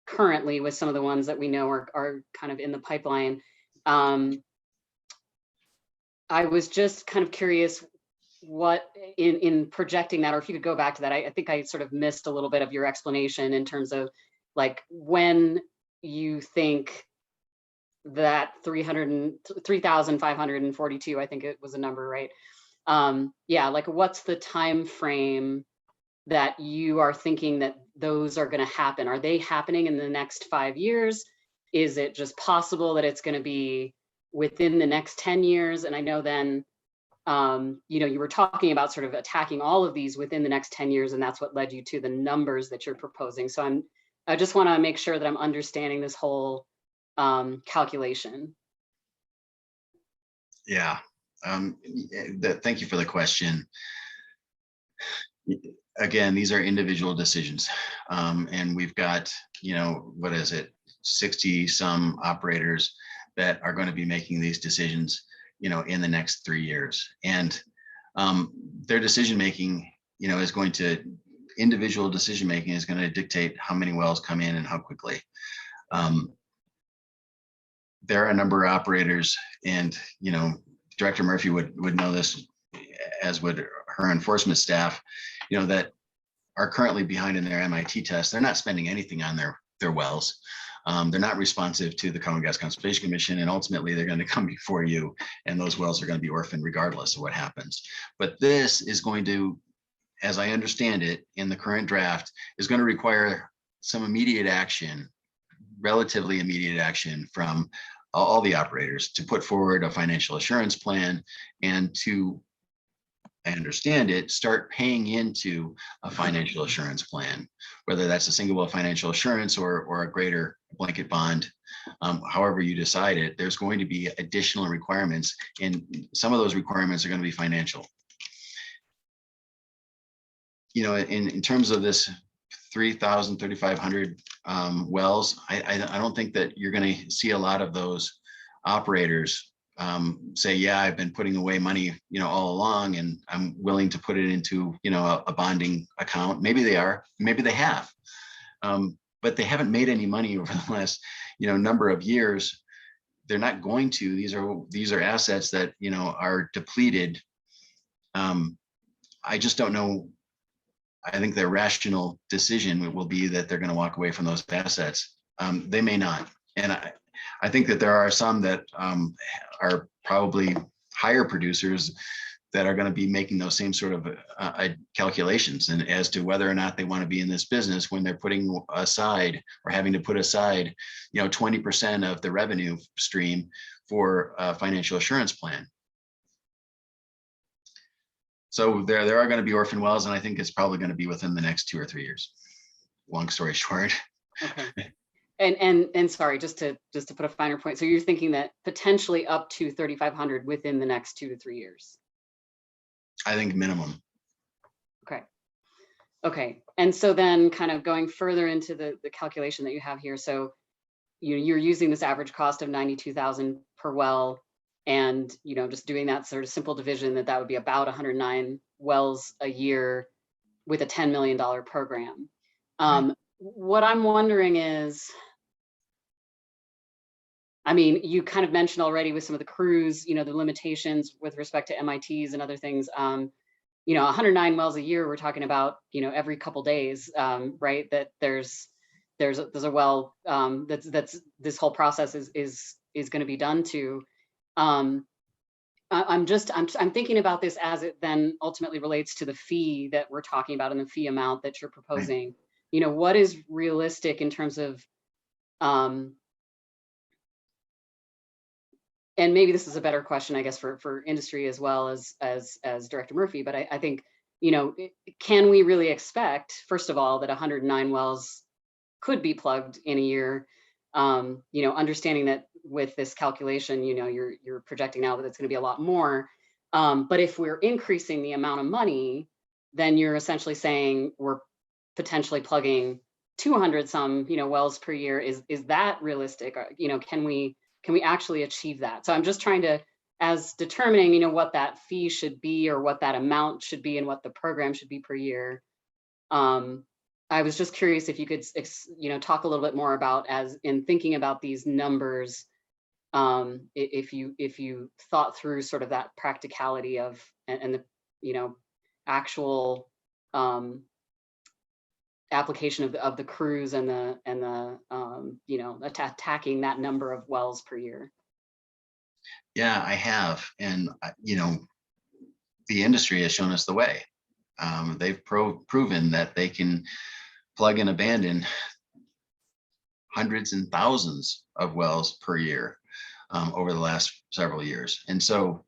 currently with some of the ones that we know are kind of in the pipeline. I was just kind of curious what in projecting that, or if you could go back to that. I think I sort of missed a little bit of your explanation in terms of like when you think that 3,542, I think it was a number, right? Yeah, like what's the time frame that you are thinking that those are going to happen? Are they happening in the next 5 years? Is it just possible that it's going to be within the next 10 years? And I know then, you know, you were talking about sort of attacking all of these within the next 10 years, and that's what led you to the numbers that you're proposing. So I just want to make sure that I'm understanding this whole calculation. Yeah, thank you for the question. Again, these are individual decisions. And we've got, you know, what is it, 60 some operators that are going to be making these decisions, you know, in the next 3 years. And their decision-making, you know, is going to, individual decision-making is going to dictate how many wells come in and how quickly. There are a number of operators, and, you know, Director Murphy would know this, as would her enforcement staff, you know, that are currently behind in their MIT test. They're not spending anything on their wells. They're not responsive to the Common Gas Conservation Commission, and ultimately they're going to come before you, and those wells are going to be orphaned regardless of what happens. But this is going to, as I understand it, in the current draft, is going to require some immediate action, relatively immediate action from all the operators to put forward a financial assurance plan, and to, I understand it, start paying into a financial assurance plan, whether that's a single well financial assurance or a greater blanket bond. However you decide it, there's going to be additional requirements, and some of those requirements are going to be financial. You know, in terms of this 3,000, 3,500 wells, I don't think that you're going to see a lot of those operators say, yeah, I've been putting away money, you know, all along, and I'm willing to put it into, you know, a bonding account. Maybe they are, maybe they have, but they haven't made any money over the last, you know, number of years. They're not going to. These are assets that, you know, are depleted. I just don't know. I think their rational decision will be that they're going to walk away from those assets. They may not. And I think that there are some that are probably higher producers that are going to be making those same sort of calculations, and as to whether or not they want to be in this business when they're putting aside or having to put aside, 20% of the revenue stream for a financial assurance plan. So there are going to be orphan wells, and I think it's probably going to be within the next 2 or 3 years. Long story short. Okay. And sorry, just to put a finer point. So you're thinking that potentially up to 3,500 within the next 2 to 3 years? I think minimum. Okay. Okay. And so then kind of going further into the calculation that you have here. So you're using this average cost of 92,000 per well, and just doing that sort of simple division, that would be about 109 wells a year with a $10 million program. What I'm wondering is, I mean, you kind of mentioned already with some of the crews, the limitations with respect to MITs and other things. 109 wells a year, we're talking about, every couple days, right? That there's a well that's this whole process is going to be done to. I'm thinking about this as it then ultimately relates to the fee that we're talking about and the fee amount that you're proposing. What is realistic in terms of, and maybe this is a better question, I guess, for industry as well as Director Murphy, but I think, can we really expect, first of all, that 109 wells could be plugged in a year? Understanding that with this calculation, you're projecting now that it's going to be a lot more. But if we're increasing the amount of money, then you're essentially saying we're potentially plugging 200 some, wells per year. Is that realistic? Can we actually achieve that? So I'm just trying to, as determining, what that fee should be or what that amount should be and what the program should be per year. I was just curious if you could, talk a little bit more about, as in thinking about these numbers, if you thought through sort of that practicality of and the, actual application of the crews and the attacking that number of wells per year. Yeah, I have. And, the industry has shown us the way. They've proven that they can plug and abandon hundreds and thousands of wells per year over the last several years. And so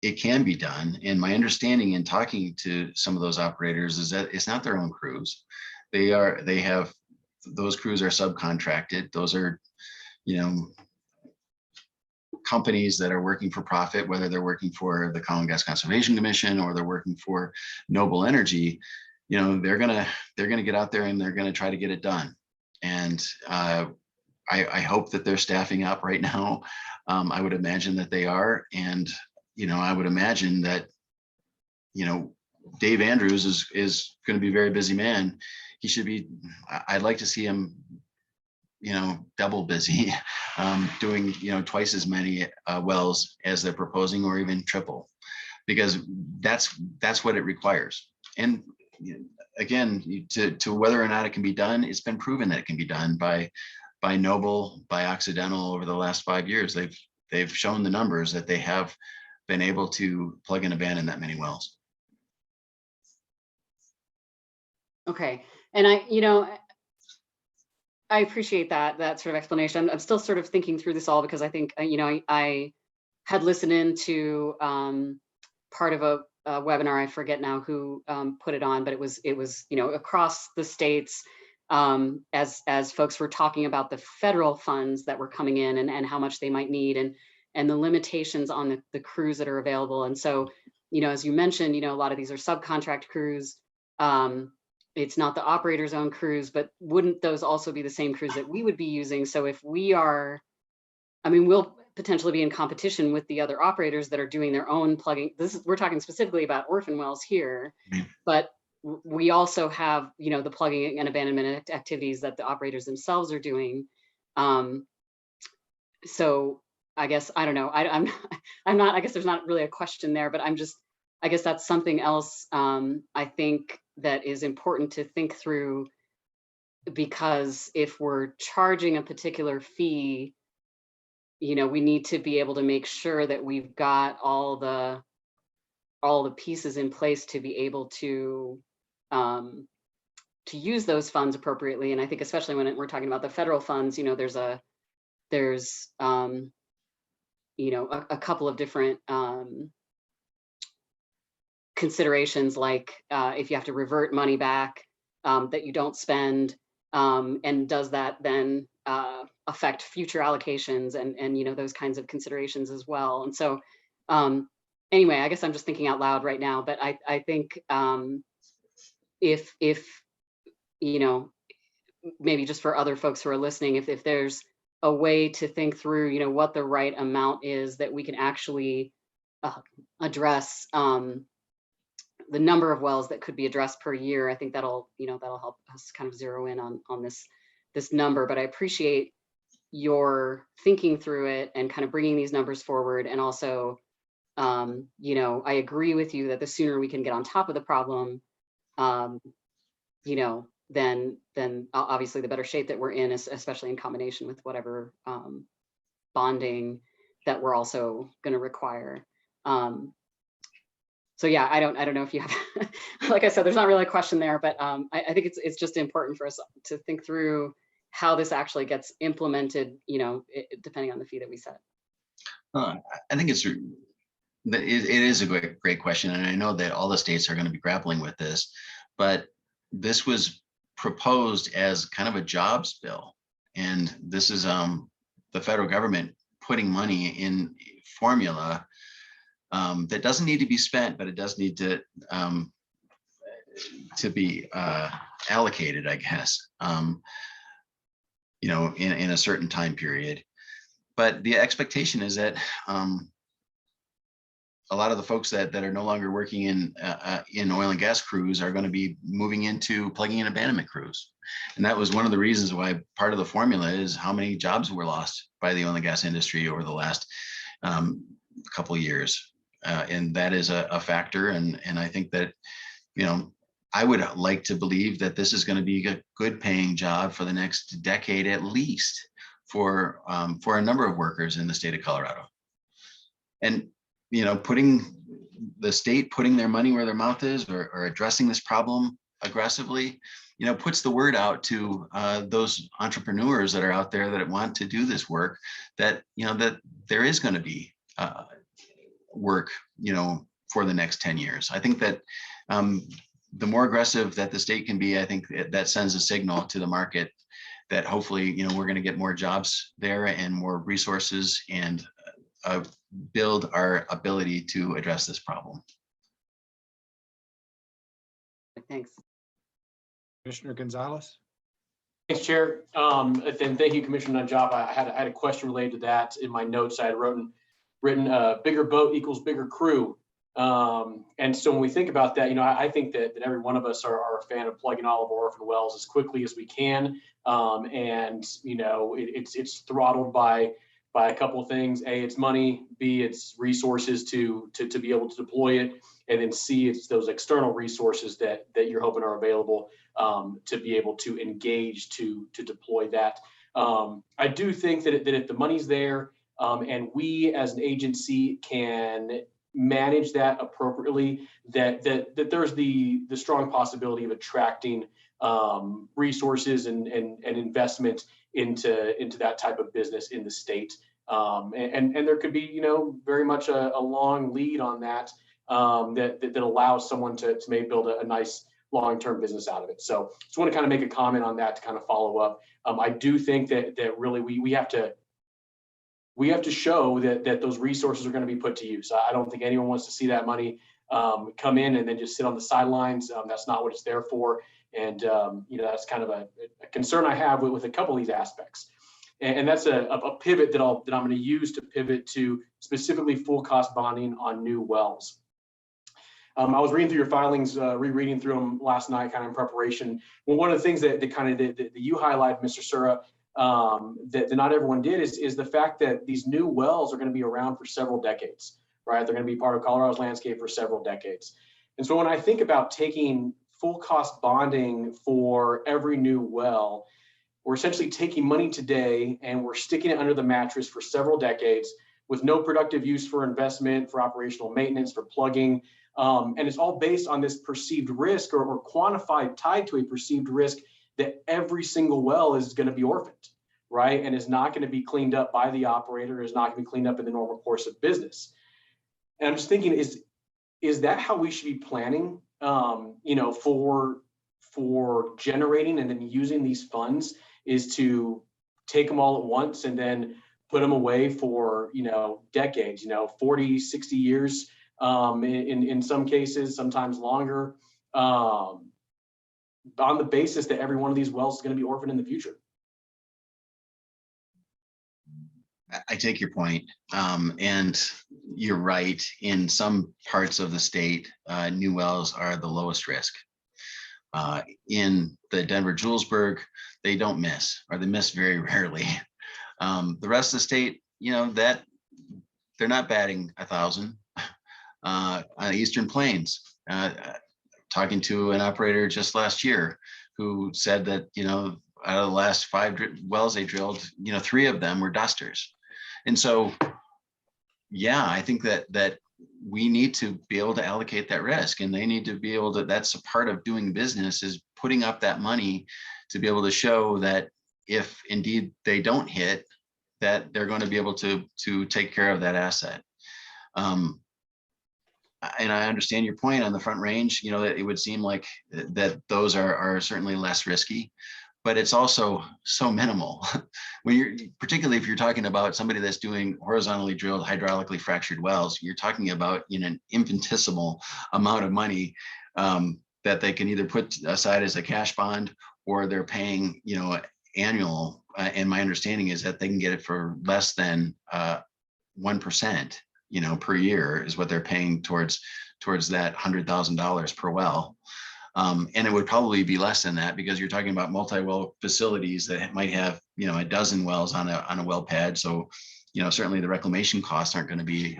it can be done. And my understanding in talking to some of those operators is that it's not their own crews. Those crews are subcontracted. Those are, companies that are working for profit, whether they're working for the Coal and Gas Conservation Commission or they're working for Noble Energy. They're gonna get out there and they're gonna try to get it done. And I hope that they're staffing up right now. I would imagine that they are. And, I would imagine that, Dave Andrews is going to be a very busy man. He should be, I'd like to see him, double busy, doing, twice as many wells as they're proposing, or even triple, because that's what it requires. And again, to whether or not it can be done, it's been proven that it can be done by Noble, by Occidental over the last 5 years. They've shown the numbers that they have been able to plug and abandon that many wells. Okay. And I appreciate that sort of explanation. I'm still sort of thinking through this all, because I think, I had listened into part of a webinar, I forget now who put it on, but it was across the states, as folks were talking about the federal funds that were coming in and how much they might need, and the limitations on the crews that are available. And so, as you mentioned, a lot of these are subcontract crews. It's not the operator's own crews, but wouldn't those also be the same crews that we would be using? So if we are, we'll potentially be in competition with the other operators that are doing their own plugging. We're talking specifically about orphan wells here, but we also have, the plugging and abandonment activities that the operators themselves are doing. So I guess, I don't know, I'm not, I guess there's not really a question there, but I guess that's something else I think that is important to think through, because if we're charging a particular fee, we need to be able to make sure that we've got all the all the pieces in place to be able to use those funds appropriately. And I think especially when we're talking about the federal funds, you know, there's you know, a couple of different considerations, like if you have to revert money back that you don't spend, and does that then affect future allocations and you know, those kinds of considerations as well. And so anyway, I guess I'm just thinking out loud right now, but I think if you know, maybe just for other folks who are listening, if there's a way to think through, you know, what the right amount is that we can actually address the number of wells that could be addressed per year, I think that'll, you know, that'll help us kind of zero in on this number. But I appreciate your thinking through it and kind of bringing these numbers forward. And also, you know, I agree with you that the sooner we can get on top of the problem, you know, then obviously the better shape that we're in, especially in combination with whatever bonding that we're also going to require. So yeah, I don't know if you have, like I said, there's not really a question there, but I think it's just important for us to think through how this actually gets implemented, you know, depending on the fee that we set. I think it is a great question. And I know that all the states are going to be grappling with this, but this was proposed as kind of a jobs bill. And this is the federal government putting money in formula that doesn't need to be spent, but it does need to be allocated, I guess, you know, in a certain time period. But the expectation is that a lot of the folks that are no longer working in oil and gas crews are going to be moving into plugging and abandonment crews. And that was one of the reasons why part of the formula is how many jobs were lost by the oil and gas industry over the last couple of years. And that is a factor. And I think that, you know, I would like to believe that this is going to be a good paying job for the next decade, at least for a number of workers in the state of Colorado. And, you know, the state putting their money where their mouth is, or addressing this problem aggressively, you know, puts the word out to those entrepreneurs that are out there that want to do this work, that, you know, that there is going to be work, you know, for the next 10 years. I think that the more aggressive that the state can be, I think that sends a signal to the market that hopefully, you know, we're going to get more jobs there and more resources, and build our ability to address this problem. Thanks. Commissioner Gonzalez. Thanks, Chair. And thank you, Commissioner Najaba. I had a question related to that in my notes. I had written bigger boat equals bigger crew. And so when we think about that, you know, I think that every one of us are a fan of plugging all of our orphan wells as quickly as we can. And, you know, it's throttled by a couple of things. A, it's money. B, it's resources to be able to deploy it. And then C, it's those external resources that you're hoping are available to be able to engage to deploy that. I do think that if the money's there and we as an agency can manage that appropriately, that there's the strong possibility of attracting resources and investment into that type of business in the state. And there could be, you know, very much a long lead on that that allows someone to maybe build a nice long-term business out of it. So just want to kind of make a comment on that to kind of follow up. I do think that really we have to show that those resources are going to be put to use. I don't think anyone wants to see that money come in and then just sit on the sidelines. That's not what it's there for. And you know, that's kind of a concern I have with a couple of these aspects. And that's a pivot that I'm going to use to pivot to specifically full cost bonding on new wells. I was reading through your filings, rereading through them last night, kind of in preparation. Well, one of the things that you highlight, Mr. Sura, that not everyone did is the fact that these new wells are going to be around for several decades, right? They're going to be part of Colorado's landscape for several decades. And so when I think about taking full cost bonding for every new well, we're essentially taking money today and we're sticking it under the mattress for several decades. with no productive use for investment, for operational maintenance, for plugging. And it's all based on this perceived risk or quantified, tied to a perceived risk that every single well is going to be orphaned, right? And is not going to be cleaned up by the operator, is not going to be cleaned up in the normal course of business. And I'm just thinking, is that how we should be planning, for generating and then using these funds, is to take them all at once and then put them away for, decades, 40, 60 years, in some cases, sometimes longer, on the basis that every one of these wells is going to be orphaned in the future. I take your point. And you're right. In some parts of the state, new wells are the lowest risk. In the Denver Julesburg, they don't miss, or they miss very rarely. The rest of the state, that they're not batting 1,000. On the Eastern Plains, talking to an operator just last year who said that, out of the last 5 wells they drilled, 3 of them were dusters. And so, yeah, I think that we need to be able to allocate that risk, and they need to be able to, that's a part of doing business, is putting up that money to be able to show that if indeed they don't hit, that they're going to be able to take care of that asset. And I understand your point on the Front Range, that it would seem like that those are certainly less risky, but it's also so minimal. When you're, particularly if you're talking about somebody that's doing horizontally drilled, hydraulically fractured wells, you're talking about an infinitesimal amount of money that they can either put aside as a cash bond, or they're paying, annual. And my understanding is that they can get it for less than 1%, per year is what they're paying towards that $100,000 per well. And it would probably be less than that, because you're talking about multi-well facilities that might have, a dozen wells on a well pad. So, certainly the reclamation costs aren't going to be,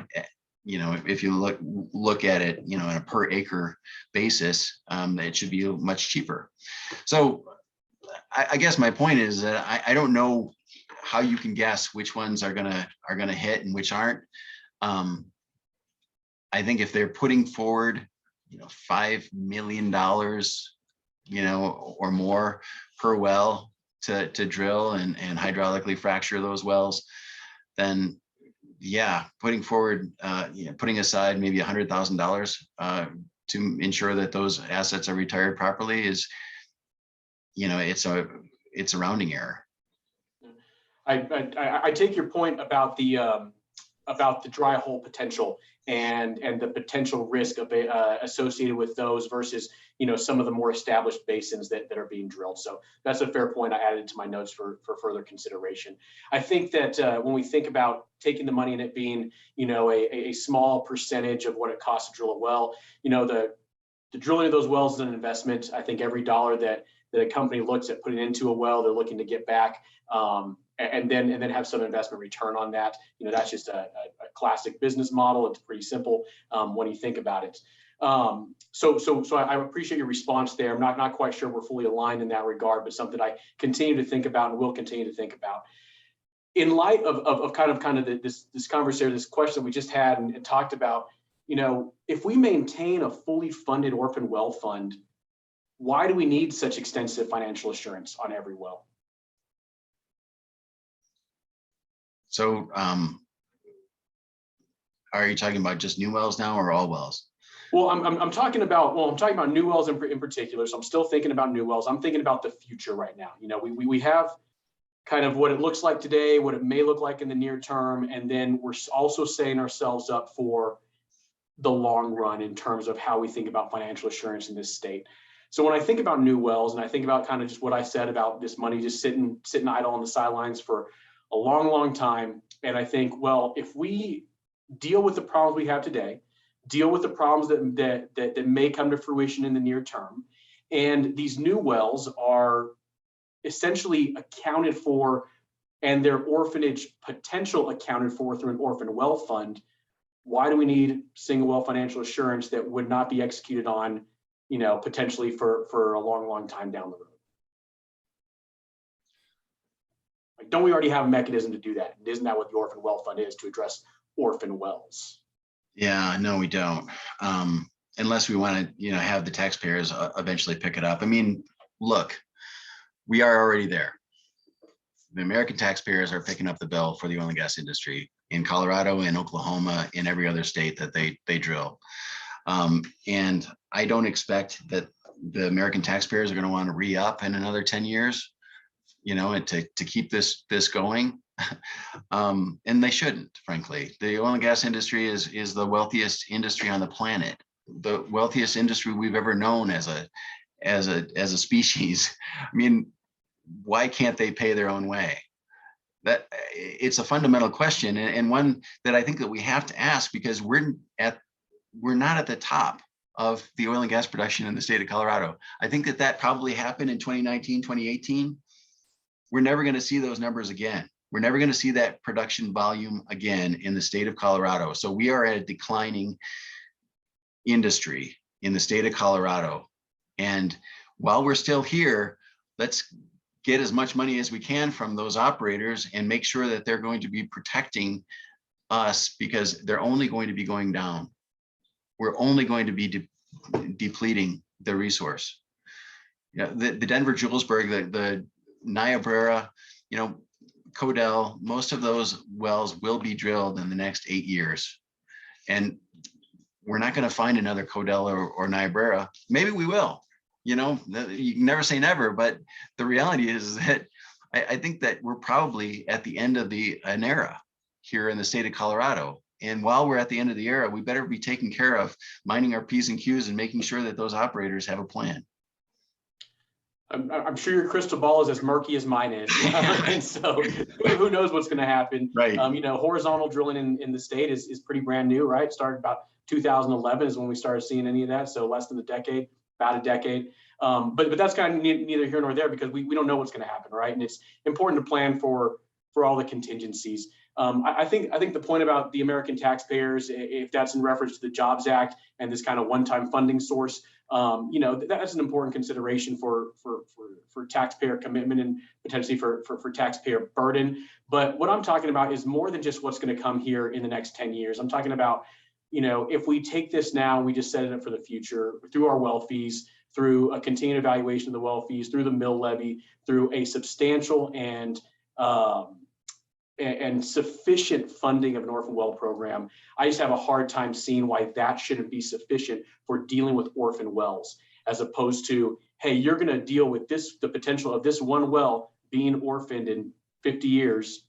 if you look at it, on a per acre basis, it should be much cheaper. So I guess my point is that I don't know how you can guess which ones are gonna hit and which aren't. I think if they're putting forward, $5 million, or more per well to drill and hydraulically fracture those wells, then yeah, putting forward, putting aside maybe $100,000 to ensure that those assets are retired properly is, it's a rounding error. I take your point about the dry hole potential and the potential risk of associated with those versus some of the more established basins that are being drilled. So that's a fair point. I added to my notes for further consideration. I think that when we think about taking the money and it being a small percentage of what it costs to drill a well, the drilling of those wells is an investment. I think every dollar that a company looks at putting into a well, they're looking to get back. And then have some investment return on that. That's just a classic business model. It's pretty simple when you think about it. So I appreciate your response there. I'm not quite sure we're fully aligned in that regard, but something I continue to think about and will continue to think about. In light of kind of this conversation, this question we just had and talked about, if we maintain a fully funded orphan well fund, why do we need such extensive financial assurance on every well? So are you talking about just new wells now or all wells? Well, I'm talking about new wells in particular. So I'm still thinking about new wells. I'm thinking about the future right now. We have kind of what it looks like today, what it may look like in the near term, and then we're also setting ourselves up for the long run in terms of how we think about financial assurance in this state. So when I think about new wells, and I think about kind of just what I said about this money just sitting idle on the sidelines for a long, long time. And I think, well, if we deal with the problems we have today, deal with the problems that may come to fruition in the near term, and these new wells are essentially accounted for and their orphanage potential accounted for through an orphan well fund, why do we need single well financial assurance that would not be executed on, potentially for a long, long time down the road? Don't we already have a mechanism to do that? Isn't that what the orphan well fund is, to address orphan wells. Yeah, no, we don't. Unless we want to, have the taxpayers eventually pick it up. I mean, look, we are already there. The American taxpayers are picking up the bill for the oil and gas industry in Colorado, in Oklahoma, in every other state that they drill. And I don't expect that the American taxpayers are going to want to re-up in another 10 years, and to keep this going. And they shouldn't, frankly. The oil and gas industry is the wealthiest industry on the planet, the wealthiest industry we've ever known as a species. I mean, why can't they pay their own way? That it's a fundamental question, and one that I think that we have to ask, because we're not at the top of the oil and gas production in the state of Colorado. I think that probably happened in 2019, 2018. We're never going to see those numbers again. We're never going to see that production volume again in the state of Colorado. So we are at a declining industry in the state of Colorado. And while we're still here, let's get as much money as we can from those operators and make sure that they're going to be protecting us, because they're only going to be going down. We're only going to be depleting the resource. The Denver Julesburg, the Niobrara, Codell, most of those wells will be drilled in the next 8 years. And we're not going to find another Codell or Niobrara. Maybe we will. You can never say never, but the reality is that I think that we're probably at the end of an era here in the state of Colorado. And while we're at the end of the era, we better be taking care of minding our P's and Q's and making sure that those operators have a plan. I'm sure your crystal ball is as murky as mine is. And so who knows what's going to happen. Right. Horizontal drilling in the state is pretty brand new, right? Started about 2011 is when we started seeing any of that. So less than a decade, about a decade. But that's kind of neither here nor there, because we don't know what's going to happen, right? And it's important to plan for all the contingencies. I think the point about the American taxpayers, if that's in reference to the Jobs Act and this kind of one-time funding source, that's an important consideration for taxpayer commitment and potentially for taxpayer burden. But what I'm talking about is more than just what's going to come here in the next 10 years. I'm talking about, if we take this now, we just set it up for the future through our well fees, through a continued evaluation of the well fees, through the mill levy, through a substantial and sufficient funding of an orphan well program. I just have a hard time seeing why that shouldn't be sufficient for dealing with orphan wells, as opposed to, hey, you're going to deal with the potential of this one well being orphaned in 50 years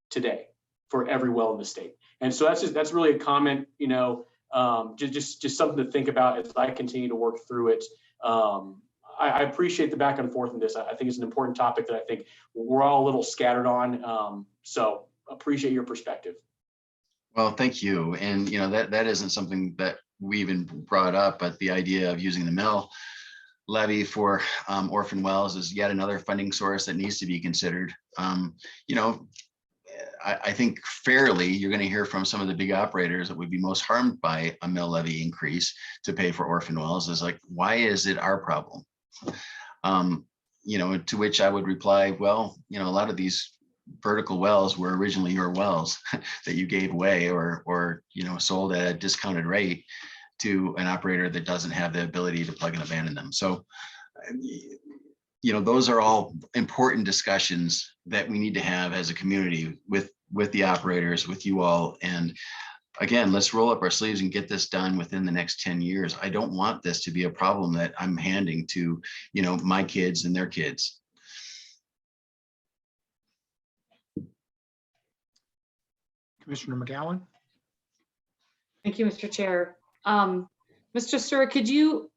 today for every well in the state. And so that's really a comment, just something to think about as I continue to work through it. I appreciate the back and forth in this. I think it's an important topic that I think we're all a little scattered on. So appreciate your perspective. Well, thank you. And, that isn't something that we even brought up, but the idea of using the mill levy for orphan wells is yet another funding source that needs to be considered. I think fairly, you're going to hear from some of the big operators that would be most harmed by a mill levy increase to pay for orphan wells is like, why is it our problem? To which I would reply, well, a lot of these vertical wells were originally your wells that you gave away or sold at a discounted rate to an operator that doesn't have the ability to plug and abandon them. So, those are all important discussions that we need to have as a community with the operators, with you all. And again, let's roll up our sleeves and get this done within the next 10 years. I don't want this to be a problem that I'm handing to, my kids and their kids. Commissioner McGowan. Thank you, Mr. Chair. Mr. Sir, could you,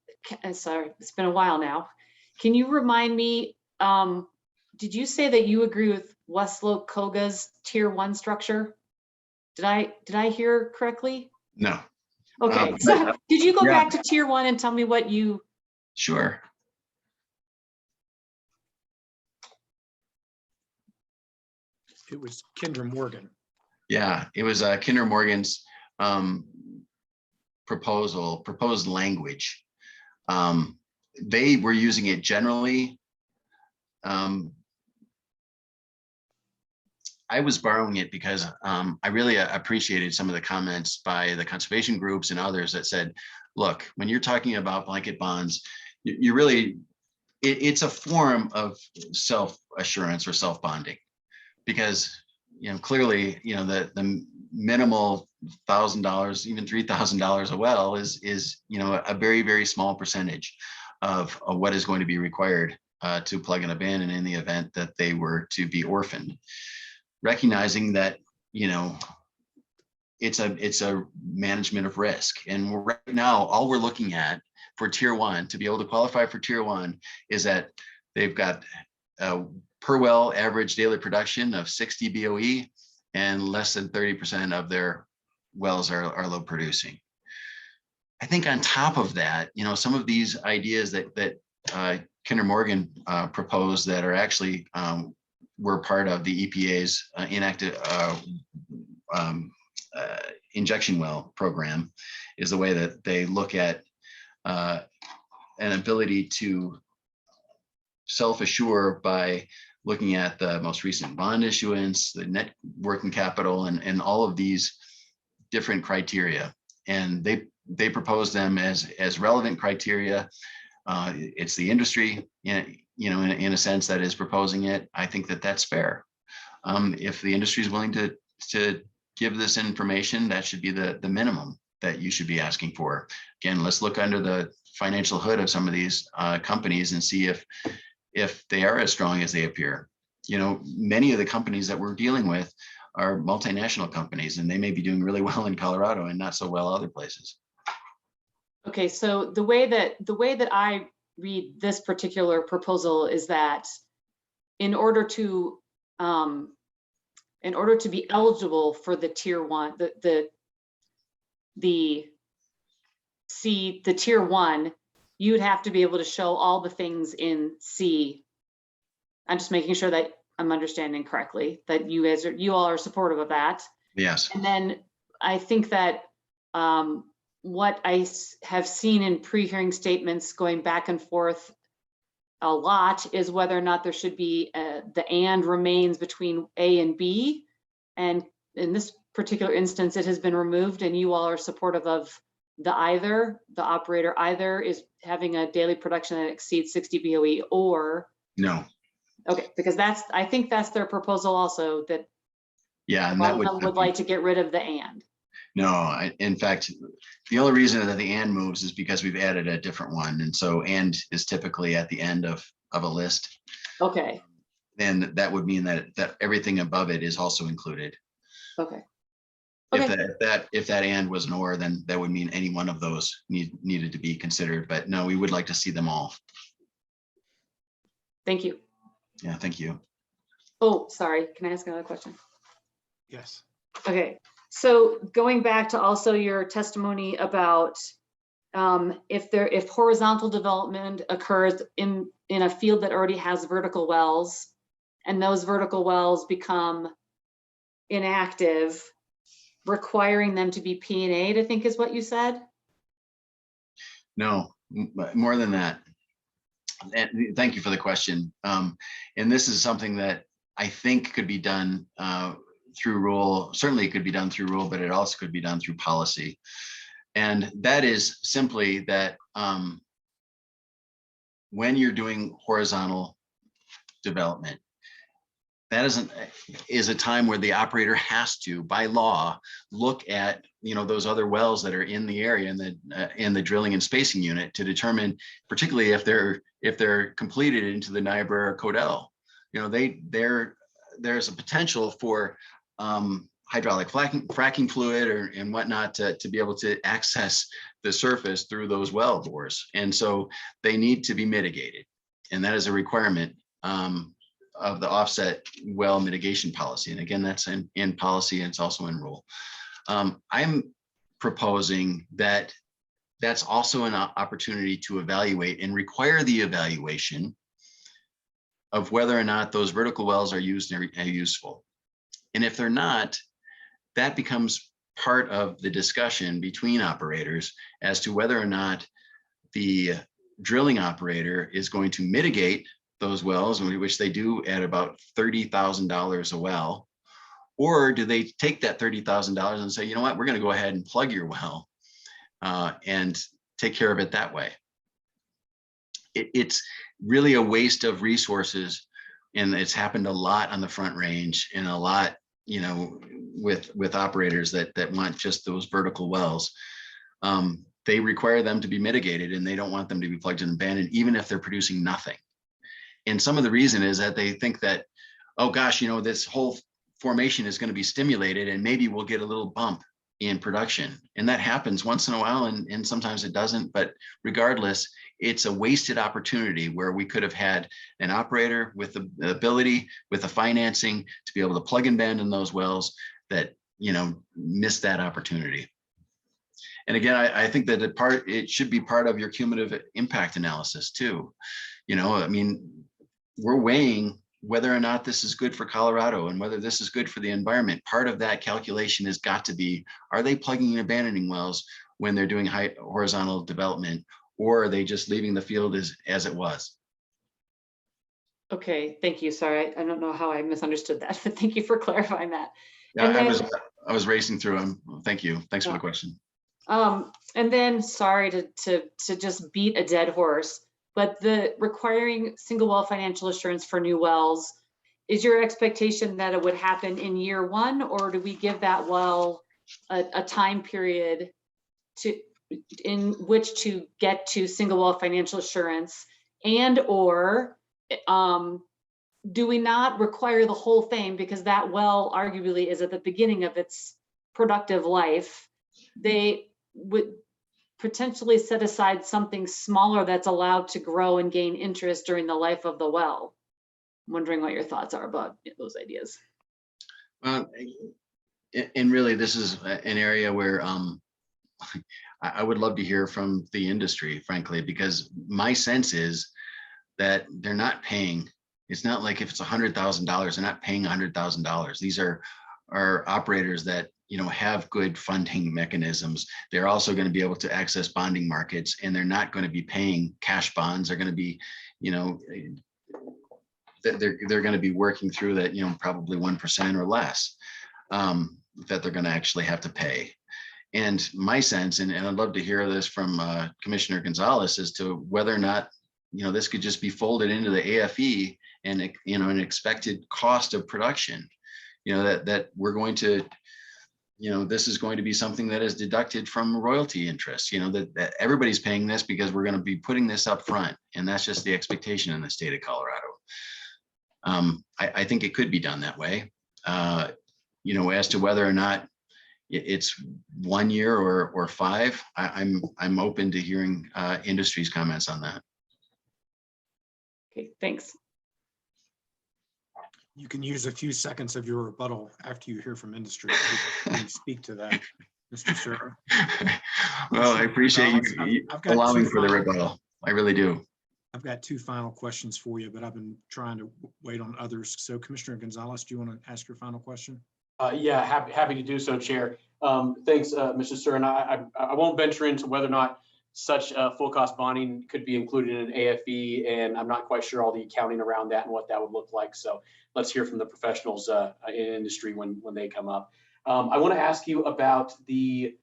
sorry, it's been a while now. Can you remind me, did you say that you agree with Westlope COGA's Tier 1 structure? Did I hear correctly? No. Okay, so did you go back to Tier 1 and tell me what you? Sure. It was Kinder Morgan. Yeah, it was Kinder Morgan's proposed language. They were using it generally. I was borrowing it because I really appreciated some of the comments by the conservation groups and others that said, look, when you're talking about blanket bonds, you really, it's a form of self-assurance or self-bonding. Because, clearly, the minimal $1,000, even $3,000 a well is a very, very small percentage of what is going to be required to plug and abandon in the event that they were to be orphaned. Recognizing that, it's a management of risk. And right now, all we're looking at for tier 1, to be able to qualify for tier 1, is that they've got per well average daily production of 60 BOE, and less than 30% of their wells are low producing. I think on top of that, some of these ideas that Kinder Morgan proposed that are actually were part of the EPA's inactive injection well program, is the way that they look at an ability to self-assure by looking at the most recent bond issuance, the net working capital, and all of these different criteria. And they propose them as relevant criteria. It's the industry, in a sense, that is proposing it. I think that that's fair. If the industry is willing to give this information, that should be the minimum that you should be asking for. Again, let's look under the financial hood of some of these companies and see if they are as strong as they appear. Many of the companies that we're dealing with are multinational companies, and they may be doing really well in Colorado and not so well other places. Okay, so the way that I read this particular proposal is that in order to be eligible for the tier 1, the tier 1, you would have to be able to show all the things in C. I'm just making sure that I'm understanding correctly, that you all are supportive of that. Yes. And then I think that what I have seen in pre-hearing statements going back and forth a lot is whether or not there should be the and remains between A and B. And in this particular instance, it has been removed, and you all are supportive of the operator either is having a daily production that exceeds 60 BOE or no. Okay, because I think that's their proposal also, that yeah, and that would like to get rid of the and. No, in fact, the only reason that the and moves is because we've added a different one. And so and is typically at the end of a list. Okay. And that would mean that everything above it is also included. Okay. If that and was an or, then that would mean any one of those needed to be considered. But no, we would like to see them all. Thank you. Yeah, thank you. Oh, sorry. Can I ask another question? Yes. Okay. So going back to also your testimony about if horizontal development occurs in a field that already has vertical wells, and those vertical wells become inactive, requiring them to be P&A'd, I think is what you said? No, more than that. And thank you for the question. And this is something that I think could be done through rule. Certainly it could be done through rule, but it also could be done through policy. And that is simply that when you're doing horizontal development, that is a time where the operator has to, by law, look at those other wells that are in the area in the drilling and spacing unit to determine, particularly if they're completed into the Niobrara Codell. There's a potential for hydraulic fracking fluid and whatnot to be able to access the surface through those well bores, and so they need to be mitigated, and that is a requirement of the offset well mitigation policy. And again, that's in policy, and it's also in rule. I'm proposing that that's also an opportunity to evaluate and require the evaluation of whether or not those vertical wells are used and useful. And if they're not, that becomes part of the discussion between operators as to whether or not the drilling operator is going to mitigate those wells, which they do at about $30,000 a well, Or do they take that $30,000 and say, you know what, we're going to go ahead and plug your well and take care of it that way? It's really a waste of resources, and it's happened a lot on the Front Range, and a lot, you know, with operators that want just those vertical wells. They require them to be mitigated, and they don't want them to be plugged and abandoned, even if they're producing nothing. And some of the reason is that they think that, oh gosh, you know, this whole formation is going to be stimulated and maybe we'll get a little bump in production. And that happens once in a while, and sometimes it doesn't. But regardless, it's a wasted opportunity where we could have had an operator with the ability, with the financing to be able to plug and abandon those wells that, you know, missed that opportunity. And again, I think that it should be part of your cumulative impact analysis too. You know, I mean, we're weighing whether or not this is good for Colorado and whether this is good for the environment. Part of that calculation has got to be, are they plugging and abandoning wells when they're doing high horizontal development, or are they just leaving the field as it was? Okay, thank you. Sorry, I don't know how I misunderstood that, but thank you for clarifying that. Yeah, And then, I was racing through them. Thank you. Thanks for the question. and then, sorry to just beat a dead horse, but the requiring single well financial assurance for new wells, is your expectation that it would happen in year one, or do we give that well a time period in which to get to single well financial assurance? And or do we not require the whole thing, because that well arguably is at the beginning of its productive life? They would potentially set aside something smaller that's allowed to grow and gain interest during the life of the well. I'm wondering what your thoughts are about those ideas. And really, this is an area where I would love to hear from the industry, frankly, because my sense is that they're not paying. It's not like if it's $100,000, they're not paying $100,000. These are operators that, you know, have good funding mechanisms. They're also going to be able to access bonding markets, and they're not going to be paying cash bonds. They're going to be, you know, they're going to be working through that, you know, probably 1% or less that they're going to actually have to pay. And my sense, and I'd love to hear this from Commissioner Gonzalez, as to whether or not, you know, this could just be folded into the AFE and, you know, an expected cost of production, you know, that we're going to, you know, this is going to be something that is deducted from royalty interest, you know, that everybody's paying this because we're going to be putting this up front. And that's just the expectation in the state of Colorado. I think it could be done that way. You know, as to whether or not it's 1 year or 5, I'm open to hearing industry's comments on that. Okay, thanks. You can use a few seconds of your rebuttal after you hear from industry and speak to that, Mr. Sir. Well, I appreciate you allowing for the rebuttal. I really do. I've got 2 final questions for you, but I've been trying to wait on others. So Commissioner Gonzalez, do you want to ask your final question? Yeah, happy to do so, Chair. Thanks, Mr. Sir. And I won't venture into whether or not such full cost bonding could be included in an AFE, and I'm not quite sure all the accounting around that and what that would look like. So let's hear from the professionals in industry when they come up. I want to ask you about the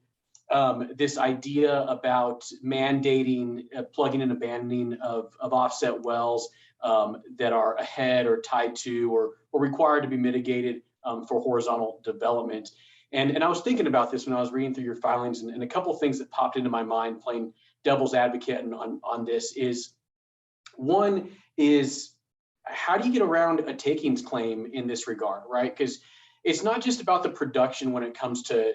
this idea about mandating plugging and abandoning of offset wells that are ahead or tied to or required to be mitigated for horizontal development. And I was thinking about this when I was reading through your filings, and a couple of things that popped into my mind playing devil's advocate on this is, one is, how do you get around a takings claim in this regard, right? Because it's not just about the production when it comes to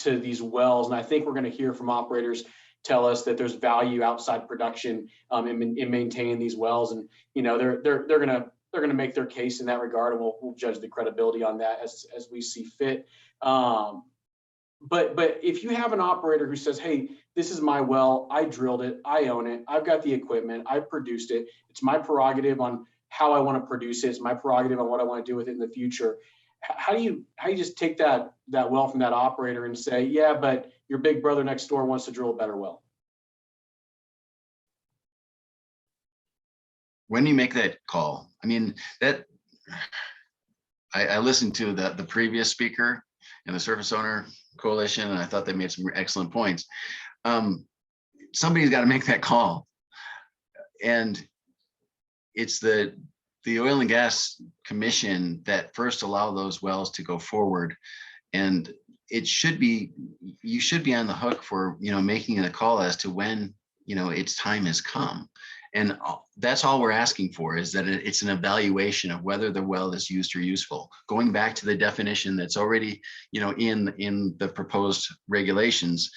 these wells. And I think we're going to hear from operators tell us that there's value outside production in maintaining these wells. And, you know, they're going to make their case in that regard, and we'll judge the credibility on that as we see fit. But if you have an operator who says, hey, this is my well, I drilled it, I own it, I've got the equipment, I've produced it, it's my prerogative on how I want to produce it, it's my prerogative on what I want to do with it in the future. How do you just take that well from that operator and say, yeah, but your big brother next door wants to drill a better well? When you make that call, I mean, that I listened to the previous speaker and the Surface Owner Coalition, and I thought they made some excellent points. Somebody's got to make that call. And it's the Oil and Gas Commission that first allow those wells to go forward. And it should be, you should be on the hook for, making a call as to when, its time has come. And that's all we're asking for, is that it's an evaluation of whether the well is used or useful. Going back to the definition that's already, in the proposed regulations,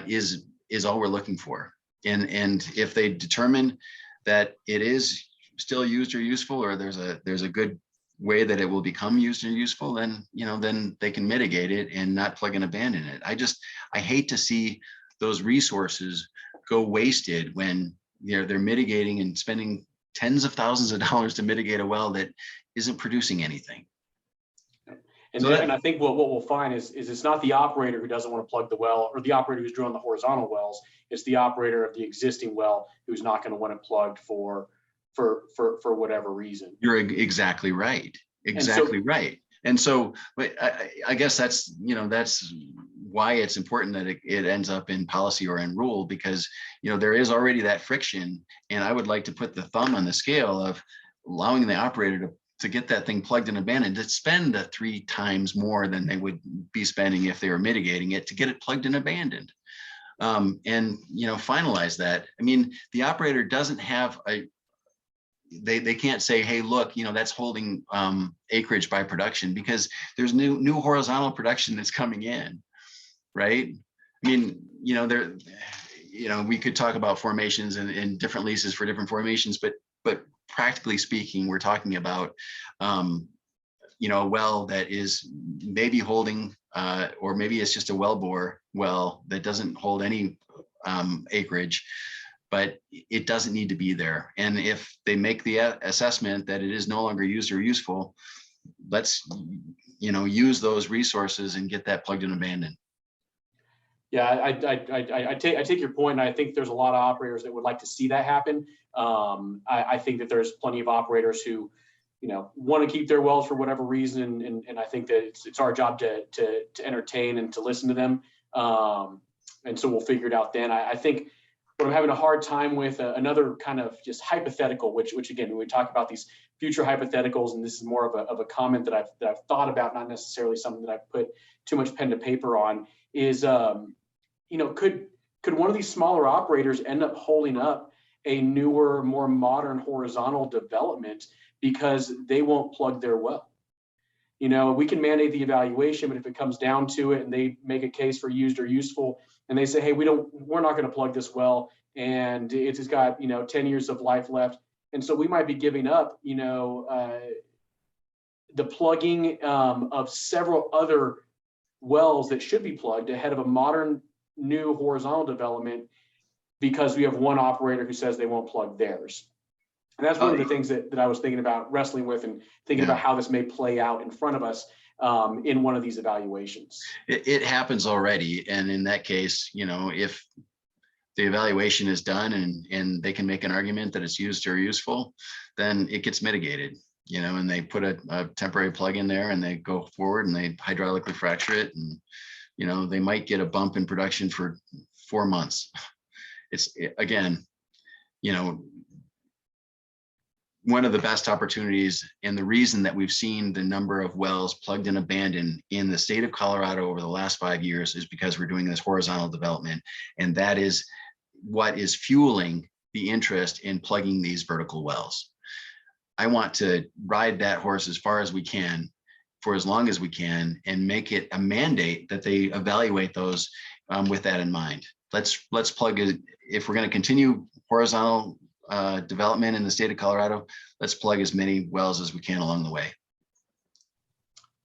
is all we're looking for. And if they determine that it is still used or useful, or there's a good way that it will become used or useful, then then they can mitigate it and not plug and abandon it. I hate to see those resources go wasted when they're mitigating and spending tens of thousands of dollars to mitigate a well that isn't producing anything. And, and I think what we'll find is it's not the operator who doesn't want to plug the well, or the operator who's drilling the horizontal wells. It's the operator of the existing well who's not going to want it plugged for whatever reason. You're exactly right. Exactly right. And so, but I guess that's why it's important that it ends up in policy or in rule, because there is already that friction. And I would like to put the thumb on the scale of allowing the operator to get that thing plugged and abandoned, to spend 3 times more than they would be spending if they were mitigating it, to get it plugged and abandoned. And finalize that. I mean, the operator doesn't have they can't say, hey, look, that's holding acreage by production, because there's new horizontal production that's coming in, right? I mean, we could talk about formations and different leases for different formations, but practically speaking, we're talking about a well that is maybe holding, or maybe it's just a wellbore well that doesn't hold any acreage, but it doesn't need to be there. And if they make the assessment that it is no longer used or useful, let's use those resources and get that plugged and abandoned. Yeah, I take your point, and I think there's a lot of operators that would like to see that happen. I think that there's plenty of operators who, want to keep their wells for whatever reason, and I think that it's our job to entertain and to listen to them. And so we'll figure it out then. I think what I'm having a hard time with, another kind of just hypothetical, which again, when we talk about these future hypotheticals, and this is more of a comment that I've thought about, not necessarily something that I've put too much pen to paper on, is could one of these smaller operators end up holding up a newer, more modern horizontal development because they won't plug their well? We can mandate the evaluation, but if it comes down to it and they make a case for used or useful, and they say, hey, we're not going to plug this well, and it's got 10 years of life left, and so we might be giving up the plugging of several other wells that should be plugged ahead of a modern new horizontal development, because we have one operator who says they won't plug theirs. And that's one of the things that I was thinking about, wrestling with, and thinking about how this may play out in front of us in one of these evaluations. It happens already. And in that case, if the evaluation is done and they can make an argument that it's used or useful, then it gets mitigated, and they put a temporary plug in there and they go forward and they hydraulically fracture it. And, they might get a bump in production for 4 months. It's, again, one of the best opportunities, and the reason that we've seen the number of wells plugged and abandoned in the state of Colorado over the last 5 years is because we're doing this horizontal development. And that is what is fueling the interest in plugging these vertical wells. I want to ride that horse as far as we can, for as long as we can, and make it a mandate that they evaluate those with that in mind. Let's plug it. If we're going to continue horizontal development in the state of Colorado, let's plug as many wells as we can along the way.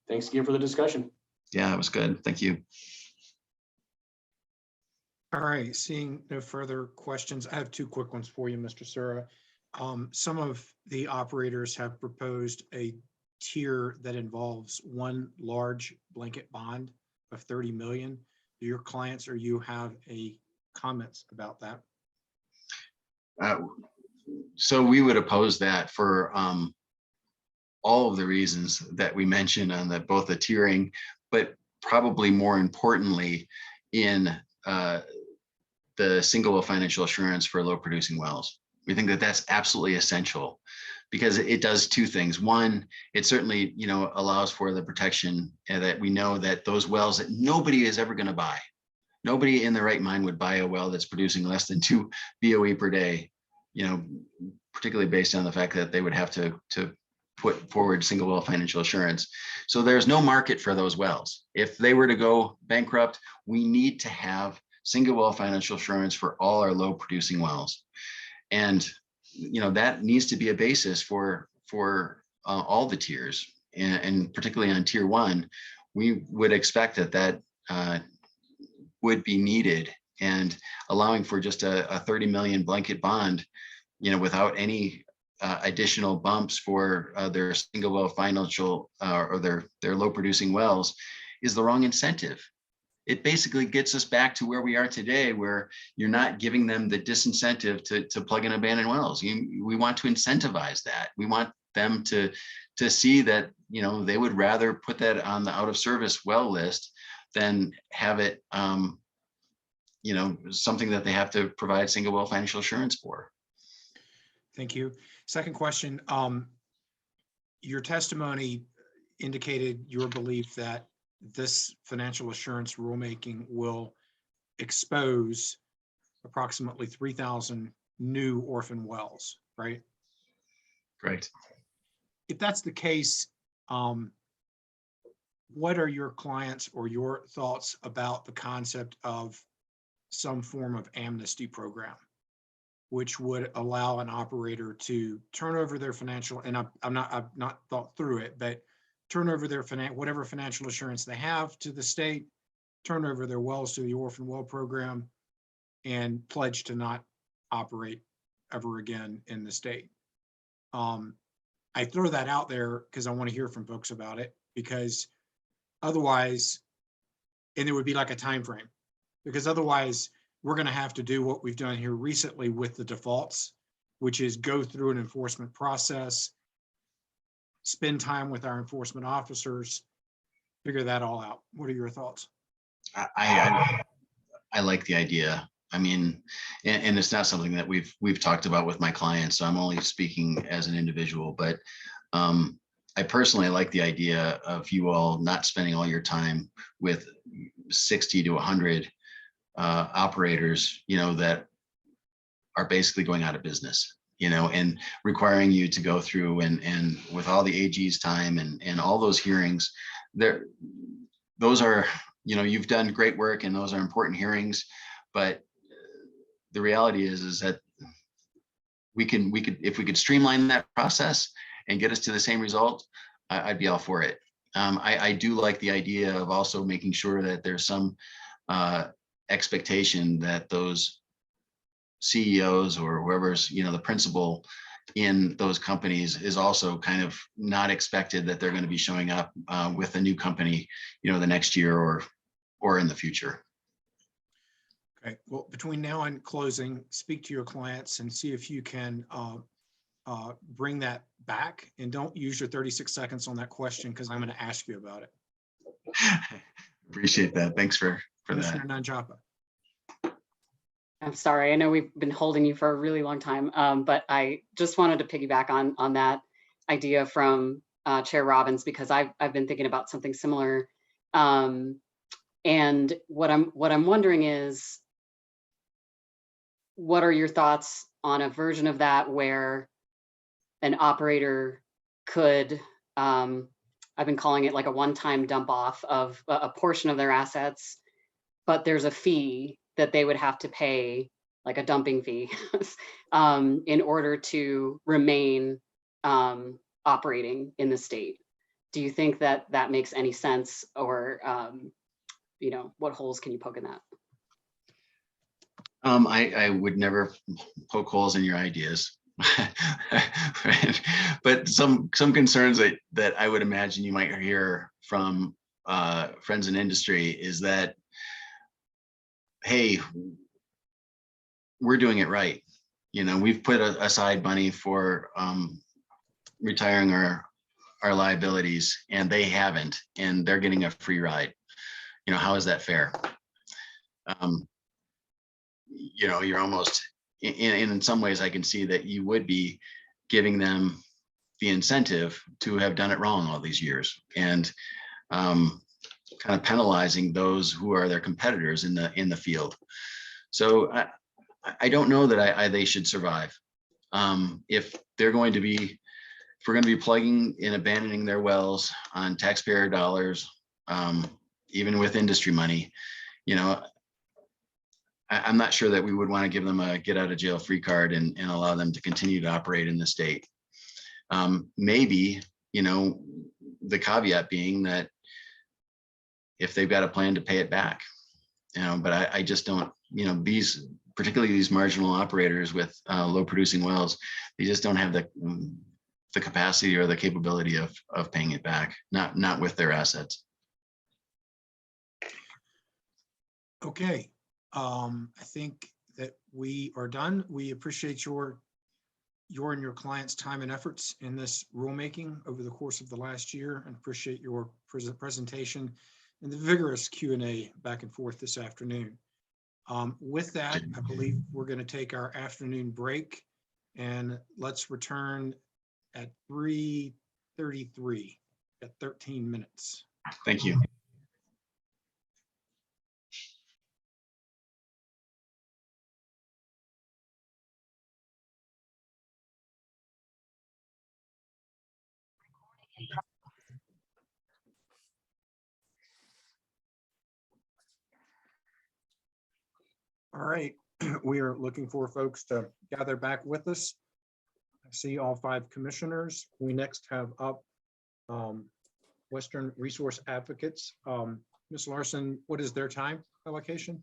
Thanks again for the discussion. Yeah, it was good. Thank you. All right, seeing no further questions, I have 2 quick ones for you, Mr. Sura. Some of the operators have proposed a tier that involves one large blanket bond of 30 million. Do your clients or you have a comments about that? So we would oppose that for all of the reasons that we mentioned on both the tiering, but probably more importantly in the single well financial assurance for low producing wells. We think that that's absolutely essential because it does two things. One, it certainly, allows for the protection that we know that those wells that nobody is ever going to buy. Nobody in their right mind would buy a well that's producing less than 2 BOE per day, particularly based on the fact that they would have to put forward single well financial assurance. So there's no market for those wells. If they were to go bankrupt, we need to have single well financial assurance for all our low producing wells. And, that needs to be a basis for all the tiers, and particularly on tier 1, we would expect that would be needed, and allowing for just a 30 million blanket bond, without any additional bumps for their single well financial or their low producing wells is the wrong incentive. It basically gets us back to where we are today, where you're not giving them the disincentive to plug in abandoned wells. We want to incentivize that. We want them to see that, they would rather put that on the out of service well list than have it, something that they have to provide single well financial assurance for. Thank you. Second question, your testimony indicated your belief that this financial assurance rulemaking will expose approximately 3,000 new orphan wells, right? Correct. If that's the case, what are your clients or your thoughts about the concept of some form of amnesty program, which would allow an operator to turn over their financial, and I've not thought through it, but turn over their whatever financial assurance they have to the state, turn over their wells to the orphan well program, and pledge to not operate ever again in the state. I throw that out there because I want to hear from folks about it, because otherwise, and there would be like a time frame, because otherwise we're going to have to do what we've done here recently with the defaults, which is go through an enforcement process, spend time with our enforcement officers, figure that all out. What are your thoughts? I like the idea. I mean, and it's not something that we've talked about with my clients, so I'm only speaking as an individual, but I personally like the idea of you all not spending all your time with 60 to 100 operators, that are basically going out of business, and requiring you to go through and with all the AG's time and all those hearings there, those are, you've done great work and those are important hearings, but the reality is that we could, if we could streamline that process and get us to the same result, I'd be all for it. I do like the idea of also making sure that there's some expectation that those CEOs or whoever's, the principal in those companies is also kind of not expected that they're going to be showing up with a new company, the next year or in the future. Okay, well, between now and closing, speak to your clients and see if you can bring that back, and don't use your 36 seconds on that question because I'm going to ask you about it. Appreciate that. Thanks for Commissioner that. Nanjapa. I'm sorry, I know we've been holding you for a really long time, but I just wanted to piggyback on that idea from Chair Robbins, because I've been thinking about something similar. And what I'm wondering is, what are your thoughts on a version of that where an operator could, I've been calling it like a one-time dump off of a portion of their assets, but there's a fee that they would have to pay, like a dumping fee, in order to remain operating in the state. Do you think that that makes any sense, or what holes can you poke in that? I would never poke holes in your ideas. But some concerns that I would imagine you might hear from friends in industry is that, hey, we're doing it right. We've put aside money for retiring our our liabilities and they haven't, and they're getting a free ride. How is that fair? You're almost, in some ways, I can see that you would be giving them the incentive to have done it wrong all these years, and kind of penalizing those who are their competitors in the field. So I don't know that they should survive. If we're going to be plugging and abandoning their wells on taxpayer dollars, even with industry money, I'm not sure that we would want to give them a get out of jail free card and allow them to continue to operate in the state. Maybe, the caveat being that if they've got a plan to pay it back, but I just don't, particularly these marginal operators with low producing wells, they just don't have the capacity or the capability of paying it back, not with their assets. Okay, I think that we are done. We appreciate your and your client's time and efforts in this rulemaking over the course of the last year, and appreciate your presentation and the vigorous Q&A back and forth this afternoon. With that, I believe we're going to take our afternoon break, and let's return at 3:33 at 13 minutes. Thank you. All right, we are looking for folks to gather back with us. I see all 5 commissioners. We next have up Western Resource Advocates. Ms. Larson, what is their time allocation?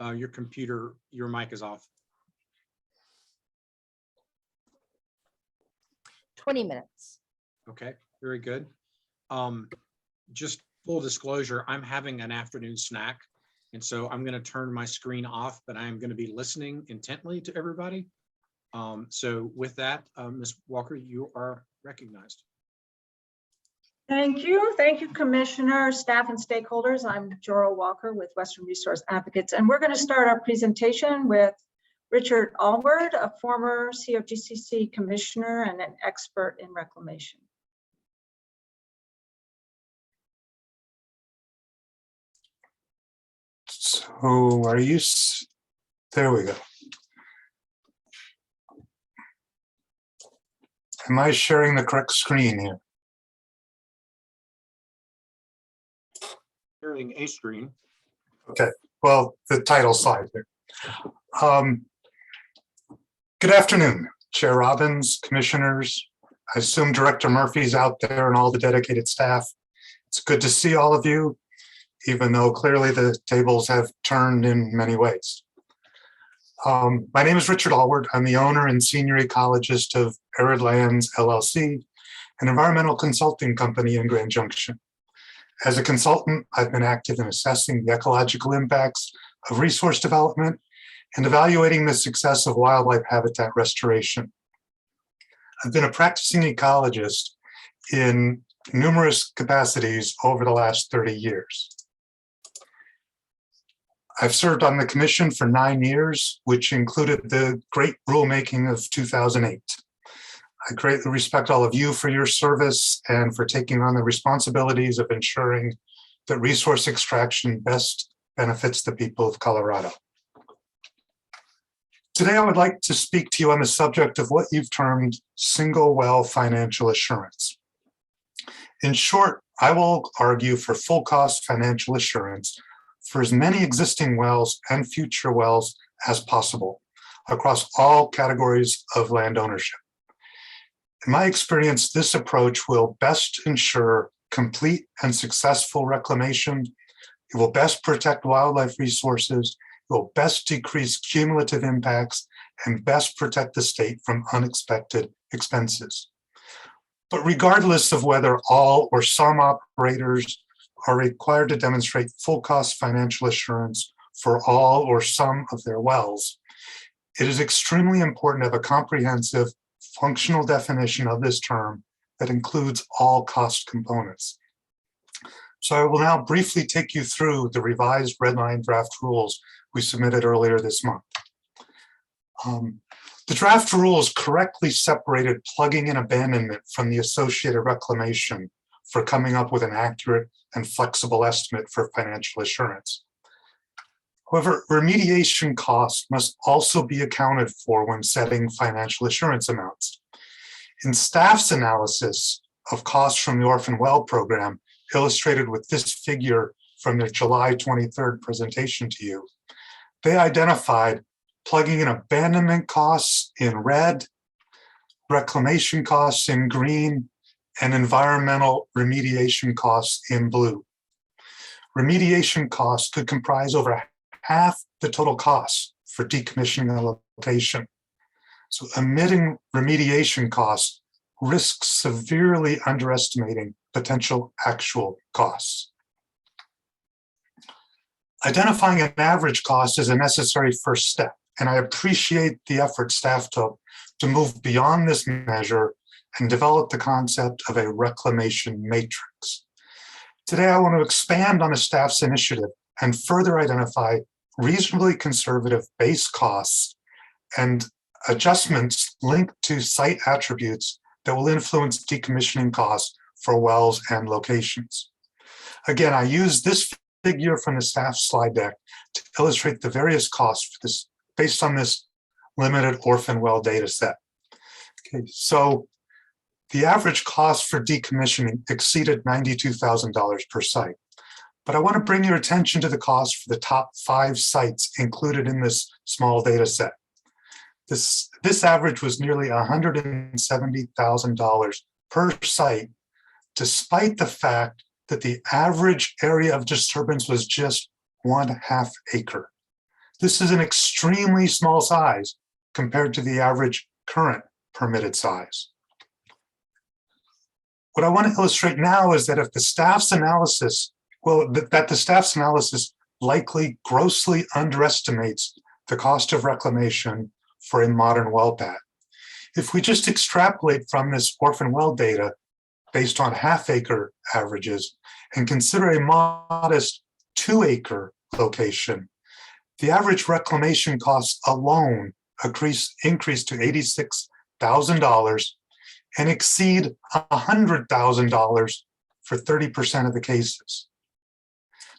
Your mic is off. 20 minutes. Okay, very good. Just full disclosure, I'm having an afternoon snack, and so I'm going to turn my screen off, but I'm going to be listening intently to everybody. So with that, Ms. Walker, you are recognized. Thank you. Thank you, Commissioner, staff, and stakeholders. I'm Jorrel Walker with Western Resource Advocates, and we're going to start our presentation with Richard Allward, a former COGCC commissioner and an expert in reclamation. So are you, there we go. Am I sharing the correct screen here? Sharing a screen. Okay, well, the title slide here. Good afternoon, Chair Robbins, commissioners. I assume Director Murphy's out there and all the dedicated staff. It's good to see all of you, even though clearly the tables have turned in many ways. My name is Richard Allward. I'm the owner and senior ecologist of Arid Lands LLC, an environmental consulting company in Grand Junction. As a consultant, I've been active in assessing the ecological impacts of resource development and evaluating the success of wildlife habitat restoration. I've been a practicing ecologist in numerous capacities over the last 30 years. I've served on the commission for 9 years, which included the great rulemaking of 2008. I greatly respect all of you for your service and for taking on the responsibilities of ensuring that resource extraction best benefits the people of Colorado. Today, I would like to speak to you on the subject of what you've termed single well financial assurance. In short, I will argue for full cost financial assurance for as many existing wells and future wells as possible across all categories of land ownership. In my experience, this approach will best ensure complete and successful reclamation. It will best protect wildlife resources. It will best decrease cumulative impacts and best protect the state from unexpected expenses. But regardless of whether all or some operators are required to demonstrate full cost financial assurance for all or some of their wells, it is extremely important to have a comprehensive functional definition of this term that includes all cost components. So I will now briefly take you through the revised redline draft rules we submitted earlier this month. The draft rules correctly separated plugging and abandonment from the associated reclamation for coming up with an accurate and flexible estimate for financial assurance. However, remediation costs must also be accounted for when setting financial assurance amounts. In staff's analysis of costs from the Orphan Well program, illustrated with this figure from their July 23rd presentation to you, they identified plugging and abandonment costs in red, reclamation costs in green, and environmental remediation costs in blue. Remediation costs could comprise over half the total costs for decommissioning a location. So omitting remediation costs risks severely underestimating potential actual costs. Identifying an average cost is a necessary first step, and I appreciate the effort staff took to move beyond this measure and develop the concept of a reclamation matrix. Today, I want to expand on the staff's initiative and further identify reasonably conservative base costs and adjustments linked to site attributes that will influence decommissioning costs for wells and locations. Again, I use this figure from the staff slide deck to illustrate the various costs for this based on this limited orphan well data set. Okay, so the average cost for decommissioning exceeded $92,000 per site. But I want to bring your attention to the cost for the top 5 sites included in this small data set. This average was nearly $170,000 per site, despite the fact that the average area of disturbance was just 1/2 acre. This is an extremely small size compared to the average current permitted size. What I want to illustrate now is that if the staff's analysis, that the staff's analysis likely grossly underestimates the cost of reclamation for a modern well pad. If we just extrapolate from this orphan well data based on 1/2 acre averages and consider a modest 2 acre location, the average reclamation costs alone increase to $86,000 and exceed $100,000 for 30% of the cases.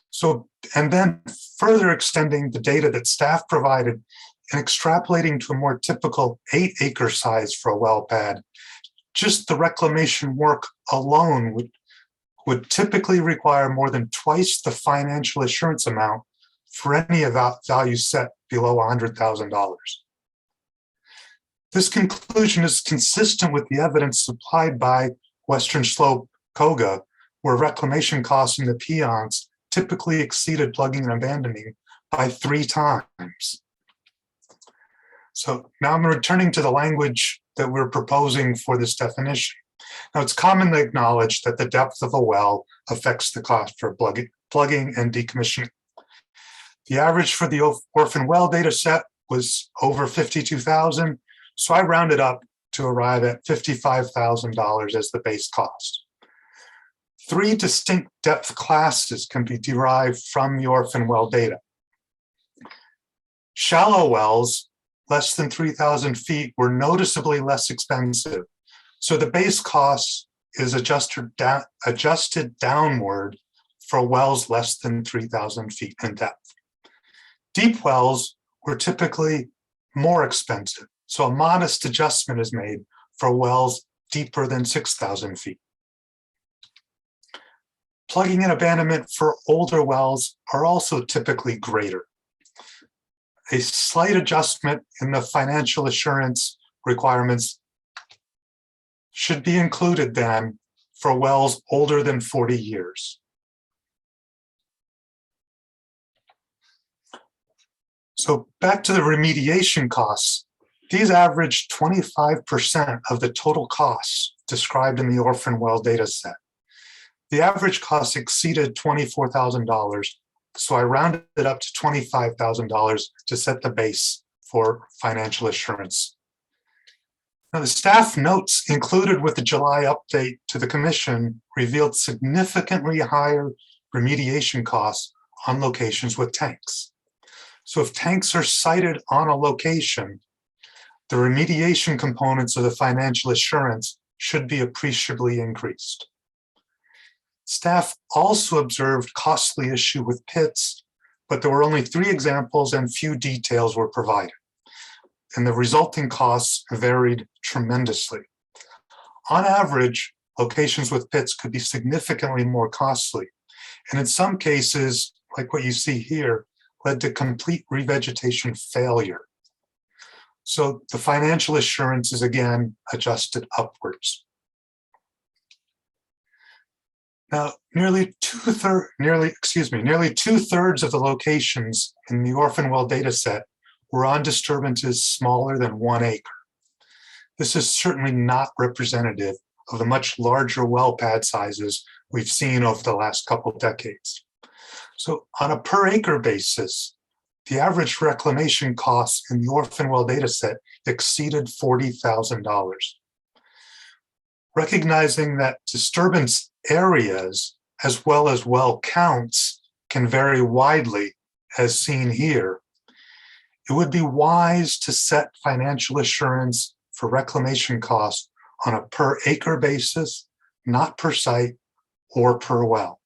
So, and then further extending the data that staff provided and extrapolating to a more typical 8 acre size for a well pad, just the reclamation work alone would typically require more than twice the financial assurance amount for any value set below $100,000. This conclusion is consistent with the evidence supplied by Western Slope COGA, where reclamation costs in the peons typically exceeded plugging and abandoning by 3 times. So now I'm returning to the language that we're proposing for this definition. Now, it's commonly acknowledged that the depth of a well affects the cost for plugging and decommissioning. The average for the orphan well data set was over $52,000, so I rounded up to arrive at $55,000 as the base cost. 3 distinct depth classes can be derived from the orphan well data. Shallow wells, less than 3,000 feet, were noticeably less expensive, so the base cost is adjusted downward for wells less than 3,000 feet in depth. Deep wells were typically more expensive, so a modest adjustment is made for wells deeper than 6,000 feet. Plugging and abandonment for older wells are also typically greater. A slight adjustment in the financial assurance requirements should be included then for wells older than 40 years. So back to the remediation costs. These average 25% of the total costs described in the orphan well data set. The average cost exceeded $24,000, so I rounded it up to $25,000 to set the base for financial assurance. Now, the staff notes included with the July update to the commission revealed significantly higher remediation costs on locations with tanks. So if tanks are sited on a location, the remediation components of the financial assurance should be appreciably increased. Staff also observed costly issue with pits, but there were only 3 examples and few details were provided, and the resulting costs varied tremendously. On average, locations with pits could be significantly more costly, and in some cases, like what you see here, led to complete revegetation failure. So the financial assurance is again adjusted upwards. Now, nearly two-thirds of the locations in the orphan well data set were on disturbances smaller than 1 acre. This is certainly not representative of the much larger well pad sizes we've seen over the last couple decades. So on a per acre basis, the average reclamation costs in the orphan well data set exceeded $40,000. Recognizing that disturbance areas as well as well counts can vary widely, as seen here, it would be wise to set financial assurance for reclamation costs on a per acre basis, not per site or per well.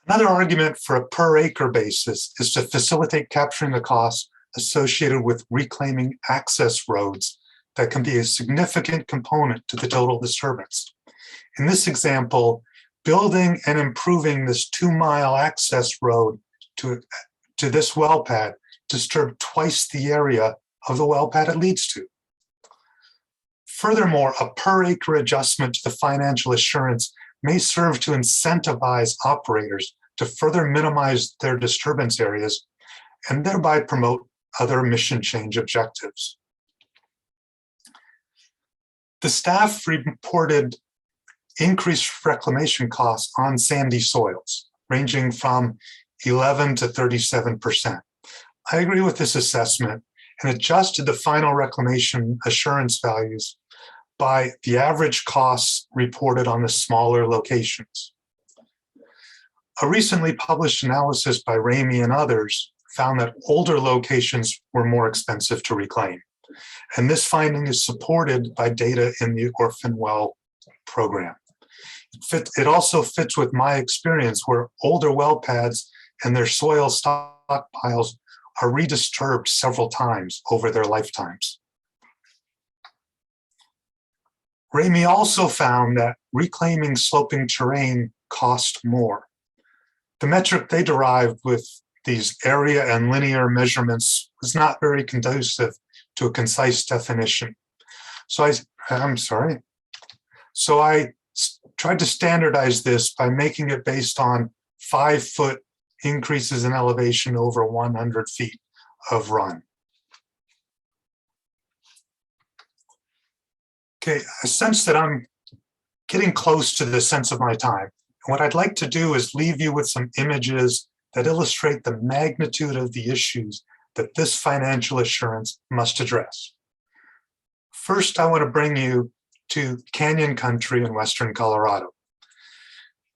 Another argument for a per acre basis is to facilitate capturing the costs associated with reclaiming access roads that can be a significant component to the total disturbance. In this example, building and improving this 2-mile access road to this well pad disturbed twice the area of the well pad it leads to. Furthermore, a per acre adjustment to the financial assurance may serve to incentivize operators to further minimize their disturbance areas and thereby promote other mission change objectives. The staff reported increased reclamation costs on sandy soils, ranging from 11 to 37%. I agree with this assessment and adjusted the final reclamation assurance values by the average costs reported on the smaller locations. A recently published analysis by Ramey and others found that older locations were more expensive to reclaim. And this finding is supported by data in the Orphan Well program. It also fits with my experience where older well pads and their soil stockpiles are redisturbed several times over their lifetimes. Ramey also found that reclaiming sloping terrain cost more. The metric they derived with these area and linear measurements was not very conducive to a concise definition. So I tried to standardize this by making it based on 5-foot increases in elevation over 100 feet of run. Okay, I sense that I'm getting close to the sense of my time. And what I'd like to do is leave you with some images that illustrate the magnitude of the issues that this financial assurance must address. First, I want to bring you to Canyon Country in Western Colorado.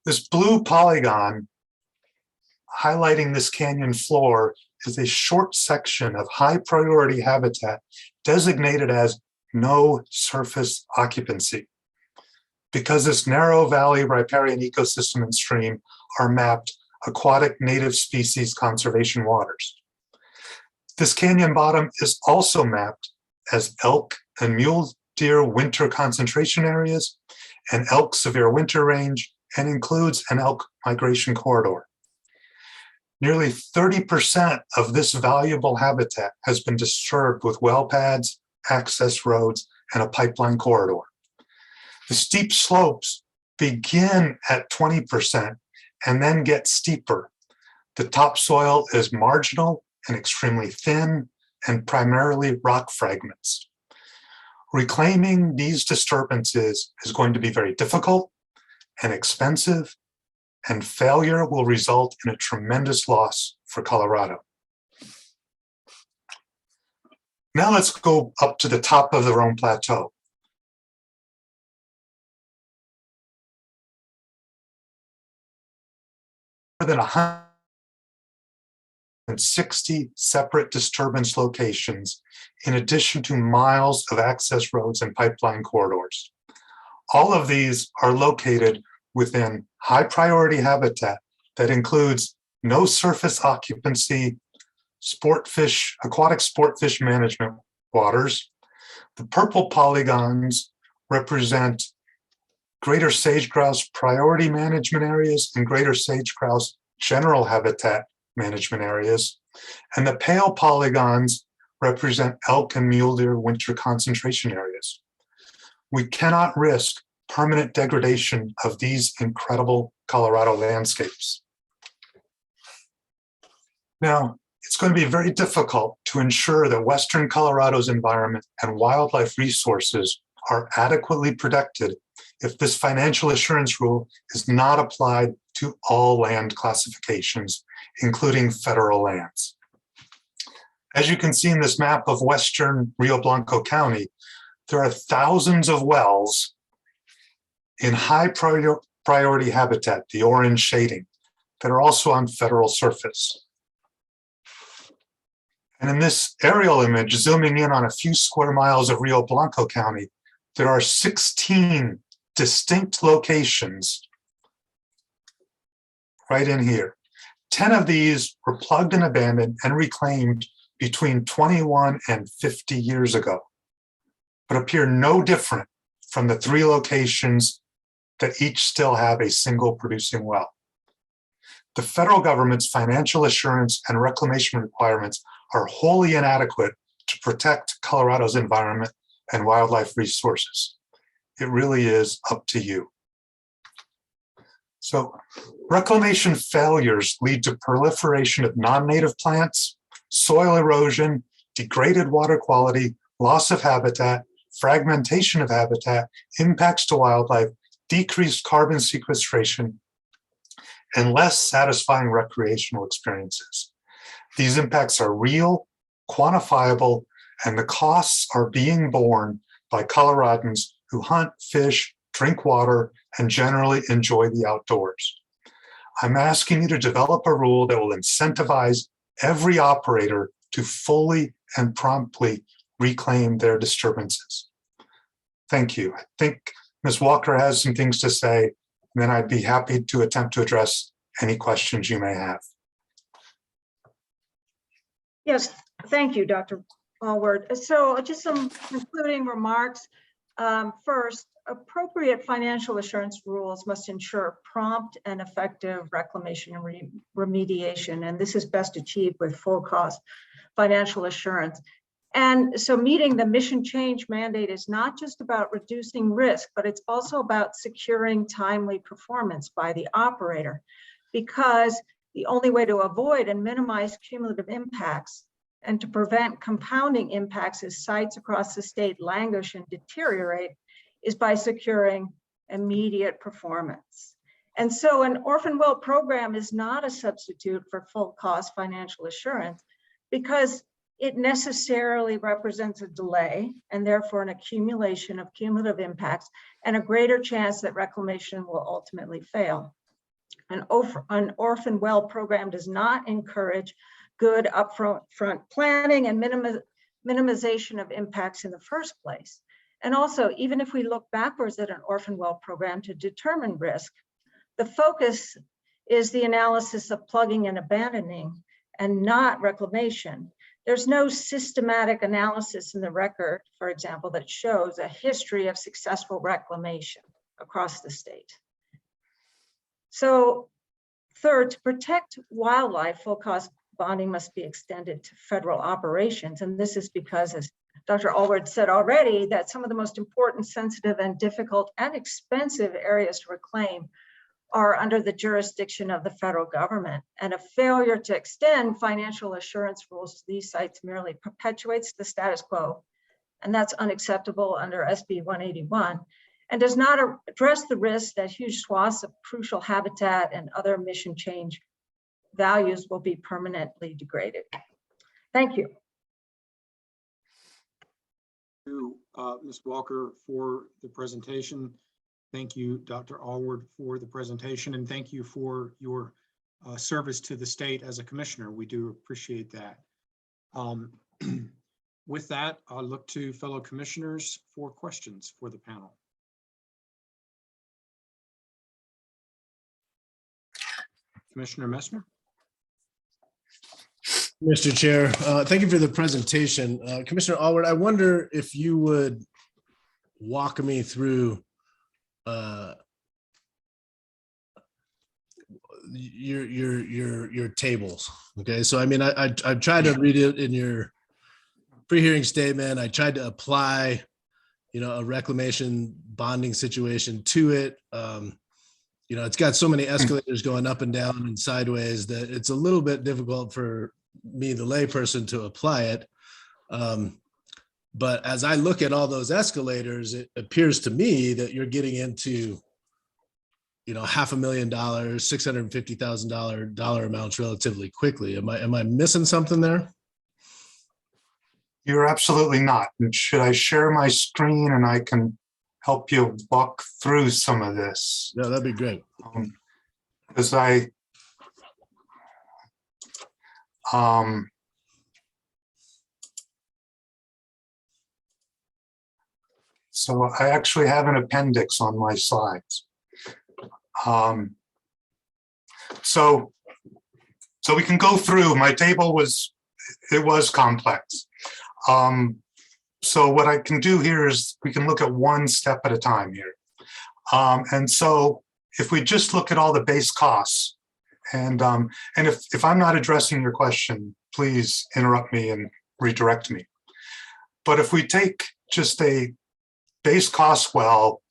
This blue polygon highlighting this canyon floor is a short section of high priority habitat designated as no surface occupancy. Because this narrow valley riparian ecosystem and stream are mapped aquatic native species conservation waters. This canyon bottom is also mapped as elk and mule deer winter concentration areas and elk severe winter range and includes an elk migration corridor. Nearly 30% of this valuable habitat has been disturbed with well pads, access roads, and a pipeline corridor. The steep slopes begin at 20% and then get steeper. The topsoil is marginal and extremely thin and primarily rock fragments. Reclaiming these disturbances is going to be very difficult and expensive, and failure will result in a tremendous loss for Colorado. Now let's go up to the top of the Rhone Plateau. More than 160 separate disturbance locations, in addition to miles of access roads and pipeline corridors. All of these are located within high priority habitat that includes no surface occupancy, aquatic sport fish management waters. The purple polygons represent greater sage-grouse priority management areas and greater sage-grouse general habitat management areas. And the pale polygons represent elk and mule deer winter concentration areas. We cannot risk permanent degradation of these incredible Colorado landscapes. Now, it's going to be very difficult to ensure that Western Colorado's environment and wildlife resources are adequately protected if this financial assurance rule is not applied to all land classifications, including federal lands. As you can see in this map of Western Rio Blanco County, there are thousands of wells in high priority habitat, the orange shading, that are also on federal surface. And in this aerial image, zooming in on a few square miles of Rio Blanco County, there are 16 distinct locations right in here. 10 of these were plugged and abandoned and reclaimed between 21 and 50 years ago, but appear no different from the 3 locations that each still have a single producing well. The federal government's financial assurance and reclamation requirements are wholly inadequate to protect Colorado's environment and wildlife resources. It really is up to you. So reclamation failures lead to proliferation of non-native plants, soil erosion, degraded water quality, loss of habitat, fragmentation of habitat, impacts to wildlife, decreased carbon sequestration, and less satisfying recreational experiences. These impacts are real, quantifiable, and the costs are being borne by Coloradans who hunt, fish, drink water, and generally enjoy the outdoors. I'm asking you to develop a rule that will incentivize every operator to fully and promptly reclaim their disturbances. Thank you. I think Ms. Walker has some things to say, and then I'd be happy to attempt to address any questions you may have. Yes, thank you, Dr. Allward. So just some concluding remarks. First, appropriate financial assurance rules must ensure prompt and effective reclamation and remediation, and this is best achieved with full cost financial assurance. And so meeting the mission change mandate is not just about reducing risk, but it's also about securing timely performance by the operator, because the only way to avoid and minimize cumulative impacts and to prevent compounding impacts as sites across the state languish and deteriorate is by securing immediate performance. And so an orphan well program is not a substitute for full cost financial assurance, because it necessarily represents a delay and therefore an accumulation of cumulative impacts and a greater chance that reclamation will ultimately fail. An orphan well program does not encourage good upfront planning and minimization of impacts in the first place. And also, even if we look backwards at an orphan well program to determine risk, the focus is the analysis of plugging and abandoning and not reclamation. There's no systematic analysis in the record, for example, that shows a history of successful reclamation across the state. So third, to protect wildlife, full cost bonding must be extended to federal operations. And this is because, as Dr. Allward said already, that some of the most important, sensitive, and difficult and expensive areas to reclaim are under the jurisdiction of the federal government. And a failure to extend financial assurance rules to these sites merely perpetuates the status quo. And that's unacceptable under SB 181, and does not address the risk that huge swaths of crucial habitat and other mission change values will be permanently degraded. Thank you. Ms. Walker, for the presentation. Thank you, Dr. Allward, for the presentation, and thank you for your service to the state as a commissioner. We do appreciate that. With that, I'll look to fellow commissioners for questions for the panel. Commissioner Messner. Mr. Chair, thank you for the presentation. Commissioner Allward, I wonder if you would walk me through your tables. Okay, so I mean, I've tried to read it in your pre-hearing statement. I tried to apply, a reclamation bonding situation to it. It's got so many escalators going up and down and sideways that it's a little bit difficult for me, the layperson, to apply it. But as I look at all those escalators, it appears to me that you're getting into, $500,000, $650,000 amounts relatively quickly. Am I missing something there? You're absolutely not. And should I share my screen and I can help you walk through some of this? Yeah, that'd be great. Because so I actually have an appendix on my slides. So we can go through. My table was complex. So what I can do here is we can look at one step at a time here. And so if we just look at all the base costs, and if I'm not addressing your question, please interrupt me and redirect me. But if we take just a base cost well,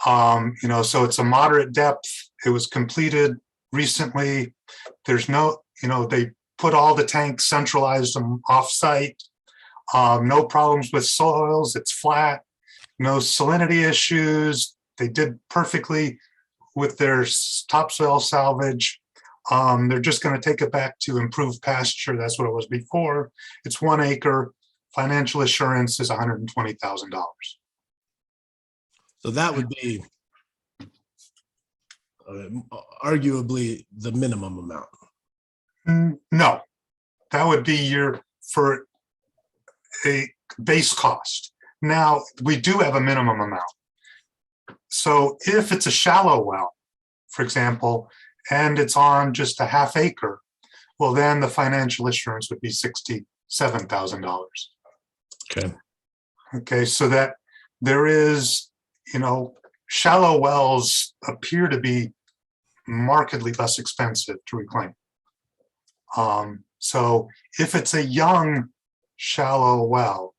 so it's a moderate depth. It was completed recently. There's no, they put all the tanks, centralized them off-site. No problems with soils. It's flat. No salinity issues. They did perfectly with their topsoil salvage. They're just going to take it back to improved pasture. That's what it was before. It's 1 acre. Financial assurance is $120,000. So that would be arguably the minimum amount. No, that would be for a base cost. Now, we do have a minimum amount. So if it's a shallow well, for example, and it's on just a ½ acre, well, then the financial assurance would be $67,000. Okay. Okay, so that there is, shallow wells appear to be markedly less expensive to reclaim. So if it's a young, shallow well,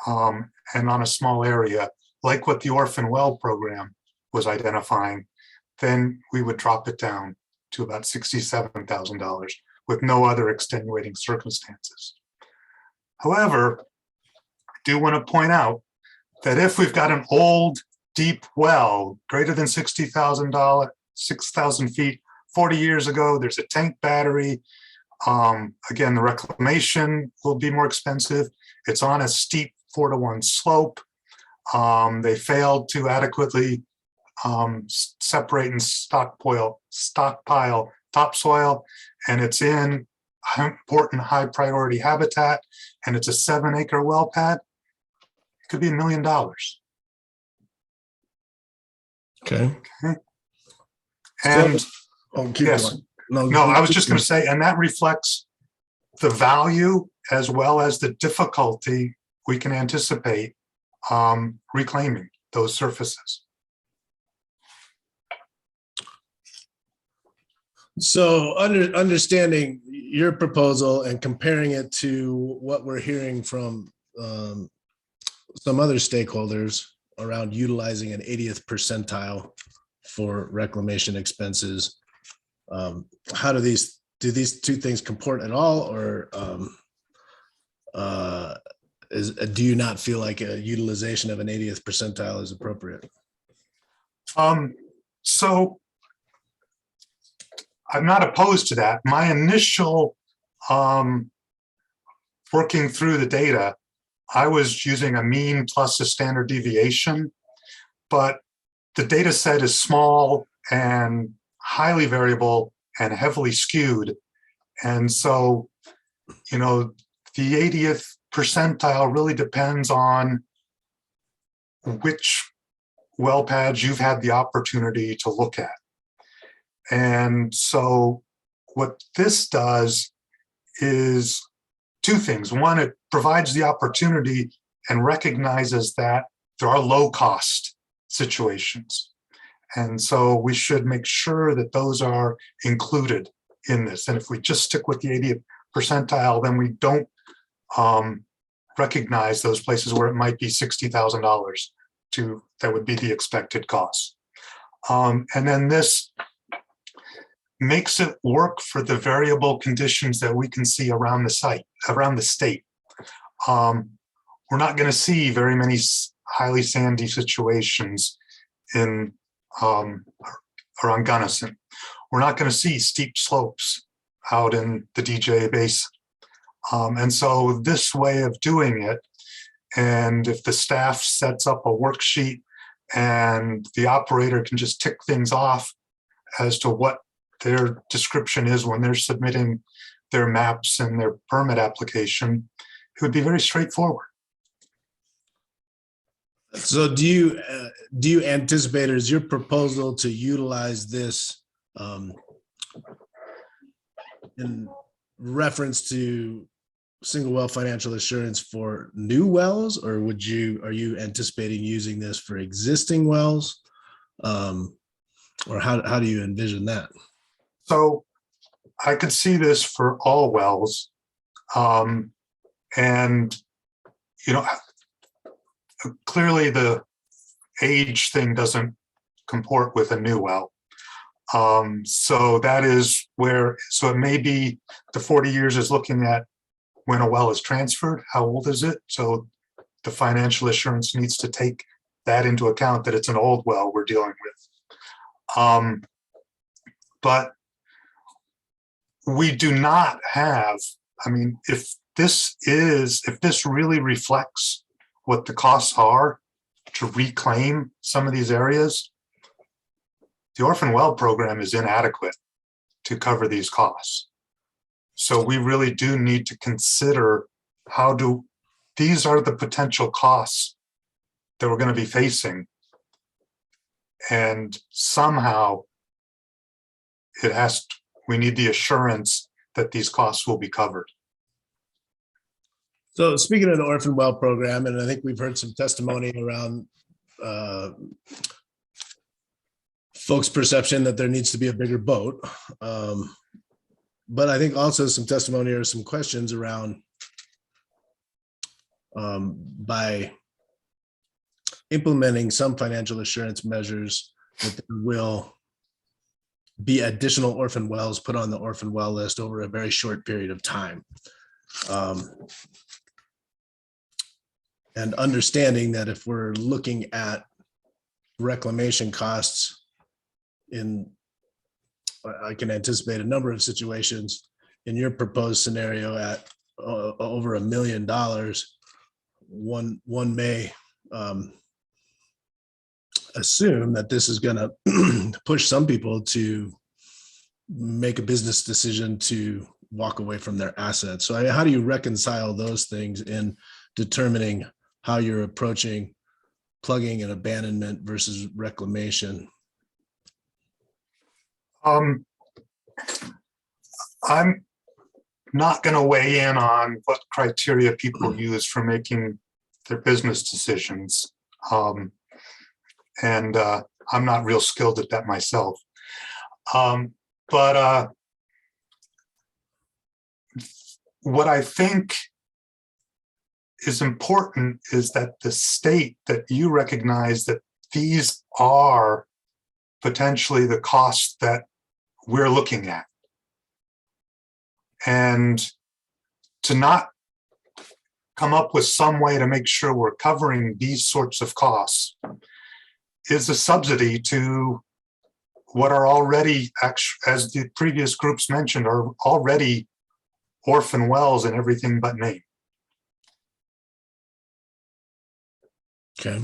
and on a small area, like what the Orphan Well program was identifying, then we would drop it down to about $67,000 with no other extenuating circumstances. However, I do want to point out that if we've got an old, deep well, greater than 6,000 feet, 40 years ago, there's a tank battery. Again, the reclamation will be more expensive. It's on a steep 4-to-1 slope. They failed to adequately separate and stockpile topsoil, and it's in important high priority habitat, and it's a 7-acre well pad. It could be $1 million. Okay. And yes, no, I was just going to say, and that reflects the value as well as the difficulty we can anticipate reclaiming those surfaces. So understanding your proposal and comparing it to what we're hearing from some other stakeholders around utilizing an 80th percentile for reclamation expenses, how do these two things comport at all, or do you not feel like a utilization of an 80th percentile is appropriate? So I'm not opposed to that. My initial working through the data I was using a mean plus a standard deviation, but the data set is small and highly variable and heavily skewed. And so, you know, the 80th percentile really depends on which well pads you've had the opportunity to look at. And so what this does is two things. One, it provides the opportunity and recognizes that there are low cost situations. And so we should make sure that those are included in this. And if we just stick with the 80th percentile, then we don't recognize those places where it might be $60,000 that would be the expected cost. And then this makes it work for the variable conditions that we can see around the state. We're not going to see very many highly sandy situations in around Gunnison. We're not going to see steep slopes out in the DJ Basin. And so this way of doing it, and if the staff sets up a worksheet and the operator can just tick things off as to what their description is when they're submitting their maps and their permit application, it would be very straightforward. So do you anticipate, or is your proposal to utilize this in reference to single well financial assurance for new wells, or are you anticipating using this for existing wells? Or how do you envision that? So I could see this for all wells. And, you know, clearly the age thing doesn't comport with a new well. So that is where, so it may be the 40 years is looking at when a well is transferred, how old is it? So the financial assurance needs to take that into account, that it's an old well we're dealing with. But we do not have, I mean, if this really reflects what the costs are to reclaim some of these areas, the orphan well program is inadequate to cover these costs. So we really do need to consider these are the potential costs that we're going to be facing. And somehow we need the assurance that these costs will be covered. So speaking of the orphan well program, and I think we've heard some testimony around folks' perception that there needs to be a bigger boat. But I think also some testimony or some questions around by implementing some financial assurance measures that there will be additional orphan wells put on the orphan well list over a very short period of time. And understanding that if we're looking at reclamation costs I can anticipate a number of situations in your proposed scenario at over $1 million. One may assume that this is going to push some people to make a business decision to walk away from their assets. So how do you reconcile those things in determining how you're approaching plugging and abandonment versus reclamation? I'm not going to weigh in on what criteria people use for making their business decisions. And I'm not real skilled at that myself. But what I think is important is that the state, that you recognize that these are potentially the costs that we're looking at. And to not come up with some way to make sure we're covering these sorts of costs is a subsidy to what are already, as the previous groups mentioned, are already orphan wells in everything but name. Okay.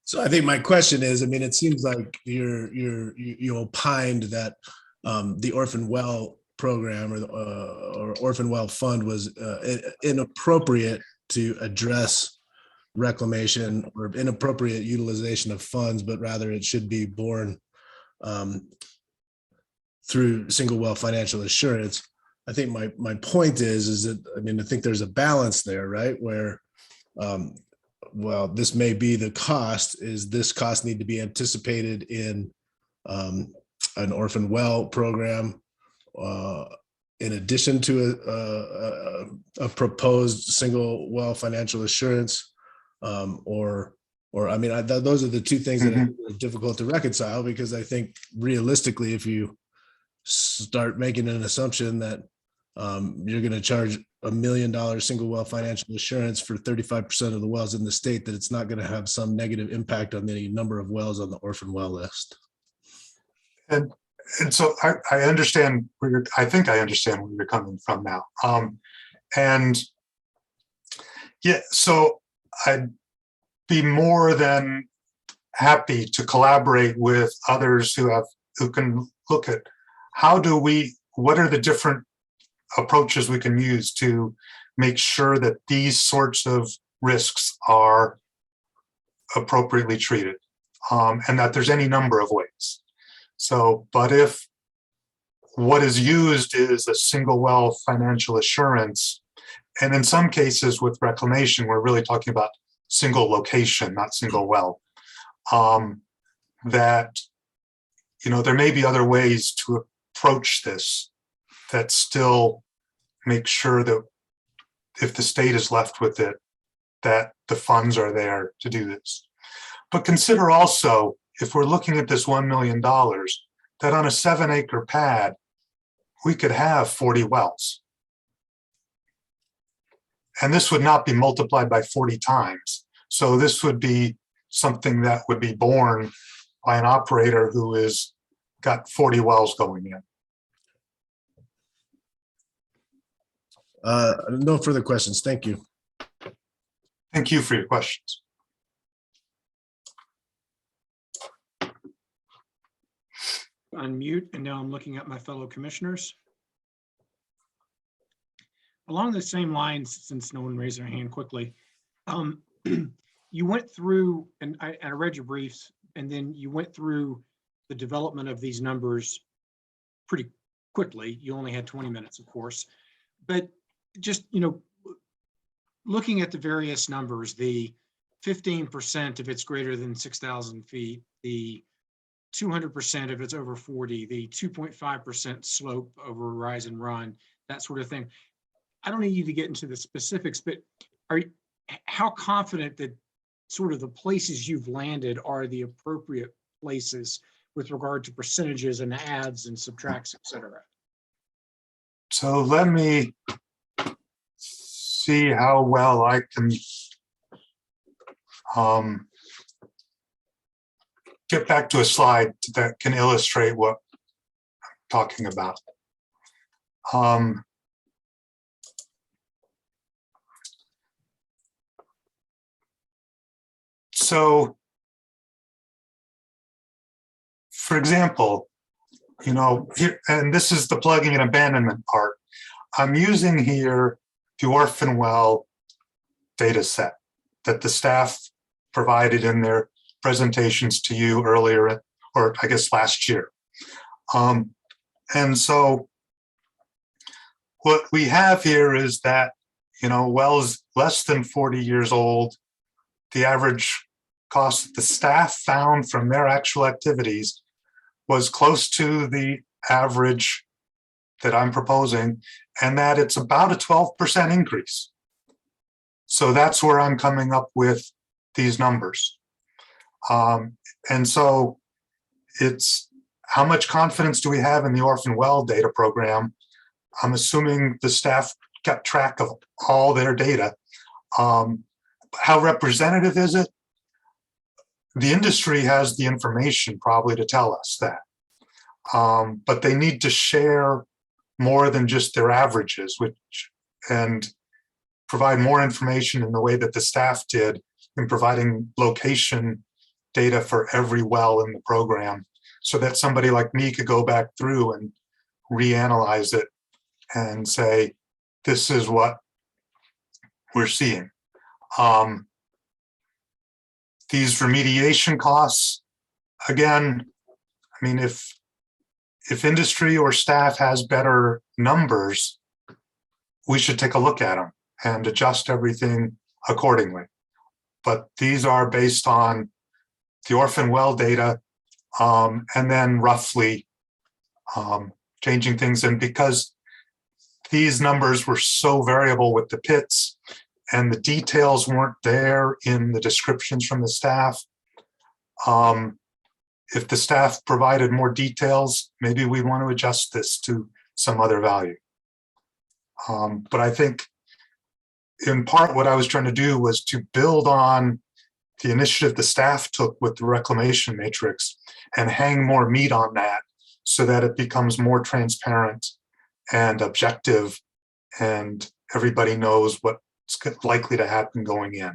So I think my question is, I mean, it seems like you opined that the orphan well program or orphan well fund was inappropriate to address reclamation or inappropriate utilization of funds, but rather it should be borne through single well financial assurance. I think my point is that, I mean, I think there's a balance there, right? Where, well, this may be the cost, is this cost need to be anticipated in an orphan well program in addition to a proposed single well financial assurance, or I mean, those are the two things that are difficult to reconcile, because I think realistically, if you start making an assumption that you're going to charge $1 million single well financial assurance for 35% of the wells in the state, that it's not going to have some negative impact on the number of wells on the orphan well list. And so I understand I think I understand where you're coming from now. And yeah, so I'd be more than happy to collaborate with others who can look at what are the different approaches we can use to make sure that these sorts of risks are appropriately treated, and that there's any number of ways. So, but if what is used is a single well financial assurance, and in some cases with reclamation, we're really talking about single location, not single well, that, you know, there may be other ways to approach this that still make sure that if the state is left with it, that the funds are there to do this. But consider also, if we're looking at this $1 million, that on a 7-acre pad, we could have 40 wells. And this would not be multiplied by 40 times. So this would be something that would be borne by an operator who is got 40 wells going in. No further questions. Thank you. Thank you for your questions. Unmute, and now I'm looking at my fellow commissioners. Along the same lines, since no one raised their hand quickly, you went through, and I read your briefs, and then you went through the development of these numbers pretty quickly. You only had 20 minutes, of course, but just, you know, looking at the various numbers, the 15% if it's greater than 6,000 feet, the 200% if it's over 40, the 2.5% slope over rise and run, that sort of thing. I don't need you to get into the specifics, but how confident that sort of the places you've landed are the appropriate places with regard to percentages and adds and subtracts, et cetera? So let me see how well I can get back to a slide that can illustrate what I'm talking about. So, for example, you know, here, and this is the plugging and abandonment part. I'm using here the orphan well data set that the staff provided in their presentations to you earlier, or I guess last year. And so what we have here is that, you know, wells less than 40 years old, the average cost that the staff found from their actual activities was close to the average that I'm proposing, and that it's about a 12% increase. So that's where I'm coming up with these numbers. And so it's how much confidence do we have in the orphan well data program? I'm assuming the staff kept track of all their data. How representative is it? The industry has the information probably to tell us that, but they need to share more than just their averages, and provide more information in the way that the staff did in providing location data for every well in the program so that somebody like me could go back through and reanalyze it and say, this is what we're seeing. These remediation costs, again, I mean, if industry or staff has better numbers, we should take a look at them and adjust everything accordingly. But these are based on the orphan well data, and then roughly changing things. And because these numbers were so variable with the pits and the details weren't there in the descriptions from the staff, if the staff provided more details, maybe we want to adjust this to some other value. But I think in part what I was trying to do was to build on the initiative the staff took with the reclamation matrix and hang more meat on that so that it becomes more transparent and objective and everybody knows what's likely to happen going in.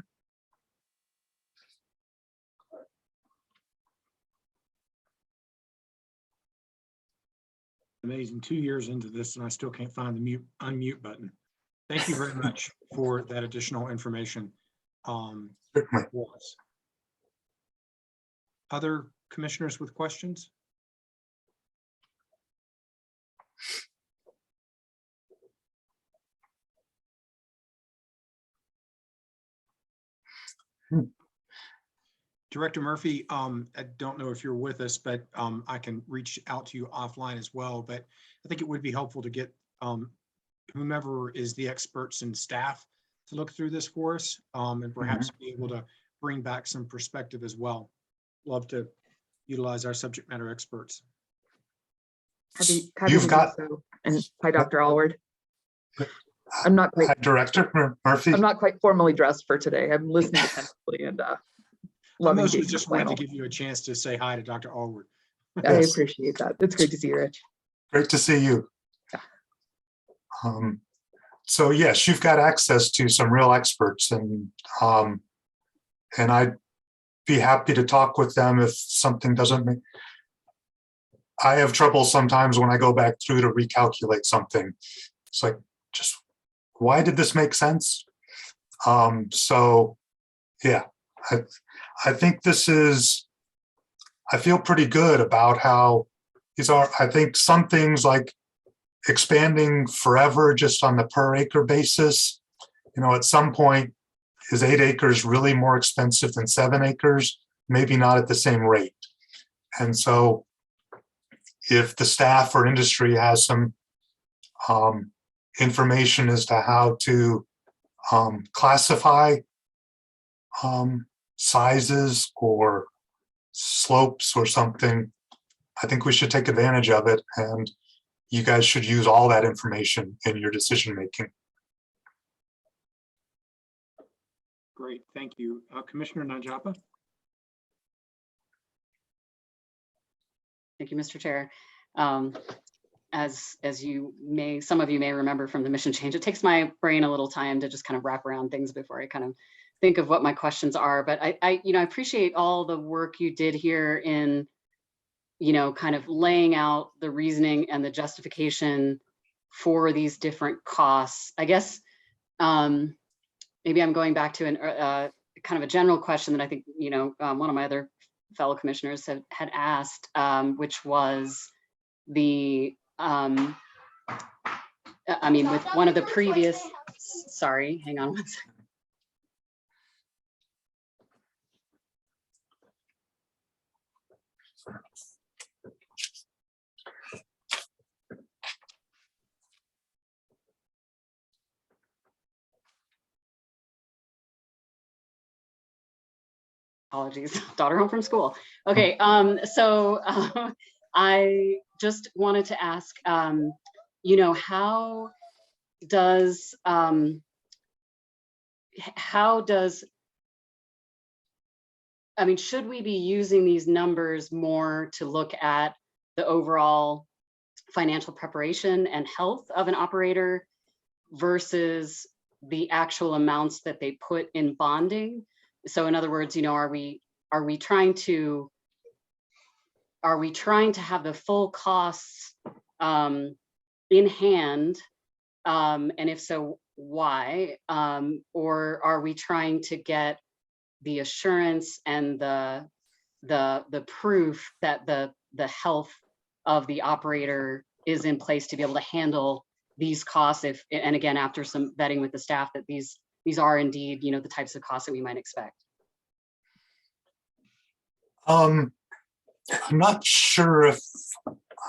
Amazing, 2 years into this and I still can't find the unmute button. Thank you very much for that additional information. Other commissioners with questions? Director Murphy, I don't know if you're with us, but I can reach out to you offline as well. But I think it would be helpful to get whomever is the experts and staff to look through this for us and perhaps be able to bring back some perspective as well. Love to utilize our subject matter experts. You've got, and hi, Dr. Allward. I'm not quite Director Murphy. I'm not quite formally dressed for today. I'm listening attentively and I loving mostly being just on the wanted to panel. give you a chance to say hi to Dr. Allward. I appreciate that. It's great to see you, Rich. Great to see you. So yes, you've got access to some real experts, and I'd be happy to talk with them if something doesn't make. I have trouble sometimes when I go back through to recalculate something. It's like, just why did this make sense? So yeah, I think this is, I feel pretty good about how these are. I think some things like expanding forever just on the per acre basis, at some point, is 8 acres really more expensive than 7 acres? Maybe not at the same rate. And so if the staff or industry has some information as to how to classify sizes or slopes or something, I think we should take advantage of it, and you guys should use all that information in your decision making. Great, thank you. Commissioner Najapa. Thank you, Mr. Chair. As you may, some of you may remember from the mission change, it takes my brain a little time to just kind of wrap around things before I kind of think of what my questions are. But I appreciate all the work you did here in, kind of laying out the reasoning and the justification for these different costs. I guess maybe I'm going back to an kind of a general question that I think, one of my other fellow commissioners had asked, which was the, with one of the previous, sorry, hang on one second. Apologies, daughter home from school. Okay, so I just wanted to ask, how does should we be using these numbers more to look at the overall financial preparation and health of an operator versus the actual amounts that they put in bonding? So in other words, are we trying to have the full costs in hand? And if so, why? Or are we trying to get the assurance and the proof that the health of the operator is in place to be able to handle these costs, and again, after some vetting with the staff, that these are indeed, the types of costs that we might expect? I'm not sure if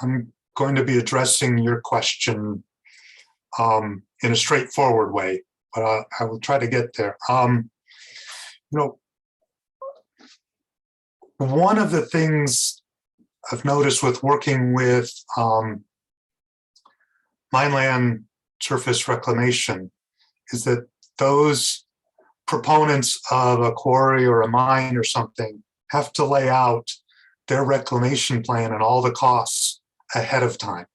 I'm going to be addressing your question in a straightforward way, but I will try to get there. One of the things I've noticed with working with mineland surface reclamation is that those proponents of a quarry or a mine or something have to lay out their reclamation plan and all the costs ahead of time.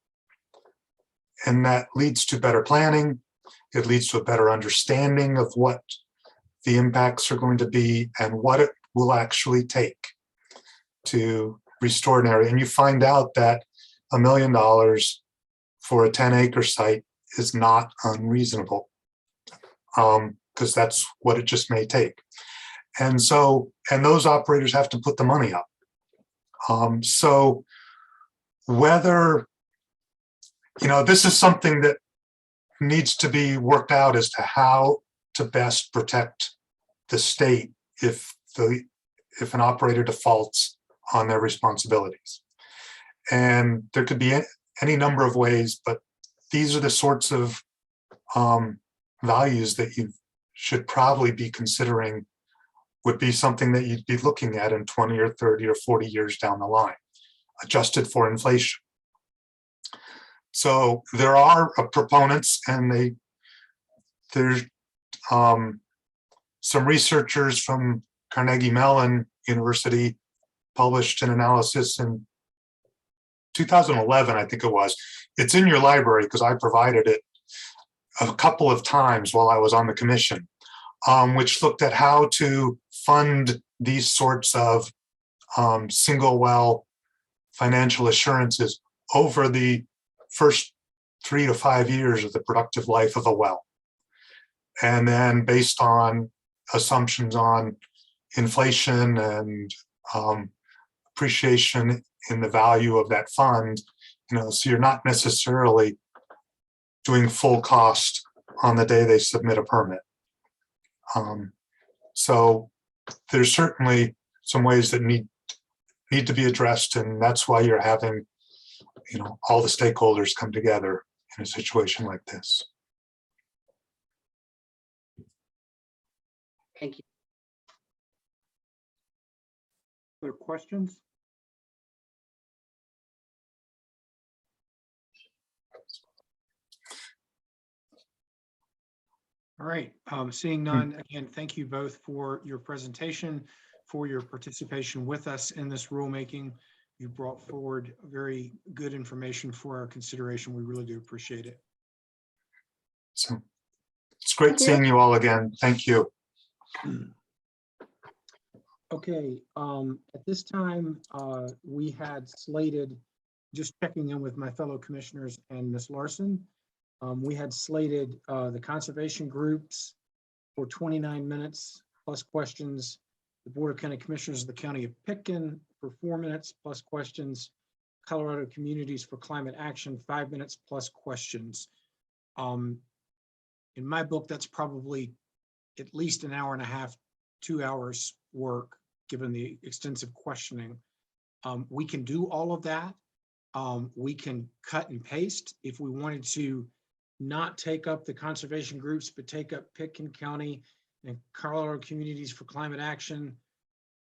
And that leads to better planning. It leads to a better understanding of what the impacts are going to be and what it will actually take to restore an area. And you find out that $1 million for a 10-acre site is not unreasonable, because that's what it just may take. And those operators have to put the money up. So whether, this is something that needs to be worked out as to how to best protect the state if an operator defaults on their responsibilities. And there could be any number of ways, but these are the sorts of values that you should probably be considering would be something that you'd be looking at in 20 or 30 or 40 years down the line, adjusted for inflation. So there are proponents, and there's some researchers from Carnegie Mellon University published an analysis in 2011, I think it was. It's in your library because I provided it a couple of times while I was on the commission, which looked at how to fund these sorts of single well financial assurances over the first 3 to 5 years of the productive life of a well. And then based on assumptions on inflation and appreciation in the value of that fund, so you're not necessarily doing full cost on the day they submit a permit. So there's certainly some ways that need to be addressed, and that's why you're having, all the stakeholders come together in a situation like this. Thank you. Other questions? All right, seeing none, again, thank you both for your presentation, for your participation with us in this rulemaking. You brought forward very good information for our consideration. We really do appreciate it. So it's great seeing you all again. Thank you. Okay, at this time, we had slated, just checking in with my fellow commissioners and Ms. Larson, we had slated the conservation groups for 29 minutes plus questions, the Board of County Commissioners of the County of Pitkin for 4 minutes plus questions, Colorado Communities for Climate Action, 5 minutes plus questions. In my book, that's probably at least an hour and a half, 2 hours work, given the extensive questioning. We can do all of that. We can cut and paste if we wanted to not take up the conservation groups, but take up Pitkin County and Colorado Communities for Climate Action.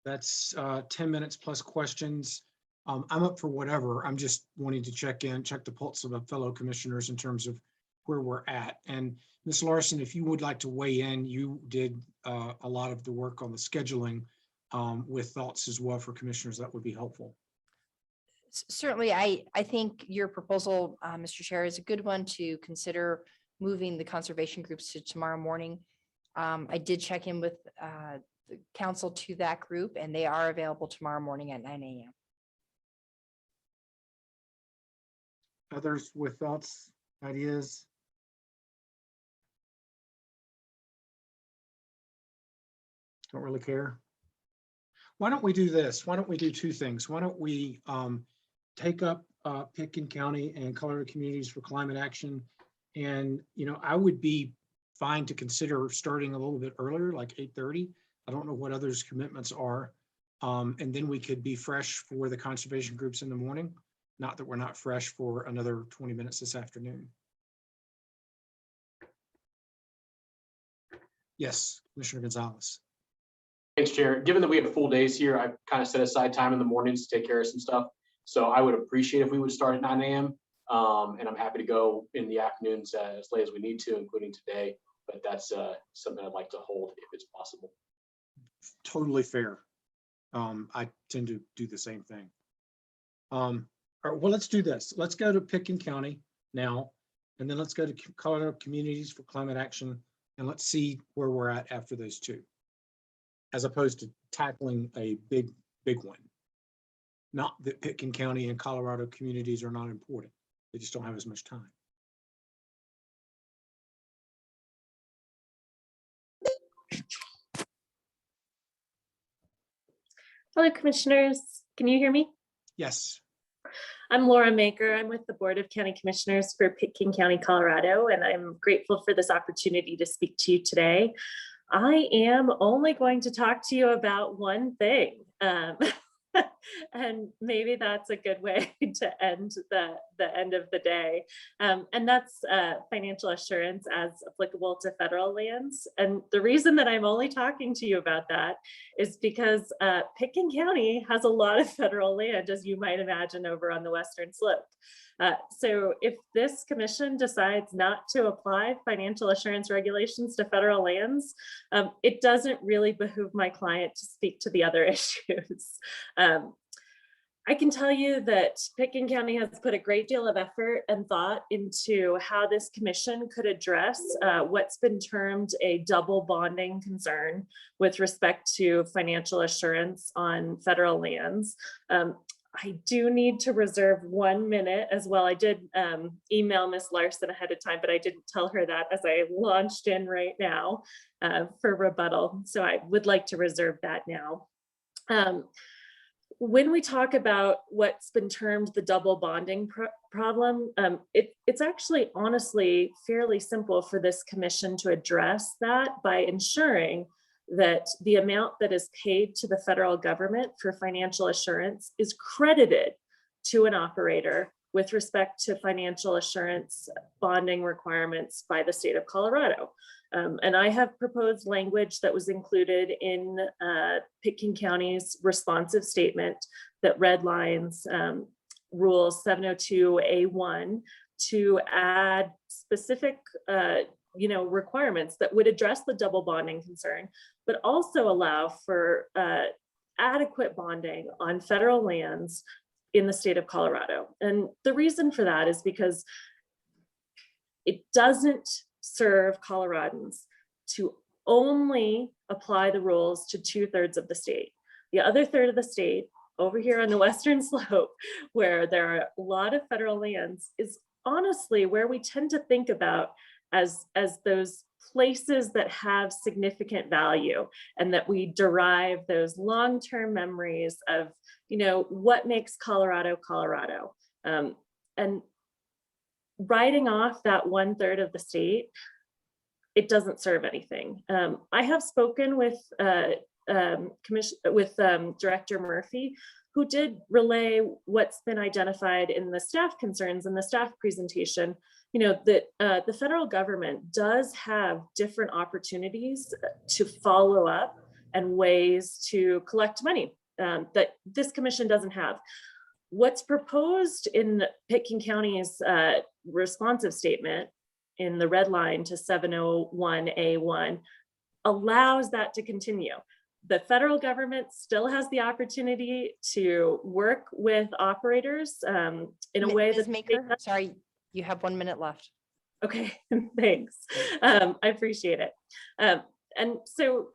That's 10 minutes plus questions. I'm up for whatever. I'm just wanting to check the pulse of the fellow commissioners in terms of where we're at. And Ms. Larson, if you would like to weigh in, you did a lot of the work on the scheduling with thoughts as well for commissioners, that would be helpful. Certainly, I think your proposal, Mr. Chair, is a good one to consider moving the conservation groups to tomorrow morning. I did check in with the council to that group, and they are available tomorrow morning at 9 a.m. Others with thoughts, ideas? Don't really care. Why don't we do this? Why don't we do two things? Why don't we take up Pitkin County and Colorado Communities for Climate Action? And, you know, I would be fine to consider starting a little bit earlier, like 8:30. I don't know what others' commitments are. And then we could be fresh for the conservation groups in the morning. Not that we're not fresh for another 20 minutes this afternoon. Yes, Commissioner Gonzalez. Thanks, Chair. Given that we have full days here, I've kind of set aside time in the mornings to take care of some stuff. So I would appreciate if we would start at 9 a.m. And I'm happy to go in the afternoons as late as we need to, including today. But that's something I'd like to hold if it's possible. Totally fair. I tend to do the same thing. All right, well, let's do this. Let's go to Pitkin County now, and then let's go to Colorado Communities for Climate Action, and let's see where we're at after those two, as opposed to tackling a big one. Not that Pitkin County and Colorado Communities are not important. They just don't have as much time. Hello, Commissioners. Can you hear me? Yes. I'm Laura Maker. I'm with the Board of County Commissioners for Pitkin County, Colorado, and I'm grateful for this opportunity to speak to you today. I am only going to talk to you about one thing. And maybe that's a good way to end the end of the day. And that's financial assurance as applicable to federal lands. And the reason that I'm only talking to you about that is because Pitkin County has a lot of federal land, as you might imagine, over on the western slope. So if this commission decides not to apply financial assurance regulations to federal lands, it doesn't really behoove my client to speak to the other issues. I can tell you that Pitkin County has put a great deal of effort and thought into how this commission could address what's been termed a double bonding concern with respect to financial assurance on federal lands. I do need to reserve 1 minute as well. I did email Ms. Larson ahead of time, but I didn't tell her that as I launched in right now for rebuttal. So I would like to reserve that now. When we talk about what's been termed the double bonding problem, it's actually honestly fairly simple for this commission to address that by ensuring that the amount that is paid to the federal government for financial assurance is credited to an operator with respect to financial assurance bonding requirements by the state of Colorado. And I have proposed language that was included in Pitkin County's responsive statement that redlines Rule 702A1 to add specific requirements that would address the double bonding concern, but also allow for adequate bonding on federal lands in the state of Colorado. And the reason for that is because it doesn't serve Coloradans to only apply the rules to 2/3 of the state. The other third of the state, over here on the western slope, where there are a lot of federal lands, is honestly where we tend to think about as those places that have significant value and that we derive those long-term memories of, what makes Colorado, Colorado. And writing off that 1/3 of the state, it doesn't serve anything. I have spoken with Director Murphy, who did relay what's been identified in the staff concerns and the staff presentation, that the federal government does have different opportunities to follow up and ways to collect money that this commission doesn't have. What's proposed in Pitkin County's responsive statement in the red line to 701A1 allows that to continue. The federal government still has the opportunity to work with operators in a way Ms. that Maker, sorry, you have 1 minute left. Okay, thanks. I appreciate it. And so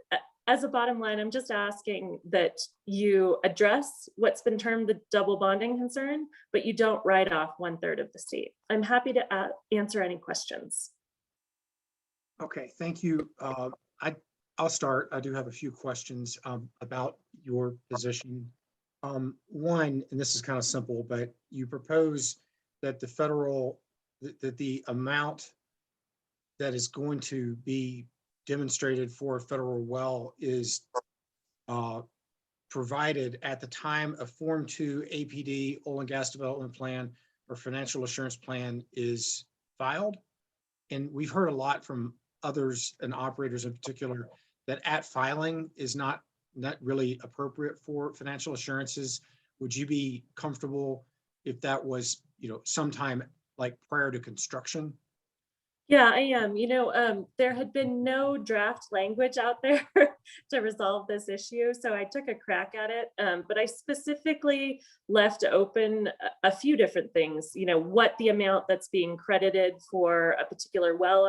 as a bottom line, I'm just asking that you address what's been termed the double bonding concern, but you don't write off 1/3 of the state. I'm happy to answer any questions. Okay, thank you. I'll start. I do have a few questions about your position. One, and this is kind of simple, but you propose that that the amount that is going to be demonstrated for a federal well is provided at the time a Form 2 APD, oil and gas development plan, or financial assurance plan is filed. And we've heard a lot from others and operators in particular that at filing is not really appropriate for financial assurances. Would you be comfortable if that was, sometime like prior to construction? Yeah, I am. There had been no draft language out there to resolve this issue, so I took a crack at it. But I specifically left open a few different things. What the amount that's being credited for a particular well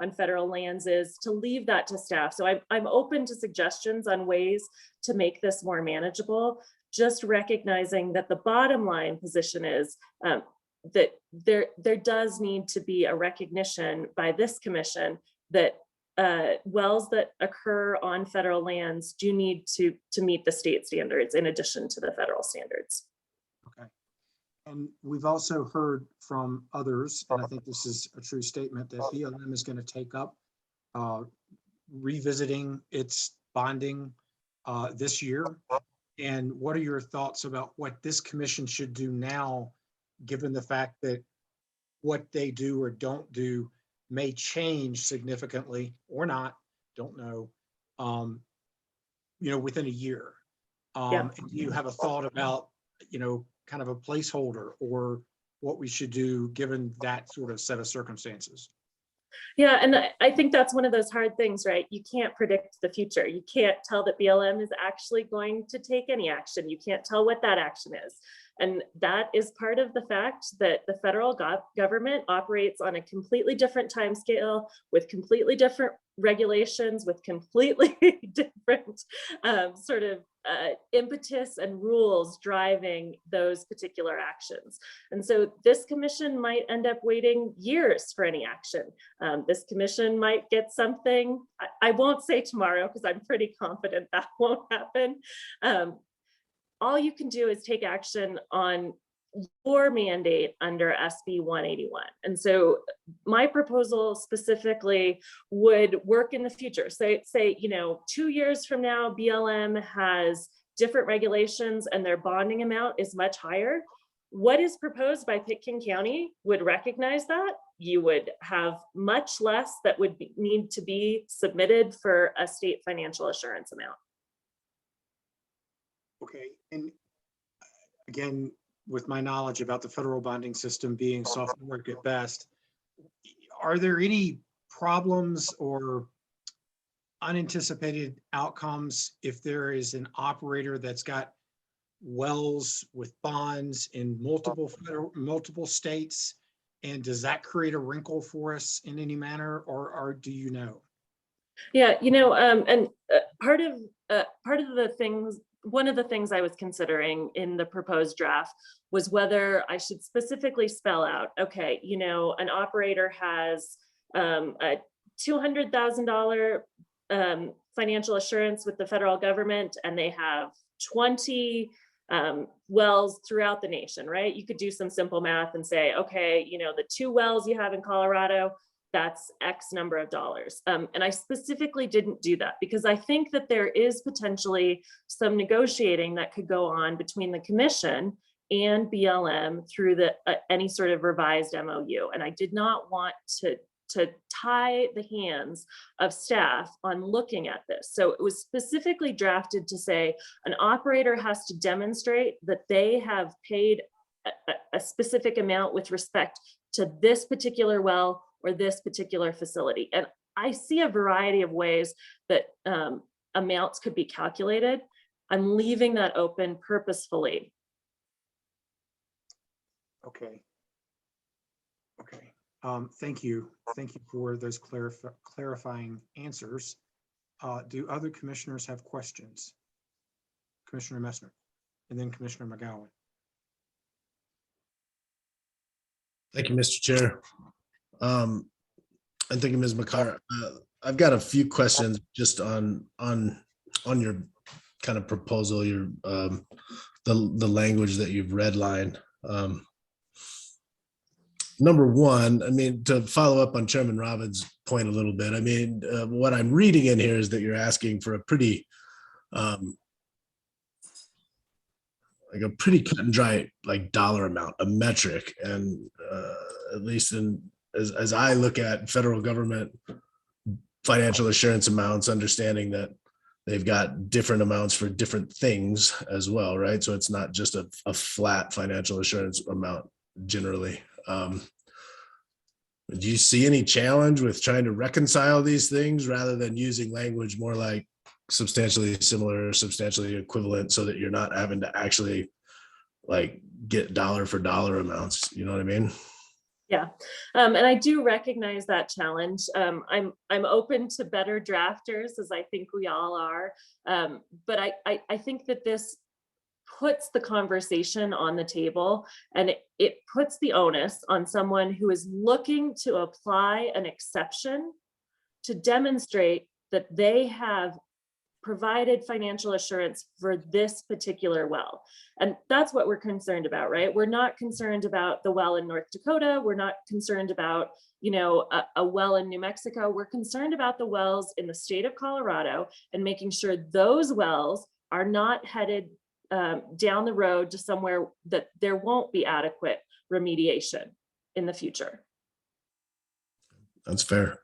on federal lands is, to leave that to staff. So I'm open to suggestions on ways to make this more manageable, just recognizing that the bottom line position is that there does need to be a recognition by this commission that wells that occur on federal lands do need to meet the state standards in addition to the federal standards. Okay. And we've also heard from others, and I think this is a true statement, that BLM is going to take up revisiting its bonding this year. And what are your thoughts about what this commission should do now, given the fact that what they do or don't do may change significantly or not, don't know, within a year? And do you have a thought about, kind of a placeholder or what we should do given that sort of set of circumstances? Yeah, and I think that's one of those hard things, right? You can't predict the future. You can't tell that BLM is actually going to take any action. You can't tell what that action is. And that is part of the fact that the federal government operates on a completely different timescale, with completely different regulations, with completely different sort of impetus and rules driving those particular actions. And so this commission might end up waiting years for any action. This commission might get something, I won't say tomorrow because I'm pretty confident that won't happen. All you can do is take action on your mandate under SB 181. And so my proposal specifically would work in the future. Say 2 years from now, BLM has different regulations and their bonding amount is much higher. What is proposed by Pitkin County would recognize that. You would have much less that would need to be submitted for a state financial assurance amount. Okay, and again, with my knowledge about the federal bonding system being sophomore at best, are there any problems or unanticipated outcomes if there is an operator that's got wells with bonds in multiple states? And does that create a wrinkle for us in any manner, or do you know? Yeah, and part of the things, one of the things I was considering in the proposed draft was whether I should specifically spell out, okay, an operator has a $200,000 financial assurance with the federal government, and they have 20 wells throughout the nation, right? You could do some simple math and say, okay, the 2 wells you have in Colorado, that's X number of dollars. And I specifically didn't do that because I think that there is potentially some negotiating that could go on between the commission and BLM through any sort of revised MOU. And I did not want to tie the hands of staff on looking at this. So it was specifically drafted to say an operator has to demonstrate that they have paid a specific amount with respect to this particular well or this particular facility. And I see a variety of ways that amounts could be calculated. I'm leaving that open purposefully. Okay. Thank you. Thank you for those clarifying answers. Do other commissioners have questions? Commissioner Messner, and then Commissioner McGowan. Thank you, Mr. Chair. I'm thinking Ms. McCarr, I've got a few questions just on your kind of proposal, your the language that you've redlined. Number one, I mean, to follow up on Chairman Robbins' point a little bit, I mean, what I'm reading in here is that you're asking for a pretty like a pretty cut and dry like dollar amount, a metric, and at least as I look at federal government financial assurance amounts, understanding that they've got different amounts for different things as well, right? So it's not just a flat financial assurance amount generally. Do you see any challenge with trying to reconcile these things rather than using language more like substantially similar, substantially equivalent, so that you're not having to actually like get dollar for dollar amounts? You know what I mean? Yeah, and I do recognize that challenge. I'm open to better drafters, as I think we all are. But I think that this puts the conversation on the table, and it puts the onus on someone who is looking to apply an exception to demonstrate that they have provided financial assurance for this particular well. And that's what we're concerned about, right? We're not concerned about the well in North Dakota. We're not concerned about, you know, a well in New Mexico. We're concerned about the wells in the state of Colorado and making sure those wells are not headed down the road to somewhere that there won't be adequate remediation in the future. That's fair.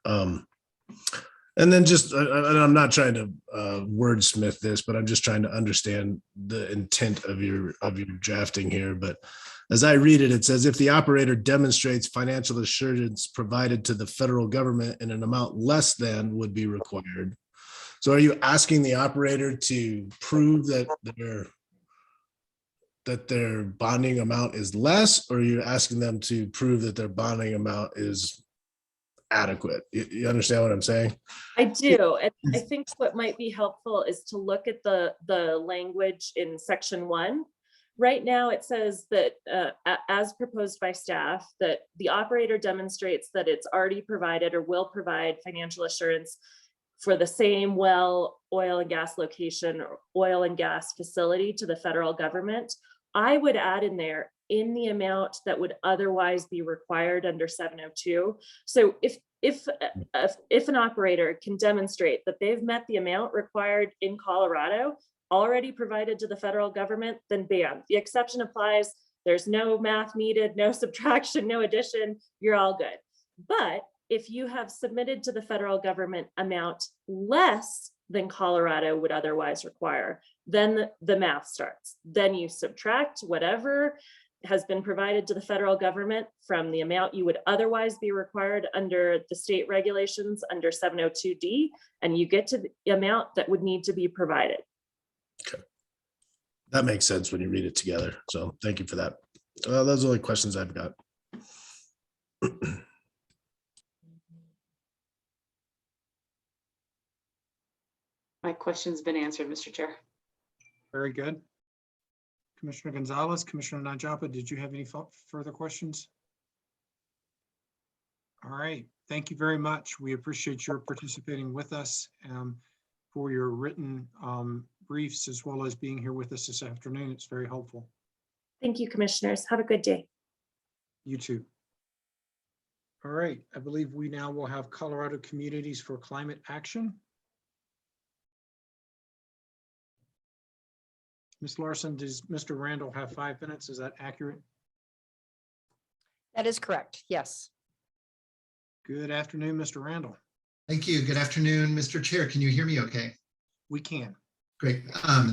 And then just, and I'm not trying to wordsmith this, but I'm just trying to understand the intent of your drafting here. But as I read it, it says if the operator demonstrates financial assurance provided to the federal government in an amount less than would be required. So are you asking the operator to prove that their bonding amount is less, or are you asking them to prove that their bonding amount is adequate? You understand what I'm saying? I do. And I think what might be helpful is to look at the language in section 1. Right now, it says that as proposed by staff, that the operator demonstrates that it's already provided or will provide financial assurance for the same well, oil and gas location, or oil and gas facility to the federal government. I would add in there, in the amount that would otherwise be required under 702. So if an operator can demonstrate that they've met the amount required in Colorado, already provided to the federal government, then bam, the exception applies. There's no math needed, no subtraction, no addition, you're all good. But if you have submitted to the federal government amount less than Colorado would otherwise require, then the math starts. Then you subtract whatever has been provided to the federal government from the amount you would otherwise be required under the state regulations under 702D, and you get to the amount that would need to be provided. Okay. That makes sense when you read it together. So thank you for that. Those are the questions I've got. My question's been answered, Mr. Chair. Very good. Commissioner Gonzalez, Commissioner Najapa, did you have any further questions? All right, thank you very much. We appreciate your participating with us for your written briefs, as well as being here with us this afternoon. It's very helpful. Thank you, commissioners. Have a good day. You too. All right, I believe we now will have Colorado Communities for Climate Action. Ms. Larson, does Mr. Randall have 5 minutes? Is that accurate? That is correct. Yes. Good afternoon, Mr. Randall. Thank you. Good afternoon, Mr. Chair. Can you hear me okay? We can. Great.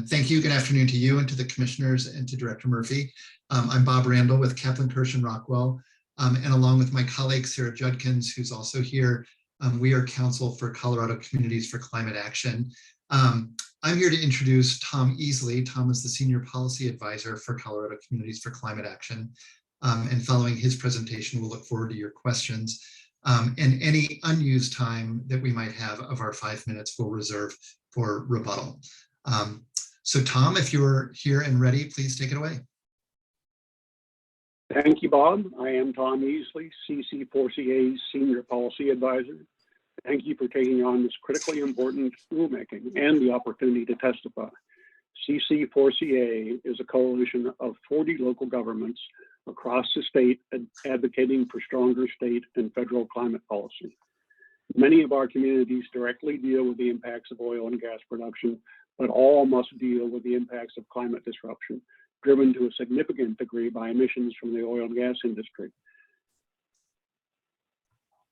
Thank you. Good afternoon to you and to the commissioners and to Director Murphy. I'm Bob Randall with Kaplan, Kirsch, and Rockwell. And along with my colleague, Sarah Judkins, who's also here, we are counsel for Colorado Communities for Climate Action. I'm here to introduce Tom Easley. Tom is the Senior Policy Advisor for Colorado Communities for Climate Action. And following his presentation, we'll look forward to your questions. And any unused time that we might have of our 5 minutes we'll reserve for rebuttal. So Tom, if you're here and ready, please take it away. Thank you, Bob. I am Tom Easley, CC4CA's Senior Policy Advisor. Thank you for taking on this critically important rulemaking and the opportunity to testify. CC4CA is a coalition of 40 local governments across the state advocating for stronger state and federal climate policy. Many of our communities directly deal with the impacts of oil and gas production, but all must deal with the impacts of climate disruption, driven to a significant degree by emissions from the oil and gas industry.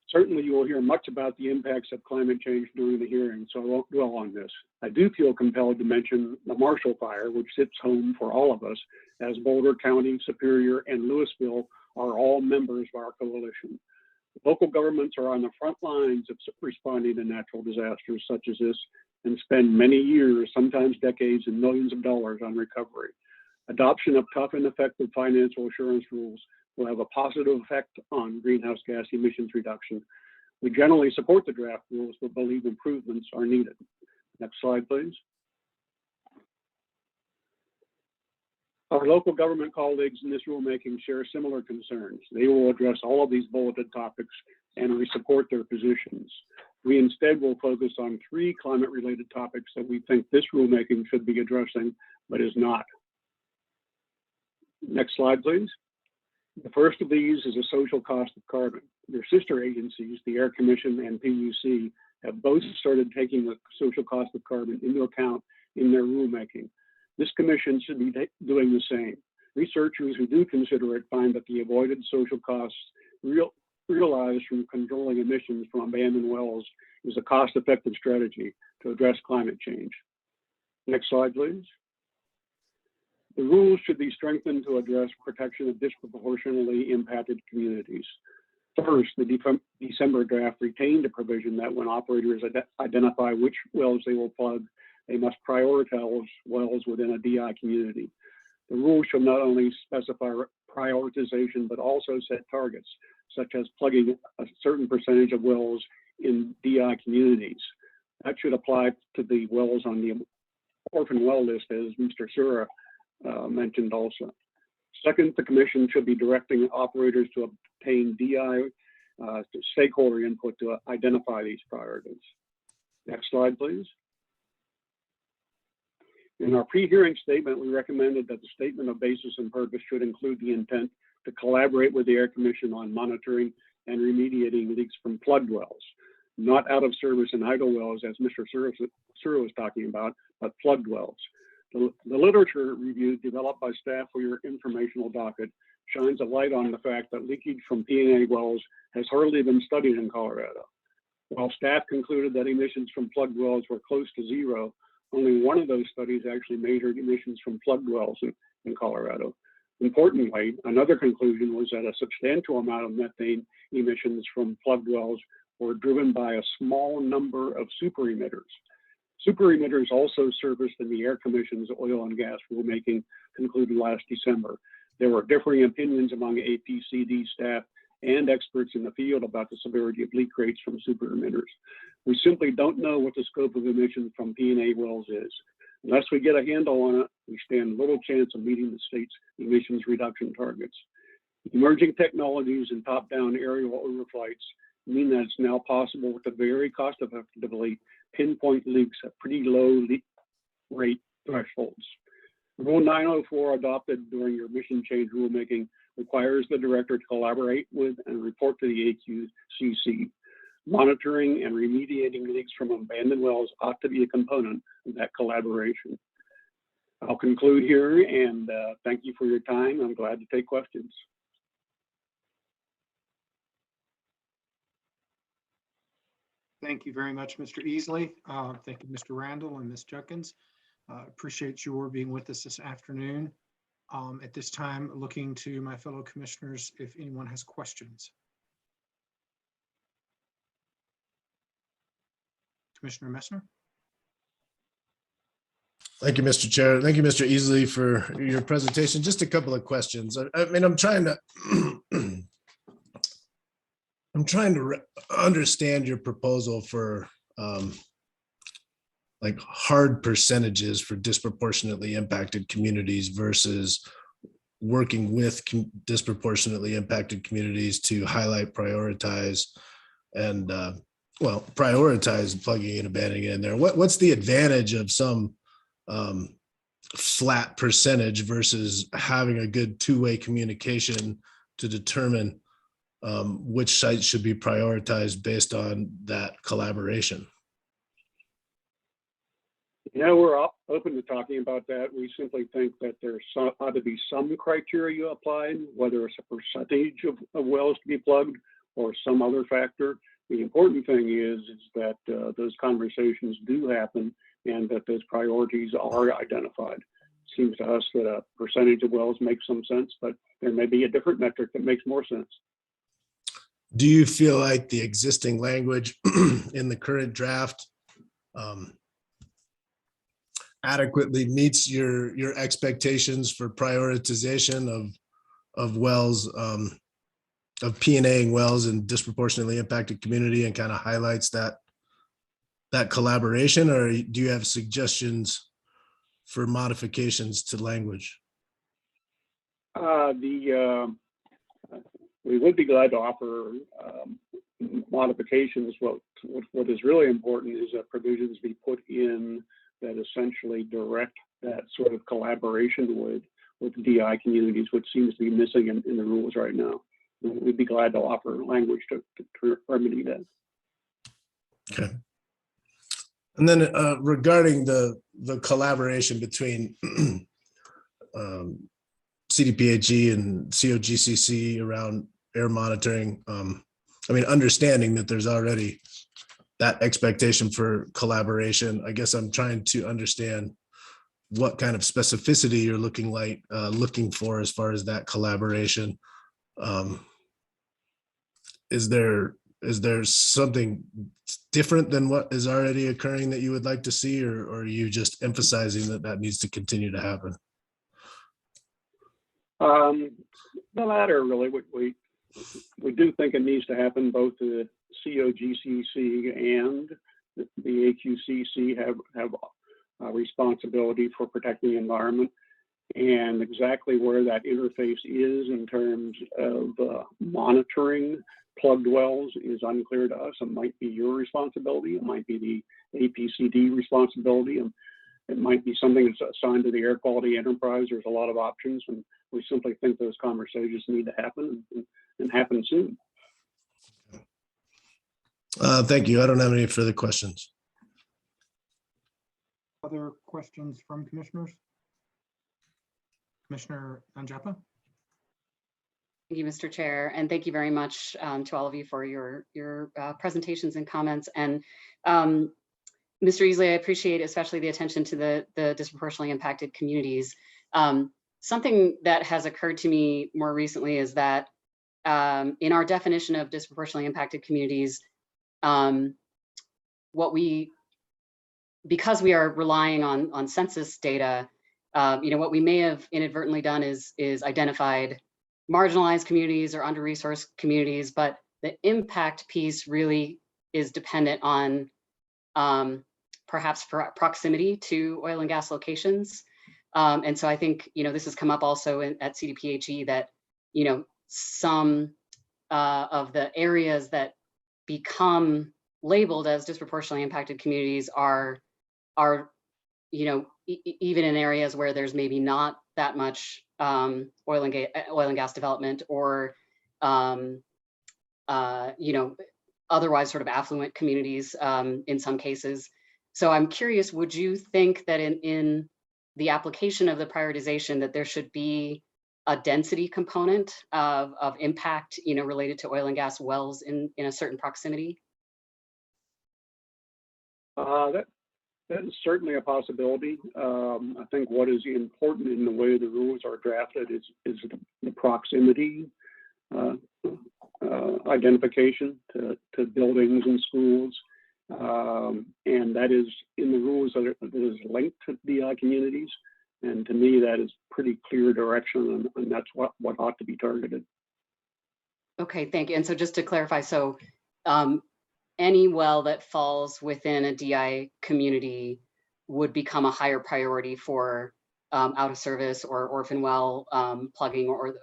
Certainly, you will hear much about the impacts of climate change during the hearing, so I won't dwell on this. I do feel compelled to mention the Marshall Fire, which sits home for all of us, as Boulder County, Superior, and Louisville are all members of our coalition. Local governments are on the front lines of responding to natural disasters such as this and spend many years, sometimes decades, and millions of dollars on recovery. Adoption of tough and effective financial assurance rules will have a positive effect on greenhouse gas emissions reduction. We generally support the draft rules, but believe improvements are needed. Next slide, please. Our local government colleagues in this rulemaking share similar concerns. They will address all of these bulleted topics, and we support their positions. We instead will focus on 3 climate-related topics that we think this rulemaking should be addressing, but is not. Next slide, please. The first of these is the social cost of carbon. Their sister agencies, the Air Commission and PUC, have both started taking the social cost of carbon into account in their rulemaking. This commission should be doing the same. Researchers who do consider it find that the avoided social costs realized from controlling emissions from abandoned wells is a cost-effective strategy to address climate change. Next slide, please. The rules should be strengthened to address protection of disproportionately impacted communities. First, the December draft retained a provision that when operators identify which wells they will plug, they must prioritize wells within a DI community. The rules shall not only specify prioritization, but also set targets, such as plugging a certain percentage of wells in DI communities. That should apply to the wells on the orphan well list, as Mr. Sura mentioned also. Second, the commission should be directing operators to obtain DI stakeholder input to identify these priorities. Next slide, please. In our pre-hearing statement, we recommended that the statement of basis and purpose should include the intent to collaborate with the Air Commission on monitoring and remediating leaks from plugged wells, not out of service and idle wells, as Mr. Sura was talking about, but plugged wells. The literature review developed by staff for your informational docket shines a light on the fact that leakage from P&A wells has hardly been studied in Colorado. While staff concluded that emissions from plugged wells were close to zero, only one of those studies actually measured emissions from plugged wells in Colorado. Importantly, another conclusion was that a substantial amount of methane emissions from plugged wells were driven by a small number of super emitters. Super emitters also surfaced in the Air Commission's oil and gas rulemaking concluded last December. There were differing opinions among APCD staff and experts in the field about the severity of leak rates from super emitters. We simply don't know what the scope of emissions from P&A wells is. Unless we get a handle on it, we stand little chance of meeting the state's emissions reduction targets. Emerging technologies and top-down aerial overflights mean that it's now possible to very cost-effectively pinpoint leaks at pretty low leak rate thresholds. Rule 904 adopted during your emission change rulemaking requires the director to collaborate with and report to the AQCC. Monitoring and remediating leaks from abandoned wells ought to be a component of that collaboration. I'll conclude here and thank you for your time. I'm glad to take questions. Thank you very much, Mr. Easley. Thank you, Mr. Randall and Ms. Judkins. Appreciate your being with us this afternoon. At this time, looking to my fellow commissioners if anyone has questions. Commissioner Messner. Thank you, Mr. Chair. Thank you, Mr. Easley, for your presentation. Just a couple of questions. I mean, I'm trying to I'm trying to understand your proposal for like hard percentages for disproportionately impacted communities versus working with disproportionately impacted communities to highlight, prioritize, and prioritize plugging and abandoning in there. What's the advantage of some flat percentage versus having a good two-way communication to determine which sites should be prioritized based on that collaboration? Yeah, we're open to talking about that. We simply think that there ought to be some criteria applied, whether it's a percentage of wells to be plugged or some other factor. The important thing is that those conversations do happen and that those priorities are identified. Seems to us that a percentage of wells makes some sense, but there may be a different metric that makes more sense. Do you feel like the existing language in the current draft adequately meets your expectations for prioritization of wells, of P&A wells in disproportionately impacted community, and kind of highlights that collaboration? Or do you have suggestions for modifications to language? We would be glad to offer modifications. What is really important is that provisions be put in that essentially direct that sort of collaboration with DI communities, which seems to be missing in the rules right now. We'd be glad to offer language to remedy that. Okay. And then regarding the collaboration between CDPHE and COGCC around air monitoring, I mean, understanding that there's already that expectation for collaboration, I guess I'm trying to understand what kind of specificity you're looking for as far as that collaboration. Is there something different than what is already occurring that you would like to see, or are you just emphasizing that needs to continue to happen? The latter, really. We do think it needs to happen. Both the COGCC and the AQCC have a responsibility for protecting the environment, and exactly where that interface is in terms of monitoring plugged wells is unclear to us. It might be your responsibility. It might be the APCD responsibility. And it might be something that's assigned to the air quality enterprise. There's a lot of options, and we simply think those conversations need to happen and happen soon. Thank you. I don't have any further questions. Other questions from commissioners? Commissioner Nanjapa? Thank you, Mr. Chair, and thank you very much to all of you for your presentations and comments. And Mr. Easley, I appreciate especially the attention to the disproportionately impacted communities. Something that has occurred to me more recently is that in our definition of disproportionately impacted communities, because we are relying on census data, what we may have inadvertently done is identified marginalized communities or under-resourced communities, but the impact piece really is dependent on perhaps proximity to oil and gas locations. And so I think, this has come up also at CDPHE that, some of the areas that become labeled as disproportionately impacted communities are even in areas where there's maybe not that much oil and gas development, or otherwise sort of affluent communities in some cases. So I'm curious, would you think that in the application of the prioritization that there should be a density component of impact, related to oil and gas wells in a certain proximity? That is certainly a possibility. I think what is important in the way the rules are drafted is the proximity identification to buildings and schools. And that is in the rules that is linked to DI communities. And to me, that is pretty clear direction, and that's what ought to be targeted. Okay, thank you. And so just to clarify, so any well that falls within a DI community would become a higher priority for out of service or orphan well plugging or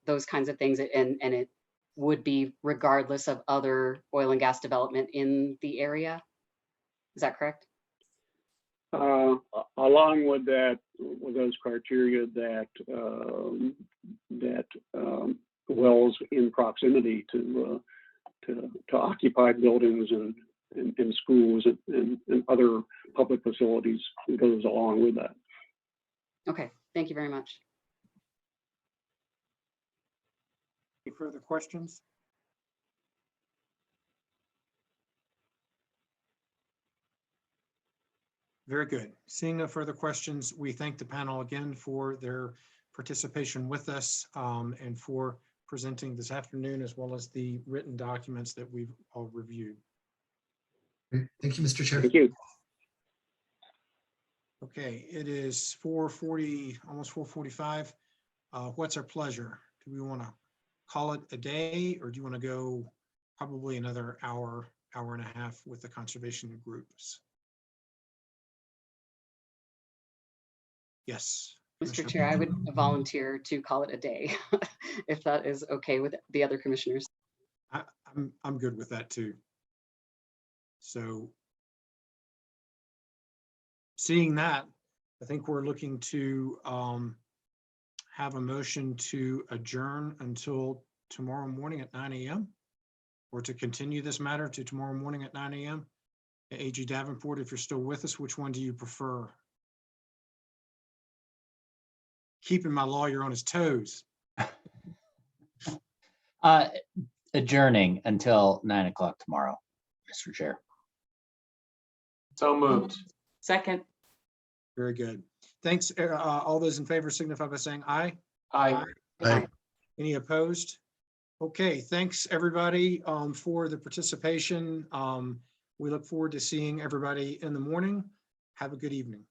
those kinds of things. And it would be regardless of other oil and gas development in the area. Is that correct? Along with that, with those criteria that wells in proximity to occupied buildings and schools and other public facilities goes along with that. Okay, thank you very much. Any further questions? Very good. Seeing no further questions, we thank the panel again for their participation with us and for presenting this afternoon, as well as the written documents that we've all reviewed. Great. Thank you, Mr. Chair. Thank you. Okay, it is 4:40, almost 4:45. What's our pleasure? Do we want to call it a day, or do you want to go probably another hour, hour and a half with the conservation groups? Yes. Mr. Chair, I would volunteer to call it a day, if that is okay with the other commissioners. I'm good with that too. So seeing that, I think we're looking to have a motion to adjourn until tomorrow morning at 9 a.m. or to continue this matter to tomorrow morning at 9 a.m. AG Davenport, if you're still with us, which one do you prefer? Keeping my lawyer on his toes. Adjourning until 9 o'clock tomorrow, Mr. Chair. So moved. Second. Very good. Thanks. All those in favor signify by saying aye. Aye. Aye. Any opposed? Okay, thanks everybody for the participation. We look forward to seeing everybody in the morning. Have a good evening.